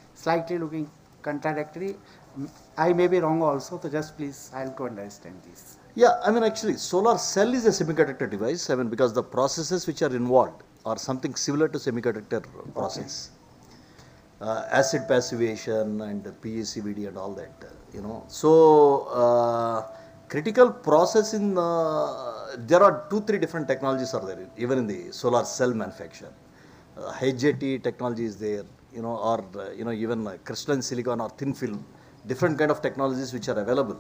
contradictory. I may be wrong also, so just please help to understand this. Yeah, I mean actually solar cell is a semiconductor device, I mean because the processes which are involved are something similar to semiconductor process. Acid passivation and PECVD and all that, you know. So critical process in, there are 2-3 different technologies are there, even in the solar cell manufacture. HJT technology is there, you know, or you know, even crystalline silicon or thin film, different kind of technologies which are available.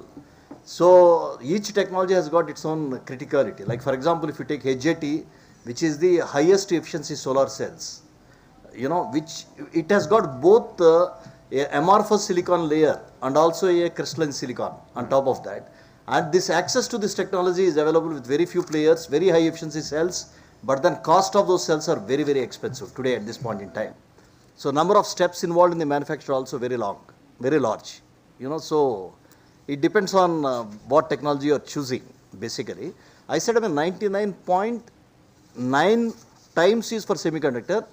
So each technology has got its own criticality. Like for example, if you take HJT, which is the highest efficiency solar cells, you know, which it has got both a amorphous silicon layer and also a crystalline silicon on top of that. And this access to this technology is available with very few players, very high efficiency cells, but then cost of those cells are very, very expensive today at this point in time. So number of steps involved in the manufacture also very long, very large, you know. So it depends on what technology you are choosing basically. I said I mean 99.9 times is for semiconductor,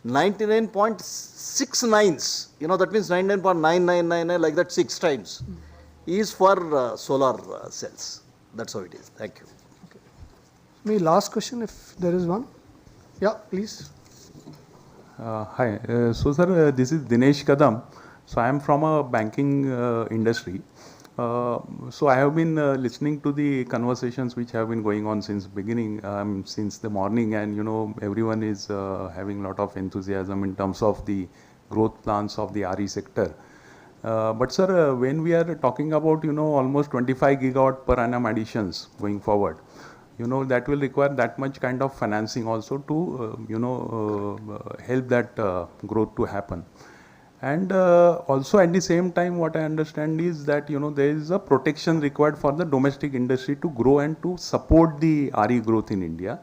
99.69s, you know, that means 99.9999 like that 6 times is for solar cells. That's how it is. Thank you. My last question, if there is one. Yeah, please. Hi. So, sir, this is Dinesh Kadam. So, I am from a banking industry. So, I have been listening to the conversations which have been going on since beginning, since the morning, and you know, everyone is having a lot of enthusiasm in terms of the growth plans of the RE sector. But sir, when we are talking about, you know, almost 25 gigawatt per annum additions going forward, you know, that will require that much kind of financing also to, you know, help that growth to happen. And also at the same time, what I understand is that, you know, there is a protection required for the domestic industry to grow and to support the RE growth in India.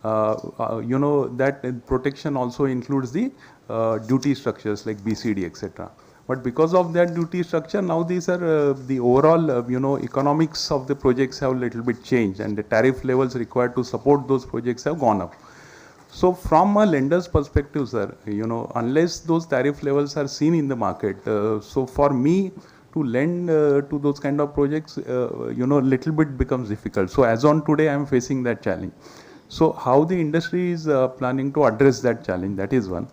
You know, that protection also includes the duty structures like BCD, etc. But because of that duty structure, now these are the overall, you know, economics of the projects have a little bit changed, and the tariff levels required to support those projects have gone up. So from a lender's perspective, sir, you know, unless those tariff levels are seen in the market, so for me to lend to those kind of projects, you know, little bit becomes difficult. So as on today, I am facing that challenge. So how the industry is planning to address that challenge, that is one.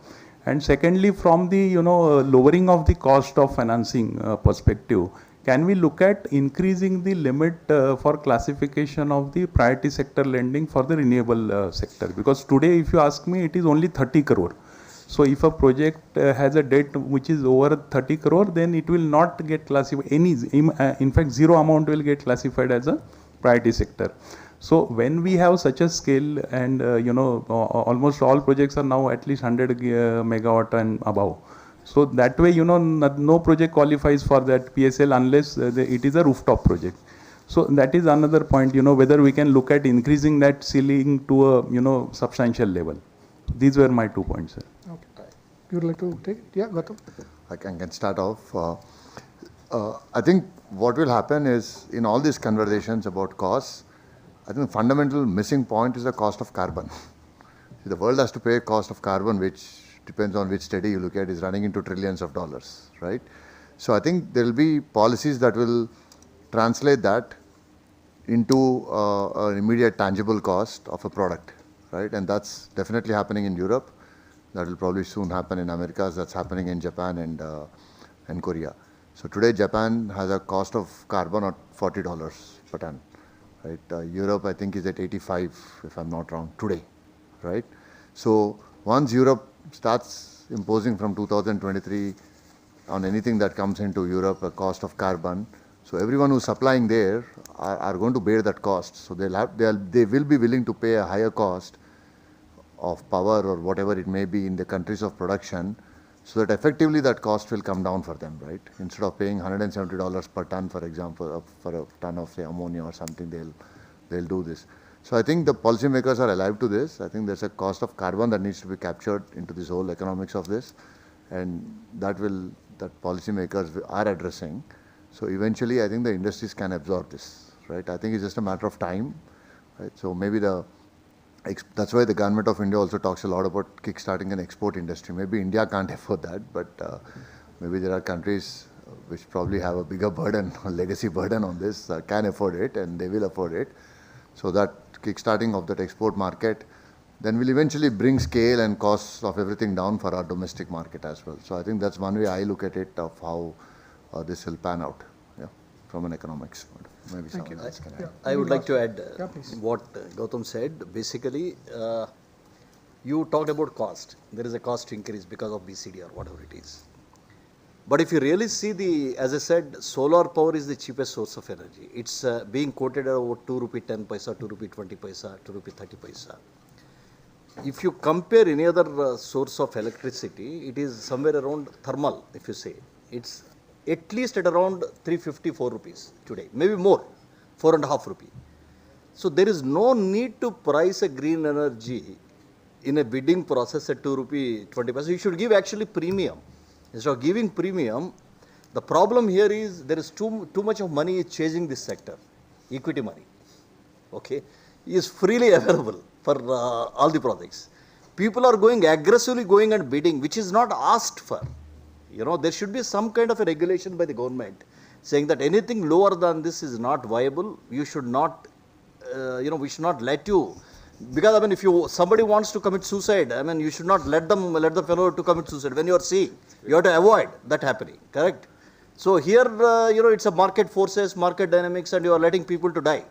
And secondly, from the, you know, lowering of the cost of financing perspective, can we look at increasing the limit for classification of the priority sector lending for the renewable sector? Because today, if you ask me, it is only 30 crore. So if a project has a debt which is over 30 crore, then it will not get classified. In fact, zero amount will get classified as a priority sector. So when we have such a scale, and you know, almost all projects are now at least 100 megawatt and above. So that way, you know, no project qualifies for that PSL unless it is a rooftop project. So that is another point, you know, whether we can look at increasing that ceiling to a, you know, substantial level. These were my 2 points, sir. Okay. You would like to take it? Yeah, Gautam. I can start off. I think what will happen is, in all these conversations about costs, I think the fundamental missing point is the cost of carbon. See, the world has to pay a cost of carbon, which depends on which study you look at, is running into trillions of dollars, right? So I think there will be policies that will translate that into an immediate tangible cost of a product, right? And that's definitely happening in Europe. That will probably soon happen in Americas. That's happening in Japan and Korea. So today Japan has a cost of carbon at $40 per ton. Right, Europe I think is at 85, if I'm not wrong, today, right? So once Europe starts imposing from 2023 on anything that comes into Europe a cost of carbon, so everyone who's supplying there are going to bear that cost. So they will be willing to pay a higher cost of power or whatever it may be in the countries of production, so that effectively that cost will come down for them, right? Instead of paying $170 per ton, for example, for a ton of say ammonia or something, they'll do this. So I think the policymakers are alive to this. I think there's a cost of carbon that needs to be captured into this whole economics of this, and that policymakers are addressing. So eventually, I think the industries can absorb this, right? I think it's just a matter of time, right? So maybe that's why the government of India also talks a lot about kickstarting an export industry. Maybe India can't afford that, but maybe there are countries which probably have a bigger burden, a legacy burden on this, can afford it, and they will afford it. So that kickstarting of that export market then will eventually bring scale and costs of everything down for our domestic market as well. So I think that's one way I look at it of how this will pan out, from an economics point. Maybe someone else can add. I would like to add what Gautam said. Basically, you talked about cost. There is a cost increase because of BCD or whatever it is. But if you really see as I said, solar power is the cheapest source of energy. It's being quoted at about 2 rupee 10 paisa, 2 rupee 20 paisa, 2 rupee 30 paisa. If you compare any other source of electricity, it is somewhere around thermal, if you say. It's at least at around 354 rupees today, maybe more, 4.5 rupee. So there is no need to price a green energy in a bidding process at 2 rupee 20 paisa. You should give actually premium. Instead of giving premium, the problem here is there is too much of money chasing this sector, equity money. Okay, is freely available for all the projects. People are aggressively going and bidding, which is not asked for. There should be some kind of a regulation by the government saying that anything lower than this is not viable. You should not, we should not let you. Because if somebody wants to commit suicide, you should not let the fellow to commit suicide. When you are seeing, you have to avoid that happening. Correct? So here, it's a market forces, market dynamics, and you are letting people to die.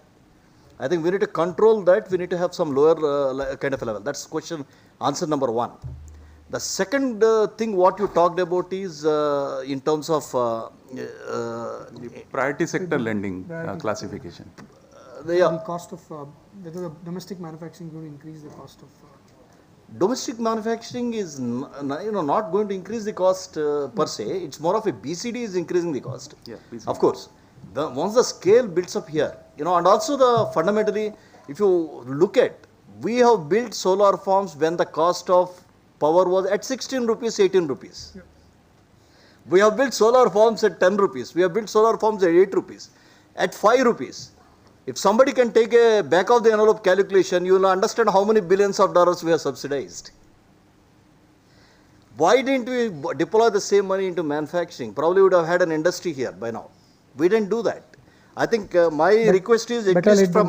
I think we need to control that. We need to have some lower kind of a level. That's answer number one. The second thing what you talked about is in terms of priority sector lending classification. The cost of whether the domestic manufacturing is going to increase the cost of. Domestic manufacturing is not going to increase the cost per se. It's more of a BCD is increasing the cost. Yeah, BCD. Of course, once the scale builds up here, and also fundamentally, if you look at, we have built solar farms when the cost of power was at 16 rupees, 18 rupees. Yeah. We have built solar farms at 10 rupees. We have built solar farms at 8 rupees, at 5 rupees. If somebody can take a back of the envelope calculation, you will understand how many billions of dollars we have subsidized. Why didn't we deploy the same money into manufacturing? Probably would have had an industry here by now. We didn't do that. I think my request is at least from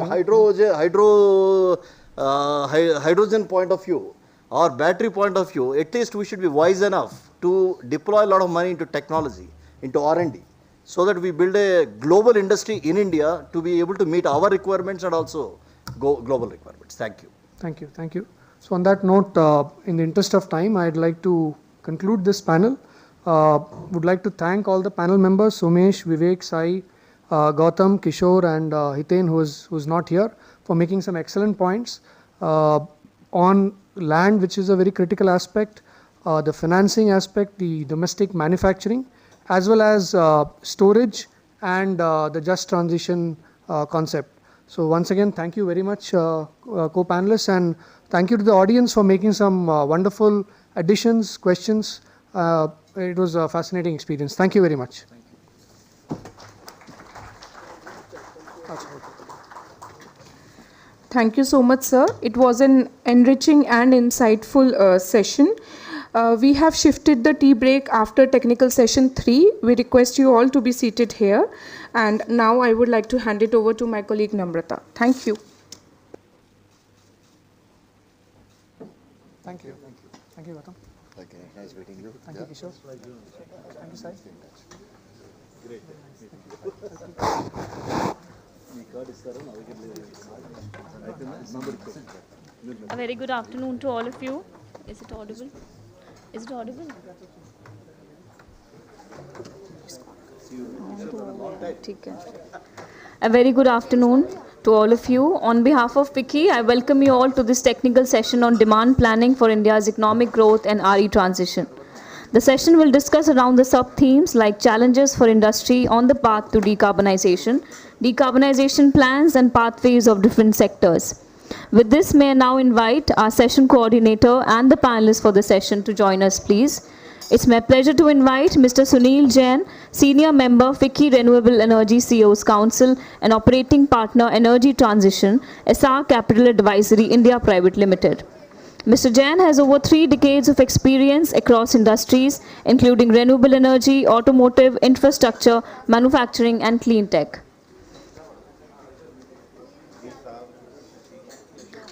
hydrogen point of view or battery point of view, at least we should be wise enough to deploy a lot of money into technology, into R&D. So that we build a global industry in India to be able to meet our requirements and also global requirements. Thank you. Thank you. Thank you. So on that note, in the interest of time, I'd like to conclude this panel. Would like to thank all the panel members, Somesh, Vivek, Sai, Gautam, Kishore and Hiten, who's not here, for making some excellent points on land, which is a very critical aspect, the financing aspect, the domestic manufacturing, as well as storage and the just transition concept. So once again, thank you very much, co-panelists, and thank you to the audience for making some wonderful additions, questions. It was a fascinating experience. Thank you very much. Thank you so much, sir. It was an enriching and insightful session. We have shifted the tea break after technical session 3. We request you all to be seated here. And now I would like to hand it over to my colleague Namrata. Thank you. Thank you. Thank you, Gautam. Okay, nice meeting you. Thank you, Kishore. Thank you, Sai. Great. A very good afternoon to all of you. Is it audible? Is it audible? A very good afternoon to all of you. On behalf of FICCI, I welcome you all to this technical session on demand planning for India's economic growth and RE transition. The session will discuss around the sub-themes like challenges for industry on the path to decarbonization, decarbonization plans and pathways of different sectors. With this, may I now invite our session coordinator and the panelists for the session to join us, please. It's my pleasure to invite Mr. Sunil Jain, Senior Member, FICCI Renewable Energy CEOs Council and Operating Partner Energy Transition, SR Capital Advisory India Private Limited. Mr. Jain has over 3 decades of experience across industries, including renewable energy, automotive, infrastructure, manufacturing, and clean tech.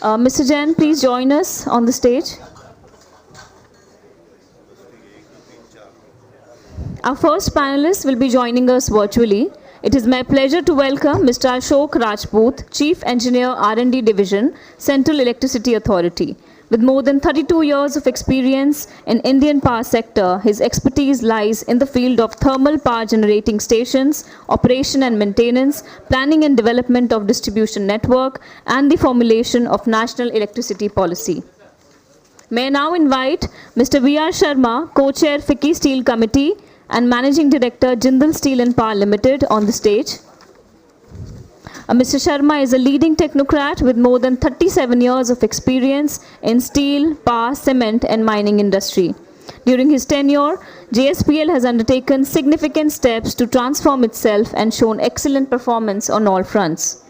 Mr. Jain, please join us on the stage. Our first panelist will be joining us virtually. It is my pleasure to welcome Mr. Ashok Rajput, Chief Engineer R&D Division, Central Electricity Authority. With more than 32 years of experience in Indian power sector, his expertise lies in the field of thermal power generating stations, operation and maintenance, planning and development of distribution network, and the formulation of national electricity policy. May I now invite Mr. V.R. Sharma, Co-Chair FICCI Steel Committee and Managing Director Jindal Steel and Power Limited on the stage. Mr. Sharma is a leading technocrat with more than 37 years of experience in steel, power, cement and mining industry. During his tenure, JSPL has undertaken significant steps to transform itself and shown excellent performance on all fronts.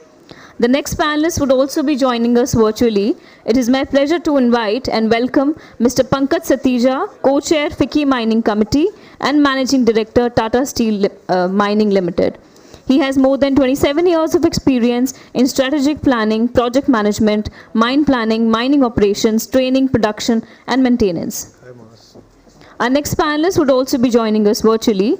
The next panelist would also be joining us virtually. It is my pleasure to invite and welcome Mr. Pankaj Satija, Co-Chair FICCI Mining Committee and Managing Director Tata Steel Mining Limited. He has more than 27 years of experience in strategic planning, project management, mine planning, mining operations, training, production and maintenance. Our next panelist would also be joining us virtually.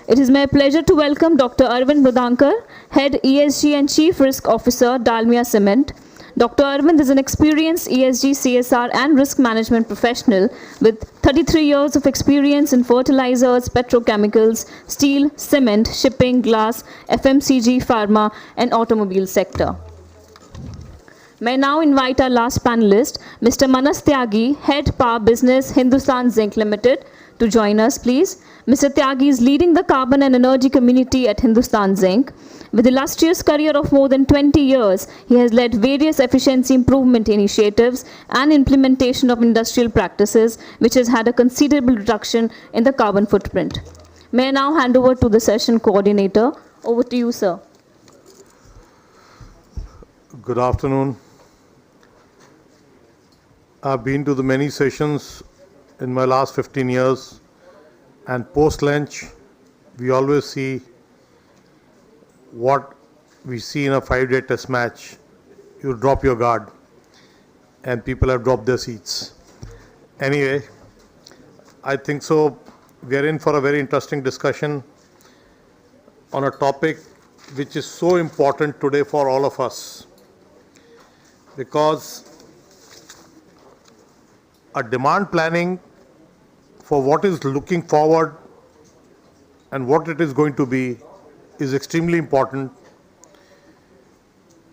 It is my pleasure to welcome Dr. Arvind Budhankar, Head ESG and Chief Risk Officer, Dalmia Cement. Dr. Arvind is an experienced ESG, CSR and risk management professional with 33 years of experience in fertilizers, petrochemicals, steel, cement, shipping, glass, FMCG, pharma and automobile sector. May I now invite our last panelist, Mr. Manas Tyagi, Head Power Business, Hindustan Zinc Limited, to join us, please. Mr. Tyagi is leading the carbon and energy community at Hindustan Zinc. With illustrious career of more than 20 years, he has led various efficiency improvement initiatives and implementation of industrial practices, which has had a considerable reduction in the carbon footprint. May I now hand over to the session coordinator. Over to you, sir. Good afternoon. I've been to the many sessions in my last 15 years, and post-lunch, we always see what we see in a 5-day test match. You drop your guard, and people have dropped their seats. Anyway, I think so. We are in for a very interesting discussion on a topic which is so important today for all of us, because a demand planning for what is looking forward and what it is going to be is extremely important.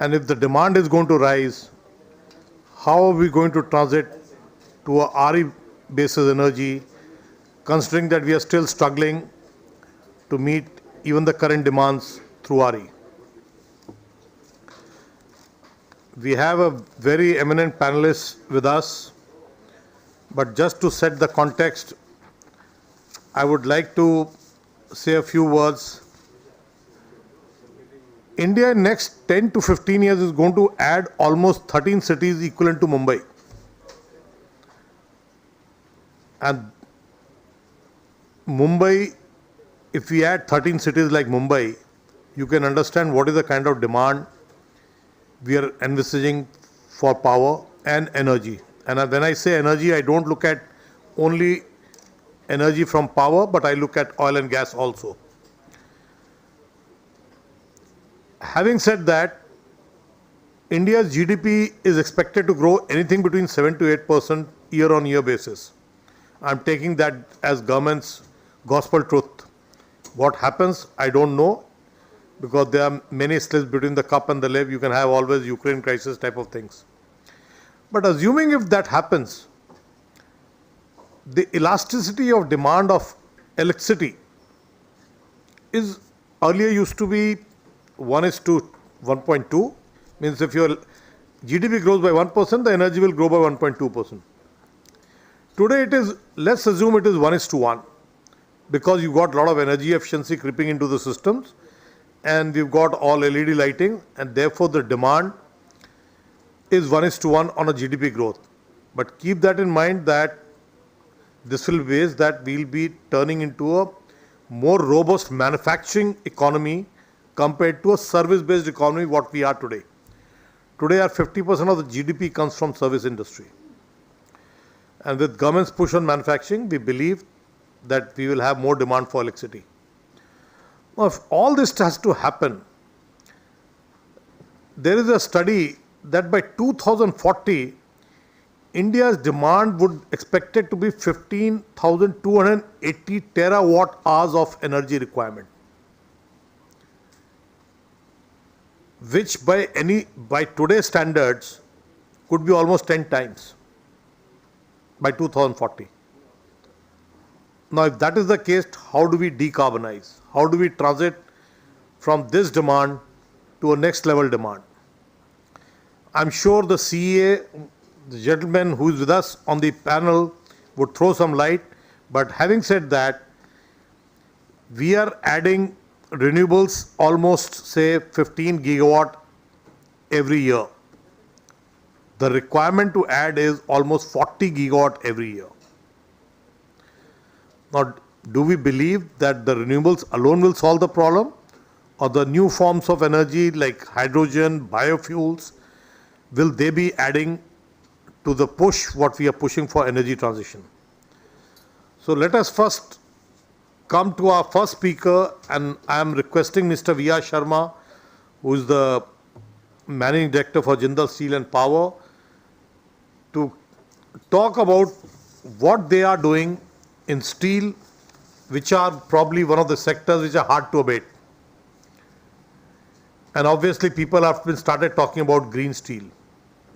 And if the demand is going to rise, how are we going to transit to a RE basis energy, considering that we are still struggling to meet even the current demands through RE? We have a very eminent panelist with us, but just to set the context, I would like to say a few words. India in next 10 to 15 years is going to add almost 13 cities equivalent to Mumbai. And Mumbai, if we add 13 cities like Mumbai, you can understand what is the kind of demand we are envisaging for power and energy. And when I say energy, I don't look at only energy from power, but I look at oil and gas also. Having said that, India's GDP is expected to grow anything between 7 to 8% year-on-year basis. I'm taking that as government's gospel truth. What happens, I don't know, because there are many slips between the cup and the lip. You can have always Ukraine crisis type of things. But assuming if that happens, the elasticity of demand of electricity is earlier used to be 1:1.2, means if your GDP grows by 1%, the energy will grow by 1.2%. Today it is, let's assume it is 1:1, because you've got a lot of energy efficiency creeping into the systems, and we've got all LED lighting, and therefore the demand is 1:1 on a GDP growth. But keep that in mind that this will be ways that we'll be turning into a more robust manufacturing economy compared to a service-based economy what we are today. Today our 50% of the GDP comes from service industry. And with government's push on manufacturing, we believe that we will have more demand for electricity. Now, if all this has to happen, there is a study that by 2040, India's demand would expected to be 15,280 terawatt hours of energy requirement, which by today's standards could be almost 10 times by 2040. Now, if that is the case, how do we decarbonize? How do we transit from this demand to a next level demand? I'm sure the CEA, the gentleman who is with us on the panel, would throw some light. But having said that, we are adding renewables almost, say, 15 gigawatt every year. The requirement to add is almost 40 gigawatt every year. Now, do we believe that the renewables alone will solve the problem, or the new forms of energy like hydrogen, biofuels, will they be adding to the push what we are pushing for energy transition? So let us first come to our first speaker, and I am requesting Mr. V.R. Sharma, who is the Managing Director for Jindal Steel and Power, to talk about what they are doing in steel, which are probably one of the sectors which are hard to abate. And obviously people have been started talking about green steel.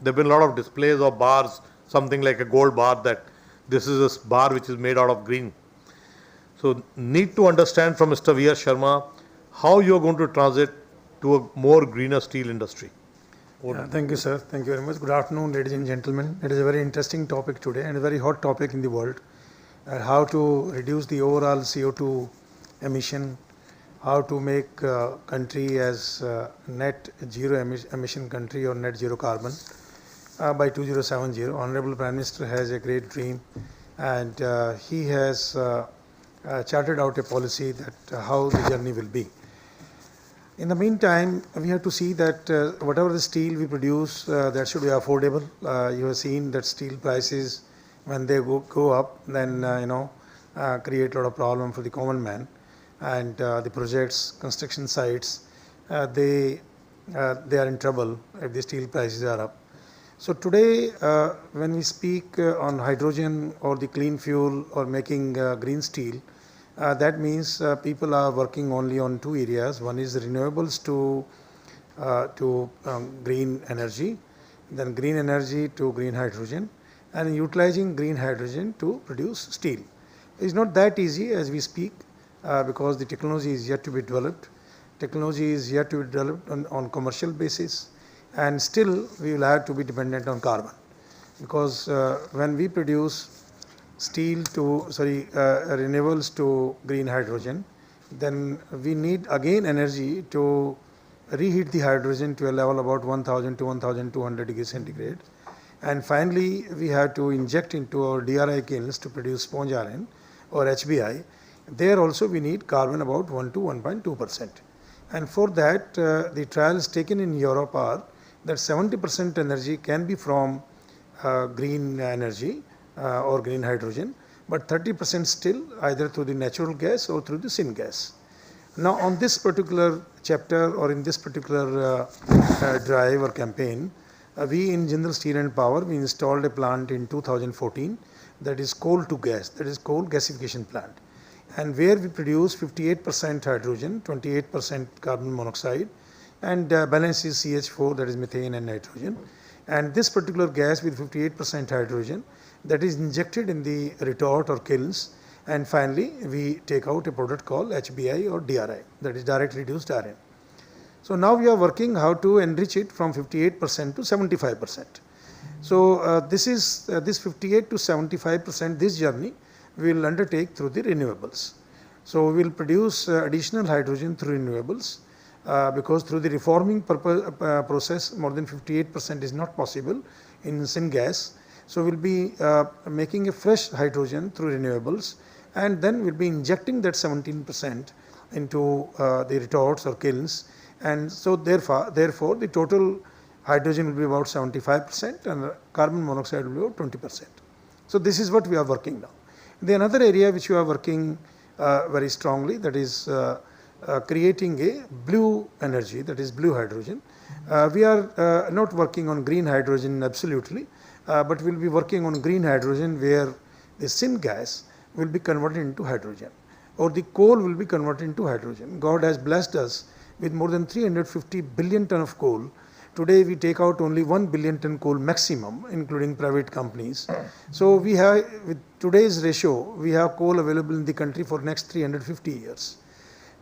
There have been a lot of displays of bars, something like a gold bar, that this is a bar which is made out of green. So need to understand from Mr. V.R. Sharma how you are going to transit to a more greener steel industry. Thank you, sir. Thank you very much. Good afternoon, ladies and gentlemen. It is a very interesting topic today and a very hot topic in the world. How to reduce the overall CO2 emission, how to make country as net zero emission country or net zero carbon by 2070. Honorable Prime Minister has a great dream, and he has charted out a policy that how the journey will be. In the meantime, we have to see that whatever the steel we produce, that should be affordable. You have seen that steel prices, when they go up, then create a lot of problem for the common man, and the projects, construction sites, they are in trouble if the steel prices are up. So today, when we speak on hydrogen or the clean fuel or making green steel, that means people are working only on two areas. One is renewables to green energy, then green energy to green hydrogen, and utilizing green hydrogen to produce steel. It's not that easy as we speak, because the technology is yet to be developed. Technology is yet to be developed on commercial basis, and still we will have to be dependent on carbon, because when we produce steel to renewables to green hydrogen, then we need again energy to reheat the hydrogen to a level about 1000 to 1200 degrees centigrade, and finally we have to inject into our DRI kilns to produce sponge iron or HBI. There also we need carbon about 1 to 1.2%, and for that the trials taken in Europe are that 70% energy can be from green energy or green hydrogen, but 30% still either through the natural gas or through the syngas. Now on this particular chapter or in this particular drive or campaign, we in Jindal Steel and Power, we installed a plant in 2014 that is coal to gas, that is coal gasification plant, and where we produce 58% hydrogen, 28% carbon monoxide, and balance is CH4, that is methane and nitrogen. And this particular gas with 58% hydrogen, that is injected in the retort or kilns, and finally we take out a product called HBI or DRI, that is direct reduced iron. So now we are working how to enrich it from 58% to 75%. So this 58 to 75%, this journey we will undertake through the renewables. So we will produce additional hydrogen through renewables because through the reforming process more than 58% is not possible in syngas. So we will be making a fresh hydrogen through renewables, and then we will be injecting that 17% into the retorts or kilns, and so therefore the total hydrogen will be about 75% and carbon monoxide will be about 20%. So this is what we are working now. The another area which we are working very strongly, that is creating a blue energy, that is blue hydrogen. We are not working on green hydrogen absolutely, but we will be working on green hydrogen where the syngas will be converted into hydrogen, or the coal will be converted into hydrogen. God has blessed us with more than 350 billion ton of coal. Today we take out only 1 billion ton coal maximum, including private companies. So we have, with today's ratio, we have coal available in the country for next 350 years.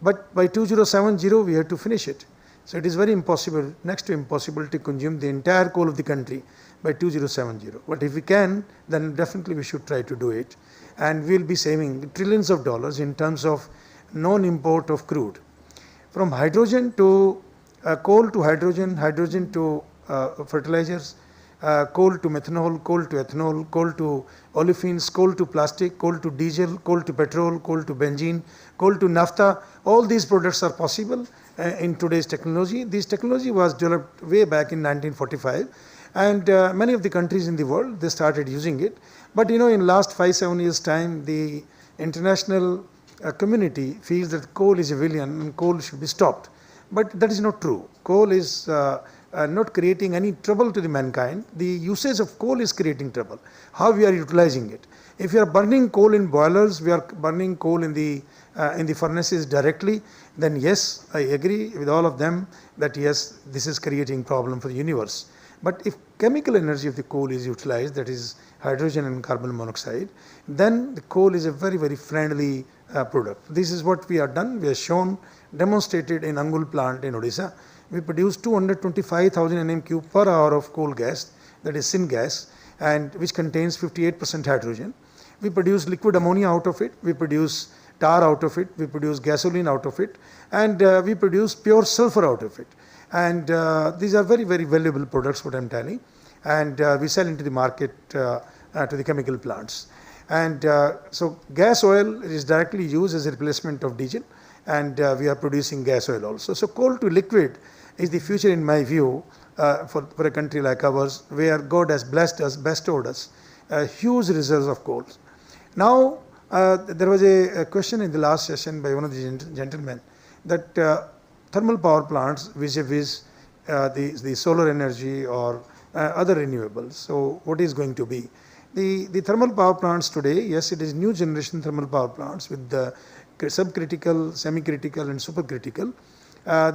But by 2070 we have to finish it. So it is very impossible, next to impossible, to consume the entire coal of the country by 2070. But if we can, then definitely we should try to do it. And we will be saving trillions of dollars in terms of non-import of crude. From hydrogen to coal to hydrogen, hydrogen to fertilizers, coal to methanol, coal to ethanol, coal to olefins, coal to plastic, coal to diesel, coal to petrol, coal to benzene, coal to naphtha. All these products are possible in today's technology. This technology was developed way back in 1945, and many of the countries in the world, they started using it. But you know, in last 5-7 years time, the international community feels that coal is a villain and coal should be stopped. But that is not true. Coal is not creating any trouble to the mankind. The usage of coal is creating trouble. How we are utilizing it. If we are burning coal in boilers, we are burning coal in the furnaces directly, then yes, I agree with all of them that yes, this is creating problem for the universe. But if chemical energy of the coal is utilized, that is hydrogen and carbon monoxide, then the coal is a very, very friendly product. This is what we have done. We have shown, demonstrated in Angul plant in Odisha. We produce 225,000 nm³ per hour of coal gas, that is syngas, and which contains 58% hydrogen. We produce liquid ammonia out of it, we produce tar out of it, we produce gasoline out of it, and we produce pure sulfur out of it. And these are very, very valuable products, what I am telling. And we sell into the market to the chemical plants. And so gas oil is directly used as a replacement of diesel, and we are producing gas oil also. So coal to liquid is the future in my view for a country like ours, where God has blessed us, bestowed us huge reserves of coal. Now there was a question in the last session by one of the gentlemen that thermal power plants vis-a-vis the solar energy or other renewables. So what is going to be? The thermal power plants today, yes, it is new generation thermal power plants with the subcritical, semi-critical and supercritical.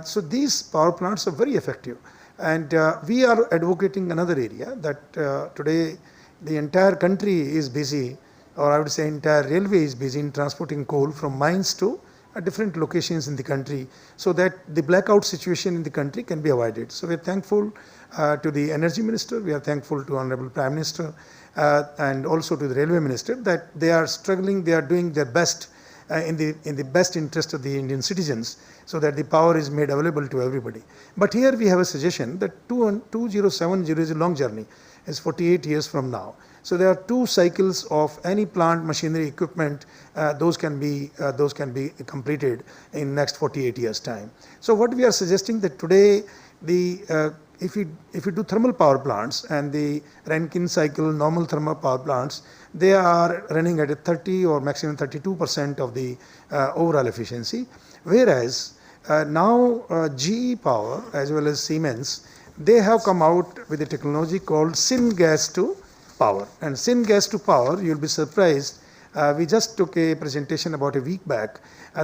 So these power plants are very effective. And we are advocating another area that today the entire country is busy, or I would say entire railway is busy in transporting coal from mines to different locations in the country, so that the blackout situation in the country can be avoided. So we are thankful to the Energy Minister, we are thankful to Honorable Prime Minister and also to the Railway Minister that they are struggling, they are doing their best in the best interest of the Indian citizens, so that the power is made available to everybody. But here we have a suggestion that 2070 is a long journey, it's 48 years from now. So there are 2 cycles of any plant, machinery, equipment, those can be completed in next 48 years time. So what we are suggesting that today, if you do thermal power plants and the Rankine cycle normal thermal power plants, they are running at a 30 or maximum 32% of the overall efficiency. Whereas now GE Power as well as Siemens, they have come out with a technology called syngas to power. And syngas to power, you will be surprised, we just took a presentation about a week back.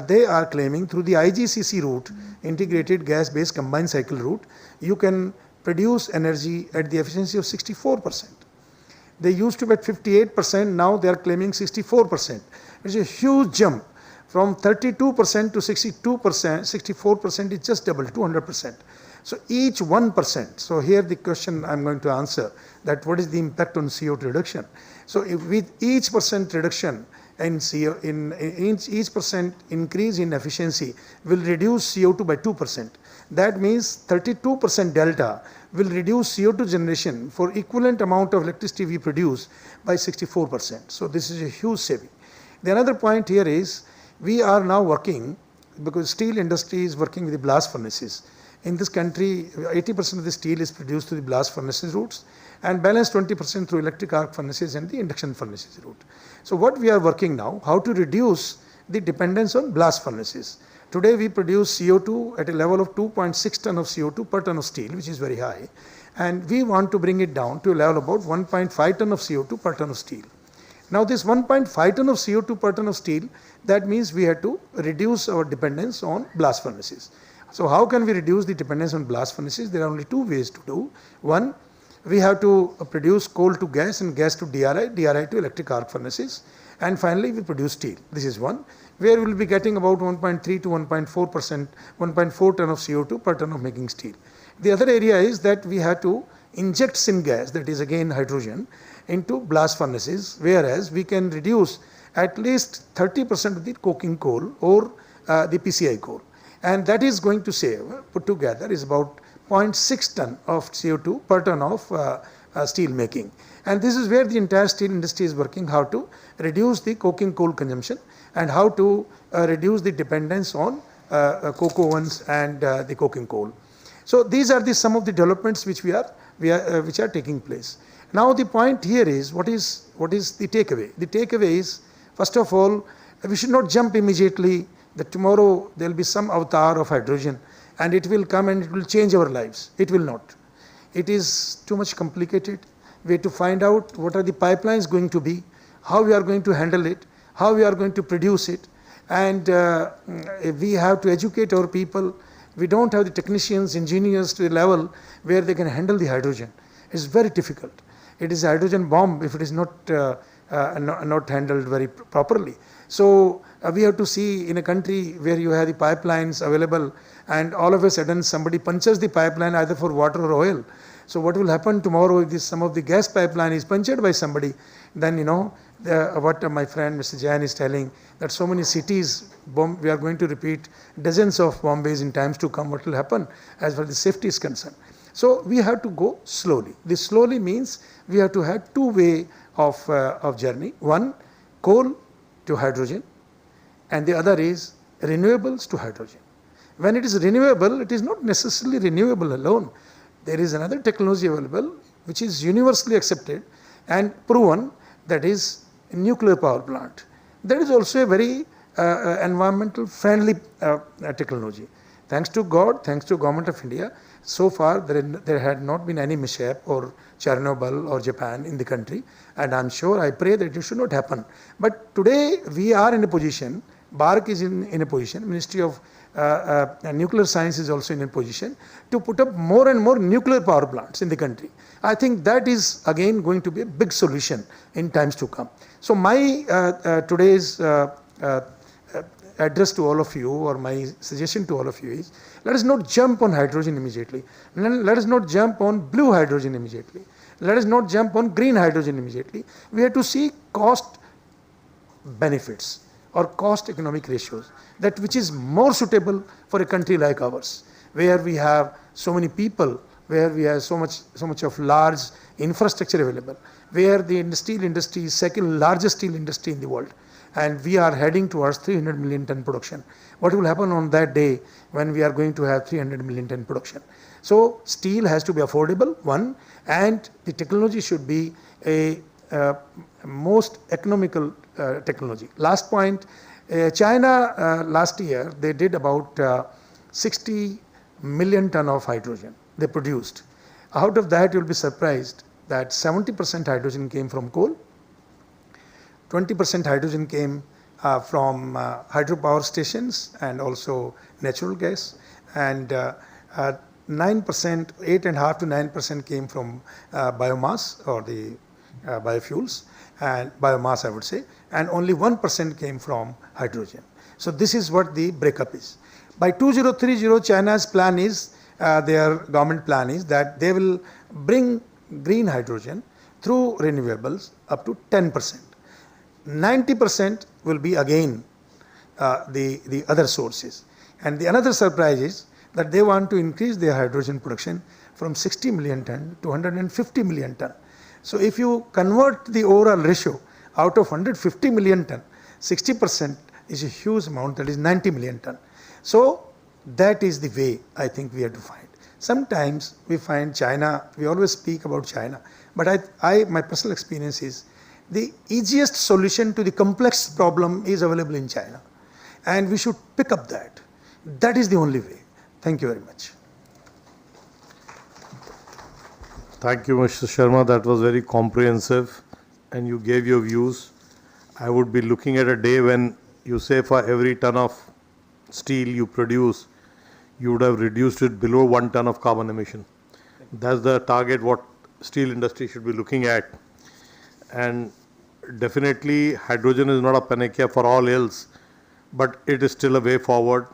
They are claiming through the IGCC route, integrated gas based combined cycle route, you can produce energy at the efficiency of 64%. They used to be at 58%, now they are claiming 64%. It's a huge jump. From 32% to 62%, 64% is just double, 200%. So each 1%, so here the question I'm going to answer, that what is the impact on CO2 reduction? So if with each percent reduction in CO, each percent increase in efficiency will reduce CO2 by 2%. That means 32% delta will reduce CO2 generation for equivalent amount of electricity we produce by 64%. So this is a huge saving. The another point here is we are now working, because steel industry is working with the blast furnaces. In this country, 80% of the steel is produced through the blast furnaces routes and balance 20% through electric arc furnaces and the induction furnaces route. So what we are working now, how to reduce the dependence on blast furnaces. Today we produce CO2 at a level of 2.6 ton of CO2 per ton of steel, which is very high. And we want to bring it down to a level about 1.5 ton of CO2 per ton of steel. Now this 1.5 ton of CO2 per ton of steel, that means we have to reduce our dependence on blast furnaces. So how can we reduce the dependence on blast furnaces? There are only two ways to do. One, we have to produce coal to gas and gas to DRI, DRI to electric arc furnaces. And finally, we produce steel. This is one, where we will be getting about 1.3 to 1.4%, 1.4 ton of CO2 per ton of making steel. The other area is that we have to inject syngas, that is again hydrogen, into blast furnaces, whereas we can reduce at least 30% of the coking coal or the PCI coal. And that is going to save, put together, is about 0.6 ton of CO2 per ton of steel making. And this is where the entire steel industry is working, how to reduce the coking coal consumption and how to reduce the dependence on coke ovens and the coking coal. So these are some of the developments which which are taking place. Now the point here is, what is the takeaway? The takeaway is, first of all, we should not jump immediately that tomorrow there will be some avatar of hydrogen and it will come and it will change our lives. It will not. It is too much complicated. We have to find out what are the pipelines going to be, how we are going to handle it, how we are going to produce it, and we have to educate our people. We don't have the technicians, engineers to a level where they can handle the hydrogen. It's very difficult. It is a hydrogen bomb if it is not handled very properly. So we have to see in a country where you have the pipelines available and all of a sudden somebody punctures the pipeline either for water or oil. So what will happen tomorrow if some of the gas pipeline is punctured by somebody? Then what my friend Mr. Jain is telling, that so many cities, we are going to repeat dozens of Bombays in times to come. What will happen as far as the safety is concerned? So we have to go slowly. This slowly means we have to have two way of journey. One, coal to hydrogen, and the other is renewables to hydrogen. When it is renewable, it is not necessarily renewable alone. There is another technology available which is universally accepted and proven, that is nuclear power plant. That is also a very environmental friendly technology. Thanks to God, thanks to Government of India, so far there had not been any mishap or Chernobyl or Japan in the country, and I'm sure, I pray that it should not happen. But today we are in a position, BARC is in a position, Ministry of Nuclear Science is also in a position to put up more and more nuclear power plants in the country. I think that is again going to be a big solution in times to come. So my today's address to all of you, or my suggestion to all of you is, let us not jump on hydrogen immediately. Let us not jump on blue hydrogen immediately. Let us not jump on green hydrogen immediately. We have to see cost benefits or cost economic ratios, that which is more suitable for a country like ours, where we have so many people, where we have so much of large infrastructure available, where the steel industry is second largest steel industry in the world, and we are heading towards 300 million ton production. What will happen on that day when we are going to have 300 million ton production? So steel has to be affordable, one, and the technology should be a most economical technology. Last point, China last year they did about 60 million ton of hydrogen they produced. Out of that, you will be surprised that 70% hydrogen came from coal, 20% hydrogen came from hydropower stations and also natural gas, and 9%, 8.5% to 9% came from biomass or the biofuels and biomass, I would say, and only 1% came from hydrogen. So this is what the breakup is. By 2030, China's plan is, their government plan is that they will bring green hydrogen through renewables up to 10%. 90% will be again the other sources. And the another surprise is that they want to increase their hydrogen production from 60 million ton to 150 million ton. So if you convert the overall ratio out of 150 million ton, 60% is a huge amount, that is 90 million ton. So that is the way I think we have to find. Sometimes we find China, we always speak about China, but my personal experience is the easiest solution to the complex problem is available in China. And we should pick up that. That is the only way. Thank you very much. Thank you, Mr. Sharma. That was very comprehensive and you gave your views. I would be looking at a day when you say for every ton of steel you produce, you would have reduced it below 1 ton of carbon emission. That's the target what steel industry should be looking at. And definitely hydrogen is not a panacea for all ills, but it is still a way forward.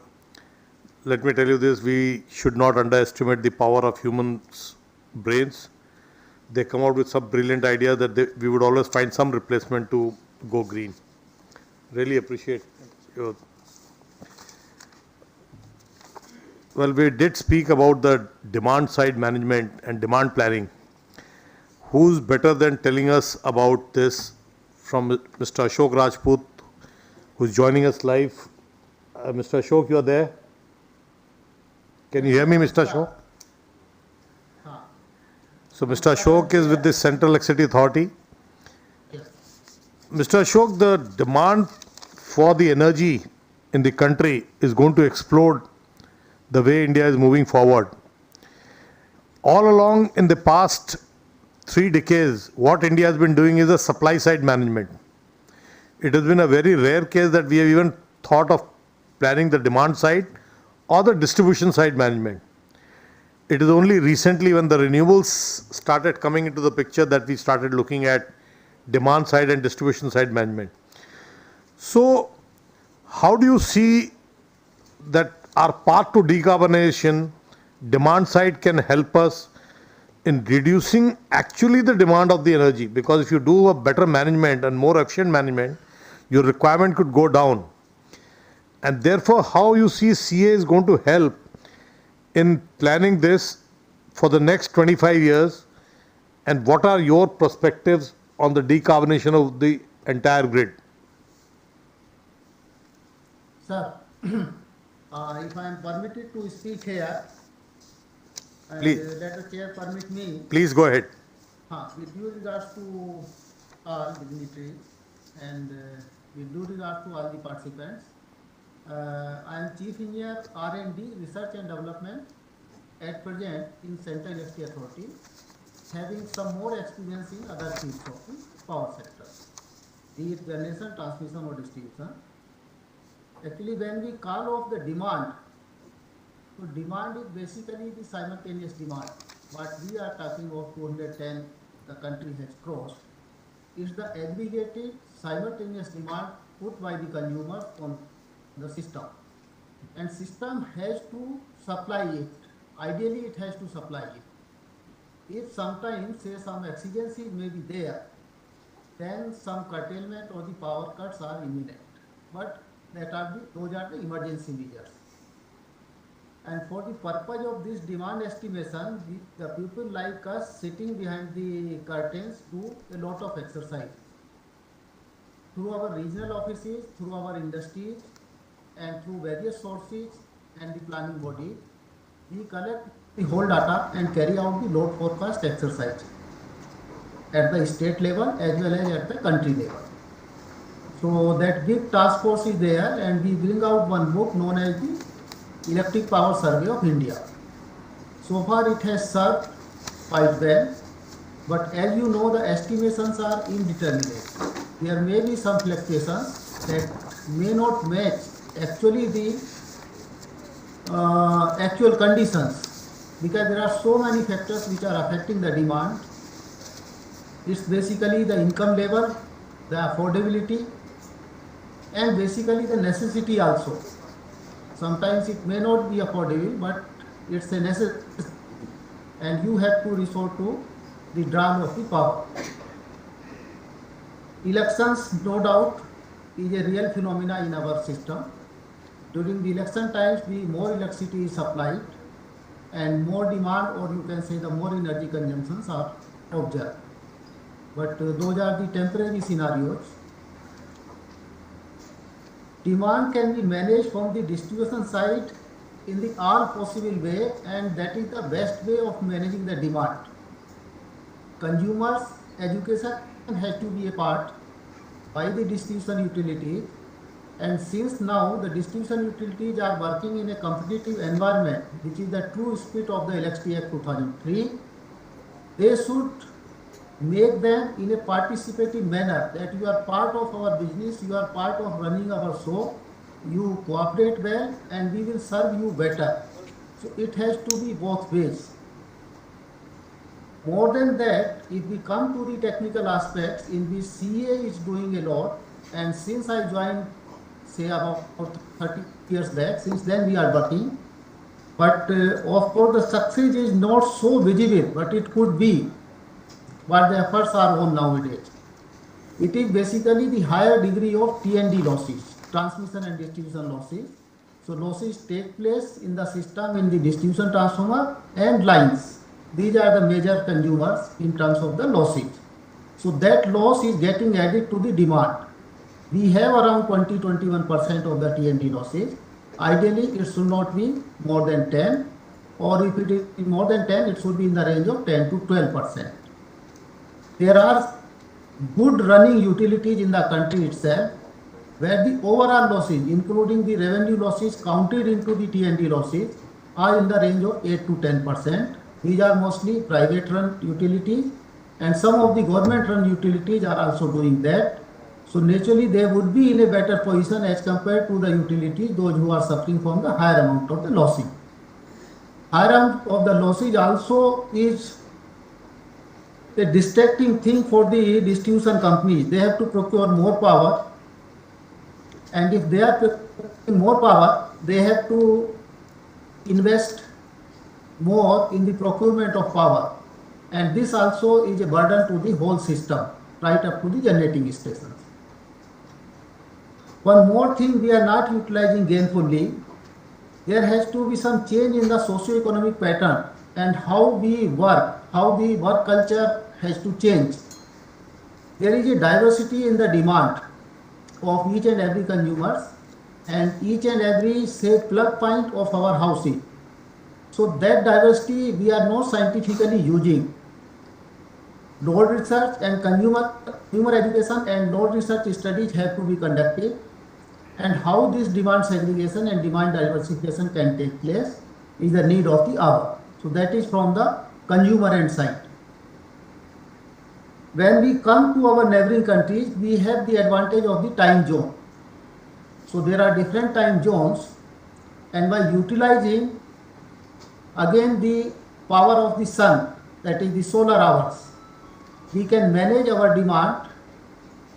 Let me tell you this, we should not underestimate the power of humans' brains. They come out with some brilliant idea that we would always find some replacement to go green. Really appreciate your... Well, we did speak about the demand side management and demand planning. Who's better than telling us about this from Mr. Ashok Rajput, who's joining us live. Mr. Ashok, you are there? Can you hear me, Mr. Ashok? So Mr. Ashok is with the Central Electricity Authority. Mr. Ashok, the demand for the energy in the country is going to explode the way India is moving forward. All along in the past 3 decades, what India has been doing is a supply side management. It has been a very rare case that we have even thought of planning the demand side or the distribution side management. It is only recently when the renewables started coming into the picture that we started looking at demand side and distribution side management. So how do you see that our path to decarbonization, demand side can help us in reducing actually the demand of the energy? Because if you do a better management and more efficient management, your requirement could go down. And therefore, how you see CA is going to help in planning this for the next 25 years, and what are your perspectives on the decarbonization of the entire grid? Sir, if I am permitted to speak here, Please. let the chair permit me. Please go ahead. With due regards to all dignitaries and with due regards to all the participants, I am Chief Engineer R&D, Research and Development at present in Central Electricity Authority, having some more experience in other fields of the power sector, be it generation, transmission or distribution. Actually, when we call off the demand, so demand is basically the simultaneous demand. What we are talking of 210 the country has crossed is the aggregated simultaneous demand put by the consumer on the system. And system has to supply it. Ideally, it has to supply it. If sometimes, say, some exigencies may be there, then some curtailment or the power cuts are imminent. But those are the emergency measures. And for the purpose of this demand estimation, the people like us sitting behind the curtains do a lot of exercise. Through our regional offices, through our industries, and through various sources and the planning body, we collect the whole data and carry out the load forecast exercise at the state level as well as at the country level. So that big task force is there, and we bring out one book known as the Electric Power Survey of India. So far it has served quite well, but as you know, the estimations are indeterminate. There may be some fluctuations that may not match actually the actual conditions, because there are so many factors which are affecting the demand. It's basically the income level, the affordability, and basically the necessity also. Sometimes it may not be affordable, but it's a necessity, and you have to resort to the drum of the power. Elections, no doubt, is a real phenomena in our system. During the election times, the more electricity is supplied and more demand, or you can say the more energy consumptions are observed. But those are the temporary scenarios. Demand can be managed from the distribution side in the all possible way, and that is the best way of managing the demand. Consumers' education has to be a part by the distribution utility, and since now the distribution utilities are working in a competitive environment, which is the true spirit of the Electricity Act 2003, they should make them in a participative manner, that you are part of our business, you are part of running our show, you cooperate well and we will serve you better. So it has to be both ways. More than that, if we come to the technical aspects in which CA is doing a lot, and since I joined say about 30 years back, since then we are working, but of course the success is not so visible, but it could be, but the efforts are on nowadays. It is basically the higher degree of T&D losses, transmission and distribution losses. So losses take place in the system, in the distribution transformer and lines. These are the major consumers in terms of the losses. So that loss is getting added to the demand. We have around 20-21% of the T&D losses. Ideally, it should not be more than 10, or if it is more than 10, it should be in the range of 10 to 12%. There are good running utilities in the country itself, where the overall losses, including the revenue losses counted into the T&D losses, are in the range of 8 to 10%. These are mostly private run utilities, and some of the government run utilities are also doing that. So naturally they would be in a better position as compared to the utilities, those who are suffering from the higher amount of the losses. Higher amount of the losses also is a distracting thing for the distribution companies. They have to procure more power, and if they are procuring more power, they have to invest more in the procurement of power, and this also is a burden to the whole system, right up to the generating stations. One more thing we are not utilizing gainfully, there has to be some change in the socio-economic pattern and how we work, how the work culture has to change. There is a diversity in the demand of each and every consumers and each and every say plug point of our housing. So that diversity we are not scientifically using. Load research and consumer education and load research studies have to be conducted, and how this demand segregation and demand diversification can take place is the need of the hour. So that is from the consumer end side. When we come to our neighboring countries, we have the advantage of the time zone. So there are different time zones, and by utilizing again the power of the sun, that is the solar hours, we can manage our demand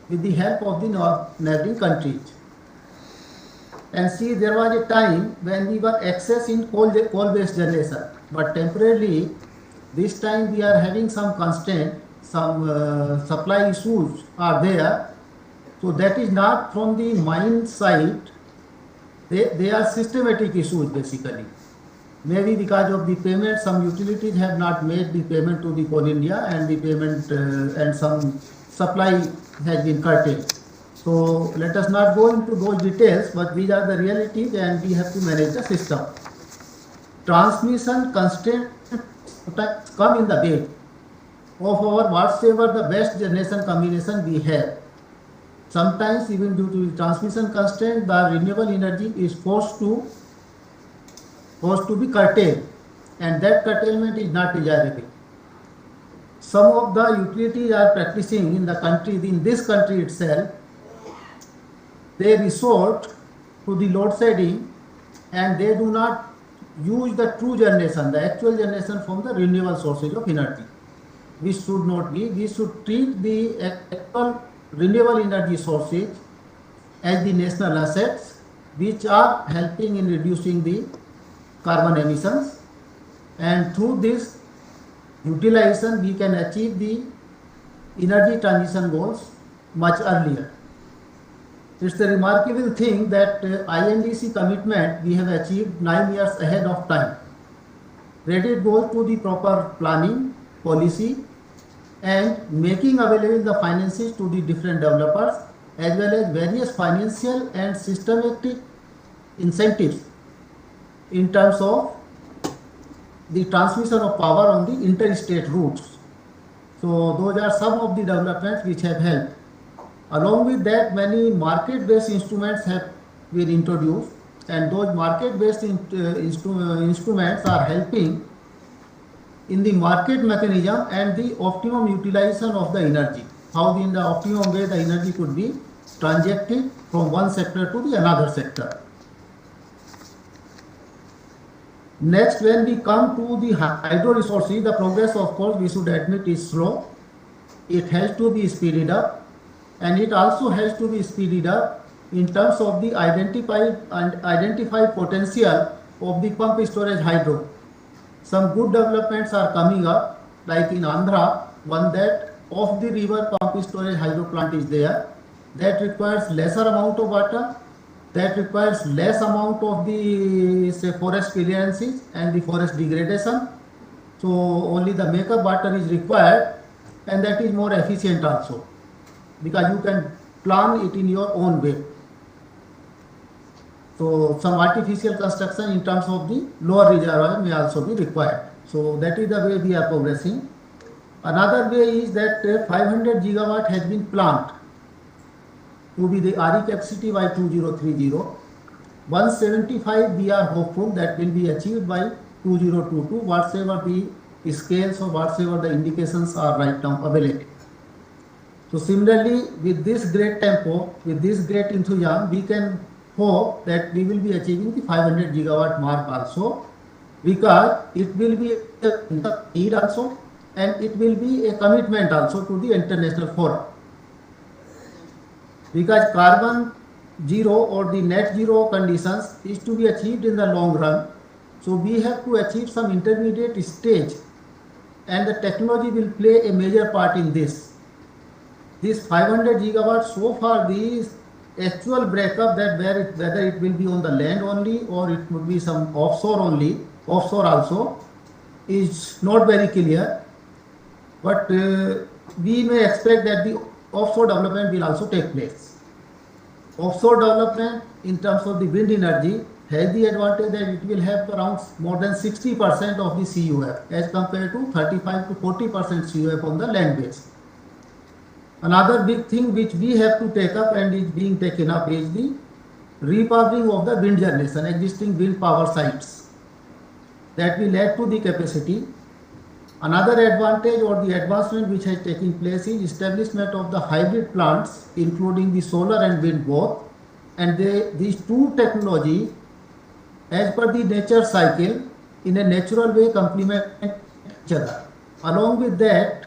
with the help of the neighboring countries. And see, there was a time when we were excess in coal-based generation, but temporarily this time we are having some constraint, some supply issues are there. So that is not from the mine side, they are systematic issues basically. Maybe because of the payment, some utilities have not made the payment to the Coal India, and the payment and some supply has been curtailed. So let us not go into those details, but these are the realities and we have to manage the system. Transmission constraints come in the way of our whatsoever the best generation combination we have. Sometimes even due to the transmission constraint, the renewable energy is forced to be curtailed, and that curtailment is not desirable. Some of the utilities are practicing in the country, in this country itself, they resort to the load shedding, and they do not use the true generation, the actual generation from the renewable sources of energy. We should not be, we should treat the actual renewable energy sources as the national assets, which are helping in reducing the carbon emissions, and through this utilization we can achieve the energy transition goals much earlier. It's a remarkable thing that INDC commitment we have achieved 9 years ahead of time. Credit goes to the proper planning, policy, and making available the finances to the different developers, as well as various financial and systematic incentives in terms of the transmission of power on the interstate routes. So those are some of the developments which have helped. Along with that, many market-based instruments have been introduced, and those market-based instruments are helping in the market mechanism and the optimum utilization of the energy. How in the optimum way the energy could be transacted from one sector to the another sector. Next, when we come to the hydro resources, the progress, of course, we should admit is slow. It has to be speeded up, and it also has to be speeded up in terms of the identified potential of the pump storage hydro. Some good developments are coming up, like in Andhra, one that off the river pump storage hydro plant is there. That requires lesser amount of water, that requires less amount of the forest clearances and the forest degradation. So only the makeup water is required, and that is more efficient also, because you can plan it in your own way. So some artificial construction in terms of the lower reservoir may also be required. So that is the way we are progressing. Another way is that 500 gigawatt has been planned to be the RE capacity by 2030. 175 we are hopeful that will be achieved by 2022, whatever the scales or whatever the indications are right now available. So similarly, with this great tempo, with this great enthusiasm, we can hope that we will be achieving the 500 gigawatt mark also, because it will be a need also, and it will be a commitment also to the international forum. Because carbon zero or the net zero conditions is to be achieved in the long run. So we have to achieve some intermediate stage, and the technology will play a major part in this. This 500 gigawatts, so far the actual breakup, that whether it will be on the land only or it would be some offshore only, offshore also, is not very clear. But we may expect that the offshore development will also take place. Offshore development in terms of the wind energy has the advantage that it will have around more than 60% of the CUF as compared to 35 to 40% CUF on the land base. Another big thing which we have to take up and is being taken up is the repowering of the wind generation, existing wind power sites. That will add to the capacity. Another advantage or the advancement which has taken place is establishment of the hybrid plants, including the solar and wind both. And these two technology, as per the nature cycle, in a natural way complement each other. Along with that,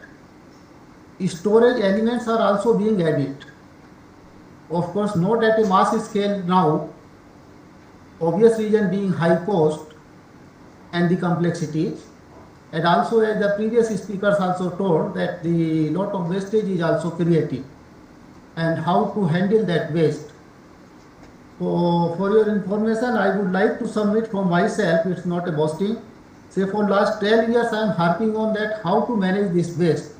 storage elements are also being added. Of course, not at a mass scale now, obvious reason being high cost and the complexities. And also, as the previous speakers also told, that the lot of wastage is also created, and how to handle that waste. So for your information, I would like to submit from myself, it's not a boasting. Say for last 12 years I am harping on that how to manage this waste.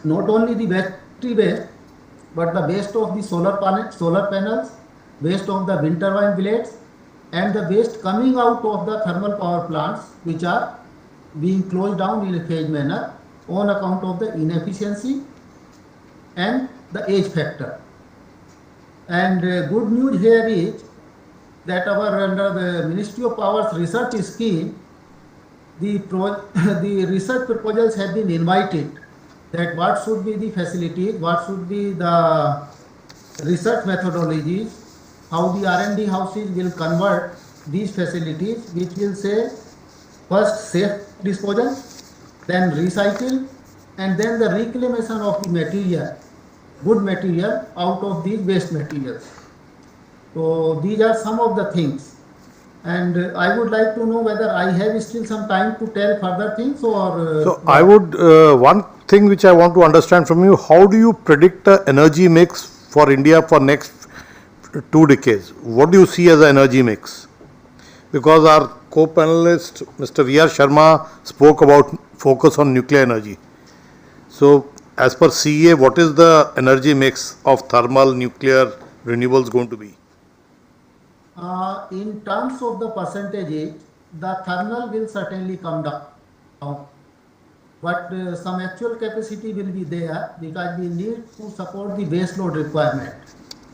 Not only the battery waste, but the waste of the solar panels, waste of the wind turbine blades, and the waste coming out of the thermal power plants, which are being closed down in a phased manner on account of the inefficiency and the age factor. And good news here is that under the Ministry of Power's research scheme, the research proposals have been invited, that what should be the facilities, what should be the research methodologies, how the R&D houses will convert these facilities, which will say first safe disposal, then recycle, and then the reclamation of the material good material out of these waste materials. So these are some of the things. And I would like to know whether I have still some time to tell further things or... So I would, one thing which I want to understand from you, how do you predict the energy mix for India for next 2 decades? What do you see as an energy mix? Because our co-panelist, Mr. V.R. Sharma, spoke about focus on nuclear energy. So as per CEA, what is the energy mix of thermal, nuclear, renewables going to be? In terms of the percentage, the thermal will certainly come down. But some actual capacity will be there because we need to support the base load requirement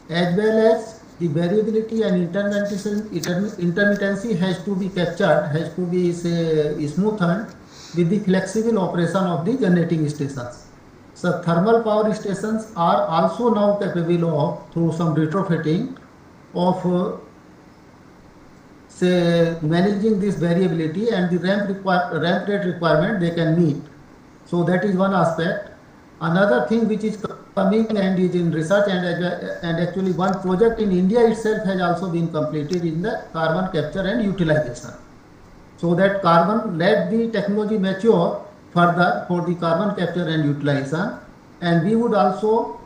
as well as the variability and intermittency has to be captured, has to be smoothened with the flexible operation of the generating stations. So thermal power stations are also now capable of, through some retrofitting, of managing this variability and the ramp rate requirement they can meet. So that is one aspect. Another thing which is coming and is in research and actually one project in India itself has also been completed in the carbon capture and utilization. So that carbon, let the technology mature further for the carbon capture and utilization, and we would also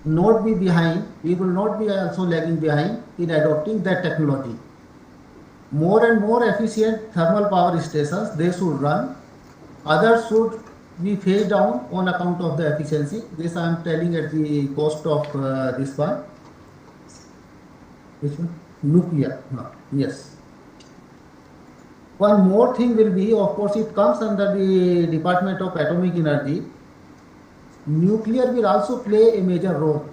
not be behind, we will not be also lagging behind in adopting that technology. More and more efficient thermal power stations they should run, others should be phased down on account of the efficiency. This I am telling at the cost of this one. Which one? Nuclear. No. Yes. One more thing will be, of course, it comes under the Department of Atomic Energy. Nuclear will also play a major role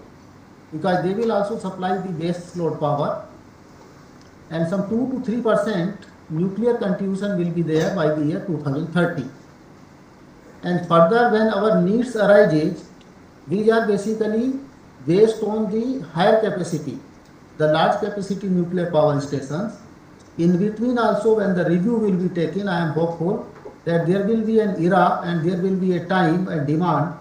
because they will also supply the base load power, and some 2 to 3% nuclear contribution will be there by the year 2030. And further, when our needs arises, these are basically based on the higher capacity, the large capacity nuclear power stations. In between also, when the review will be taken, I am hopeful that there will be an era and there will be a time and demand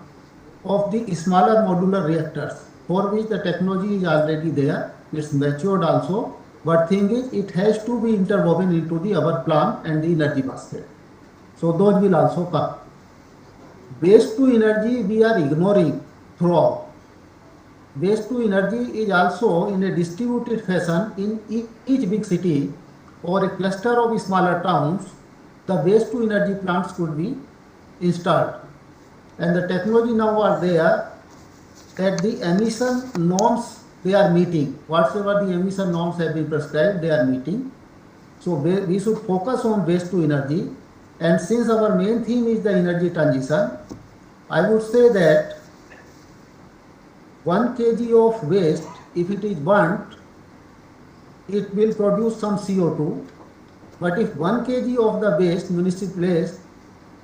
of the smaller modular reactors, for which the technology is already there, it's matured also, but thing is it has to be interwoven into the our plan and the energy basket. So those will also come. Waste to energy we are ignoring throughout. Waste to energy is also in a distributed fashion in each big city or a cluster of smaller towns. The waste to energy plants could be installed, and the technology now are there that the emission norms they are meeting. Whatever the emission norms have been prescribed, they are meeting. So we should focus on waste to energy. And since our main theme is the energy transition, I would say that 1 kg of waste, if it is burnt, it will produce some CO2. But if 1 kg of the waste, municipal waste,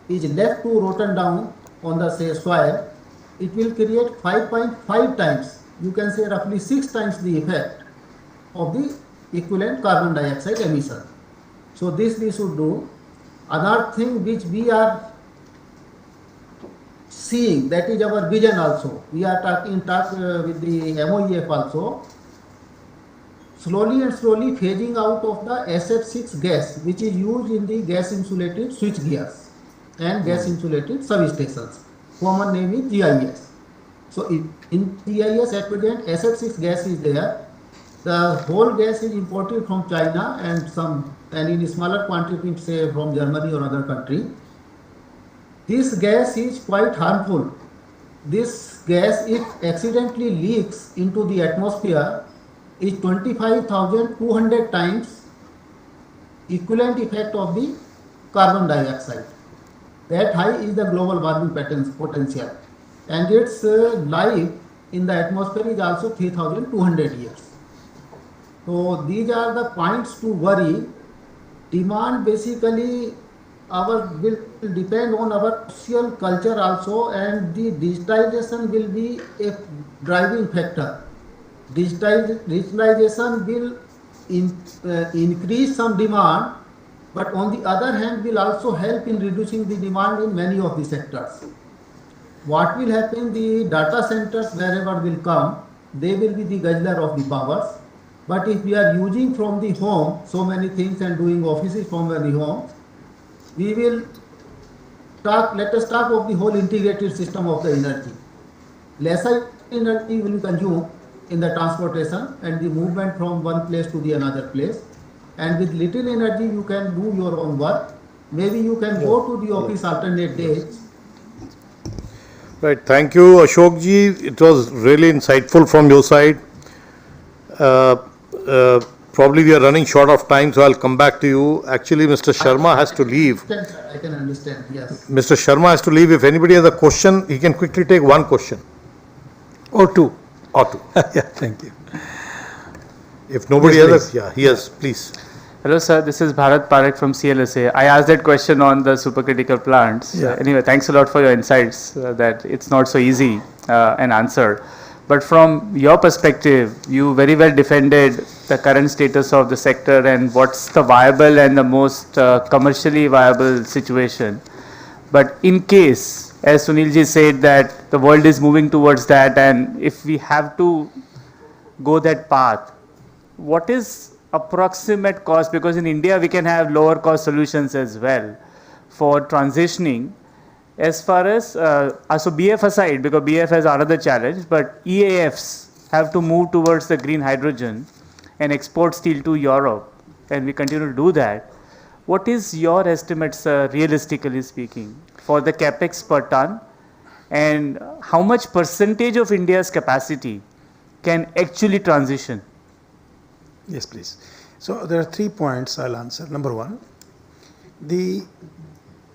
is left to rotten down on the soil, it will create 5.5 times, you can say roughly 6 times the effect of the equivalent carbon dioxide emission. So this we should do. Another thing which we are seeing, that is our vision also. We are in touch with the MOEF also. Slowly and slowly phasing out of the SF6 gas, which is used in the gas insulated switch gears and gas insulated substations. Common name is GIS. So in GIS at present SF6 gas is there. The whole gas is imported from China and in smaller quantity, say from Germany or other country. This gas is quite harmful. This gas, if accidentally leaks into the atmosphere, is 25,200 times equivalent effect of the carbon dioxide. That high is the global warming potential, and its life in the atmosphere is also 3,200 years. So these are the points to worry. Demand basically will depend on our social culture also, and the digitalization will be a driving factor. Digitalization will increase some demand, but on the other hand will also help in reducing the demand in many of the sectors. what will happen, the data centers wherever will come, they will be the guzzler of the powers. But if we are using from the home so many things and doing offices from the home, we will let us talk of the whole integrated system of the energy. Lesser energy will be consumed in the transportation and the movement from one place to the another place. And with little energy, you can do your own work. Maybe you can go to the office alternate days. Right. Thank you, Ashok ji. It was really insightful from your side. Probably we are running short of time, so I'll come back to you. Actually, Mr. Sharma has to leave. I can understand, yes. Mr. Sharma has to leave. If anybody has a question, he can quickly take one question. Or two. Or two. Yeah, thank you. If nobody else, yeah, yes, please. Hello, sir. This is Bharat Parekh from CLSA. I asked that question on the supercritical plants. Yeah. Anyway, thanks a lot for your insights. That it's not so easy an answer. But from your perspective, you very well defended the current status of the sector and what's the viable and the most commercially viable situation. But in case, as Sunil ji said, that the world is moving towards that, and if we have to go that path, what is approximate cost? Because in India we can have lower cost solutions as well for transitioning. As far as so BF aside, because BF has another challenge, but EAFs have to move towards the green hydrogen and export steel to Europe, and we continue to do that. What is your estimates, realistically speaking, for the capex per ton, and how much percentage of India's capacity can actually transition? Yes, please. So there are 3 points I'll answer. Number one, the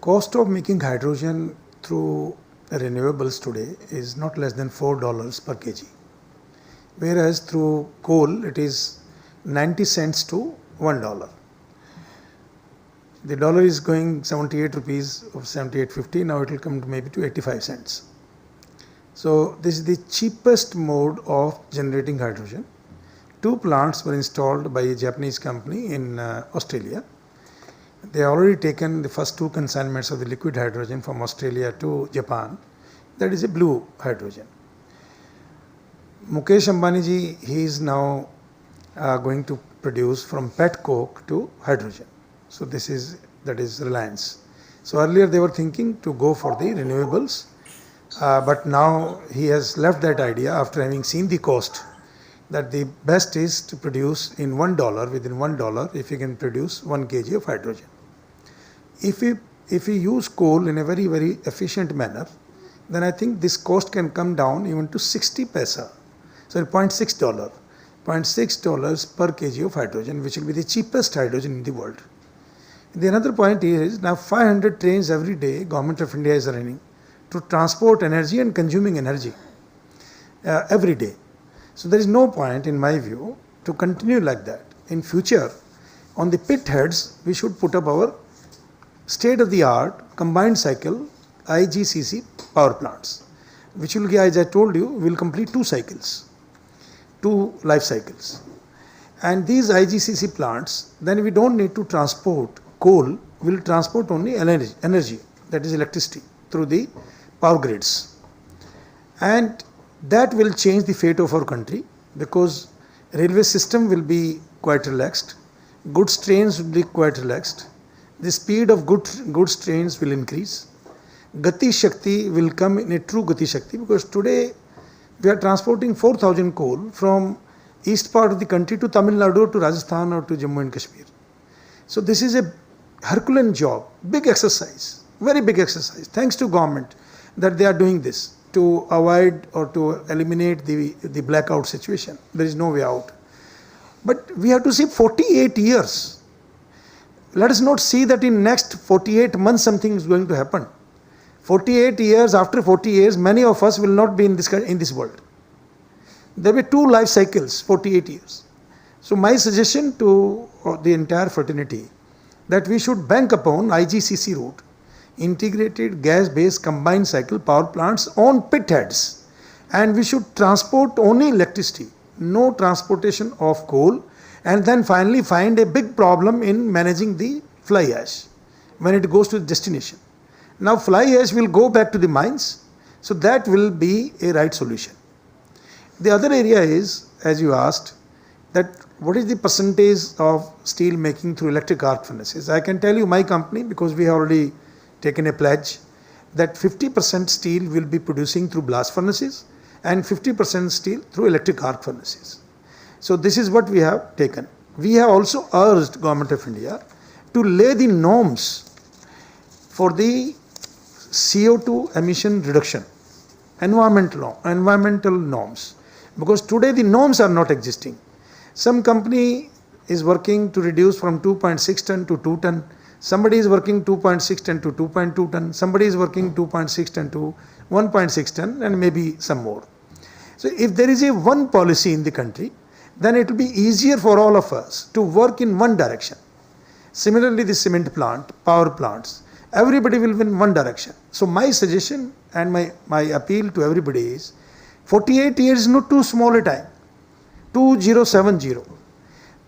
cost of making hydrogen through renewables today is not less than $4 per kg, whereas through coal it is 90 cents to $1. The dollar is going 78 rupees or 78.50. Now it will come to maybe to 85 cents. So this is the cheapest mode of generating hydrogen. 2 plants were installed by a Japanese company in Australia. They have already taken the first 2 consignments of the liquid hydrogen from Australia to Japan. That is a blue hydrogen. Mukesh Ambani ji, he is now going to produce from pet coke to hydrogen. So that is Reliance. So earlier they were thinking to go for the renewables, but now he has left that idea after having seen the cost, that the best is to produce in $1, within $1, if you can produce 1 kg of hydrogen. If we use coal in a very, very efficient manner, then I think this cost can come down even to 60 paisa. So $0.6 per kg of hydrogen, which will be the cheapest hydrogen in the world. The another point is, now 500 trains every day Government of India is running to transport energy and consuming energy every day. So there is no point, in my view, to continue like that. In future, on the pit heads, we should put up our state-of-the-art combined cycle IGCC power plants, which will, as I told you, will complete 2 cycles, 2 life cycles. And these IGCC plants, then we don't need to transport coal, will transport only energy, that is electricity, through the power grids. And that will change the fate of our country, because railway system will be quite relaxed, goods trains will be quite relaxed, the speed of goods trains will increase, Gati Shakti will come in a true Gati Shakti, because today we are transporting 4,000 coal from east part of the country to Tamil Nadu, to Rajasthan or to Jammu and Kashmir. So this is a Herculean job, big exercise, very big exercise, thanks to government that they are doing this to avoid or to eliminate the blackout situation. There is no way out. But we have to see 48 years. Let us not see that in next 48 months something is going to happen. 48 years, after 40 years, many of us will not be in this world. There were 2 life cycles, 48 years. So my suggestion to the entire fraternity, that we should bank upon IGCC route, integrated gas-based combined cycle power plants on pit heads, and we should transport only electricity, no transportation of coal, and then finally find a big problem in managing the fly ash when it goes to the destination. Now fly ash will go back to the mines, So that will be a right solution. The other area is, as you asked, that what is the percentage of steel making through electric arc furnaces? I can tell you my company, because we have already taken a pledge, that 50% steel will be producing through blast furnaces and 50% steel through electric arc furnaces. So this is what we have taken. We have also urged Government of India to lay the norms for the CO2 emission reduction, environmental norms, because today the norms are not existing. Some company is working to reduce from 2.6 ton to 2 ton. Somebody is working 2.6 ton to 2.2 ton. Somebody is working 2.6 ton to 1.6 ton, and maybe some more. So if there is a one policy in the country, then it will be easier for all of us to work in one direction. Similarly, the cement plant, power plants, everybody will be in one direction. So my suggestion and my appeal to everybody is, 48 years is not too small a time. 2070.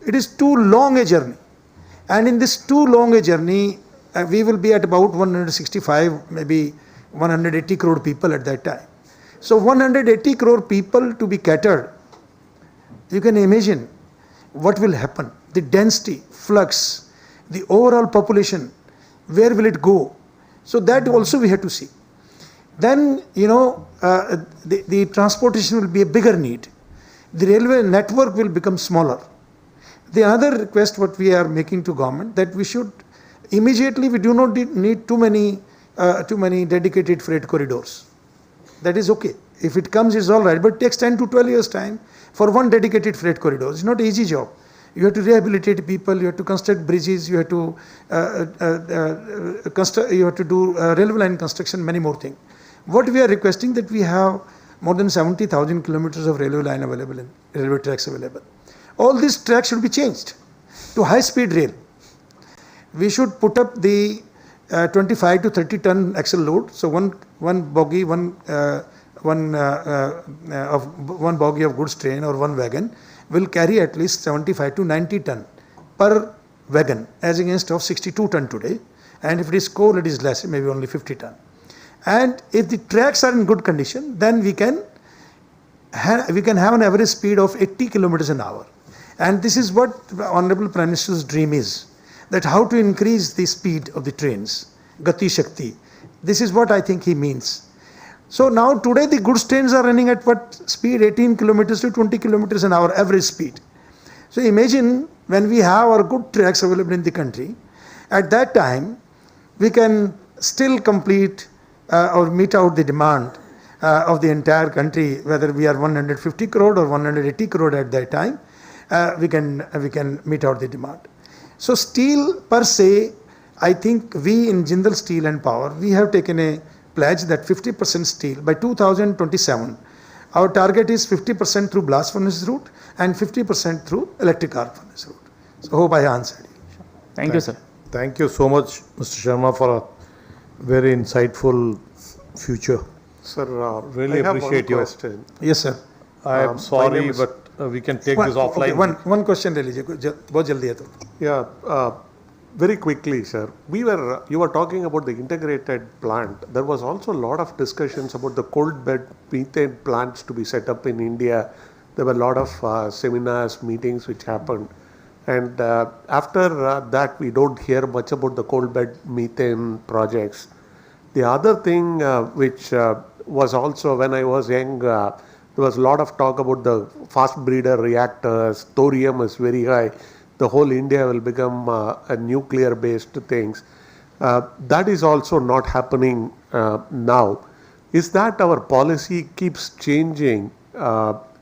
It is too long a journey. And in this too long a journey, we will be at about 165, maybe 180 crore people at that time. So 180 crore people to be catered, you can imagine what will happen. The density, flux, the overall population, where will it go? So that also we have to see. Then, the transportation will be a bigger need. The railway network will become smaller. The other request what we are making to government, that we should immediately, we do not need too many dedicated freight corridors. That is okay. If it comes, it's all right, but it takes 10 to 12 years time for one dedicated freight corridor. It's not an easy job. You have to rehabilitate people, you have to construct bridges, you have to do railway line construction, many more things. What we are requesting, that we have more than 70,000 kilometers of railway line available, and railway tracks available. All these tracks should be changed to high-speed rail. We should put up the 25 to 30 ton axle load. So one bogie, one bogie of goods train or one wagon will carry at least 75 to 90 ton per wagon, as against of 62 ton today. And if it is coal, it is less, maybe only 50 ton. And if the tracks are in good condition, then we can have an average speed of 80 kilometers an hour. And this is what the Honorable Prime Minister's dream is, that how to increase the speed of the trains, Gati Shakti. This is what I think he means. So now today the goods trains are running at what speed? 18 kilometers to 20 kilometers an hour average speed. So imagine when we have our good tracks available in the country, at that time we can still complete or meet out the demand of the entire country, whether we are 150 crore or 180 crore at that time, we can meet out the demand. So steel per se, I think we in Jindal Steel and Power, we have taken a pledge that 50% steel by 2027. Our target is 50% through blast furnace route and 50% through electric arc furnace route. So hope I answered you. Thank you, sir. Thank you so much, Mr. Sharma, for a very insightful future. Sir, really I have appreciate one you. question. Yes, sir. I am sorry, but we can take this offline. Okay, one question, really. बहुत जल्दी है तो. Yeah, very quickly, sir. You were talking about the integrated plant. There was also a lot of discussions about the cold bed methane plants to be set up in India. There were a lot of seminars, meetings which happened. And after that, we don't hear much about the coal bed methane projects. The other thing which was also when I was young, there was a lot of talk about the fast breeder reactors. Thorium is very high. The whole India will become a nuclear based things. That is also not happening now. Is that our policy keeps changing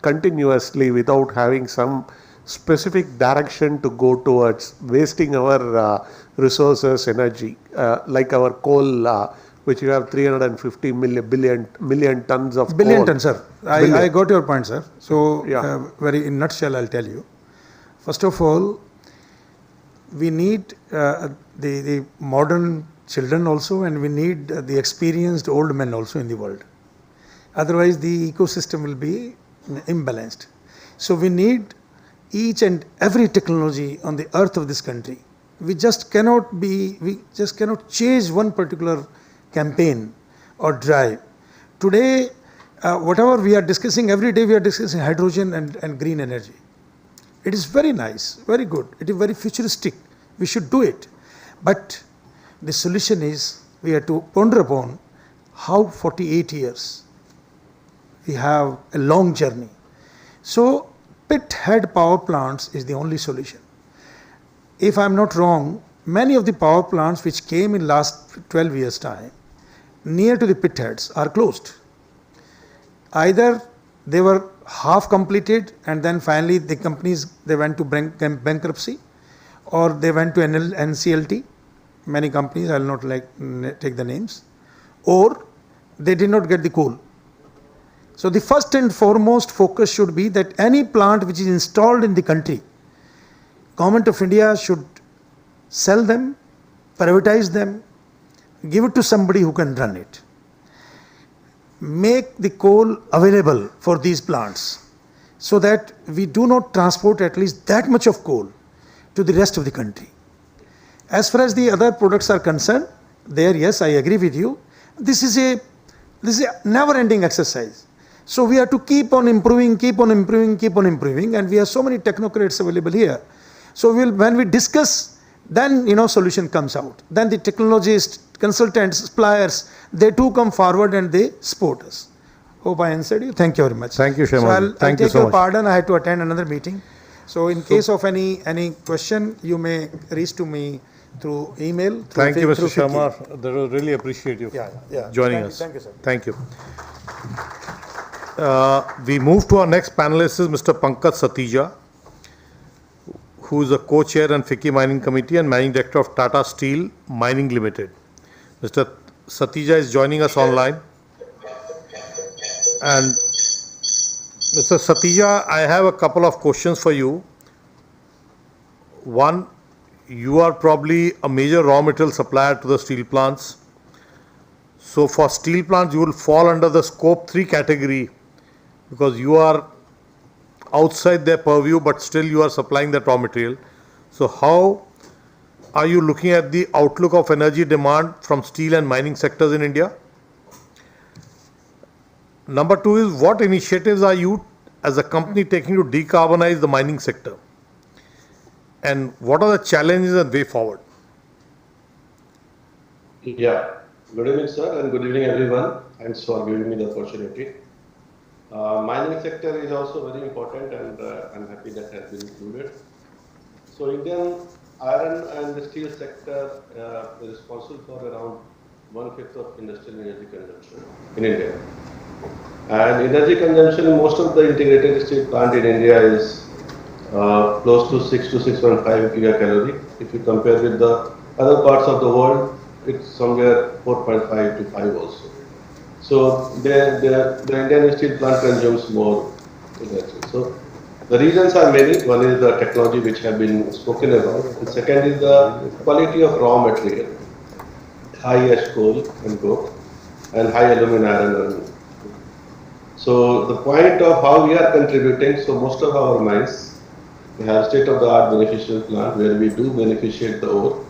continuously without having some specific direction to go towards, wasting our resources, energy, like our coal, which you have 350 million tons of billion coal. tons, sir. I got your point, sir. So, very in nutshell, I'll tell you. First of all, we need the modern children also, and we need the experienced old men also in the world. Otherwise, the ecosystem will be imbalanced. So, we need each and every technology on the earth of this country. We just cannot chase one particular campaign or drive today, whatever we are discussing, every day we are discussing hydrogen and green energy. It is very nice, very good. It is very futuristic. We should do it. But the solution is we have to ponder upon how 48 years we have a long journey. So pit head power plants is the only solution. If I am not wrong, many of the power plants which came in last 12 years time near to the pit heads are closed. Either they were half completed and then finally the companies, they went to bankruptcy, or they went to NCLT, many companies, I will not take the names, or they did not get the coal. So the first and foremost focus should be that any plant which is installed in the country, Government of India should sell them, privatize them, give it to somebody who can run it. Make the coal available for these plants so that we do not transport at least that much of coal to the rest of the country. As far as the other products are concerned, there, yes, I agree with you. This is a never-ending exercise. So we have to keep on improving, and we have so many technocrats available here. So when we discuss, then solution comes out. Then the technologists, consultants, suppliers, they too come forward and they support us. Hope I answered you. Thank you very much. Thank you, Sharmaji. So I'll take your pardon. I had to attend another meeting. So in case of any question, you may reach to me through email. Thank you, Mr. Sharma. That was really appreciate you joining us. Thank you, sir. Thank you. We move to our next panelist is Mr. Pankaj Satija, who is a co-chair and FICCI Mining Committee and Managing Director of Tata Steel Mining Limited. Mr. Satija is joining us online. And Mr. Satija, I have a couple of questions for you. One, you are probably a major raw material supplier to the steel plants. So for steel plants, you will fall under the scope 3 category because you are outside their purview, but still you are supplying that raw material. So how are you looking at the outlook of energy demand from steel and mining sectors in India? Number 2 is, what initiatives are you as a company taking to decarbonize the mining sector? And what are the challenges and way forward? Yeah, good evening, sir, and good evening, everyone. Thanks for giving me the opportunity. Mining sector is also very important, and I'm happy that has been included. So Indian iron and steel sector is responsible for around 1/5 of industrial energy consumption in India. And energy consumption in most of the integrated steel plant in India is close to 6 to 6.5 gigacalorie. If you compare with the other parts of the world, it's somewhere 4.5 to 5 also. So the Indian steel plant consumes more energy. So the reasons are many. One is the technology which have been spoken about, and second is the quality of raw material, high ash coal and coke, and high alumina iron. So the point of how we are contributing, so most of our mines, we have state-of-the-art beneficial plant where we do beneficiate the ore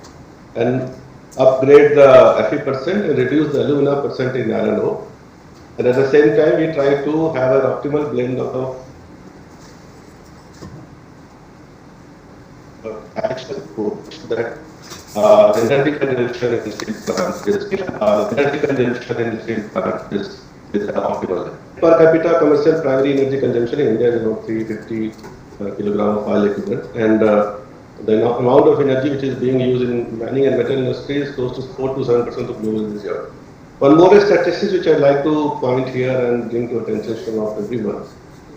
and upgrade the Fe% and reduce the alumina % in iron ore. And at the same time, we try to have an optimal blend of action that energy consumption in steel plant is optimal. Per capita commercial primary energy consumption in India is about 350 kilogram of oil equivalent, and the amount of energy which is being used in mining and metal industry is close to 4 to 7% of global this year. One more statistics which I'd like to point here and bring to attention of everyone,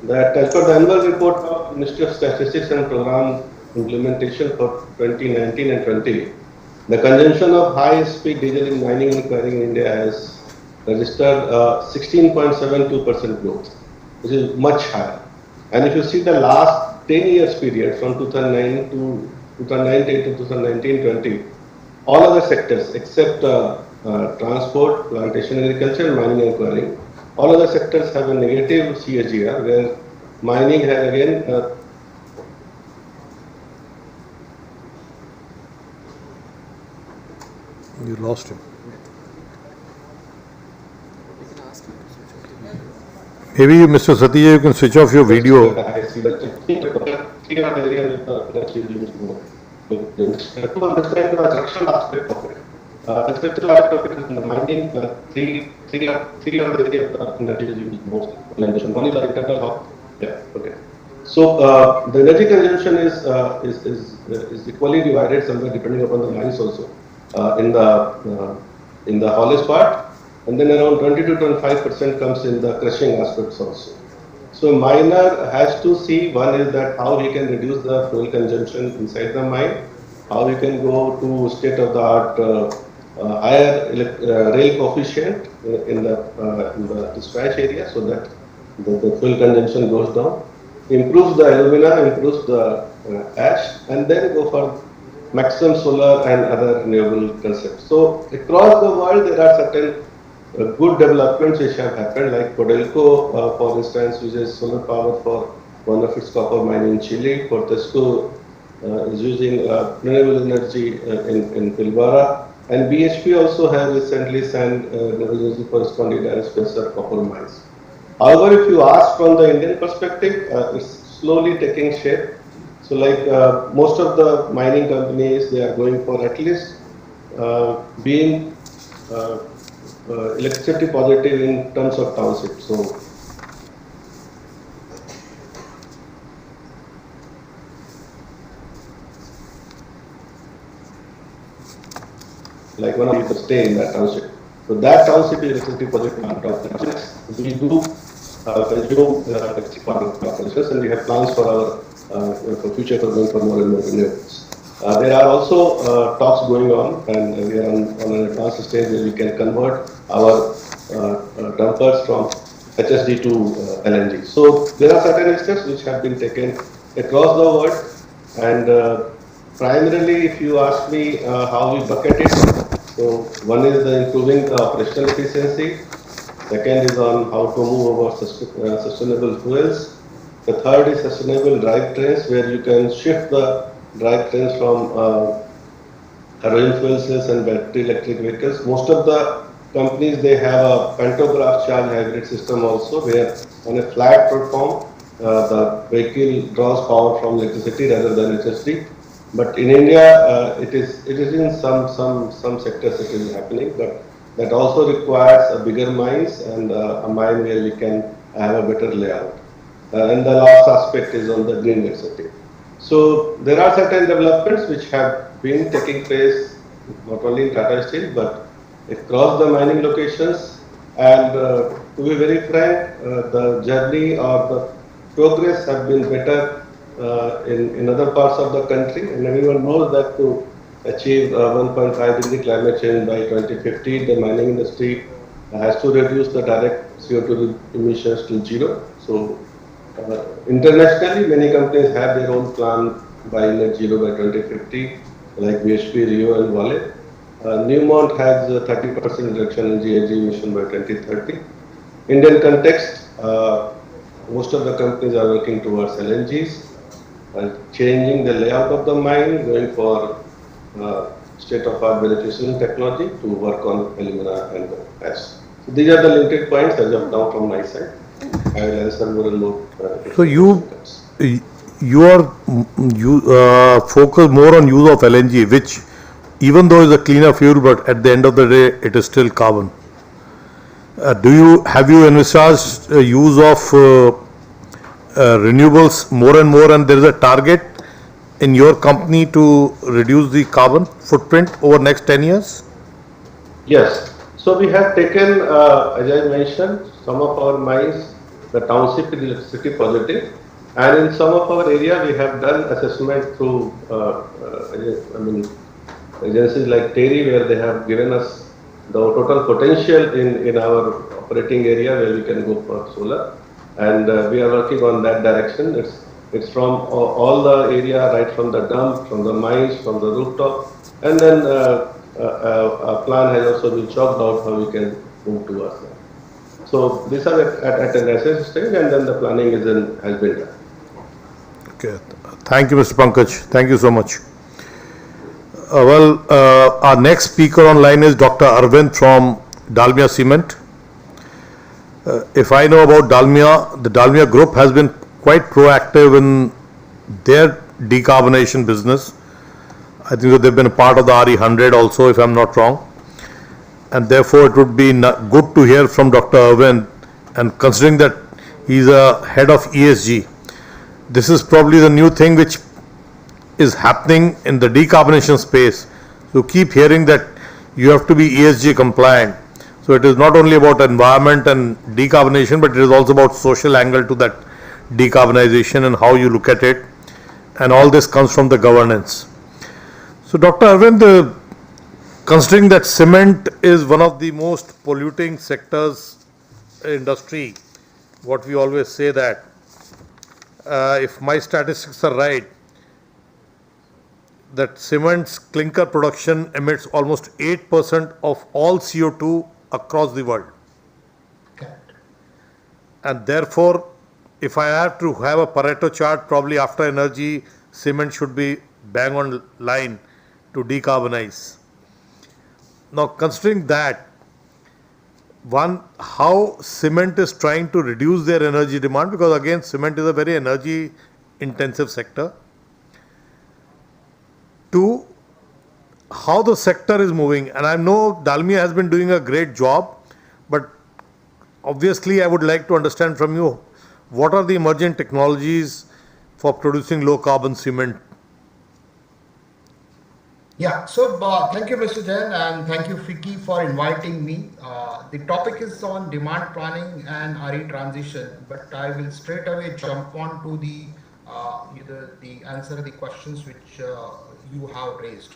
that as per the annual report of Ministry of Statistics and Program Implementation for 2019 and 20, the consumption of high-speed diesel in mining and quarrying in India has registered 16.72% growth, which is much higher. And if you see the last 10 years period from 2009 to 2019-2020, all other sectors except transport, plantation agriculture, mining and quarrying, all other sectors have a negative CAGR, where mining has again you lost him. Maybe Mr. Satya, you can switch off your video. I see that three area with the energy more. To understand the structural aspect of it. The structural aspect of it is in the mining, three of the area of energy is used most. One is the internal hub. Yeah, okay. So the energy consumption is equally divided somewhere depending upon the mines also. In the haulage part, and then around 20 to 25% comes in the crushing aspects also. So miner has to see, one is that how he can reduce the fuel consumption inside the mine, how he can go to state-of-the-art higher rail coefficient in the dispatch area so that the fuel consumption goes down, improves the alumina, improves the ash, and then go for maximum solar and other renewable concepts. So across the world there are certain good developments which have happened, like Codelco, for instance, uses solar power for one of its copper mine in Chile. Fortescue is using renewable energy in Pilbara, and BHP also has recently signed renewable energy for Escondida and Spencer copper mines. However, if you ask from the Indian perspective, it's slowly taking shape. So like most of the mining companies, they are going for at least being electricity positive in terms of township. So like one of people stay in that township. So that township is electricity positive on top of the we do consume electricity for our corporations, and we have plans for our for future for going for more and more renewables. There are also talks going on, and we are on an advanced stage where we can convert our dumpers from HSD to LNG. So there are certain steps which have been taken across the world, and primarily, if you ask me how we bucket it, so one is the improving the operational efficiency. Second is on how to move over sustainable fuels. The third is sustainable drivetrains, where you can shift the drivetrains from hydrogen fuel cells and battery electric vehicles. Most of the companies, they have a pantograph charge hybrid system also, where on a flat platform, the vehicle draws power from electricity rather than HSD. But in India, it is in some sectors it is happening, but that also requires a bigger mines and a mine where we can have a better layout. And the last aspect is on the green electricity. So there are certain developments which have been taking place not only in Tata Steel but across the mining locations. And to be very frank, the journey or the progress have been better in other parts of the country, and everyone knows that to achieve 1.5 degree climate change by 2050, the mining industry has to reduce the direct CO2 emissions to zero. So internationally, many companies have their own plan by net zero by 2050, like BHP, Rio and Vale. Newmont has a 30% reduction in GHG emission by 2030. Indian context, most of the companies are working towards LNGs, changing the layout of the mine, going for state-of-art beneficial technology to work on alumina and ash. So these are the limited points as of now from my side. I will answer more and more. So you focus more on use of LNG, which even though is a cleaner fuel, but at the end of the day, it is still carbon. Have you envisaged use of renewables more and more, and there is a target in your company to reduce the carbon footprint over next 10 years? Yes. So we have taken, as I mentioned, some of our mines, the township is electricity positive, and in some of our area we have done assessment through agencies like TERI, where they have given us the total potential in our operating area where we can go for solar, and we are working on that direction. It's from all the area, right from the dump, from the mines, from the rooftop, and then a plan has also been chalked out how we can move towards that. So these are at an assessment stage, and then the planning has been done. Okay. Thank you, Mr. Pankaj. Thank you so much. Our next speaker online is Dr. Arvind from Dalmia Cement. if I know about Dalmia, the Dalmia Group has been quite proactive in their decarbonization business. I think that they've been a part of the RE100 also, if I'm not wrong. And therefore, it would be good to hear from Dr. Arvind, and considering that he's a head of ESG, this is probably the new thing which is happening in the decarbonization space. So keep hearing that you have to be ESG compliant. So it is not only about environment and decarbonization, but it is also about social angle to that decarbonization and how you look at it. And all this comes from the governance. So Dr. Arvind, considering that cement is one of the most polluting sectors industry, what we always say that, if my statistics are right, that cement's clinker production emits almost 8% of all CO2 across the world. And therefore, if I have to have a Pareto chart, probably after energy, cement should be bang on line to decarbonize. Now, considering that, one, how cement is trying to reduce their energy demand, because again, cement is a very energy intensive sector. Two, how the sector is moving. And I know Dalmia has been doing a great job, but obviously I would like to understand from you, what are the emerging technologies for producing low carbon cement? Yeah, so thank you, Mr. Jain, and thank you, Fiki, for inviting me. The topic is on demand planning and RE transition, but I will straight away jump on to the answer the questions which you have raised.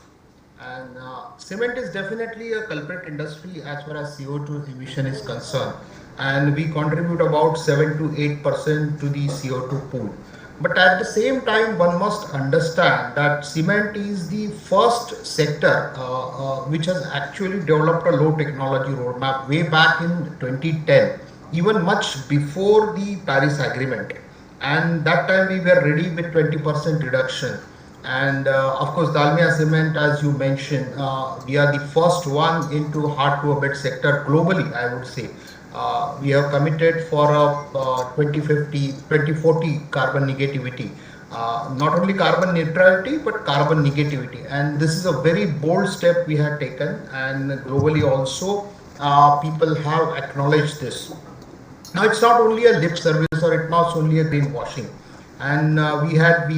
And cement is definitely a culprit industry as far as CO2 emission is concerned, and we contribute about 7 to 8% to the CO2 pool. But at the same time, one must understand that cement is the first sector which has actually developed a low technology roadmap way back in 2010, even much before the Paris Agreement. And that time we were ready with 20% reduction. And of course, Dalmia Cement, as you mentioned, we are the first one into hard to abate sector globally, I would say. We have committed for a 2040 carbon negativity. Not only carbon neutrality, but carbon negativity. And this is a very bold step we have taken, and globally also people have acknowledged this. Now, it's not only a lip service, or it's not only a greenwashing. And we had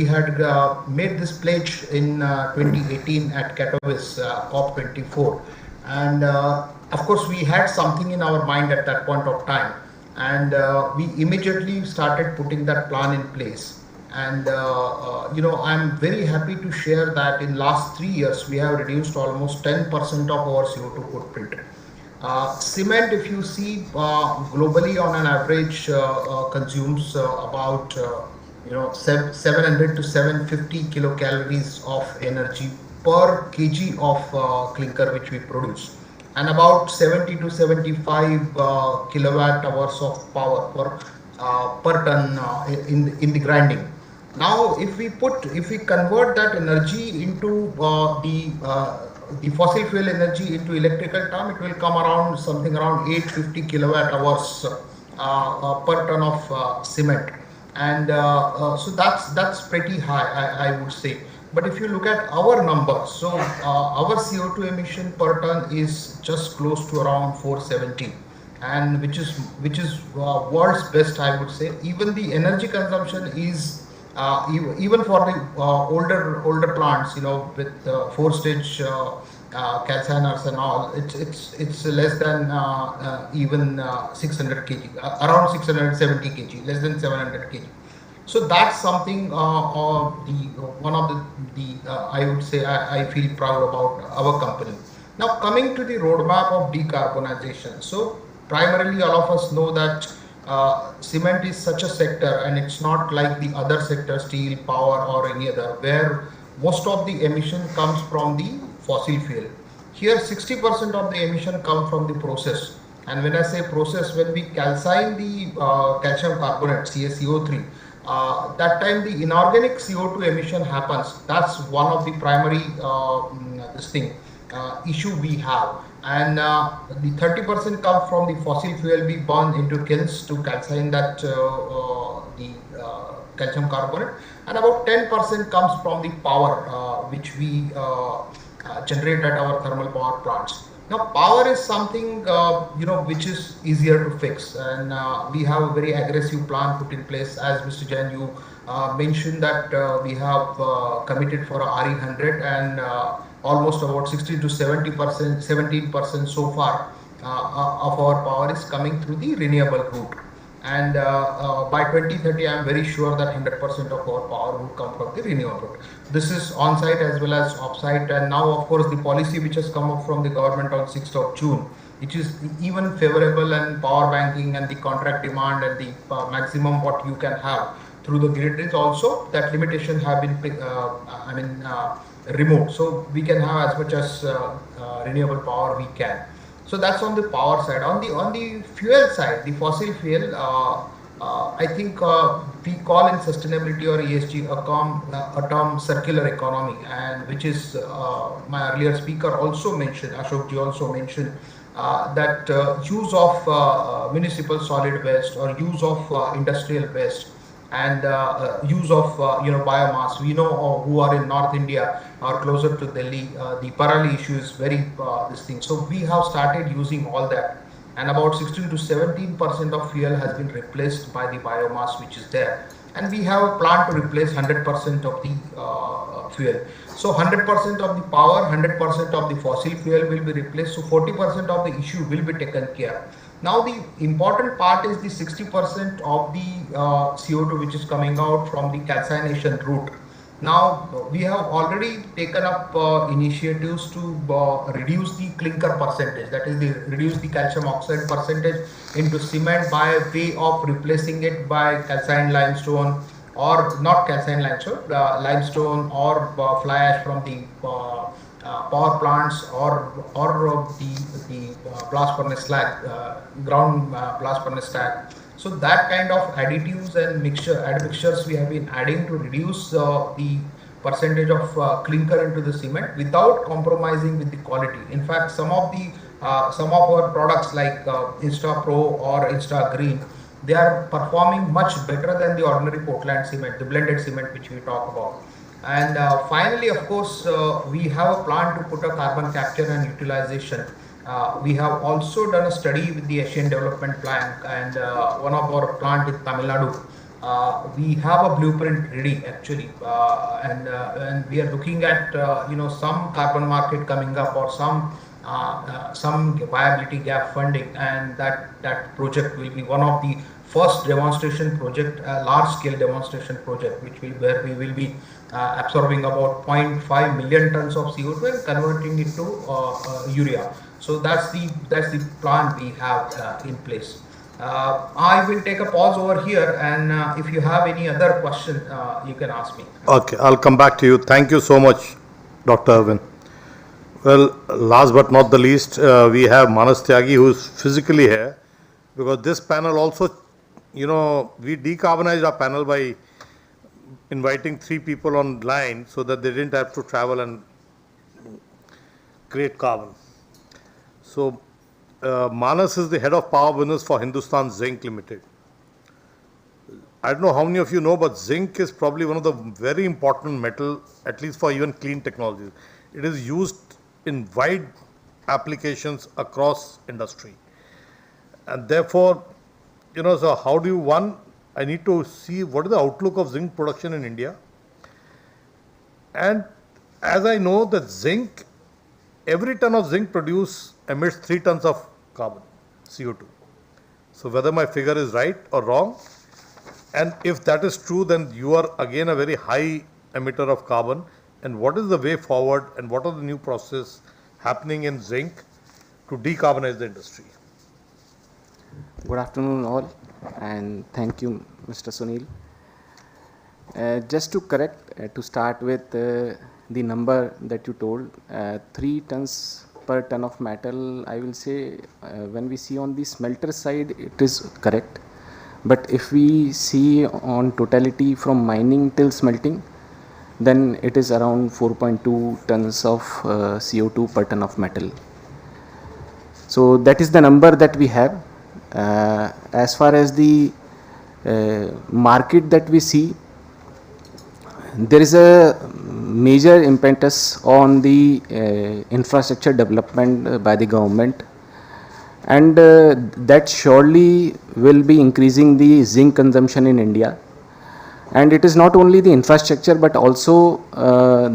made this pledge in 2018 at Katowice, COP24. And of course, we had something in our mind at that point of time, and we immediately started putting that plan in place. And I'm very happy to share that in last 3 years we have reduced almost 10% of our CO2 footprint. Cement, if you see globally on an average, consumes about 700 to 750 kilocalories of energy per kg of clinker which we produce, and about 70 to 75 kilowatt hours of power per ton in the grinding. Now, if we convert that energy into the fossil fuel energy into electrical term, it will come around something around 850 kilowatt hours per ton of cement, and so that's pretty high, I would say. But if you look at our numbers, so our CO2 emission per ton is just close to around 470, and which is world's best, I would say. Even the energy consumption is even for the older plants, with 4-stage calciners and all, it's less than even 600 kg, around 670 kg, less than 700 kg. So that's something one of the I would say I feel proud about our company. Now, coming to the roadmap of decarbonization. So primarily all of us know that cement is such a sector, and it's not like the other sector, steel, power or any other, where most of the emission comes from the fossil fuel. Here 60% of the emission come from the process. And when I say process, when we calcine the calcium carbonate, CaCO3, that time the inorganic CO2 emission happens. That's one of the primary issue we have. And the 30% comes from the fossil fuel we burn into kilns to calcine that the calcium carbonate, and about 10% comes from the power which we generate at our thermal power plants. Now, power is something which is easier to fix, and we have a very aggressive plan put in place. As Mr. Jain, you mentioned that we have committed for a RE100, and almost about 60 to 70%, 17% so far of our power is coming through the renewable route. And by 2030, I am very sure that 100% of our power will come from the renewable route. This is on-site as well as off-site. And now, of course, the policy which has come up from the government on 6th of June, which is even favorable, and power banking and the contract demand and the maximum what you can have through the grid is also, that limitation have been removed. So we can have as much as renewable power we can. So that's on the power side. On the fuel side, the fossil fuel, I think we call in sustainability or ESG a term circular economy, and which is my earlier speaker also mentioned, Ashokji also mentioned, that use of municipal solid waste or use of industrial waste, and use of biomass. We know who are in North India or closer to Delhi, the Parali issue is very this thing. So we have started using all that, and about 16 to 17% of fuel has been replaced by the biomass which is there, and we have a plan to replace 100% of the fuel. So 100% of the power, 100% of the fossil fuel will be replaced. So 40% of the issue will be taken care. Now the important part is the 60% of the CO2 which is coming out from the calcination route. Now we have already taken up initiatives to reduce the clinker percentage, that is reduce the calcium oxide percentage into cement by way of replacing it by calcined limestone, or not calcined limestone, limestone or fly ash from the power plants, or the blast furnace slag, ground blast furnace slag. So that kind of additives and admixtures we have been adding to reduce the percentage of clinker into the cement without compromising with the quality. In fact, some of our products like Insta Pro or Insta Green, they are performing much better than the ordinary Portland cement, the blended cement which we talk about. And finally, of course, we have a plan to put a carbon capture and utilization. We have also done a study with the Asian Development Bank, and one of our plant in Tamil Nadu. We have a blueprint ready actually, and we are looking at some carbon market coming up, or some viability gap funding, and that project will be one of the first demonstration project, large scale demonstration project, where we will be absorbing about 0.5 million tons of CO2 and converting it to urea. So that's the plan we have in place. I will take a pause over here, and if you have any other question, you can ask me. Okay, I'll come back to you. Thank you so much, Dr. Arvind. Well, last but not the least, we have Manas Tyagi, who is physically here, because this panel also, we decarbonized our panel by inviting 3 people online so that they didn't have to travel and create carbon. So, Manas is the head of power business for Hindustan Zinc Limited. I don't know how many of you know, but zinc is probably one of the very important metal, at least for even clean technologies. It is used in wide applications across industry. And therefore, so how do you, I need to see what is the outlook of zinc production in India. And as I know that zinc, every ton of zinc produced emits 3 tons of carbon, CO2. So whether my figure is right or wrong, and if that is true, then you are again a very high emitter of carbon. And what is the way forward, and what are the new processes happening in zinc to decarbonize the industry? Good afternoon all, and thank you, Mr. Sunil. Just to correct, to start with the number that you told, 3 tons per ton of metal, I will say when we see on the smelter side, it is correct. But if we see on totality from mining till smelting, then it is around 4.2 tons of CO2 per ton of metal. So that is the number that we have. As far as the market that we see, there is a major impetus on the infrastructure development by the government, and that surely will be increasing the zinc consumption in India. And it is not only the infrastructure, but also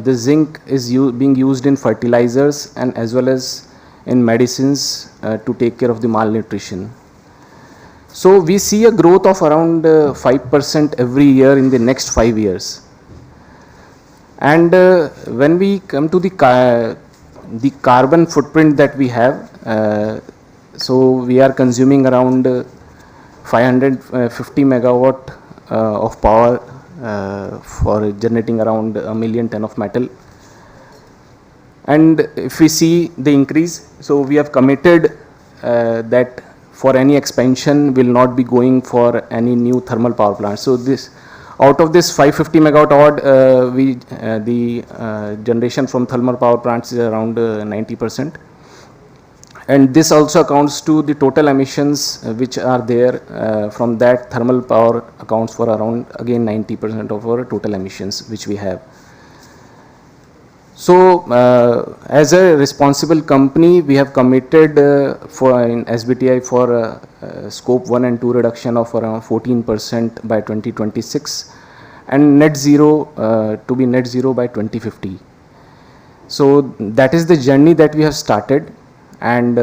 the zinc is being used in fertilizers and as well as in medicines to take care of the malnutrition. So we see a growth of around 5% every year in the next 5 years. And when we come to the carbon footprint that we have, so we are consuming around 550 megawatt of power for generating around 1 million ton of metal. And if we see the increase, so we have committed that for any expansion will not be going for any new thermal power plant. So this, out of this 550 megawatt odd, the generation from thermal power plants is around 90%. And this also accounts to the total emissions which are there from that thermal power accounts for around again 90% of our total emissions which we have. So as a responsible company, we have committed for in SBTi for scope 1 and 2 reduction of around 14% by 2026 and net zero to be net zero by 2050. So that is the journey that we have started. And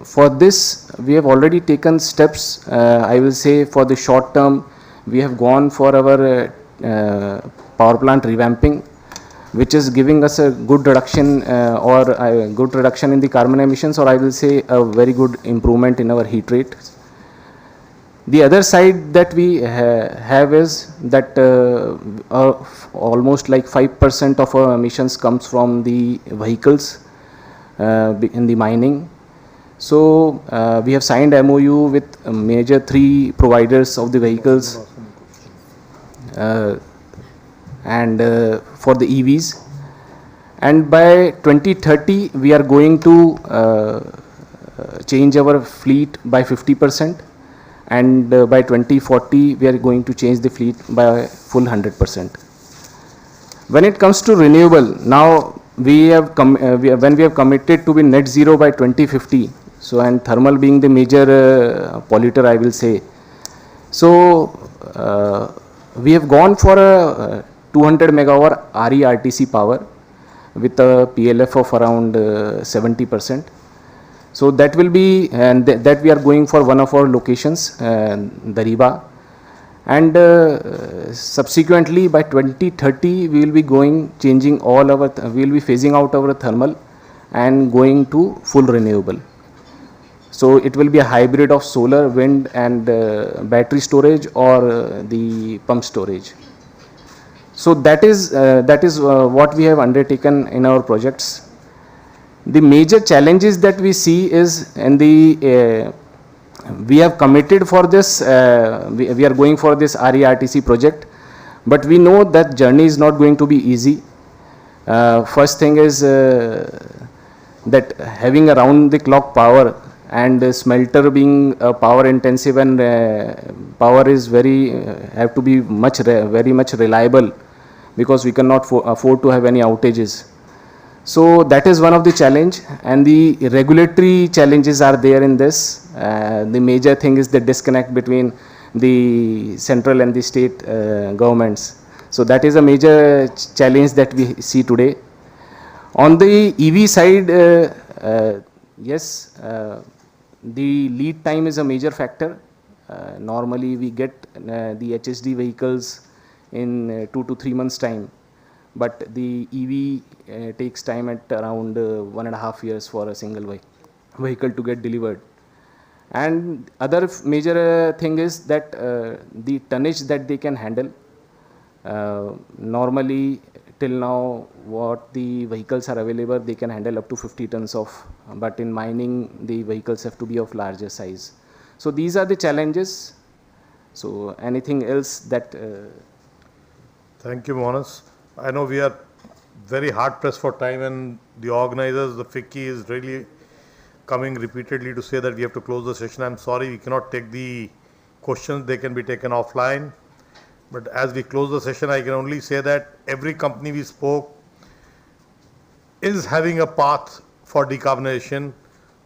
for this, we have already taken steps. I will say for the short term, we have gone for our power plant revamping, which is giving us a good reduction or a good reduction in the carbon emissions, or I will say a very good improvement in our heat rate. The other side that we have is that almost like 5% of our emissions comes from the vehicles in the mining. So we have signed MOU with major 3 providers of the vehicles and for the EVs, and by 2030 we are going to change our fleet by 50%, and by 2040 we are going to change the fleet by full 100%. When it comes to renewable, now we have when we have committed to be net zero by 2050, so and thermal being the major polluter, I will say, so we have gone for a 200 megawatt RE-RTC power with a PLF of around 70%. So that will be, and that we are going for one of our locations, Dariba, and subsequently by 2030 we will be changing all our, we will be phasing out our thermal and going to full renewable. So it will be a hybrid of solar, wind and battery storage or the pump storage. So that is what we have undertaken in our projects. The major challenges that we see is in the we have committed for this, we are going for this RE-RTC project, but we know that journey is not going to be easy. First thing is that having around the clock power and smelter being power intensive and power is have to be very much reliable, because we cannot afford to have any outages. So that is one of the challenge, and the regulatory challenges are there in this. The major thing is the disconnect between the central and the state governments. So that is a major challenge that we see today. On the EV side, yes, the lead time is a major factor. Normally we get the HSD vehicles in 2 to 3 months time, but the EV takes time at around 1.5 years for a single vehicle to get delivered. And other major thing is that the tonnage that they can handle. Normally till now what the vehicles are available, they can handle up to 50 tons of, but in mining the vehicles have to be of larger size. So these are the challenges. So anything else that Thank you, Monas. I know we are very hard pressed for time, and the organizers, the FICCI, is really coming repeatedly to say that we have to close the session. I'm sorry, we cannot take the questions. They can be taken offline. But as we close the session, I can only say that every company we spoke is having a path for decarbonization.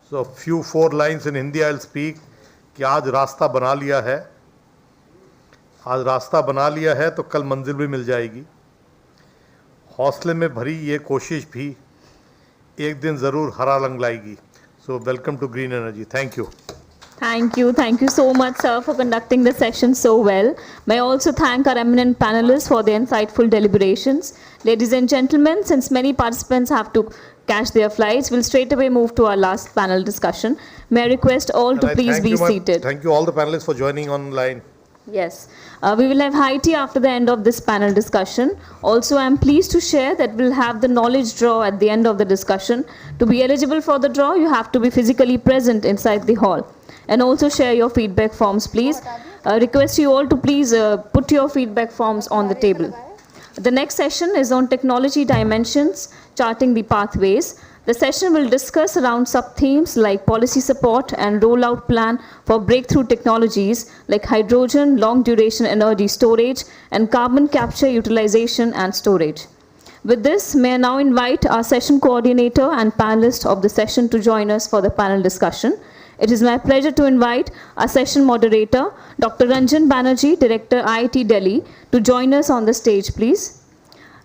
So few 4 lines in Hindi I'll speak. कि आज रास्ता बना लिया है, आज रास्ता बना लिया है तो कल मंजिल भी मिल जाएगी. हौसले में भरी ये कोशिश भी एक दिन ज़रूर हरा रंग लाएगी. So welcome to Green Energy. Thank you. Thank you so much, sir, for conducting the session so well. May I also thank our eminent panelists for their insightful deliberations. Ladies and gentlemen, since many participants have to catch their flights, we'll straight away move to our last panel discussion. May I request all to please be seated. Thank you all the panelists for joining online. Yes. We will have high tea after the end of this panel discussion. Also, I am pleased to share that we'll have the knowledge draw at the end of the discussion. To be eligible for the draw, you have to be physically present inside the hall. And also share your feedback forms, please. Request you all to please put your feedback forms on the table. The next session is on technology dimensions, charting the pathways. The session will discuss around sub-themes like policy support and rollout plan for breakthrough technologies like hydrogen, long-duration energy storage, and carbon capture utilization and storage. With this, may I now invite our session coordinator and panelist of the session to join us for the panel discussion. It is my pleasure to invite our session moderator, Dr. Ranjan Banerjee, Director, IIT Delhi, to join us on the stage, please.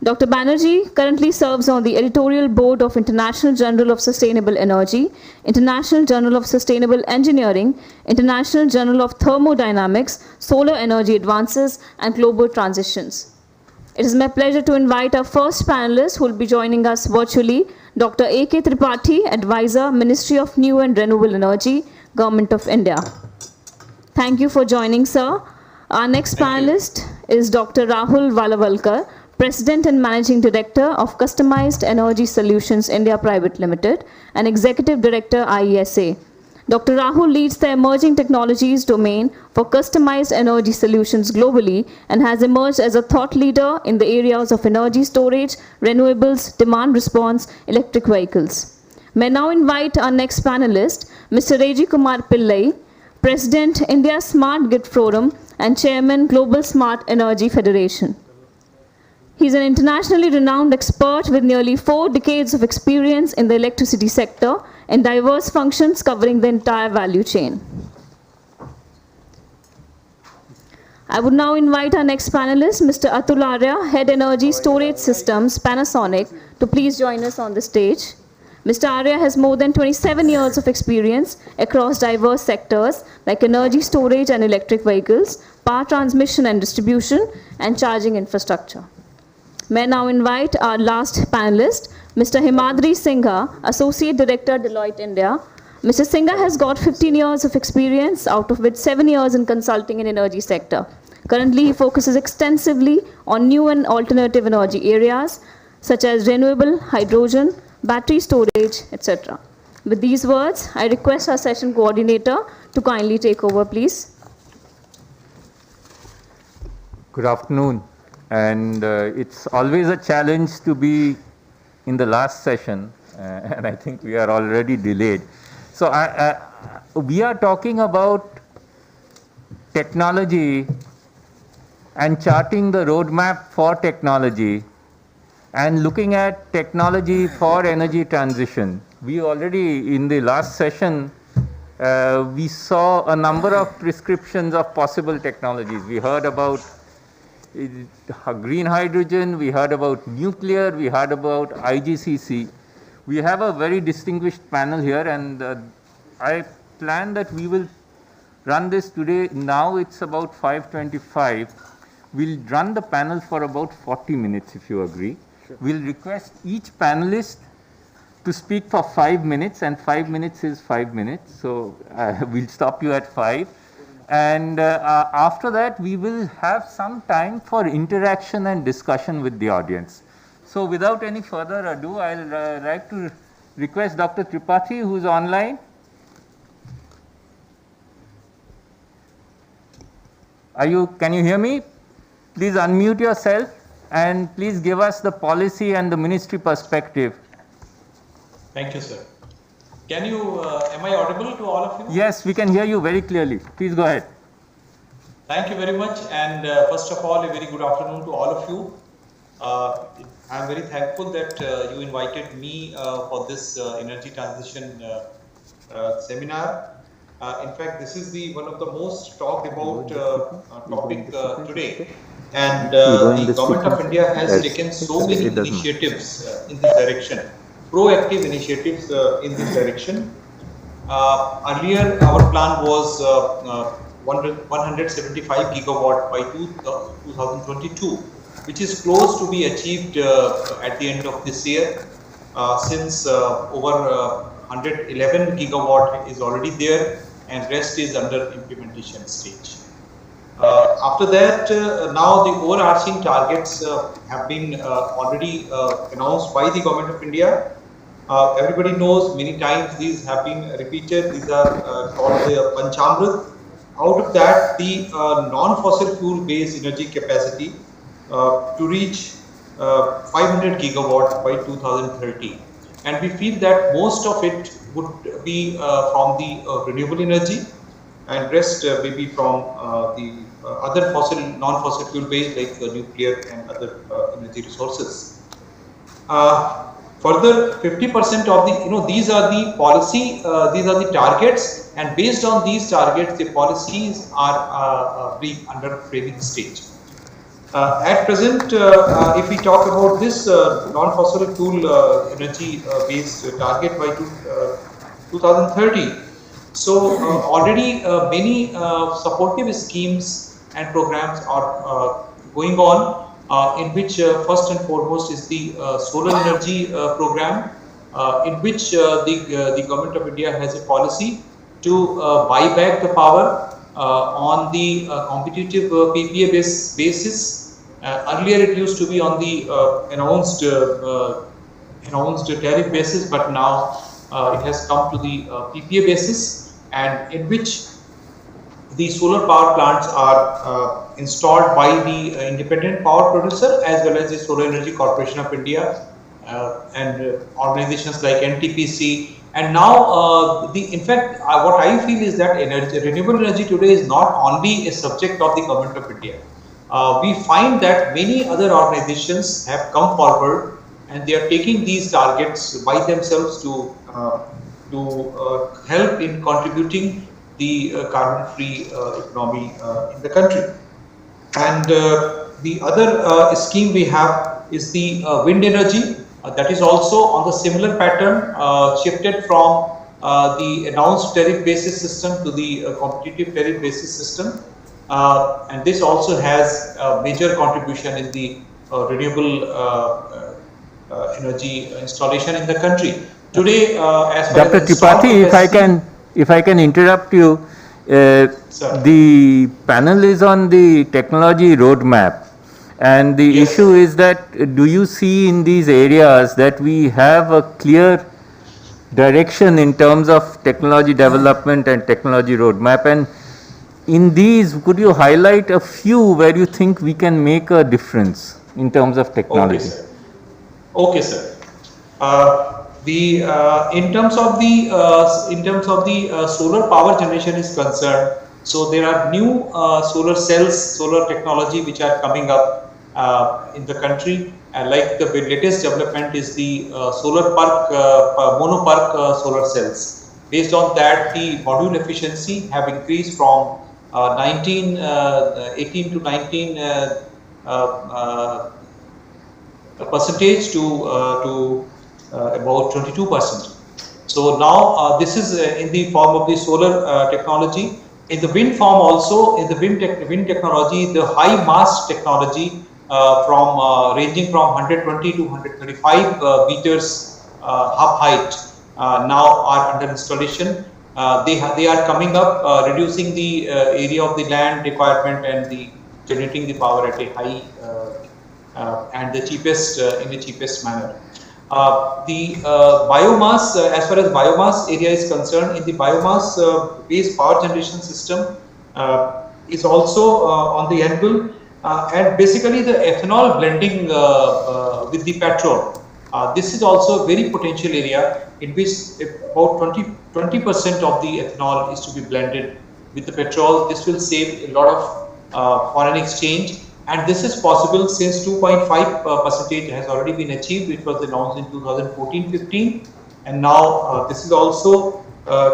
Dr. Banerjee currently serves on the editorial board of International Journal of Sustainable Energy, International Journal of Sustainable Engineering, International Journal of Thermodynamics, Solar Energy Advances, and Global Transitions. It is my pleasure to invite our first panelist who will be joining us virtually, Dr. A.K. Tripathi, Advisor, Ministry of New and Renewable Energy, Government of India. Thank you for joining, sir. Our next panelist is Dr. Rahul Valavalkar, President and Managing Director of Customized Energy Solutions India Private Limited and Executive Director, IESA. Dr. Rahul leads the emerging technologies domain for customized energy solutions globally and has emerged as a thought leader in the areas of energy storage, renewables, demand response, electric vehicles. May I now invite our next panelist, Mr. Reji Kumar Pillai, President, India Smart Grid Forum and Chairman, Global Smart Energy Federation. He's an internationally renowned expert with nearly 4 decades of experience in the electricity sector in diverse functions covering the entire value chain. I would now invite our next panelist, Mr. Atul Arya, Head Energy Storage Systems, Panasonic, to please join us on the stage. Mr. Arya has more than 27 years of experience across diverse sectors like energy storage and electric vehicles, power transmission and distribution, and charging infrastructure. May I now invite our last panelist, Mr. Himadri Singha, Associate Director, Deloitte India. Mr. Singha has got 15 years of experience, out of which 7 years in consulting in energy sector. Currently, he focuses extensively on new and alternative energy areas, such as renewable, hydrogen, battery storage, etc. With these words, I request our session coordinator to kindly take over, please. Good afternoon. And it's always a challenge to be in the last session, and I think we are already delayed. So we are talking about technology and charting the roadmap for technology and looking at technology for energy transition. We already, in the last session, we saw a number of prescriptions of possible technologies. We heard about green hydrogen, we heard about nuclear, we heard about IGCC. We have a very distinguished panel here, and I plan that we will run this today. Now it's about 5:25. We'll run the panel for about 40 minutes, if you agree. Sure. We'll request each panelist to speak for 5 minutes, and 5 minutes is 5 minutes. So we'll stop you at 5. And after that, we will have some time for interaction and discussion with the audience. So without any further ado, I'll like to request Dr. Tripathi, who's online. Can you hear me? Please unmute yourself and please give us the policy and the ministry perspective. Thank you, sir. Can you, am I audible to all of you? Yes, we can hear you very clearly. Please go ahead. Thank you very much. And first of all, a very good afternoon to all of you. I'm very thankful that you invited me for this energy transition seminar. In fact, this is one of the most talked about topic today. And the Government of India has taken so many initiatives in this direction, proactive initiatives in this direction. Earlier, our plan was 175 gigawatt by 2022, which is close to be achieved at the end of this year, since over 111 gigawatt is already there and rest is under implementation stage. After that, now the overarching targets have been already announced by the Government of India. Everybody knows, many times these have been repeated. These are called the Panchamrit. Out of that, the non-fossil fuel based energy capacity to reach 500 gigawatt by 2030. And we feel that most of it would be from the renewable energy, and rest may be from the other non-fossil fuel based like nuclear and other energy resources. Further, 50% of the, these are the policy, these are the targets, and based on these targets, the policies are being under framing stage. At present, if we talk about this non-fossil fuel energy based target by 2030, so already many supportive schemes and programs are going on, in which first and foremost is the solar energy program, in which the Government of India has a policy to buy back the power on the competitive PPA basis. Earlier it used to be on the announced tariff basis, but now it has come to the PPA basis, and in which the solar power plants are installed by the independent power producer as well as the Solar Energy Corporation of India and organizations like NTPC. And now, in fact, what I feel is that renewable energy today is not only a subject of the Government of India. We find that many other organizations have come forward and they are taking these targets by themselves to help in contributing the carbon-free economy in the country. And the other scheme we have is the wind energy. That is also on the similar pattern, shifted from the announced tariff basis system to the competitive tariff basis system. And this also has a major contribution in the renewable energy installation in the country. Today, as far Dr. as Tripathi, if I can interrupt you, the panel is on the technology roadmap, and the issue is that do you see in these areas that we have a clear direction in terms of technology development and technology roadmap, and in these could you highlight a few where you think we can make a difference in terms of technology? Okay, sir. In terms of the solar power generation is concerned, so there are new solar cells, solar technology which are coming up in the country, and like the latest development is the solar park, monopark solar cells. Based on that, the module efficiency have increased from 18 to 19 percentage to about 22%. So now this is in the form of the solar technology. In the wind form also, in the wind technology, the high mast technology from ranging from 120 to 135 meters hub height now are under installation. They are coming up, reducing the area of the land requirement and the generating the power at a high and the cheapest in the cheapest manner. The biomass, as far as biomass area is concerned, in the biomass based power generation system is also on the anvil, and basically the ethanol blending with the petrol This is also a very potential area in which about 20% of the ethanol is to be blended with the petrol. This will save a lot of foreign exchange, and this is possible since 2.5% has already been achieved. It was announced in 2014-15, and now this is also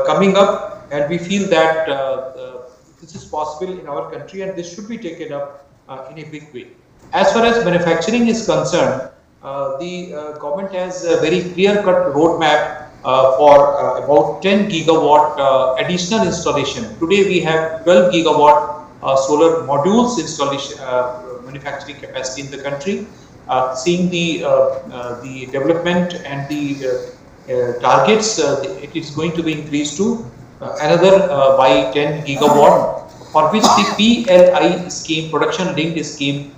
coming up, and we feel that this is possible in our country, and this should be taken up in a big way. As far as manufacturing is concerned, the government has a very clear-cut roadmap for about 10 gigawatt additional installation. Today we have 12 gigawatt solar modules installation manufacturing capacity in the country. Seeing the development and the targets, it is going to be increased to another by 10 gigawatt, for which the PLI scheme, production linked scheme,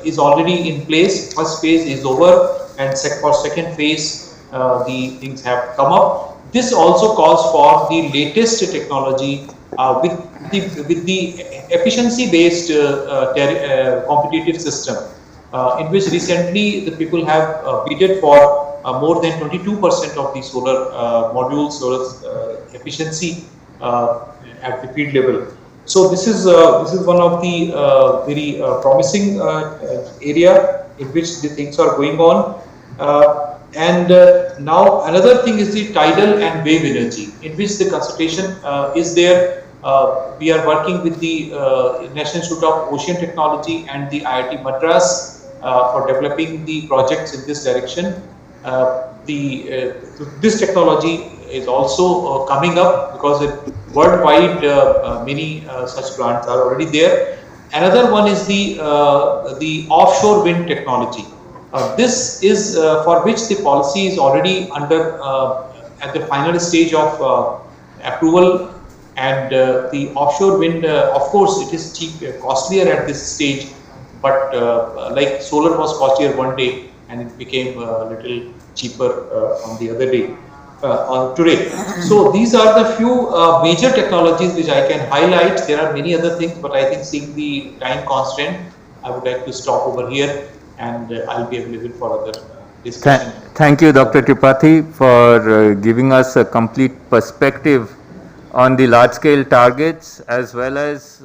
is already in place. First phase is over, and for second phase, the things have come up. This also calls for the latest technology with the efficiency-based competitive system, in which recently the people have bidded for more than 22% of the solar modules, solar efficiency at the field level. So this is one of the very promising area in which the things are going on. Now another thing is the tidal and wave energy, in which the consultation is there. We are working with the National Institute of Ocean Technology and the IIT Madras for developing the projects in this direction. This technology is also coming up because worldwide many such plants are already there. Another one is the offshore wind technology. This is for which the policy is already under at the final stage of approval, and the offshore wind, of course, it is costlier at this stage, but like solar was costlier one day and it became a little cheaper on the other day. Today. So these are the few major technologies which I can highlight. There are many other things, but I think seeing the time constraint, I would like to stop over here, and I'll be available for other discussion. Thank you, Dr. Tripathi, for giving us a complete perspective on the large-scale targets, as well as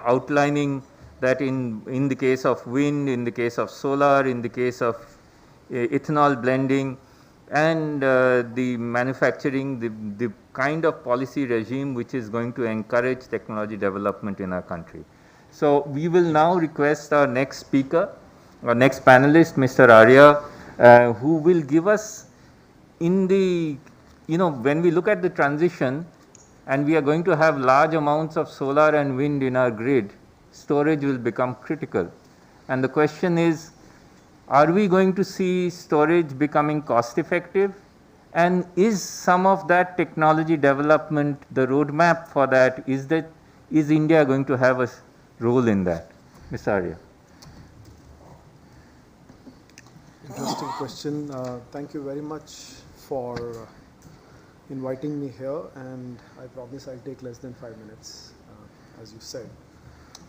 outlining that in the case of wind, in the case of solar, in the case of ethanol blending, and the manufacturing, the kind of policy regime which is going to encourage technology development in our country. So we will now request our next speaker, our next panelist, Mr. Arya, who will give us in the, when we look at the transition and we are going to have large amounts of solar and wind in our grid, storage will become critical. And the question is, are we going to see storage becoming cost effective? And is some of that technology development, the roadmap for that, is India going to have a role in that? Mr. Arya. Interesting question. Thank you very much for inviting me here, and I promise I'll take less than 5 minutes, as you said.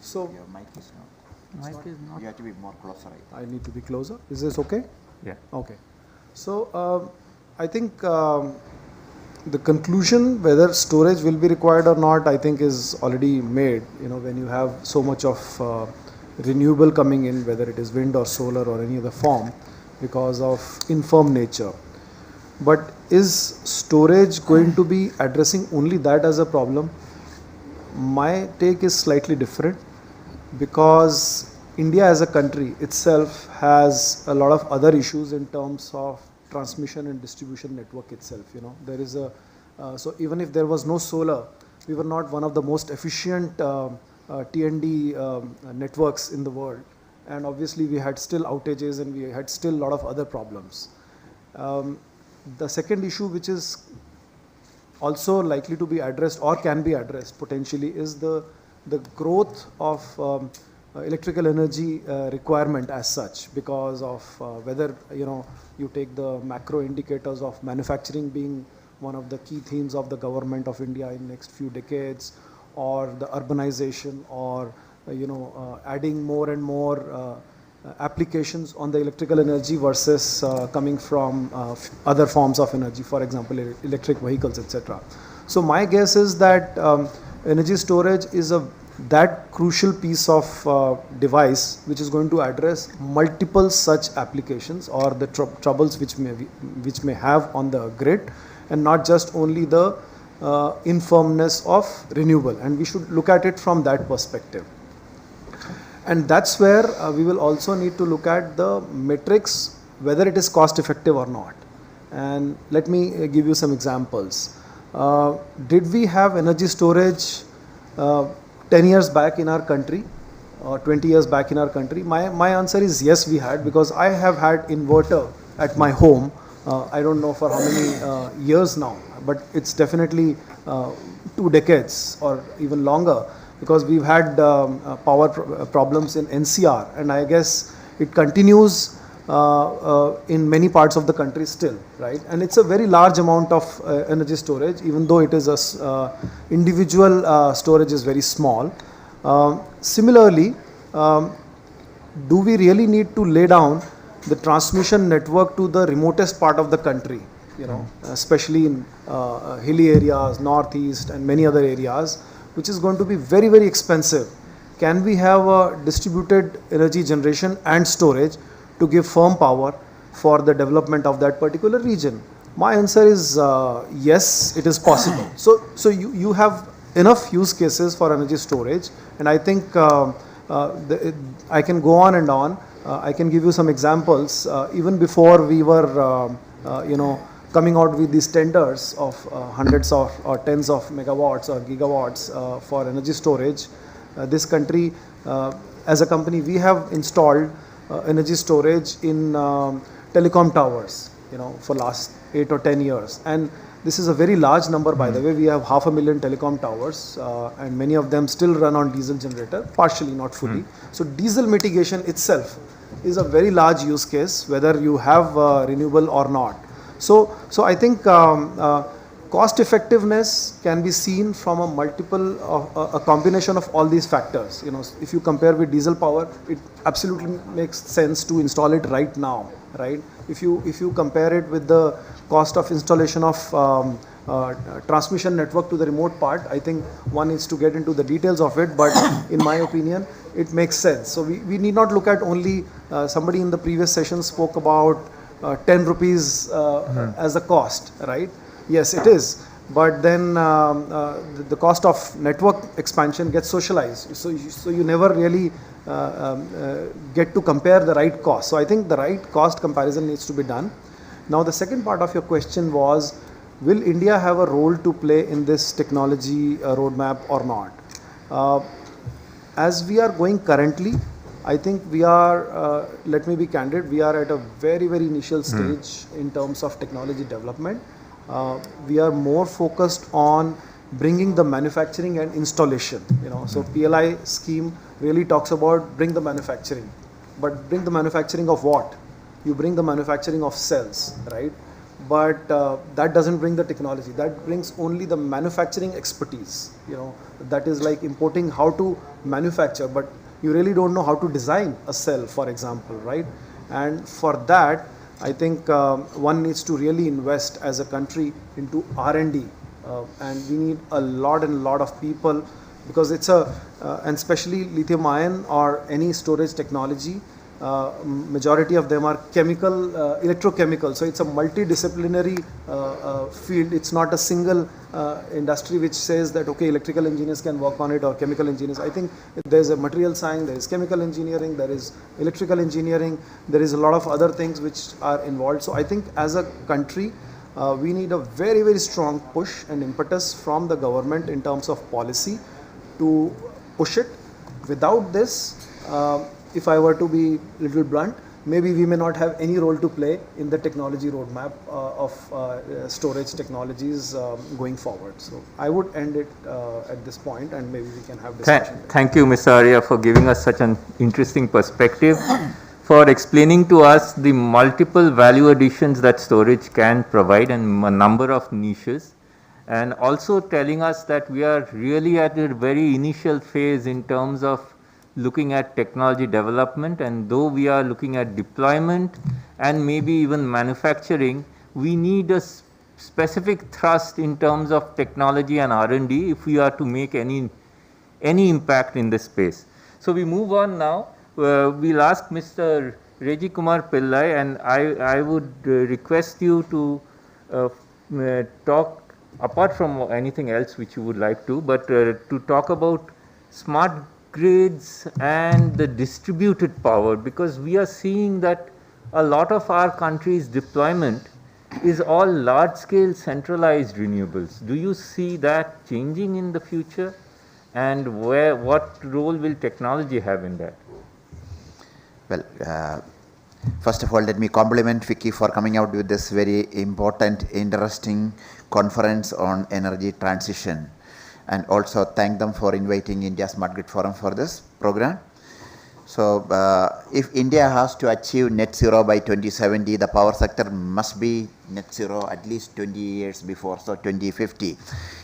So, your mic is not. Mic is not. You have to be more closer. I need to be closer. Is this okay? Yeah. Okay. So I think the conclusion whether storage will be required or not, I think, is already made. When you have so much of renewable coming in, whether it is wind or solar or any other form, because of infirm nature. But is storage going to be addressing only that as a problem? My take is slightly different, because India as a country itself has a lot of other issues in terms of transmission and distribution network itself. There is so even if there was no solar, we were not one of the most efficient T&D networks in the world, and obviously we had still outages and we had still a lot of other problems. The second issue, which is also likely to be addressed or can be addressed potentially, is the growth of electrical energy requirement as such, because of whether you take the macro indicators of manufacturing being one of the key themes of the government of India in next few decades, or the urbanization, or adding more and more applications on the electrical energy versus coming from other forms of energy, for example, electric vehicles, etc. So my guess is that energy storage is that crucial piece of device which is going to address multiple such applications or the troubles which may have on the grid, and not just only the infirmness of renewable, and we should look at it from that perspective. And that's where we will also need to look at the metrics, whether it is cost effective or not. And let me give you some examples. Did we have energy storage 10 years back in our country or 20 years back in our country? My answer is yes, we had, because I have had inverter at my home. I don't know for how many years now, but it's definitely 2 decades or even longer, because we've had power problems in NCR, and I guess it continues in many parts of the country still, right? And it's a very large amount of energy storage, even though it is individual storage is very small. Similarly, do we really need to lay down the transmission network to the remotest part of the country, especially in hilly areas, northeast, and many other areas, which is going to be very, very expensive? Can we have a distributed energy generation and storage to give firm power for the development of that particular region? My answer is yes, it is possible. So you have enough use cases for energy storage, and I think I can go on and on. I can give you some examples. Even before we were, coming out with these tenders of hundreds of or tens of megawatts or gigawatts for energy storage, this country, as a company, we have installed energy storage in telecom towers, for last 8 or 10 years. And this is a very large number, by the way. We have 500,000 telecom towers, and many of them still run on diesel generator, partially, not fully. So diesel mitigation itself is a very large use case, whether you have renewable or not. So I think cost effectiveness can be seen from a combination of all these factors. If you compare with diesel power, it absolutely makes sense to install it right now, right? If you compare it with the cost of installation of transmission network to the remote part, I think one needs to get into the details of it, but in my opinion, it makes sense. So we need not look at only, somebody in the previous session spoke about 10 rupees as a cost, right? Yes, it is. But then the cost of network expansion gets socialized. So you never really get to compare the right cost. So I think the right cost comparison needs to be done. Now, the second part of your question was, will India have a role to play in this technology roadmap or not? As we are going currently, I think we are, let me be candid, we are at a very, very initial stage in terms of technology development. We are more focused on bringing the manufacturing and installation. So PLI scheme really talks about bring the manufacturing, but bring the manufacturing of what? You bring the manufacturing of cells, right? But that doesn't bring the technology. That brings only the manufacturing expertise. That is like importing how to manufacture, but you really don't know how to design a cell, for example, right? And for that, I think one needs to really invest as a country into R&D, and we need a lot of people, because it's and especially lithium ion or any storage technology, majority of them are chemical, electrochemical. So it's a multidisciplinary field. It's not a single industry which says that, okay, electrical engineers can work on it or chemical engineers. I think there's a material science, there is chemical engineering, there is electrical engineering, there is a lot of other things which are involved. So I think as a country, we need a very, very strong push and impetus from the government in terms of policy to push it. Without this, if I were to be a little blunt, maybe we may not have any role to play in the technology roadmap of storage technologies going forward. So I would end it at this point, and maybe we can have discussion. Thank you, Mr. Arya, for giving us such an interesting perspective, for explaining to us the multiple value additions that storage can provide and a number of niches, and also telling us that we are really at a very initial phase in terms of looking at technology development, and though we are looking at deployment and maybe even manufacturing, we need a specific thrust in terms of technology and R&D if we are to make any impact in this space. So we move on now. We'll ask Mr. Reji Kumar Pillai, and I would request you to talk, apart from anything else which you would like to, but to talk about smart grids and the distributed power, because we are seeing that a lot of our country's deployment is all large-scale centralized renewables. Do you see that changing in the future? And what role will technology have in that? Well, first of all, let me compliment Vicky for coming out with this very important, interesting conference on energy transition, and also thank them for inviting India Smart Grid Forum for this program. So, if India has to achieve net zero by 2070, the power sector must be net zero at least 20 years before, so 2050.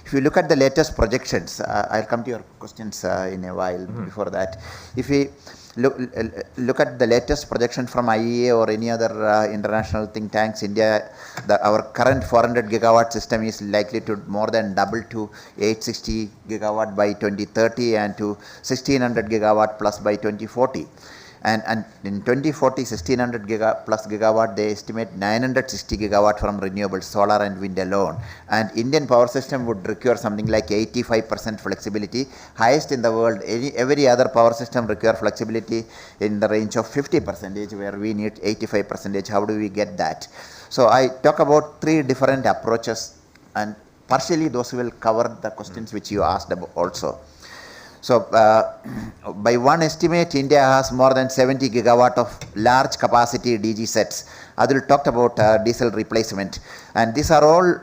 If you look at the latest projections, I'll come to your questions in a while. Before that, if we look at the latest projection from IEA or any other international think tanks, India, our current 400 gigawatt system is likely to more than double to 860 gigawatt by 2030 and to 1600 gigawatt plus by 2040. And in 2040, 1600 plus gigawatt, they estimate 960 gigawatt from renewable solar and wind alone. And Indian power system would require something like 85% flexibility, highest in the world. Every other power system require flexibility in the range of 50%, where we need 85%. How do we get that? So I talk about three different approaches, and partially those will cover the questions which you asked about also. So, by one estimate, India has more than 70 gigawatt of large capacity DG sets. Adil talked about diesel replacement, and these are all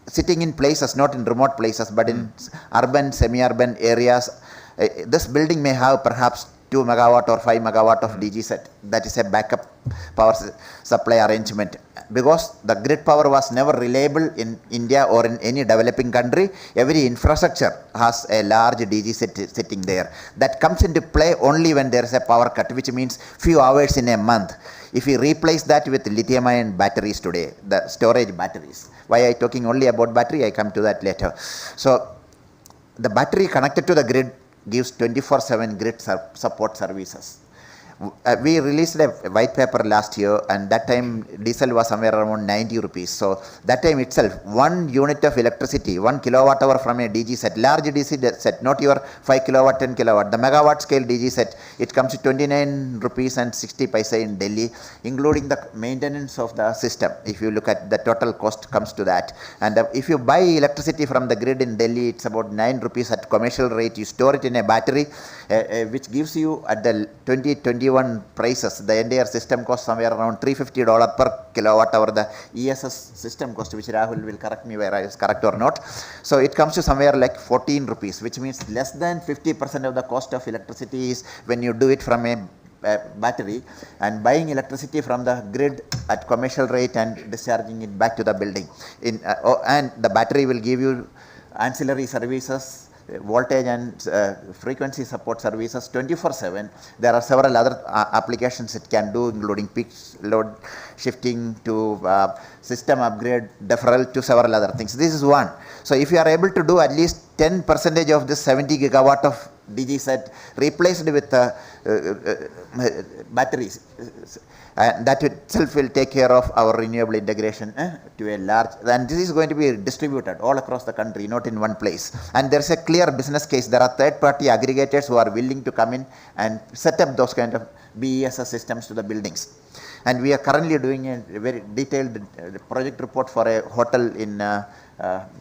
sitting in places, not in remote places, but in urban, semi-urban areas. This building may have perhaps 2 megawatt or 5 megawatt of DG set. That is a backup power supply arrangement. Because the grid power was never reliable in India or in any developing country, every infrastructure has a large DG set sitting there. That comes into play only when there is a power cut, which means few hours in a month. If we replace that with lithium-ion batteries today, the storage batteries. Why I talking only about battery? I come to that later. So the battery connected to the grid gives 24/7 grid support services. We released a white paper last year, and that time diesel was somewhere around 90 rupees. So that time itself, 1 unit of electricity, 1 kilowatt hour from a DG set, large DG set, not your 5 kilowatt, 10 kilowatt, the megawatt scale DG set, it comes to 29 rupees and 60 paise in Delhi, including the maintenance of the system. If you look at the total cost comes to that. And if you buy electricity from the grid in Delhi, it's about 9 rupees at commercial rate. You store it in a battery, which gives you at the 2021 prices, the entire system costs somewhere around $350 per kilowatt hour, the ESS system cost, which Rahul will correct me whether I is correct or not. So it comes to somewhere like 14 rupees, which means less than 50% of the cost of electricity is when you do it from a battery, and buying electricity from the grid at commercial rate and discharging it back to the building. And the battery will give you ancillary services, voltage and frequency support services 24/7. There are several other applications it can do, including peak load shifting to system upgrade, deferral to several other things. This is one. So if you are able to do at least 10% of this 70 gigawatt of DG set replaced with batteries, that itself will take care of our renewable integration to a large, and this is going to be distributed all across the country, not in one place. And there is a clear business case. There are third-party aggregators who are willing to come in and set up those kind of BESS systems to the buildings. And we are currently doing a very detailed project report for a hotel in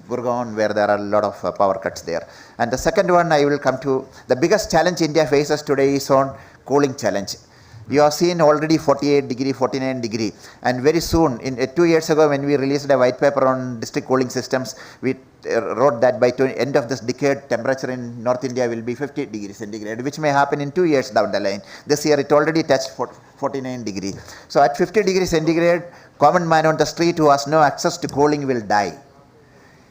Gurgaon, where there are a lot of power cuts there. And the second one I will come to, the biggest challenge India faces today is on cooling challenge. You have seen already 48 degree, 49 degree, and very soon, in 2 years ago when we released a white paper on district cooling systems, we wrote that by end of this decade, temperature in North India will be 50 degrees centigrade, which may happen in 2 years down the line. This year it already touched 49 degree. So at 50 degrees centigrade, common man on the street who has no access to cooling will die.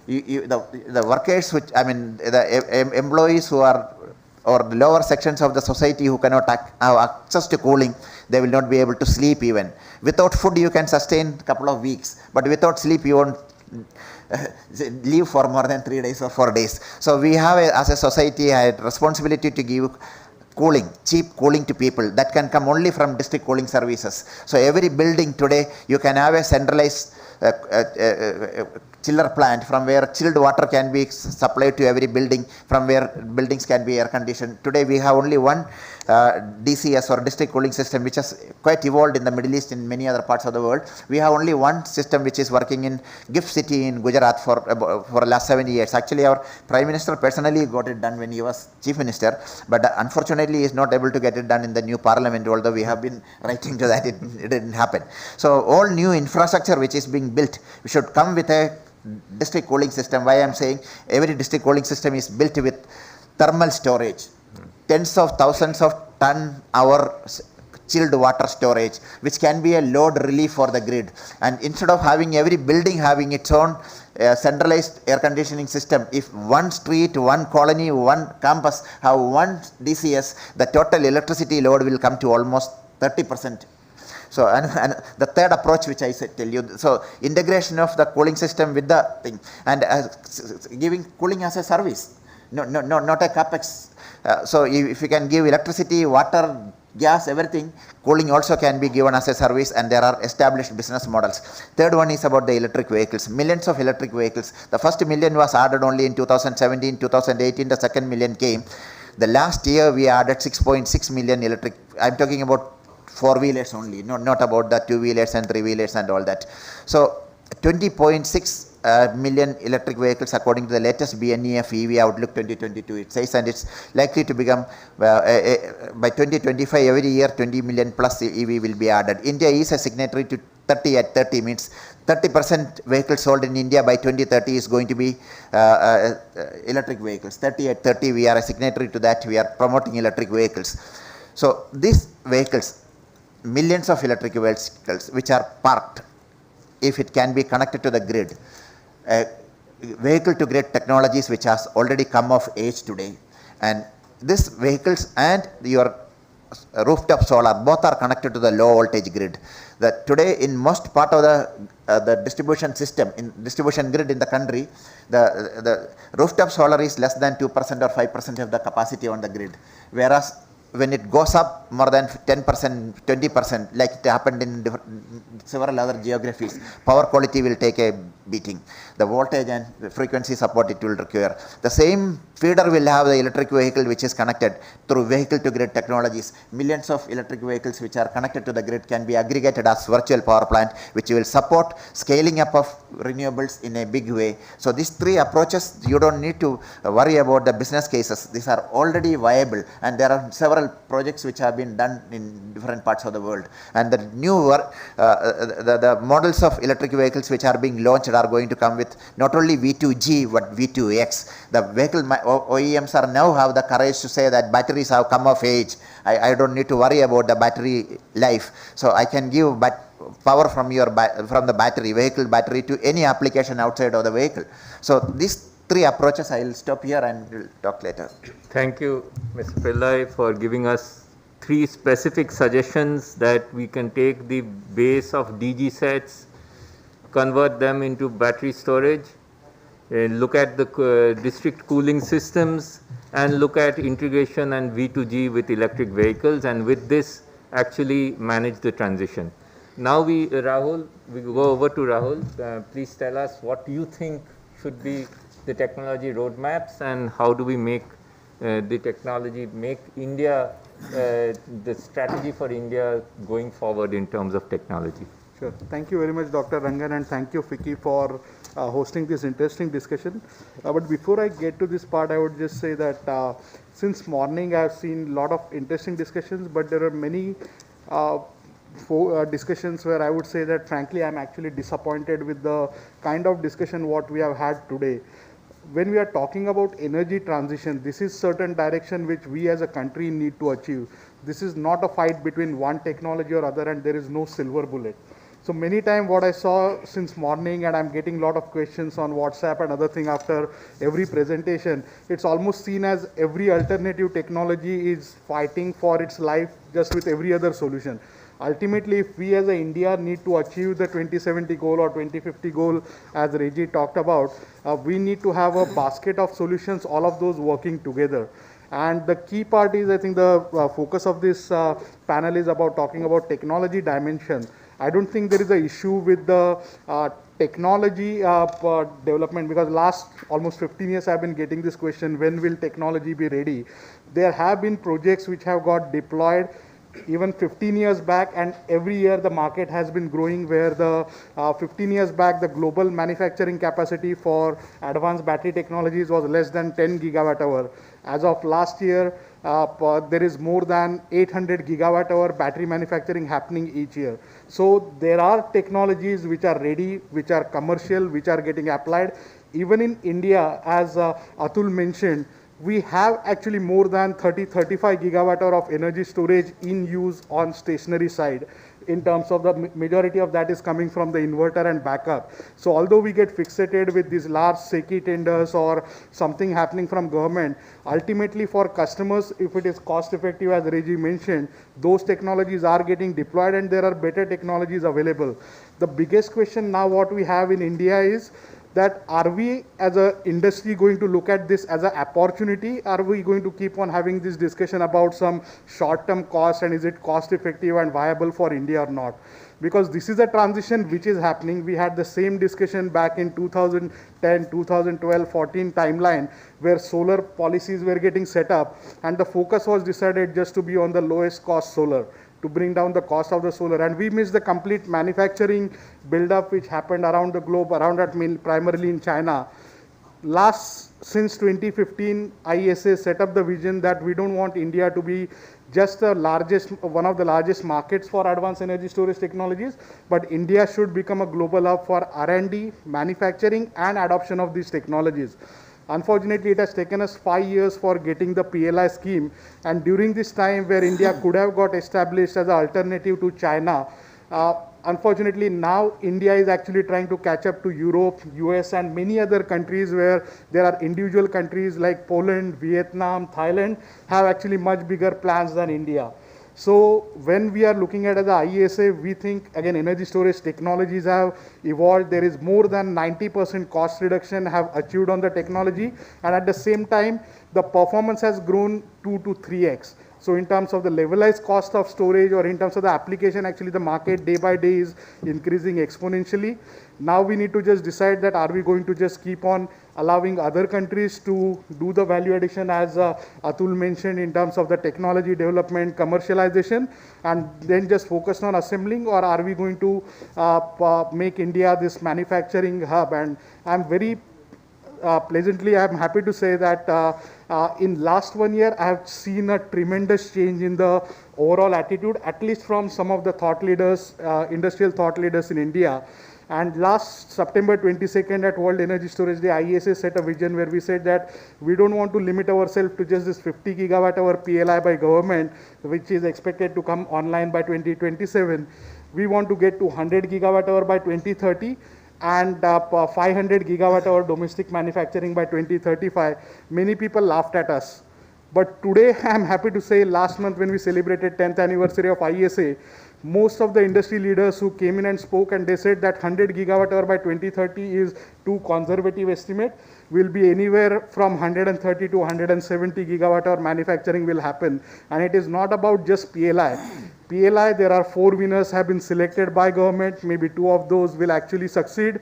The workers, the employees who are or the lower sections of the society who cannot have access to cooling, they will not be able to sleep even. Without food you can sustain a couple of weeks, but without sleep you won't live for more than 3 days or 4 days. So we have as a society a responsibility to give cooling, cheap cooling to people. That can come only from district cooling services. So every building today you can have a centralized chiller plant from where chilled water can be supplied to every building, from where buildings can be air conditioned. Today we have only one DCS or district cooling system, which has quite evolved in the Middle East and many other parts of the world. We have only one system which is working in Gift City in Gujarat for the last 7 years. Actually our Prime Minister personally got it done when he was Chief Minister, but unfortunately he is not able to get it done in the new parliament, although we have been writing to that, it didn't happen. So all new infrastructure which is being built, we should come with a district cooling system. Why I am saying every district cooling system is built with thermal storage, tens of thousands of ton-hour chilled water storage, which can be a load relief for the grid. And instead of having every building having its own centralized air conditioning system, if one street, one colony, one campus have one DCS, the total electricity load will come to almost 30%. So, and the third approach which I said tell you, so integration of the cooling system with the thing, and giving cooling as a service, not a capex. So if you can give electricity, water, gas, everything, cooling also can be given as a service, and there are established business models. Third one is about the electric vehicles, millions of electric vehicles. The first million was added only in 2017, 2018, the second million came. The last year we added 6.6 million electric, I'm talking about 4-wheelers only, not about the 2-wheelers and 3-wheelers and all that. So 20.6 million electric vehicles according to the latest BNEF EV Outlook 2022 it says, and it's likely to become by 2025 every year 20 million plus EV will be added. India is a signatory to 30 at 30, means 30% vehicles sold in India by 2030 is going to be electric vehicles. 30 at 30 we are a signatory to that, we are promoting electric vehicles. So these vehicles, millions of electric vehicles which are parked, if it can be connected to the grid, vehicle to grid technologies which has already come of age today, and these vehicles and your rooftop solar both are connected to the low voltage grid. That today in most part of the distribution system, in distribution grid in the country, the rooftop solar is less than 2% or 5% of the capacity on the grid, whereas when it goes up more than 10%, 20%, like it happened in several other geographies, power quality will take a beating. The voltage and the frequency support it will require. The same feeder will have the electric vehicle which is connected through vehicle to grid technologies. Millions of electric vehicles which are connected to the grid can be aggregated as virtual power plant, which will support scaling up of renewables in a big way. So these three approaches, you don't need to worry about the business cases. These are already viable, and there are several projects which have been done in different parts of the world. And the new the models of electric vehicles which are being launched are going to come with not only V2G but V2X. The vehicle OEMs are now have the courage to say that batteries have come of age. I don't need to worry about the battery life. So I can give power from the battery, vehicle battery, to any application outside of the vehicle. So these three approaches, I will stop here and we'll talk later. Thank you, Mr. Pillai, for giving us 3 specific suggestions that we can take the base of DG sets, convert them into battery storage, look at the district cooling systems, and look at integration and V2G with electric vehicles, and with this actually manage the transition. Now we go over to Rahul. Please tell us what you think should be the technology roadmaps, and how do we make the technology, make India, the strategy for India going forward in terms of technology. Sure. Thank you very much, Dr. Rangan, and thank you, Vicky, for hosting this interesting discussion. But before I get to this part, I would just say that since morning I have seen a lot of interesting discussions, but there are many discussions where I would say that frankly I'm actually disappointed with the kind of discussion what we have had today. When we are talking about energy transition, this is certain direction which we as a country need to achieve. This is not a fight between one technology or other, and there is no silver bullet. So many times what I saw since morning, and I'm getting a lot of questions on WhatsApp and other thing after every presentation, it's almost seen as every alternative technology is fighting for its life just with every other solution. Ultimately, if we as a India need to achieve the 2070 goal or 2050 goal, as Reggie talked about, we need to have a basket of solutions, all of those working together. And the key part is, I think the focus of this panel is about talking about technology dimension. I don't think there is an issue with the technology development, because last almost 15 years I've been getting this question, when will technology be ready? There have been projects which have got deployed even 15 years back, and every year the market has been growing, where the 15 years back the global manufacturing capacity for advanced battery technologies was less than 10 gigawatt hour. As of last year, there is more than 800 gigawatt hour battery manufacturing happening each year. So there are technologies which are ready, which are commercial, which are getting applied. Even in India, as Atul mentioned, we have actually more than 35 gigawatt hour of energy storage in use on stationary side. In terms of the majority of that is coming from the inverter and backup. So although we get fixated with these large SECI tenders or something happening from government, ultimately for customers, if it is cost effective, as Reggie mentioned, those technologies are getting deployed and there are better technologies available. The biggest question now what we have in India is that are we as an industry going to look at this as an opportunity? Are we going to keep on having this discussion about some short-term cost and is it cost effective and viable for India or not? Because this is a transition which is happening. We had the same discussion back in 2010, 2012, 14 timeline, where solar policies were getting set up and the focus was decided just to be on the lowest cost solar, to bring down the cost of the solar, and we missed the complete manufacturing build-up which happened around the globe, around that primarily in China. Since 2015, IESA set up the vision that we don't want India to be just the largest, one of the largest markets for advanced energy storage technologies, but India should become a global hub for R&D, manufacturing and adoption of these technologies. Unfortunately, it has taken us 5 years for getting the PLI scheme, and during this time where India could have got established as an alternative to China, unfortunately now India is actually trying to catch up to Europe, US and many other countries, where there are individual countries like Poland, Vietnam, Thailand have actually much bigger plans than India. So when we are looking at the IESA, we think again energy storage technologies have evolved. There is more than 90% cost reduction have achieved on the technology, and at the same time the performance has grown 2 to 3x. So in terms of the levelized cost of storage or in terms of the application, actually the market day by day is increasing exponentially. Now we need to just decide that are we going to just keep on allowing other countries to do the value addition, as Atul mentioned, in terms of the technology development, commercialization, and then just focus on assembling, or are we going to make India this manufacturing hub? And I'm very pleasantly, I'm happy to say that in last 1 year, I have seen a tremendous change in the overall attitude, at least from some of the thought leaders, industrial thought leaders in India. And last September 22nd at World Energy Storage Day, IESA set a vision where we said that we don't want to limit ourselves to just this 50 gigawatt hour PLI by government, which is expected to come online by 2027. We want to get to 100 gigawatt hour by 2030. And 500 gigawatt hour domestic manufacturing by 2035. Many people laughed at us. But today, I'm happy to say, last month when we celebrated 10th anniversary of IESA, most of the industry leaders who came in and spoke, and they said that 100 gigawatt hour by 2030 is too conservative estimate. Will be anywhere from 130 to 170 gigawatt hour manufacturing will happen. And it is not about just PLI. PLI, there are 4 winners have been selected by government. Maybe 2 of those will actually succeed.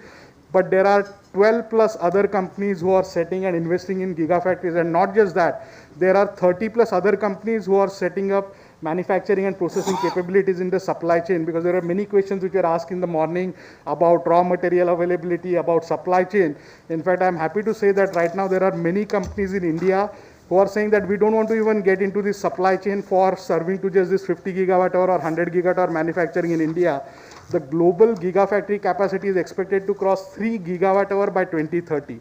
But there are 12 plus other companies who are setting and investing in gigafactories. And not just that, there are 30 plus other companies who are setting up manufacturing and processing capabilities in the supply chain, because there are many questions which were asked in the morning about raw material availability, about supply chain. In fact, I'm happy to say that right now there are many companies in India who are saying that we don't want to even get into this supply chain for serving to just this 50 gigawatt hour or 100 gigawatt hour manufacturing in India. The global gigafactory capacity is expected to cross 3 gigawatt hour by 2030.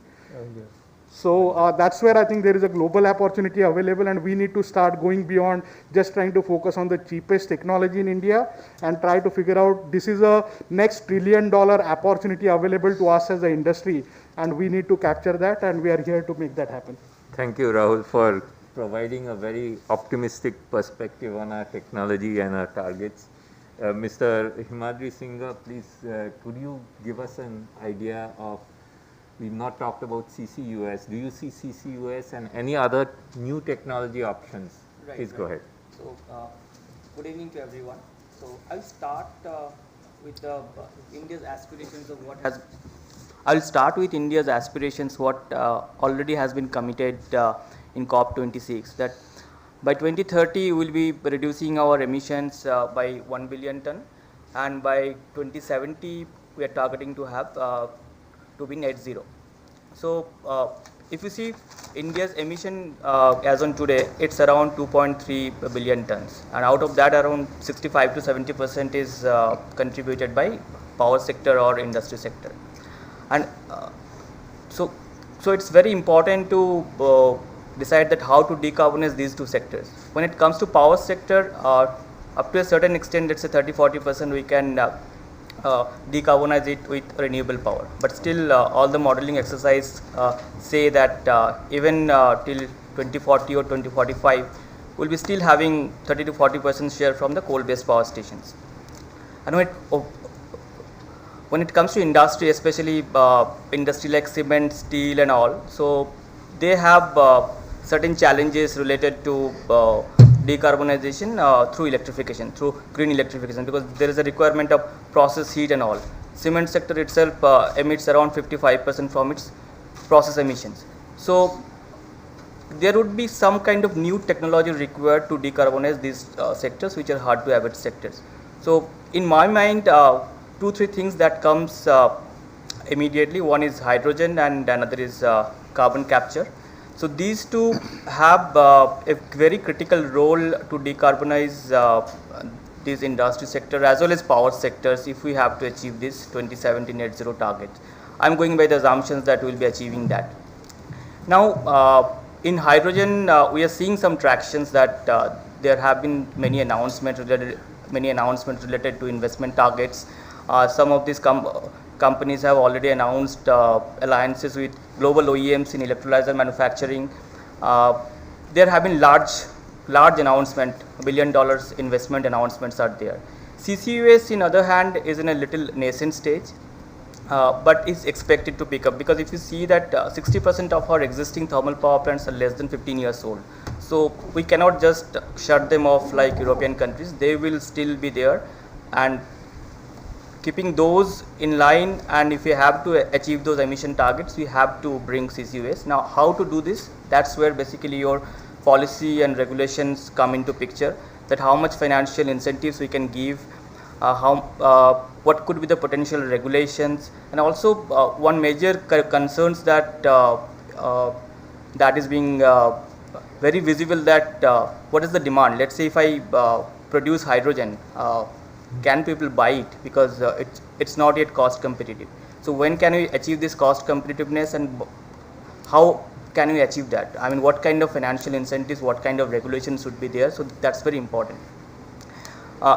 So that's where I think there is a global opportunity available, and we need to start going beyond just trying to focus on the cheapest technology in India and try to figure out this is a next $1 trillion opportunity available to us as an industry, and we need to capture that, and we are here to make that happen. Thank you, Rahul, for providing a very optimistic perspective on our technology and our targets. Mr. Himadri Singha, please, could you give us an idea of, we've not talked about CCUS. Do you see CCUS and any other new technology options? Right, Please go ahead. So, good evening to everyone. So, I'll start with India's aspirations of what has. I'll start with India's aspirations, what already has been committed in COP26, that by 2030 we will be reducing our emissions by 1 billion ton, and by 2070 we are targeting to have to be net zero. So if you see India's emission as on today, it's around 2.3 billion tons, and out of that around 65 to 70% is contributed by power sector or industry sector. And so it's very important to decide that how to decarbonize these two sectors. When it comes to power sector, up to a certain extent, let's say 30-40% we can decarbonize it with renewable power. But still all the modeling exercise say that even till 2040 or 2045, we'll be still having 30 to 40% share from the coal-based power stations. And when it comes to industry, especially industry like cement, steel and all, so they have certain challenges related to decarbonization through electrification, through green electrification, because there is a requirement of process heat and all. Cement sector itself emits around 55% from its process emissions. So there would be some kind of new technology required to decarbonize these sectors, which are hard to abate sectors. So in my mind, 2-3 things that comes immediately. One is hydrogen and another is carbon capture. So these two have a very critical role to decarbonize this industry sector as well as power sectors if we have to achieve this 2070 net zero target. I'm going by the assumptions that we'll be achieving that. Now in hydrogen we are seeing some tractions that there have been many announcements related to investment targets. Some of these companies have already announced alliances with global OEMs in electrolyzer manufacturing. There have been large announcement, $1 billion investment announcements are there. CCUS, in other hand, is in a little nascent stage, but is expected to pick up, because if you see that 60% of our existing thermal power plants are less than 15 years old. So we cannot just shut them off like European countries. They will still be there, and keeping those in line, and if we have to achieve those emission targets, we have to bring CCUS. Now, how to do this? That's where basically your policy and regulations come into picture, that how much financial incentives we can give, what could be the potential regulations, and also one major concerns that that is being very visible, that what is the demand? Let's say if I produce hydrogen, can people buy it? Because it's not yet cost competitive. So when can we achieve this cost competitiveness, and how can we achieve that? I mean, what kind of financial incentives, what kind of regulations should be there? So that's very important.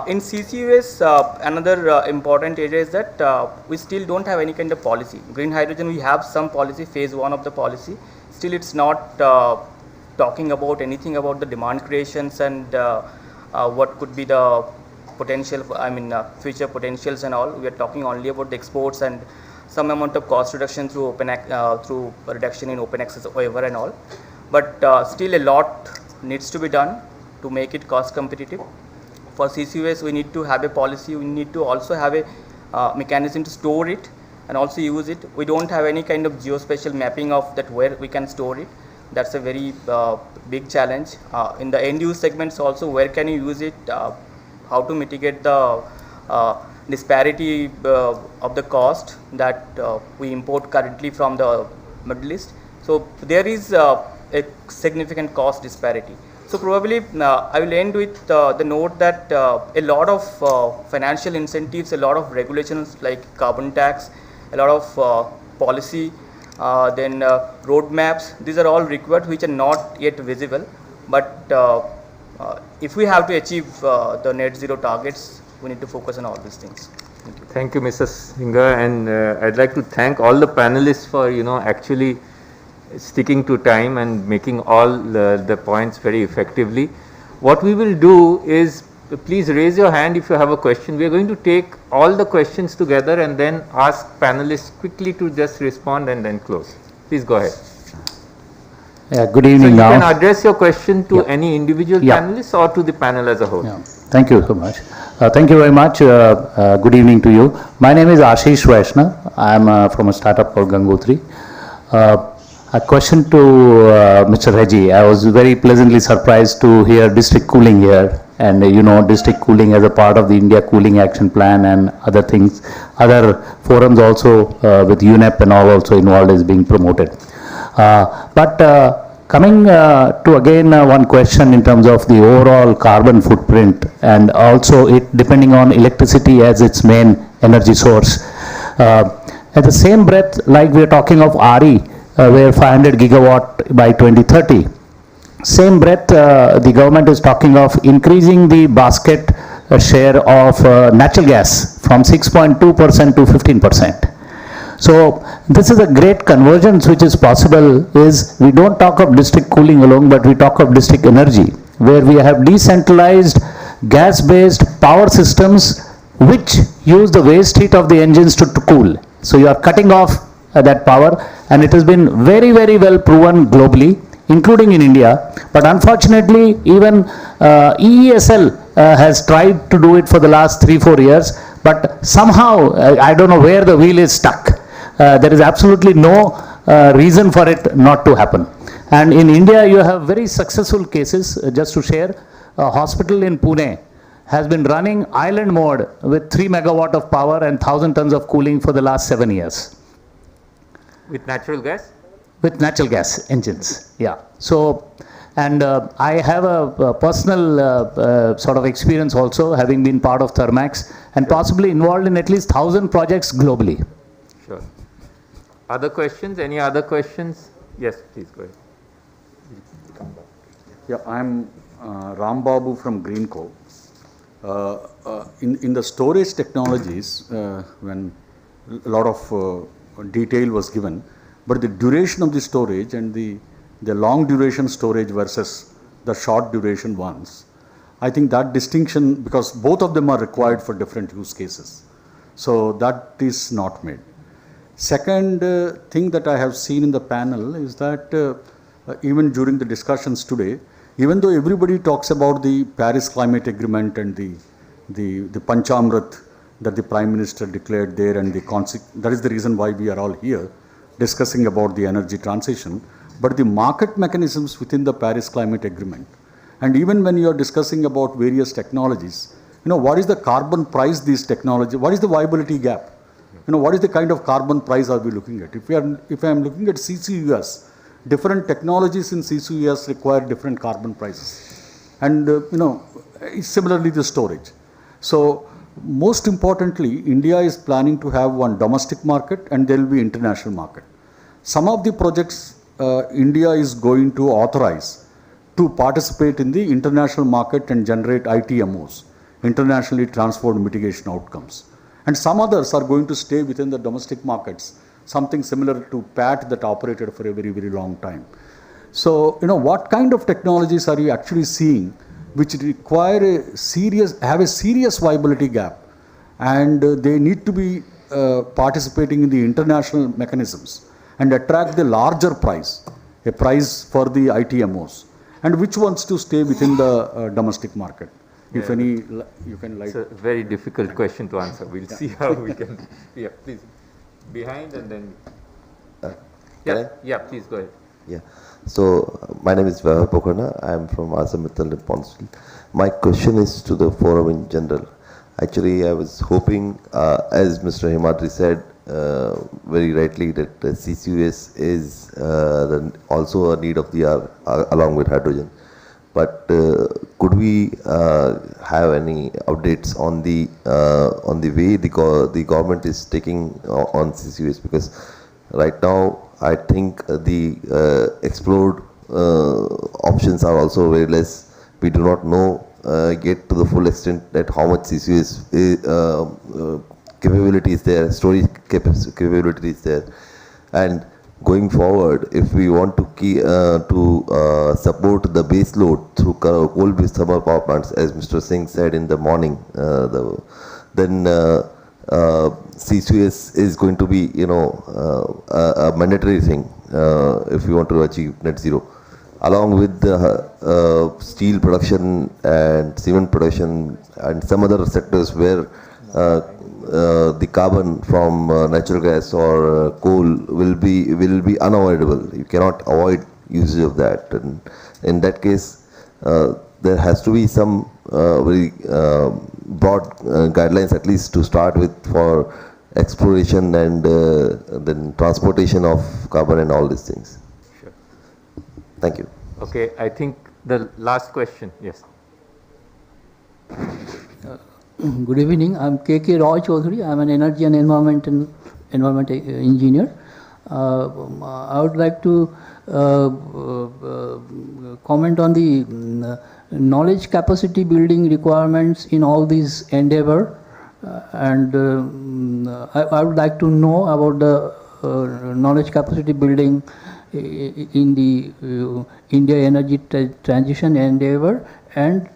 In CCUS, another important area is that we still don't have any kind of policy. Green hydrogen, we have some policy, phase 1 of the policy. Still it's not talking about anything about the demand creations and what could be the potential, future potentials and all. We are talking only about the exports and some amount of cost reduction through through reduction in open access waiver and all. But still a lot needs to be done to make it cost competitive. For CCUS, we need to have a policy. We need to also have a mechanism to store it and also use it. We don't have any kind of geospatial mapping of that where we can store it. That's a very big challenge. In the end use segments also, where can you use it? How to mitigate the disparity of the cost that we import currently from the Middle East. So there is a significant cost disparity. So probably I will end with the note that a lot of financial incentives, a lot of regulations like carbon tax, a lot of policy then roadmaps. These are all required which are not yet visible. But if we have to achieve the net zero targets, we need to focus on all these things. Thank you, Mr. Singha, and I'd like to thank all the panelists for actually sticking to time and making all the points very effectively. What we will do is, please raise your hand if you have a question. We are going to take all the questions together and then ask panelists quickly to just respond and then close. Please go ahead. Yeah, good evening. So you now. can address your question to any individual panelist or to the panel as a whole. Thank you so much. Thank you very much. Good evening to you. My name is Ashish Vaishnav. I am from a startup called Gangotri. A question to Mr. Reggie. I was very pleasantly surprised to hear district cooling here, and district cooling as a part of the India Cooling Action Plan and other things, other forums also with UNEP and all also involved is being promoted. But coming to again one question in terms of the overall carbon footprint and also it depending on electricity as its main energy source. At the same breath, like we are talking of RE, where 500 gigawatt by 2030. Same breath, the government is talking of increasing the basket share of natural gas from 6.2% to 15%. So this is a great convergence which is possible. Is we don't talk of district cooling alone, but we talk of district energy, where we have decentralized gas-based power systems which use the waste heat of the engines to cool. So you are cutting off that power, and it has been very, very well proven globally, including in India. But unfortunately, even EESL has tried to do it for the last 3-4 years, but somehow, I don't know where the wheel is stuck. There is absolutely no reason for it not to happen. And in India, you have very successful cases. Just to share, a hospital in Pune has been running island mode with 3 megawatt of power and 1,000 tons of cooling for the last 7 years. With natural gas? With natural gas engines, yeah. So, and I have a personal sort of experience also, having been part of Thermax and possibly involved in at least 1,000 projects globally. Sure. Other questions? Any other questions? Yes, please go ahead. Yeah, I'm Ram Babu from Greenco. In the storage technologies, when a lot of detail was given, but the duration of the storage and the long duration storage versus the short duration ones, I think that distinction, because both of them are required for different use cases, so that is not made. Second thing that I have seen in the panel is that even during the discussions today, even though everybody talks about the Paris Climate Agreement and the Panchamrit that the Prime Minister declared there, and that is the reason why we are all here discussing about the energy transition, but the market mechanisms within the Paris Climate Agreement, and even when you are discussing about various technologies, what is the carbon price these technologies, what is the viability gap? What is the kind of carbon price are we looking at? If I am looking at CCUS, different technologies in CCUS require different carbon prices. And, similarly the storage. So, most importantly, India is planning to have one domestic market and there will be international market. Some of the projects India is going to authorize to participate in the international market and generate ITMOs, internationally transformed mitigation outcomes. And some others are going to stay within the domestic markets, something similar to PAT that operated for a very, very long time. So, what kind of technologies are you actually seeing which require have a serious viability gap, and they need to be participating in the international mechanisms and attract the larger price, a price for the ITMOs, and which ones to stay within the domestic market? If any, you can like. It's a very difficult question to answer. We'll see how we can. Yeah, please. Behind and then. Yeah, please go ahead. Yeah. So, my name is Vaibhav Pokhana. I am from Asamittal Responsible. My question is to the forum in general. Actually, I was hoping, as Mr. Himadri said very rightly, that CCUS is also a need of the hour along with hydrogen. But could we have any updates on the way the government is taking on CCUS? Because right now I think the explored options are also very less. We do not know yet to the full extent that how much CCUS capability is there, storage capability is there, and going forward, if we want to support the base load through coal-based thermal power plants, as Mr. Singh said in the morning, then CCUS is going to be, a mandatory thing if we want to achieve net zero. Along with the steel production and cement production and some other sectors where the carbon from natural gas or coal will be unavoidable. You cannot avoid usage of that, and in that case, there has to be some very broad guidelines, at least to start with, for exploration and then transportation of carbon and all these things. Sure. Thank you. Okay, I think the last question, yes. Good evening. I'm K.K. Roy Chaudhary. I'm an energy and environment engineer. I would like to comment on the knowledge capacity building requirements in all these endeavor, and I would like to know about the knowledge capacity building in the India energy transition endeavor, and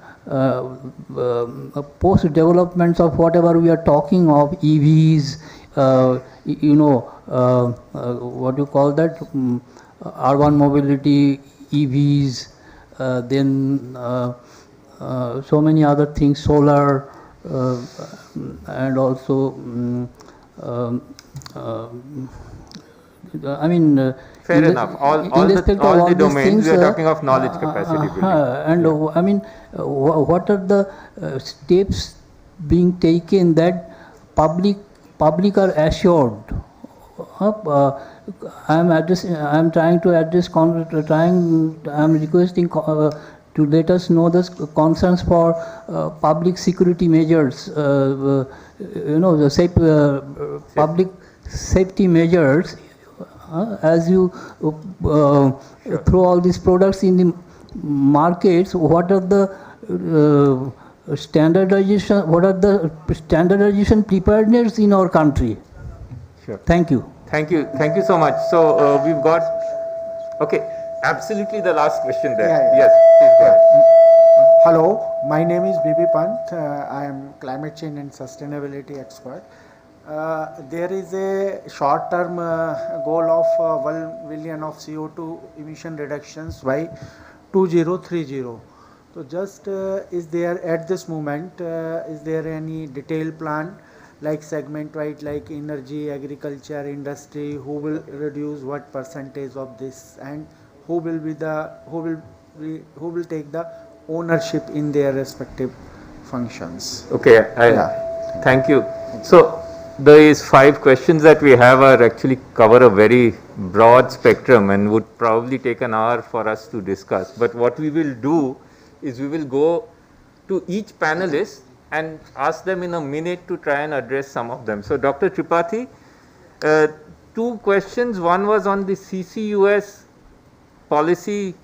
post developments of whatever we are talking of, EVs, what do you call that, urban mobility, EVs, then so many other things, solar, and also fair enough. All the domains, we are talking of knowledge capacity building. And what are the steps being taken that public are assured? I'm requesting to let us know the concerns for public security measures, the public safety measures, as you throw all these products in the markets. What are the standardization? What are the standardization preparedness in our country? Sure. Thank you. Thank you so much. So we've got, okay, absolutely the last question there. Yes, please go ahead. Hello, my name is B.B. Pant. I am climate change and sustainability expert. There is a short-term goal of 1 billion of CO2 emission reductions by 2030. So just is there at this moment, is there any detailed plan, like segment-wise, like energy, agriculture, industry, who will reduce what percentage of this, and who will take the ownership in their respective functions? Okay, thank you. So these 5 questions that we have are actually cover a very broad spectrum and would probably take an hour for us to discuss. But what we will do is we will go to each panelist and ask them in a minute to try and address some of them. So Dr. Tripathi, 2 questions. One was on the CCUS policy,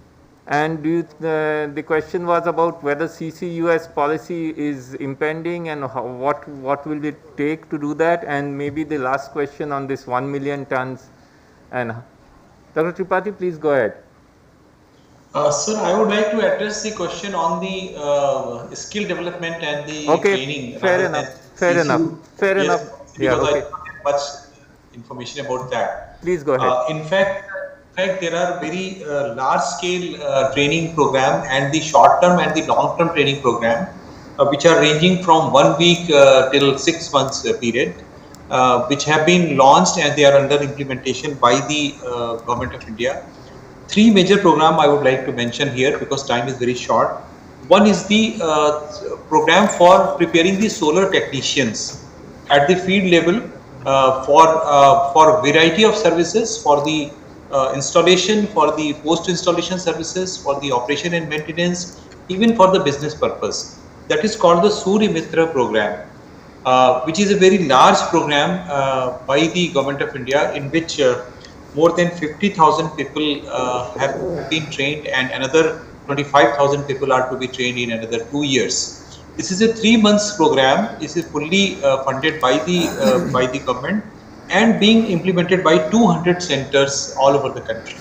and the question was about whether CCUS policy is impending and what will it take to do that, and maybe the last question on this 1 million tons. And Dr. Tripathi, please go ahead. Sir, I would like to address the question on the skill development and the training. Fair enough. Because Yeah, okay. I don't have much information about that. Please go ahead. In fact, there are very large-scale training program and the short-term and the long-term training program, which are ranging from 1 week till 6 months period, which have been launched and they are under implementation by the Government of India. 3 major programs I would like to mention here because time is very short. One is the program for preparing the solar technicians at the field level for variety of services, for the installation, for the post-installation services, for the operation and maintenance, even for the business purpose. That is called the Surya Mitra program, which is a very large program by the Government of India, in which more than 50,000 people have been trained, and another 25,000 people are to be trained in another 2 years. This is a 3 months program. This is fully funded by the government and being implemented by 200 centers all over the country.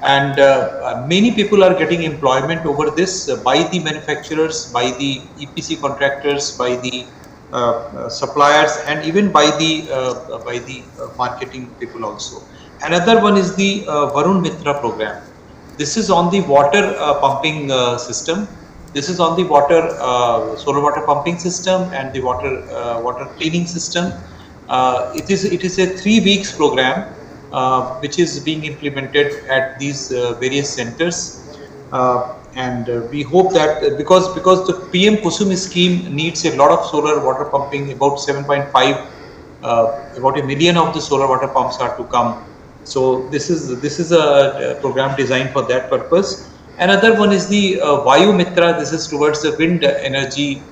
And many people are getting employment over this by the manufacturers, by the EPC contractors, by the suppliers, and even by the marketing people also. Another one is the Varun Mitra program. This is on the water pumping system. This is on the solar water pumping system and the water cleaning system. It is a 3 weeks program which is being implemented at these various centers, and we hope that because the PM Kusum scheme needs a lot of solar water pumping, about 7.5 about 1 million of the solar water pumps are to come. So this is a program designed for that purpose. Another one is the Vayu Mitra. This is towards the wind energy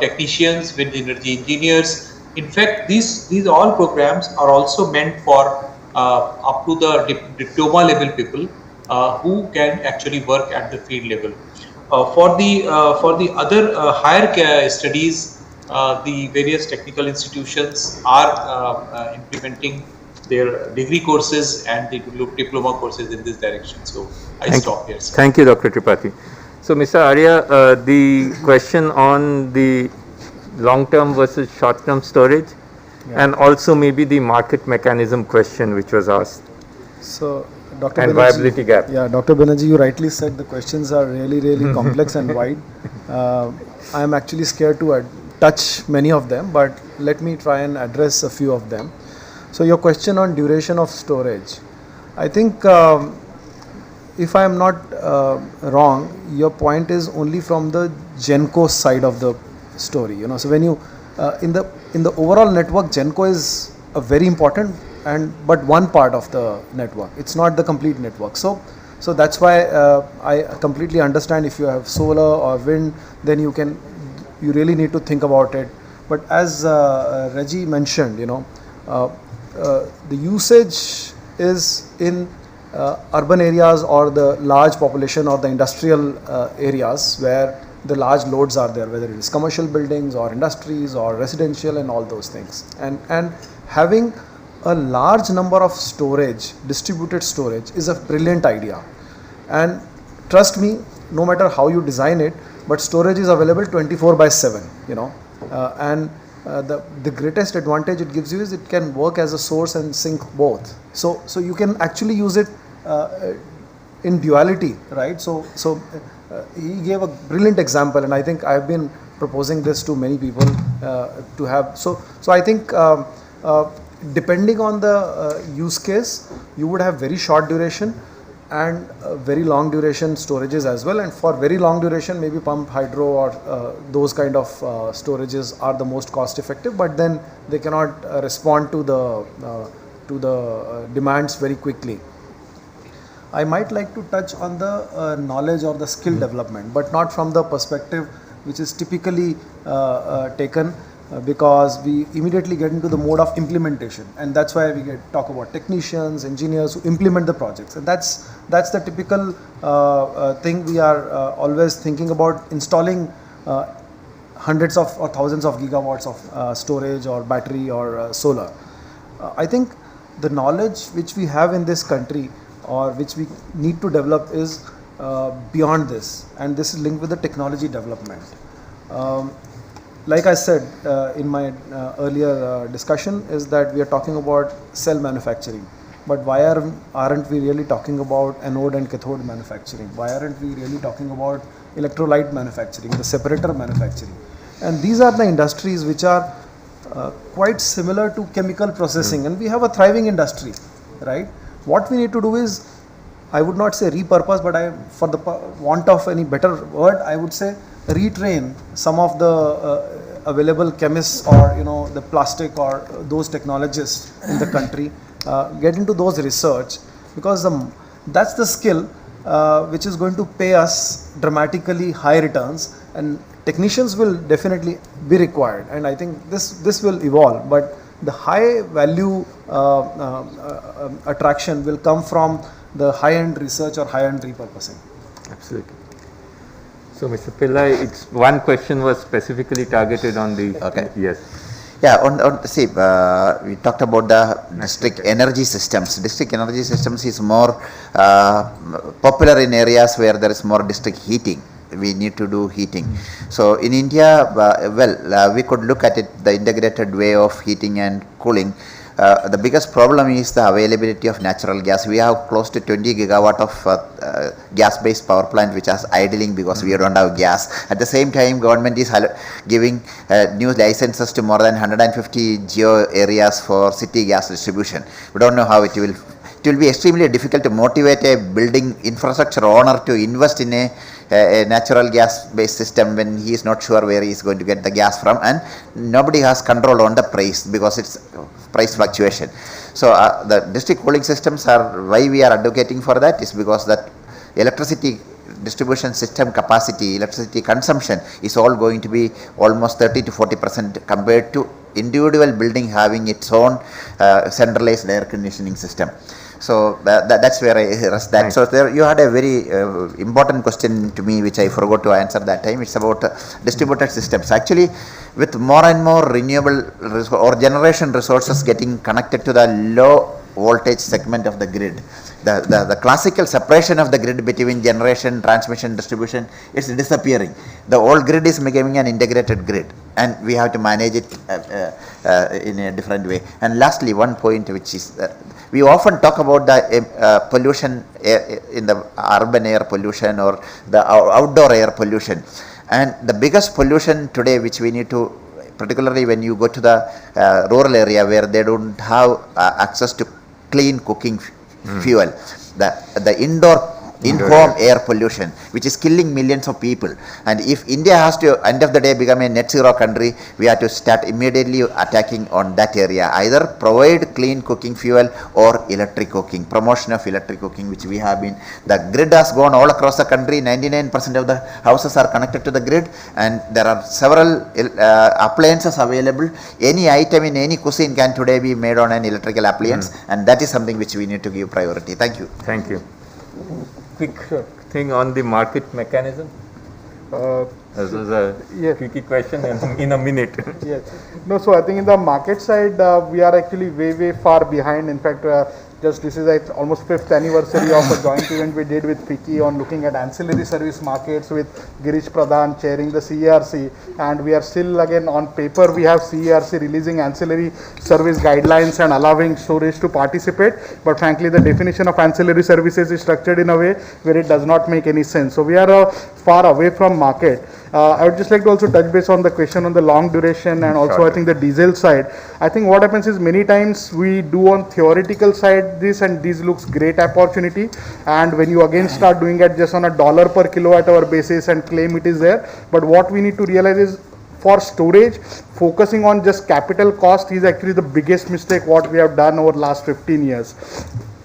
technicians, wind energy engineers. In fact, these all programs are also meant for up to the diploma level people who can actually work at the field level. For the other higher studies, the various technical institutions are implementing their degree courses and the diploma courses in this direction. So I stop here. Sir. Thank you, Dr. Tripathi. So, Mr. Arya, the question on the long-term versus short-term storage, and also maybe the market mechanism question which was asked. So, Dr. And Banerjee, viability gap. Yeah, Dr. Banerjee, you rightly said the questions are really complex and wide. I am actually scared to touch many of them, but let me try and address a few of them. So, your question on duration of storage, I think if I am not wrong, your point is only from the GENCO side of the story. You know, so when you in the overall network, GENCO is a very important but one part of the network. It's not the complete network. So that's why I completely understand if you have solar or wind, then you really need to think about it. But as Reggie mentioned, you know, the usage is in urban areas or the large population or the industrial areas where the large loads are there, whether it is commercial buildings or industries or residential and all those things. And having a large number of storage, distributed storage, is a brilliant idea. And trust me, no matter how you design it, but storage is available 24/7, you know. The greatest advantage it gives you is it can work as a source and sink both. So you can actually use it in duality, right? So he gave a brilliant example, and I think I've been proposing this to many people to have. So I think depending on the use case, you would have very short duration and very long duration storages as well. And for very long duration, maybe pump hydro or those kind of storages are the most cost effective, but then they cannot respond to the demands very quickly. I might like to touch on the knowledge or the skill development, but not from the perspective which is typically taken, because we immediately get into the mode of implementation, and that's why we talk about technicians, engineers who implement the projects, and that's the typical thing. We are always thinking about installing hundreds of or thousands of gigawatts of storage or battery or solar. I think the knowledge which we have in this country, or which we need to develop, is beyond this, and this is linked with the technology development. Like I said in my earlier discussion, is that we are talking about cell manufacturing, but why aren't we really talking about anode and cathode manufacturing? Why aren't we really talking about electrolyte manufacturing, the separator manufacturing? And these are the industries which are quite similar to chemical processing, and we have a thriving industry, right? What we need to do is, I would not say repurpose, but for the want of any better word, I would say retrain some of the available chemists, or the plastic or those technologists in the country, get into those research, because that's the skill which is going to pay us dramatically high returns, and technicians will definitely be required, and I think this will evolve. But the high value attraction will come from the high-end research or high-end repurposing. Absolutely. So, Mr. Pillai, it's one question was specifically targeted on the. Okay. Yes. Yeah, see, we talked about the district energy systems. District energy systems is more popular in areas where there is more district heating. We need to do heating. So in India, we could look at it, the integrated way of heating and cooling. The biggest problem is the availability of natural gas. We have close to 20 gigawatt of gas-based power plant which is idling because we don't have gas. At the same time, government is giving new licenses to more than 150 geo areas for city gas distribution. We don't know how it will. It will be extremely difficult to motivate a building infrastructure owner to invest in a natural gas based system when he is not sure where he is going to get the gas from, and nobody has control on the price because it's price fluctuation. So the district cooling systems are why we are advocating for that is because that electricity distribution system capacity, electricity consumption is all going to be almost 30 to 40% compared to individual building having its own centralized air conditioning system. So that's where I rest that. Right. So there you had a very important question to me which I forgot to answer that time. It's about distributed systems. Actually, with more and more renewable or generation resources getting connected to the low voltage segment of the grid, the classical separation of the grid between generation, transmission, distribution is disappearing. The old grid is becoming an integrated grid, and we have to manage it in a different way. And lastly, one point which is we often talk about the pollution in the urban air pollution or the outdoor air pollution, and the biggest pollution today which we need to, particularly when you go to the rural area where they don't have access to clean cooking fuel, the in-home air pollution which is killing millions of people. And if India has to end of the day become a net zero country, we have to start immediately attacking on that area, either provide clean cooking fuel or electric cooking, promotion of electric cooking which we have been. The grid has gone all across the country, 99% of the houses are connected to the grid, and there are several appliances available. Any item in any cuisine can today be made on an electrical appliance, and that is something which we need to give priority. Thank you. Thank you. Quick thing on the market mechanism. This is a quickie question in a minute. Yes. No, so I think in the market side, we are actually way far behind. In fact, just this is like almost 5th anniversary of a joint event we did with FICCI on looking at ancillary service markets with Girish Pradhan chairing the CERC, and we are still again on paper we have CERC releasing ancillary service guidelines and allowing storage to participate, but frankly the definition of ancillary services is structured in a way where it does not make any sense. So we are far away from market. I would just like to also touch base on the question on the long duration and also I think the diesel side. I think what happens is many times we do on theoretical side this, and this looks great opportunity, and when you again start doing it just on a dollar per kilowatt hour basis and claim it is there, but what we need to realize is for storage, focusing on just capital cost is actually the biggest mistake what we have done over last 15 years.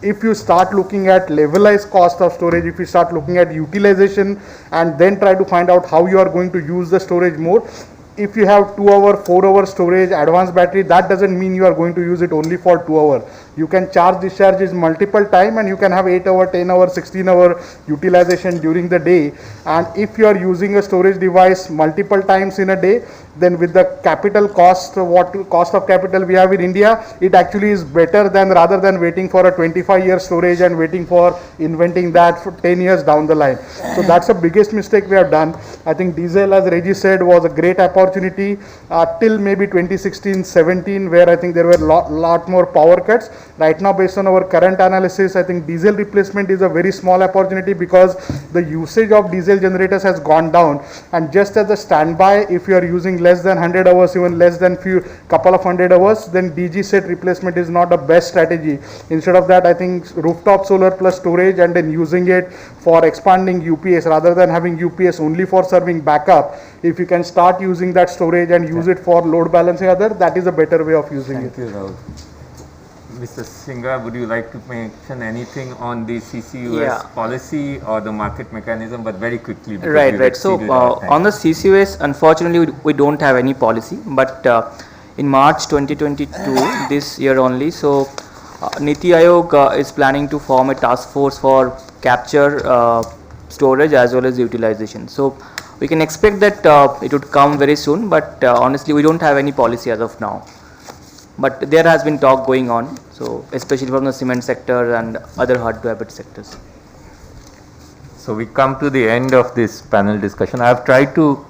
If you start looking at levelized cost of storage, if you start looking at utilization and then try to find out how you are going to use the storage more, if you have 2 hour, 4 hour storage, advanced battery, that doesn't mean you are going to use it only for 2 hours. You can charge discharges multiple time and you can have 8 hour, 10 hour, 16 hour utilization during the day. And if you are using a storage device multiple times in a day, then with the capital cost, what cost of capital we have in India, it actually is better than rather than waiting for a 25-year storage and waiting for inventing that for 10 years down the line. So that's the biggest mistake we have done. I think diesel, as Reggie said, was a great opportunity till maybe 2016-17, where I think there were lot more power cuts. Right now, based on our current analysis, I think diesel replacement is a very small opportunity because the usage of diesel generators has gone down, and just as a standby, if you are using less than 100 hours, even less than couple of 100 hours, then DG set replacement is not the best strategy. Instead of that, I think rooftop solar plus storage and then using it for expanding UPS rather than having UPS only for serving backup. If you can start using that storage and use it for load balancing that is a better way of using it. Thank you, Rahul. Mr. Singha, would you like to mention anything on the CCUS policy or the market mechanism, but very quickly? Right. So on the CCUS, unfortunately, we don't have any policy, but in March 2022, this year only. So Niti Aayog is planning to form a task force for capture, storage as well as utilization. So we can expect that it would come very soon, but honestly we don't have any policy as of now. But there has been talk going on, so especially from the cement sector and other hard to abate sectors. So we come to the end of this panel discussion. I have tried to,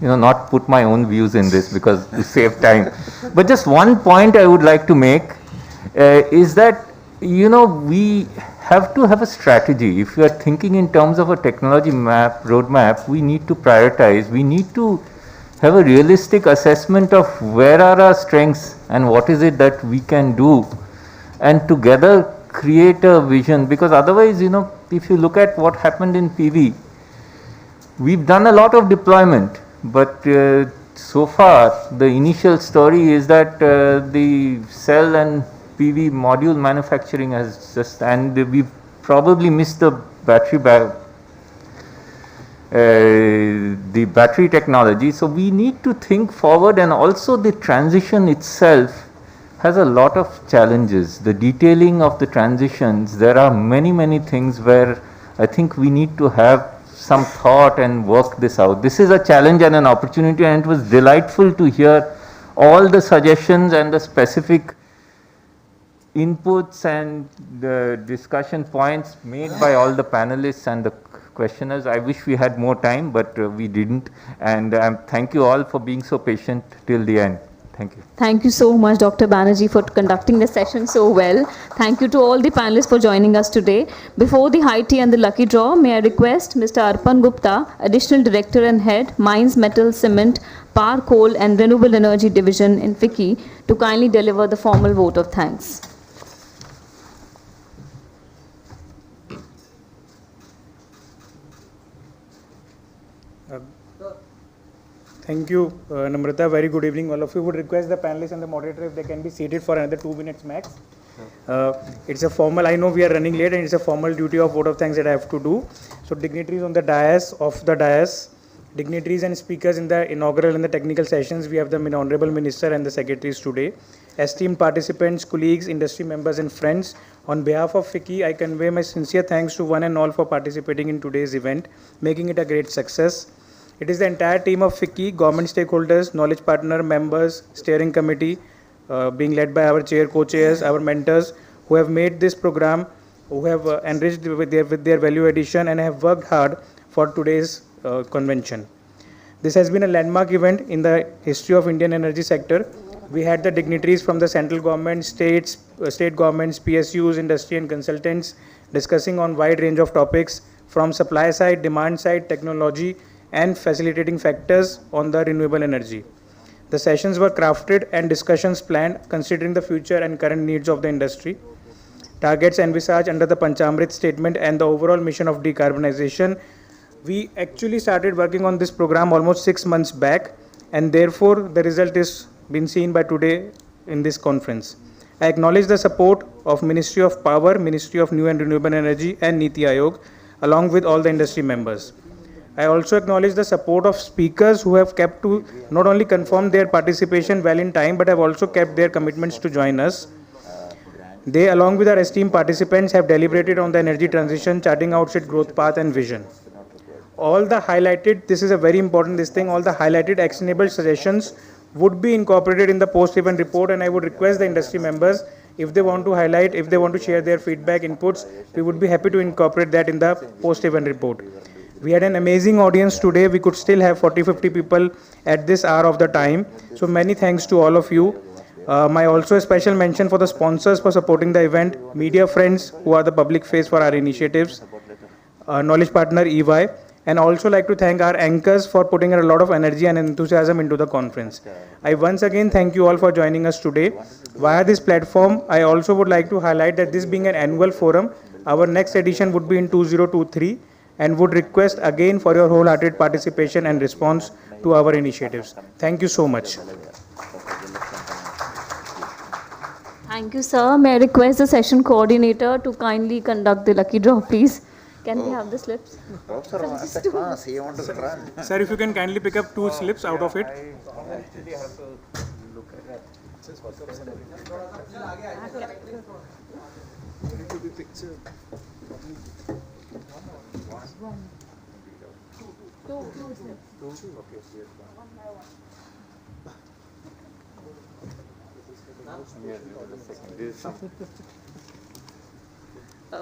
not put my own views in this because to save time. But just one point I would like to make is that, we have to have a strategy. If we are thinking in terms of a technology roadmap, we need to prioritize. We need to have a realistic assessment of where are our strengths and what is it that we can do, and together create a vision. Because otherwise, if you look at what happened in PV, we've done a lot of deployment, but so far the initial story is that the cell and PV module manufacturing has just, and we've probably missed the battery technology. So we need to think forward, and also the transition itself has a lot of challenges. The detailing of the transitions, there are many things where I think we need to have some thought and work this out. This is a challenge and an opportunity, and it was delightful to hear all the suggestions and the specific inputs and the discussion points made by all the panelists and the questioners. I wish we had more time, but we didn't. And thank you all for being so patient till the end. Thank you. Thank you so much, Dr. Banerjee, for conducting the session so well. Thank you to all the panelists for joining us today. Before the high tea and the lucky draw, may I request Mr. Arpan Gupta, Additional Director and Head, Mines, Metal, Cement, Power, Coal and Renewable Energy Division in FICCI, to kindly deliver the formal vote of thanks. Thank you, Namrata. Very good evening, all of you. Would request the panelists and the moderator if they can be seated for another 2 minutes max. It's a formal, I know we are running late, and it's a formal duty of vote of thanks that I have to do. So dignitaries on the dais, dignitaries and speakers in the inaugural and the technical sessions, we have the Honorable Minister and the secretaries today. Esteemed participants, colleagues, industry members and friends, on behalf of FICCI, I convey my sincere thanks to one and all for participating in today's event, making it a great success. It is the entire team of FICCI, government stakeholders, knowledge partner, members, steering committee, being led by our chair, co-chairs, our mentors, who have made this program, who have enriched with their value addition and have worked hard for today's convention. This has been a landmark event in the history of Indian energy sector. We had the dignitaries from the central government, state governments, PSUs, industry and consultants discussing on wide range of topics from supply side, demand side, technology and facilitating factors on the renewable energy. The sessions were crafted and discussions planned considering the future and current needs of the industry. Targets envisaged under the Panchamrit statement and the overall mission of decarbonization. We actually started working on this program almost 6 months back, and therefore the result is been seen by today in this conference. I acknowledge the support of Ministry of Power, Ministry of New and Renewable Energy and Niti Aayog, along with all the industry members. I also acknowledge the support of speakers who have kept to not only confirm their participation well in time, but have also kept their commitments to join us. They, along with our esteemed participants, have deliberated on the energy transition, charting out its growth path and vision. All the highlighted, this is a very important all the highlighted actionable suggestions would be incorporated in the post-event report, and I would request the industry members, if they want to highlight, if they want to share their feedback, inputs, we would be happy to incorporate that in the post-event report. We had an amazing audience today. We could still have 40-50 people at this hour of the time. So many thanks to all of you. My also a special mention for the sponsors for supporting the event, media friends who are the public face for our initiatives, knowledge partner EY, and also like to thank our anchors for putting a lot of energy and enthusiasm into the conference. I once again thank you all for joining us today. Via this platform, I also would like to highlight that this being an annual forum, our next edition would be in 2023, and would request again for your wholehearted participation and response to our initiatives. Thank you so much. Thank you, sir. May I request the session coordinator to kindly conduct the lucky draw, please? Can we have the slips? Sir, if you can kindly pick up 2 slips out of it.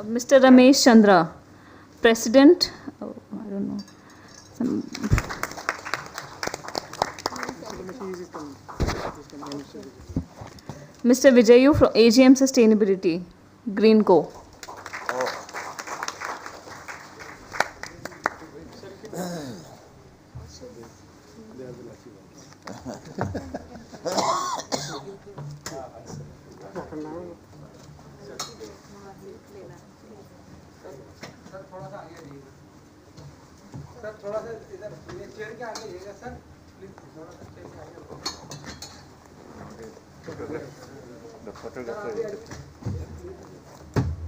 Mr. Ramesh Chandra, President, I don't know. Mr. Vijayu from AGM Sustainability, Green Co.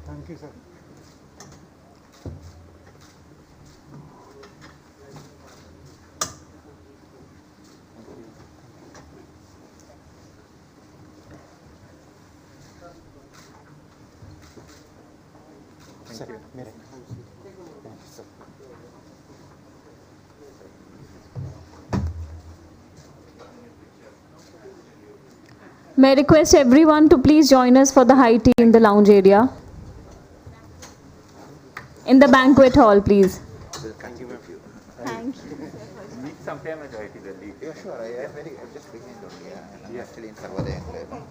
Thank you, sir. Thank you. May I request everyone to please join us for the high tea in the lounge area. In the banquet hall, please. Thank you. Thank you. Meet sometime at IIT Delhi. Yeah, sure. I'm just behind only. I'm actually in Sarvodaya.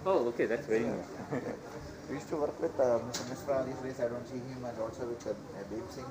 Oh, okay, that's very nice. We used to work with Mr. Misra these days. I don't see him, and also with Deep Singh.